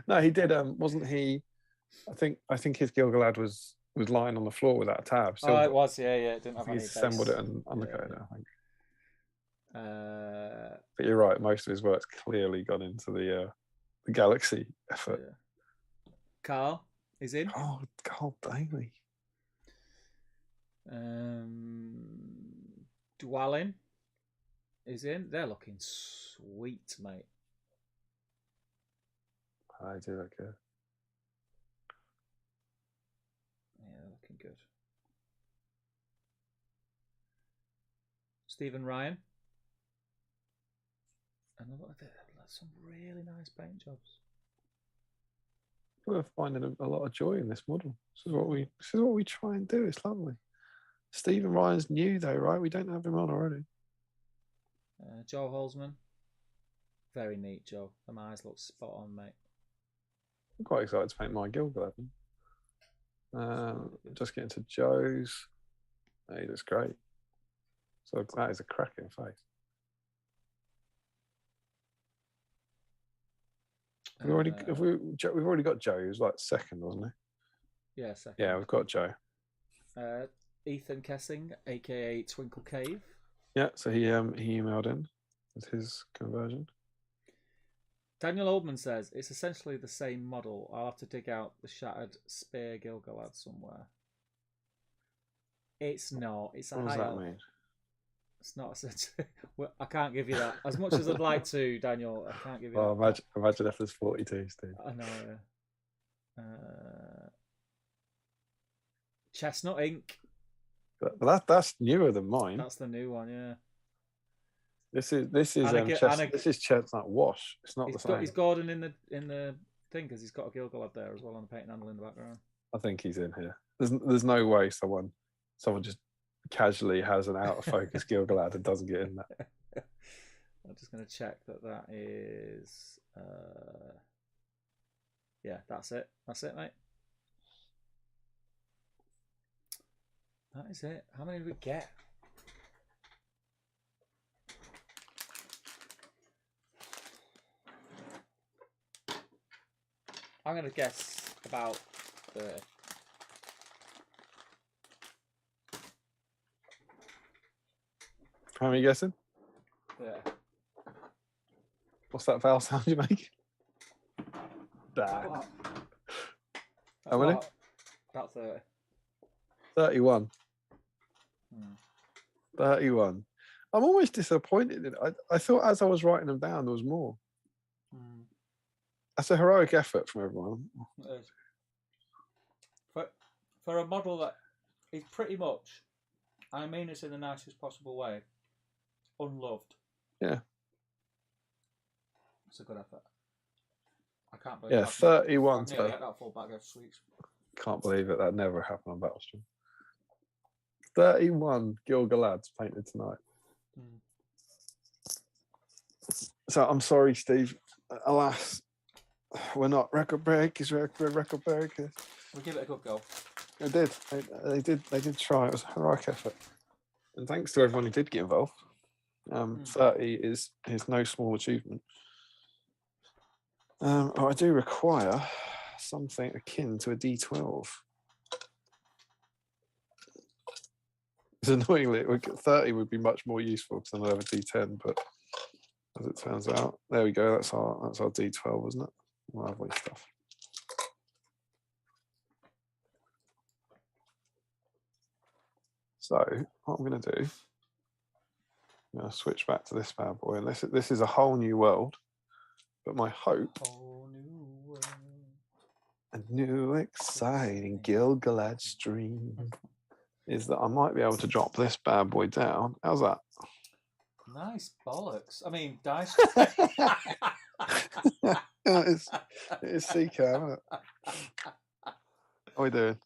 No, he did. Wasn't he? I think his Gilgalad was lying on the floor without a tab. Oh, it was. Yeah. It didn't have any. He assembled it and undercoated it, I think. Yeah. But you're right. Most of his work's clearly gone into the Galaxy effort. Yeah. Carl is in. Oh, Carl Daly. Dwalin is in. They're looking sweet, mate. I do look good. Yeah, they're looking good. Stephen Ryan. And some really nice paint jobs. We're finding a lot of joy in this model. This is what we try and do. It's lovely. Stephen Ryan's new though, right? We don't have him on already. Joe Holzman. Very neat, Joe. The eyes look spot on, mate. I'm quite excited to paint my Gilgalad. Just getting to Joe's. He looks great. So that is a cracking face. We've already got Joe, who's like second, wasn't he? Yeah, second. Yeah, we've got Joe. Ethan Kessing, aka Twinkle Cave. Yeah, so he emailed in with his conversion. Daniel Oldman says it's essentially the same model. I'll have to dig out the shattered spear Gilgalad somewhere. It's not. It's a what does high that elf. mean? It's not. Well, I can't give you that. As much as I'd like to, Daniel, I can't give you that. Imagine if there's 42, Steve. I know. Chestnut Ink. But that's newer than mine. That's the new one, yeah. This is Chestnut Wash. It's not the same. He's Gordon in the thing because he's got a Gilgalad there as well on the paint handle in the background. I think he's in here. There's no way someone just casually has an out of focus Gilgalad and doesn't get in there. I'm just going to check that is. Yeah, that's it. That's it, mate. That is it. How many did we get? I'm going to guess about 30. How many guessing? Yeah. What's that vowel sound you make? How many? About 30. 31. 31. I'm always disappointed. I thought as I was writing them down, there was more. That's a heroic effort from everyone. It is. For a model that is pretty much, I mean this in the nicest possible way, unloved. Yeah. It's a good effort. I can't believe. Yeah, 31. Yeah, I got that full bag of sweets. Can't believe it. That never happened on Battlestream. 31 Gilgalads painted tonight. So I'm sorry, Steve. Alas, we're not record breakers. Record breakers. We'll give it a good go. They did. They did try. It was a heroic effort. And thanks to everyone who did get involved. 30 is no small achievement. I do require something akin to a D12. It's annoyingly, 30 would be much more useful because then I'll have a D10, but as it turns out, there we go. That's our D12, isn't it? Lovely stuff. So what I'm going to do, I'm going to switch back to this bad boy, and this is a whole new world. But my hope, a new exciting Gilgalad stream, is that I might be able to drop this bad boy down. How's that? Nice bollocks. I mean, dice. It is CCAM, isn't it? What are we doing?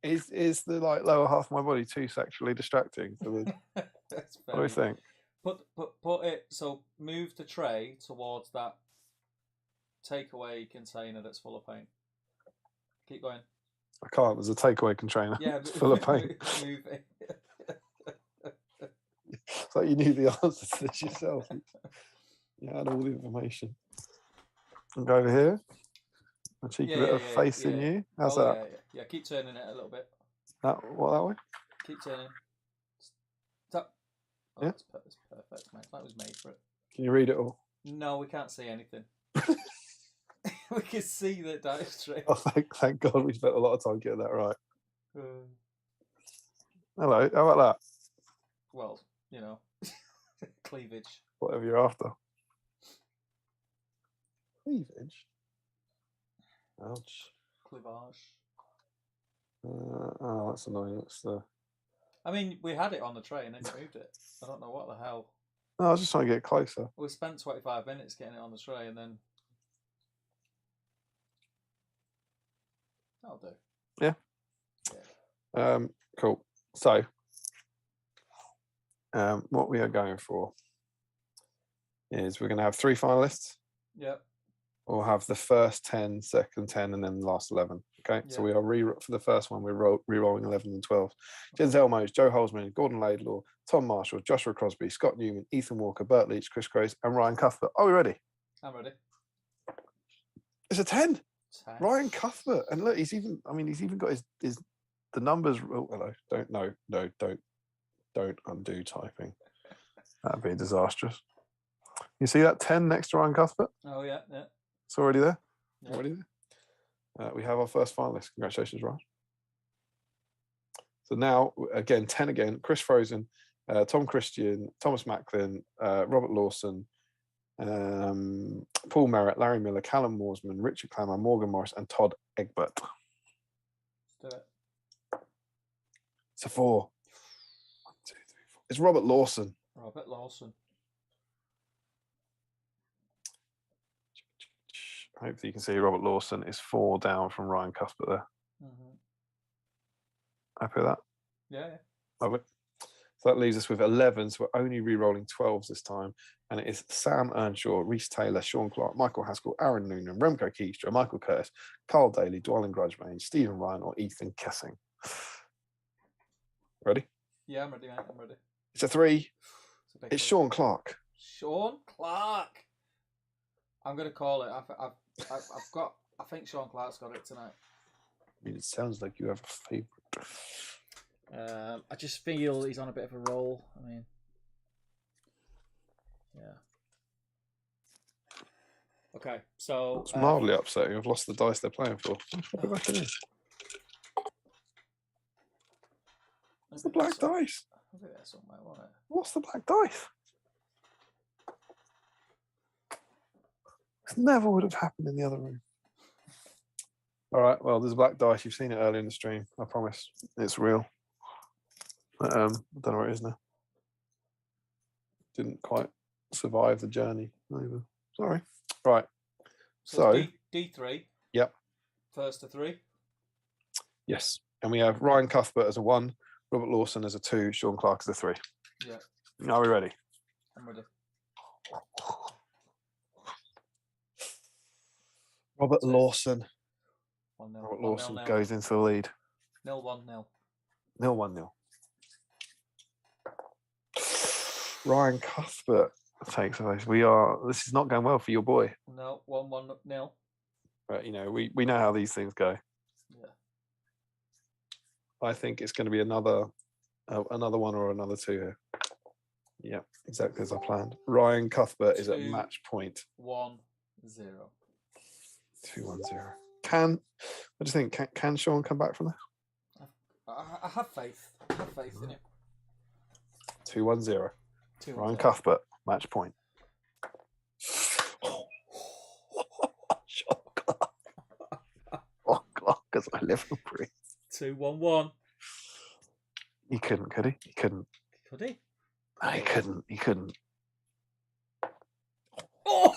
Is the lower half of my body too sexually distracting? What do we think? Put it, so move the tray towards that takeaway container that's full of paint. Keep going. I can't. There's a takeaway container. Yeah, it's full of paint. Move it. It's like you knew the answer to this yourself. You had all the information. And go over here. A cheeky bit of face in you. How's that? Yeah, keep turning it a little bit. That way? Keep turning. Stop. Oh, yeah. That's perfect, mate. That was made for it. Can you read it all? No, we can't see anything. We can see the diagram. Oh, thank God we spent a lot of time getting that right. Hello, how about that? Well, you know, cleavage. Whatever you're after. Cleavage? Ouch. Cleavage. Oh, that's annoying. I mean, we had it on the tray and then you moved it. I don't know what the hell. No, I was just trying to get closer. We spent 25 minutes getting it on the tray and then... That'll do. Yeah. Cool. So, what we are going for is we're going to have 3 finalists. Yep. We'll have the first 10, second 10, and then the last 11. Okay, yep. So we are for the first one, we're re-rolling 11 and 12. Jens Elmos, Joe Holzman, Gordon Laidlaw, Tom Marshall, Joshua Crosby, Scott Newman, Ethan Walker, Bert Leach, Chris Grace, and Ryan Cuthbert. Are we ready? I'm ready. It's a 10. Ryan Cuthbert, and look, he's even got his the numbers. Oh, hello. Don't undo typing. That'd be disastrous. You see that 10 next to Ryan Cuthbert? Oh yeah. It's already there. Yeah. Already there. We have our first finalist. Congratulations, Ryan. So now again, 10 again. Chris Frozen, Tom Christian, Thomas Macklin, Robert Lawson, Paul Merritt, Larry Miller, Callum Moorsman, Richard Clammer, Morgan Morris, and Todd Egbert. Let's do it. It's a 4. 1, 2, 3, 4. It's Robert Lawson. Robert Lawson. Hopefully you can see Robert Lawson is 4 down from Ryan Cuthbert there. Happy with that? Yeah. Lovely. So that leaves us with 11. So we're only re-rolling 12s this time. And it is Sam Earnshaw, Reese Taylor, Sean Clark, Michael Haskell, Aaron Noonan, Remco Keystra, Michael Curtis, Carl Daly, Dwalin Grudgemain, Stephen Ryan, or Ethan Kessing. Ready? Yeah, I'm ready, mate. I'm ready. It's a 3. It's Sean Clark. Sean Clark. I'm going to call it. I think Sean Clark's got it tonight. I mean, it sounds like you have a favourite. I just feel he's on a bit of a roll. I mean, yeah. Okay, so it's mildly upsetting. I've lost the dice they're playing for. Put it back in. What's the black dice? I think that's something, won't it? What's the black dice? This never would have happened in the other room. All right, well, there's a black dice. You've seen it earlier in the stream. I promise. It's real. But, I don't know where it is now. Didn't quite survive the journey. Either. Sorry. Right. So D3. Yep. First to 3. Yes. And we have Ryan Cuthbert as a 1, Robert Lawson as a 2, Sean Clark as a 3. Yeah. Are we ready? I'm ready. Robert Lawson. 1-0. Robert Lawson goes into the lead. 0-1-0. 0-1-0. Ryan Cuthbert takes away. This is not going well for your boy. No, 1-1-0. But we know how these things go. Yeah. I think it's going to be another 1 or another 2 here. Yeah, exactly as I planned. Ryan Cuthbert is at match point. 1-0. 2-1-0. What do you think? Can Sean come back from this? I have faith. I have faith in it. 2-1-0. Ryan Cuthbert, match point. Sean Clark. Oh, God, because I live and breathe. 2-1-1. He couldn't, could he? He couldn't. Could he? No, he couldn't. He couldn't. Oh!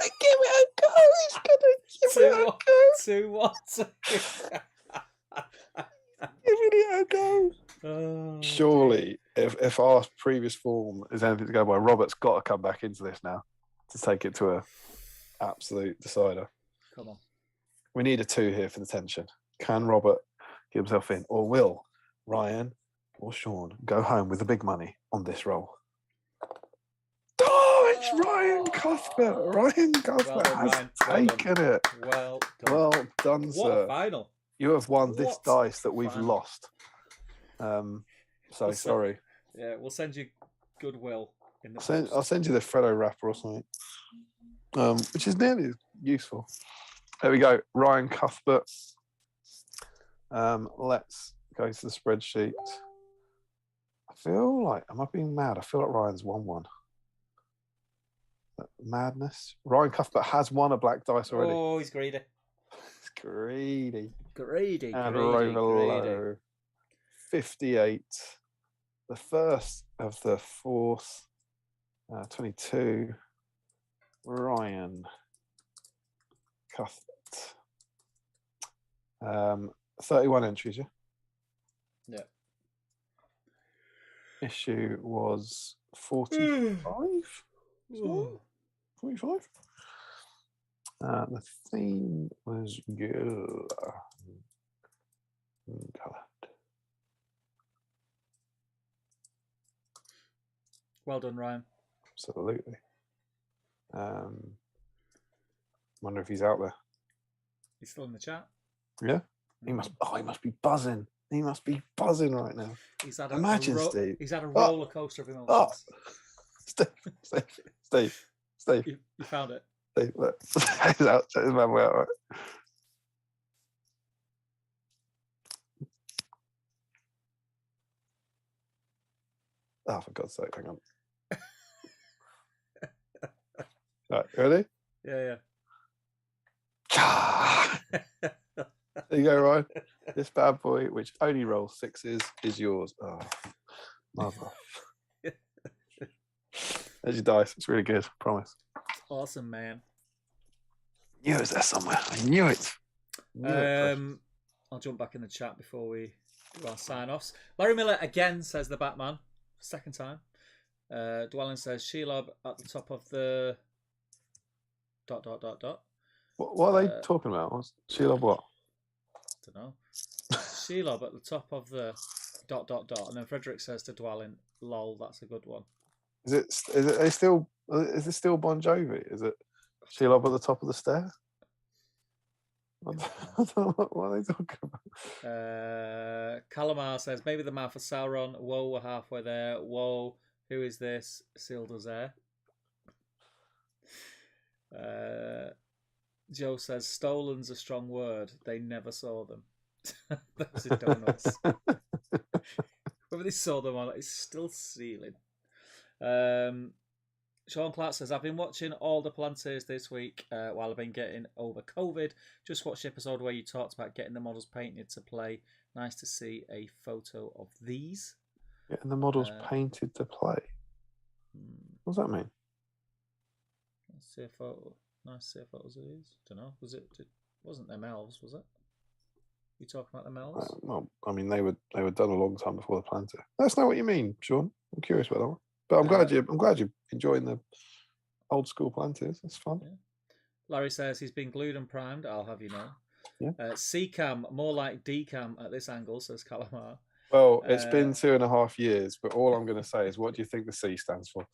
Give it a go. He's going to give it a go. 2-1-2. Give it a go. Oh, surely, if our previous form is anything to go by, Robert's got to come back into this now to take it to a absolute decider. Come on. We need a 2 here for the tension. Can Robert get himself in, or will Ryan or Sean go home with the big money on this roll? Oh, it's Ryan Cuthbert. Ryan Cuthbert has taken it. Well done. Well done, sir. What a final. You have won this dice that we've lost. So sorry. Yeah, we'll send you goodwill in the I'll send you the Freddo wrapper or something, which is nearly useful. There we go, Ryan Cuthbert. Let's go to the spreadsheet. I feel like, am I being mad? I feel like Ryan's 1-1. Madness. Ryan Cuthbert has won a black dice already. Oh, he's greedy. It's greedy. Greedy. And greedy, low. 58. The first of the fourth. 22. Ryan Cuthbert. 31 entries, yeah? Yeah. Issue was 45? 45? The theme was Galad. Well done, Ryan. Absolutely. Wonder if he's out there. He's still in the chat. Yeah, he must. Oh, he must be buzzing. He must be buzzing right now. He's had Steve. He's had a roller coaster of emotions. Oh. Steve. You found it. Steve, look. He's out. Check his man out, right? Oh, for God's sake, hang on. Right, ready? Yeah. There you go, Ryan. This bad boy, which only rolls sixes, is yours. Oh, mother. There's your dice. It's really good. Promise. Awesome, man. Knew it was there somewhere. I knew it. I'll jump back in the chat before we do our sign-offs. Larry Miller again says the Batman. Second time. Dwellin says Shelob at the top of the... ... What are they talking about? What's Shelob what? I don't know. Shelob at the top of the ... And then Frederick says to Dwellin, lol, that's a good one. Is it still Bon Jovi? Is it Shelob at the top of the stair? I don't know what are they talking about? Calamar says maybe the mouth of Sauron. Whoa, we're halfway there. Whoa, who is this? Isildur's heir. Joe says stolen's a strong word. They never saw them. Those are donuts. Whether they saw them or not, it's still sealing. Sean Clark says, I've been watching all the Plantiers this week while I've been getting over COVID. Just watched the episode where you talked about getting the models painted to play. Nice to see a photo of these. Getting the models painted to play? What does that mean? Let's see a photo. Nice to see a photos of these. Don't know. Wasn't them elves, was it? You talking about them elves? Well, I mean, they were done a long time before the Plantier. That's not what you mean, Sean. I'm curious about that one. But I'm glad you're enjoying the old school Plantiers. That's fun. Yeah. Larry says he's been glued and primed. I'll have you know. Yeah. C-cam, more like D-cam at this angle, says Calamar. Well, it's been 2.5 years, but all I'm going to say is, what do you think the C stands for?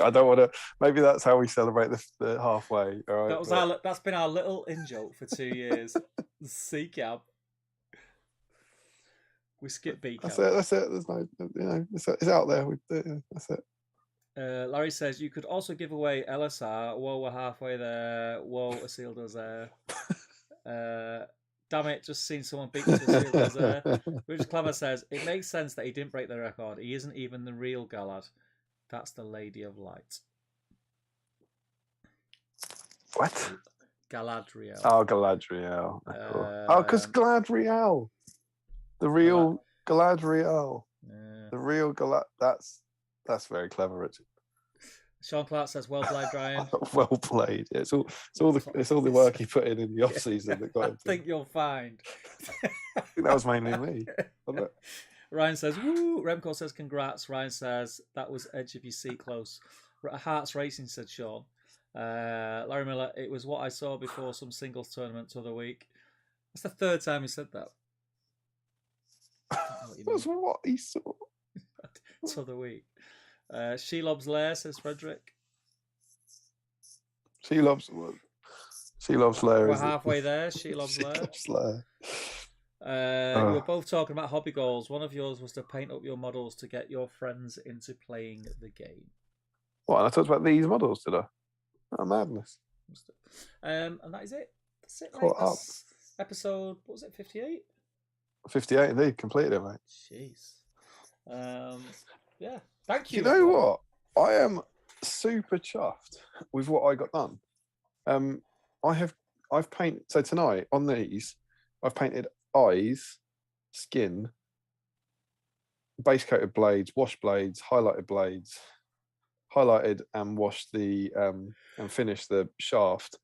I don't want to. Maybe that's how we celebrate the halfway. All right. That's been our little in joke for 2 years. C-cam. We skip B-cam. That's it. There's no, it's out there. That's it. Larry says you could also give away LSR. Whoa, we're halfway there. Whoa, Isildur's there. Damn it, just seen someone beat Isildur's there. Richard Clammer says it makes sense that he didn't break the record. He isn't even the real Galad. That's the Lady of Light. What? Galadriel. Oh, Galadriel. Because Galadriel. The real Galadriel. Yeah. The real Galad. That's very clever, Richard. Sean Clark says, "Well played, Brian." Well played. Yeah, it's all the work he put in the off season that got him. I think you'll find. I think that was mainly me. Ryan says, "Woo!" Remco says, "Congrats." Ryan says, "That was edge of your seat close." Hearts Racing said Sean. Larry Miller, it was what I saw before some singles tournament the other week. That's the third time he said that. That's what he saw. The other week. Shelob's Lair, says Frederick. Shelob's Lair. We're halfway there. Shelob's Lair. You were both talking about hobby goals. One of yours was to paint up your models to get your friends into playing the game. What? I talked about these models, did I? Oh, madness. And that is it. That's it, mate. Caught up. Episode, what was it, 58? 58 indeed. Completed it, mate. Jeez. Yeah. Thank you. You know what? I am super chuffed with what I got done. I've painted, so tonight on these, I've painted eyes, skin, base coated blades, wash blades, highlighted blades, highlighted and washed the and finished the shaft.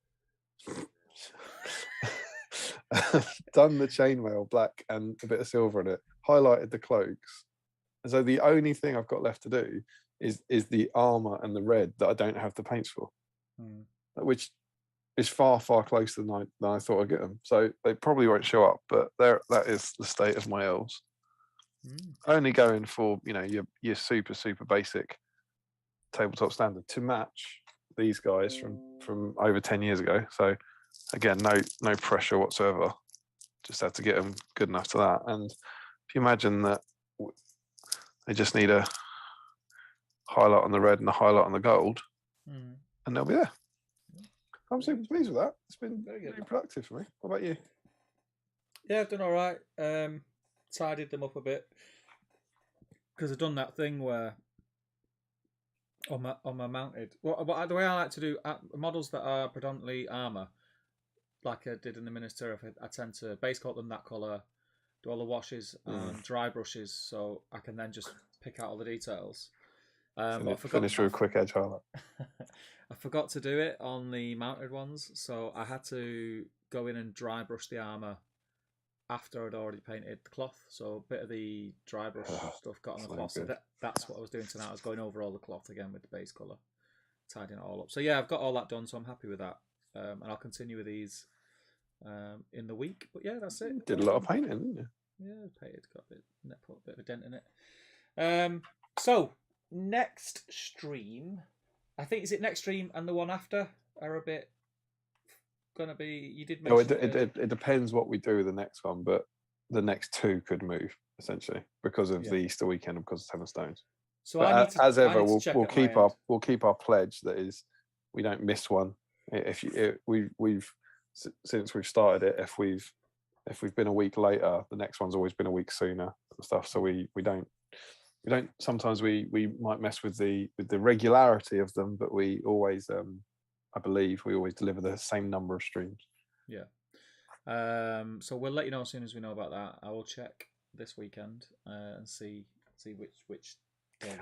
Done the chainmail black and a bit of silver in it, highlighted the cloaks. And so the only thing I've got left to do is the armor and the red that I don't have the paints for, which is far closer than I thought I'd get them. So they probably won't show up, but that is the state of my elves. Only going for your super basic tabletop standard to match these guys from over 10 years ago. So again, no pressure whatsoever. Just had to get them good enough to that. And if you imagine that they just need a highlight on the red and a highlight on the gold, and they'll be there. I'm super pleased with that. It's been very productive for me. What about you? Yeah, I've done all right. Tidied them up a bit because I've done that thing where On my mounted. The way I like to do models that are predominantly armor, like I did in the Minister, I tend to base coat them that color, do all the washes and dry brushes, so I can then just pick out all the details. But I forgot, finish with a quick edge highlight. I forgot to do it on the mounted ones, so I had to go in and dry brush the armor after I'd already painted the cloth. So a bit of the dry brush stuff got on the cloth. So that's what I was doing tonight. I was going over all the cloth again with the base colour, tidying it all up. So yeah, I've got all that done, so I'm happy with that. And I'll continue with these in the week. But yeah, that's it. Did a lot of painting, didn't you? Yeah, painted, got put a bit of a dent in it. So next stream, I think, is it next stream and the one after are a bit going to be. You did mention. It depends what we do with the next one, but the next two could move essentially because of the Easter weekend and because of 10 Stones. So as ever, we'll keep our pledge that is we don't miss one. We've since we've started it, if we've been a week later, the next one's always been a week sooner and stuff. So we don't. Sometimes we might mess with the regularity of them, but we always, I believe, we always deliver the same number of streams. Yeah. So we'll let you know as soon as we know about that. I will check this weekend and see which.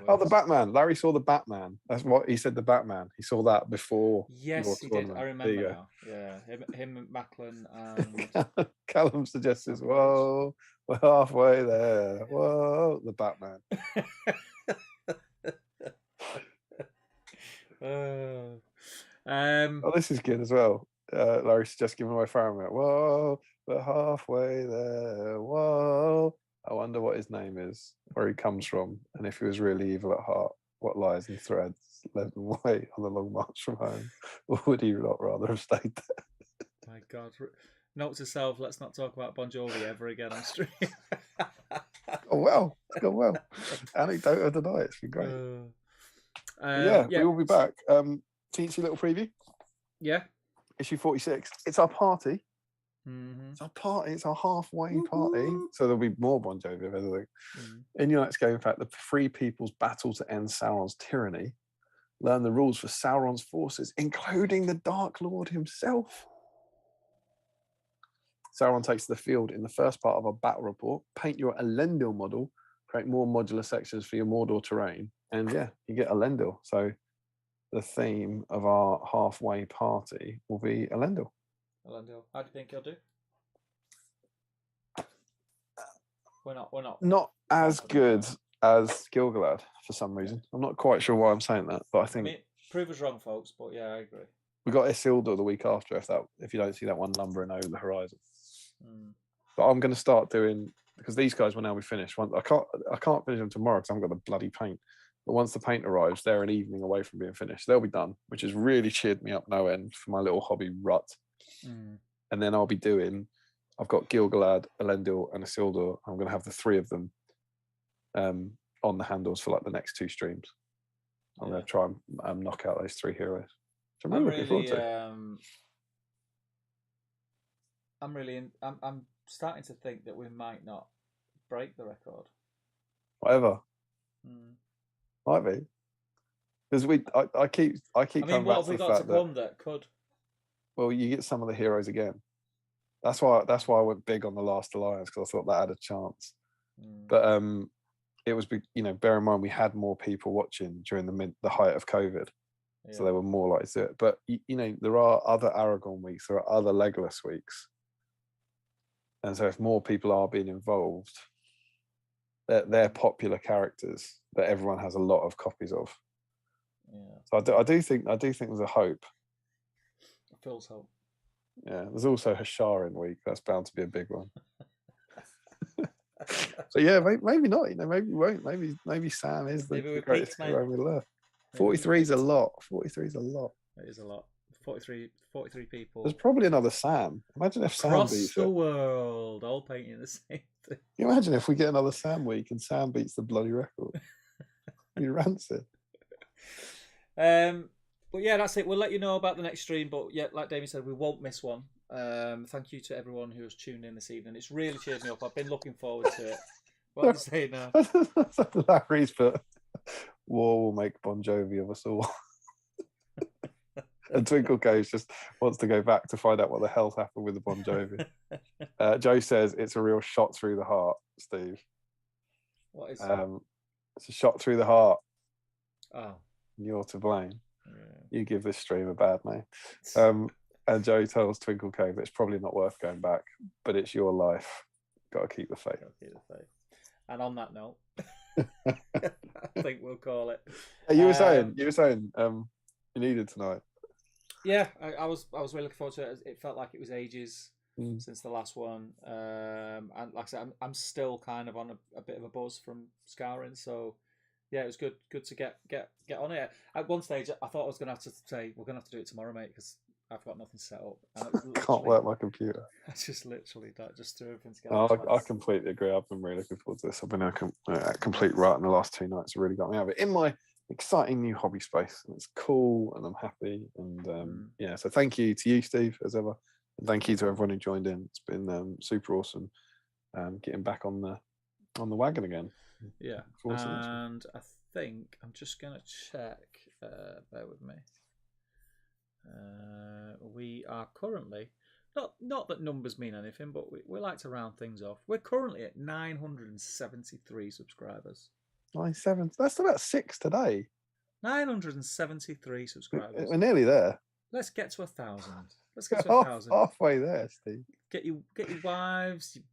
Oh, the Batman! Larry saw the Batman. That's what he said. The Batman. He saw that before. Yes, he did. I remember now. Yeah, him, Macklin, and Callum suggests, "Whoa, we're halfway there. Whoa, the Batman." Oh, this is good as well. Larry suggests giving away Faramir. Whoa, we're halfway there. Whoa. I wonder what his name is, where he comes from, and if he was really evil at heart, what lies and threads led him away on the long march from home, or would he not rather have stayed there? My God. Note to self, let's not talk about Bon Jovi ever again on stream. Oh, well. It's gone well. Anecdote of the night. It's been great. Yeah, we will be back. Teensy little preview. Yeah. Issue 46. It's our party. Mm-hmm. It's our party. It's our halfway party. So there'll be more Bon Jovi, if anything. In your next game, in fact, the Free People's battle to end Sauron's tyranny. Learn the rules for Sauron's forces, including the Dark Lord himself. Sauron takes the field in the first part of our battle report. Paint your Elendil model. Create more modular sections for your Mordor terrain. And yeah, you get Elendil. So the theme of our halfway party will be Elendil. Elendil. How do you think he'll do? We're not. Not as good as Gil-galad for some reason. I'm not quite sure why I'm saying that, but I think. Prove us wrong, folks. But yeah, I agree. We got Isildur the week after. If you don't see that one lumbering over the horizon. But I'm going to start doing, because these guys will now be finished. I can't finish them tomorrow because I haven't got the bloody paint. But once the paint arrives, they're an evening away from being finished. They'll be done, which has really cheered me up no end for my little hobby rut. And then I'll be doing, I've got Gil-galad, Elendil, and Isildur. I'm going to have the three of them on the handles for like the next two streams. I'm going to try and knock out those three heroes. So I'm I'm starting to think that we might not break the record. Whatever. Might be. Because I keep coming what back have we got to come that could? Well, you get some of the heroes again. That's why I went big on the Last Alliance, because I thought that had a chance. But it was, bear in mind we had more people watching during the height of COVID, so they were more likely to do it. But there are other Aragorn weeks, there are other Legolas weeks, and so if more people are being involved, they're popular characters that everyone has a lot of copies of. So I do think there's a hope. It feels hope. Yeah, there's also Hasharin week. That's bound to be a big one. So yeah, maybe not. Maybe we won't. Maybe Sam is the greatest hero we love. 43 is a lot. 43 is a lot. It is a lot. 43 people. There's probably another Sam. Imagine if Sam beats the world, all painting the same thing. Can you imagine if we get another Sam week and Sam beats the bloody record? He rancid. But yeah, that's it. We'll let you know about the next stream. But yeah, like Damien said, we won't miss one. Thank you to everyone who has tuned in this evening. It's really cheered me up. I've been looking forward to it. What are you saying now? Larry's put War will make Bon Jovi of us all. And Twinkle Cage just wants to go back to find out what the hell's happened with the Bon Jovi. Joe says it's a real shot through the heart, Steve. What is it's a shot through the heart. Oh. You're to blame. Yeah. You give this stream a bad name. And Joe tells Twinkle Cave it's probably not worth going back, but it's your life. Got to keep the faith. Keep the faith. And on that note, I think we'll call it. You were saying you needed tonight. Yeah, I was really looking forward to it. It felt like it was ages since the last one, and like I said, I'm still kind of on a bit of a buzz from scouring. So yeah, it was good to get on it. At one stage, I thought I was going to have to say we're going to have to do it tomorrow, mate, because I've got nothing set up. And Can't work my computer. I just literally just threw everything together. I completely agree. I've been really looking forward to this. I've been a complete rut in the last 2 nights. It really got me out of it in my exciting new hobby space. And it's cool, and I'm happy. And yeah, so thank you to you, Steve, as ever. And thank you to everyone who joined in. It's been super awesome getting back on the wagon again. Yeah, and I think I'm just gonna check. Bear with me. We are currently not that numbers mean anything, but we like to round things off. We're currently at 973 subscribers. 97. That's about 6 today. 973 subscribers. We're nearly there. Let's get to 1,000. Let's get to 1,000. Halfway there, Steve. Get your wives, your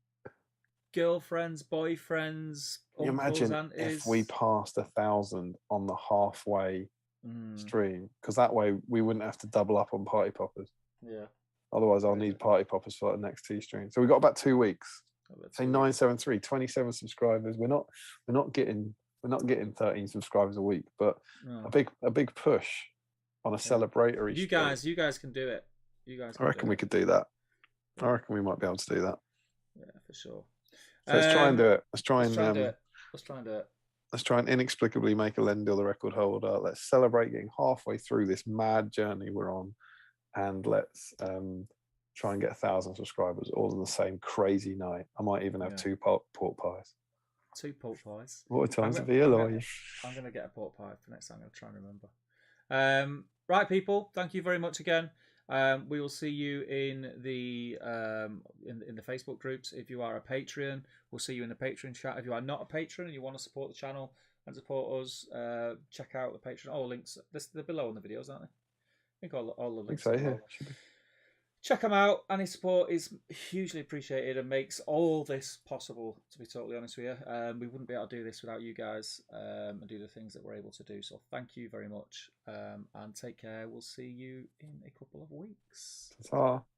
girlfriends, boyfriends, uncles, imagine aunties. If we passed 1,000 on the halfway stream, because that way we wouldn't have to double up on party poppers. Yeah. Otherwise, I'll need party poppers for the next 2 streams. So we've got about 2 weeks. Say 973, 27 subscribers. We're not getting 13 subscribers a week, but a big push on a celebratory. You guys can do it. I reckon we could do that. I reckon we might be able to do that. Yeah, for sure. So let's try and do it. Let's try and do it. Let's try and inexplicably make Elendil the record holder. Let's celebrate getting halfway through this mad journey we're on, and let's try and get 1,000 subscribers all on the same crazy night. I might even have 2 pork pies. 2 pork pies. What a time to be alive. I'm going to get a pork pie for next time. I'm going to try and remember. Right, people. Thank you very much again. We will see you in the Facebook groups. If you are a Patreon, we'll see you in the Patreon chat. If you are not a patron and you want to support the channel and support us, check out the Patreon. All links they're below in the videos, aren't they? I think all the links. I think so, yeah. Check them out. Any support is hugely appreciated and makes all this possible, to be totally honest with you. We wouldn't be able to do this without you guys and do the things that we're able to do. So thank you very much and take care. We'll see you in a couple of weeks.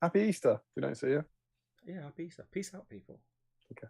Happy Easter if we don't see you. Yeah, happy Easter. Peace out, people. Okay.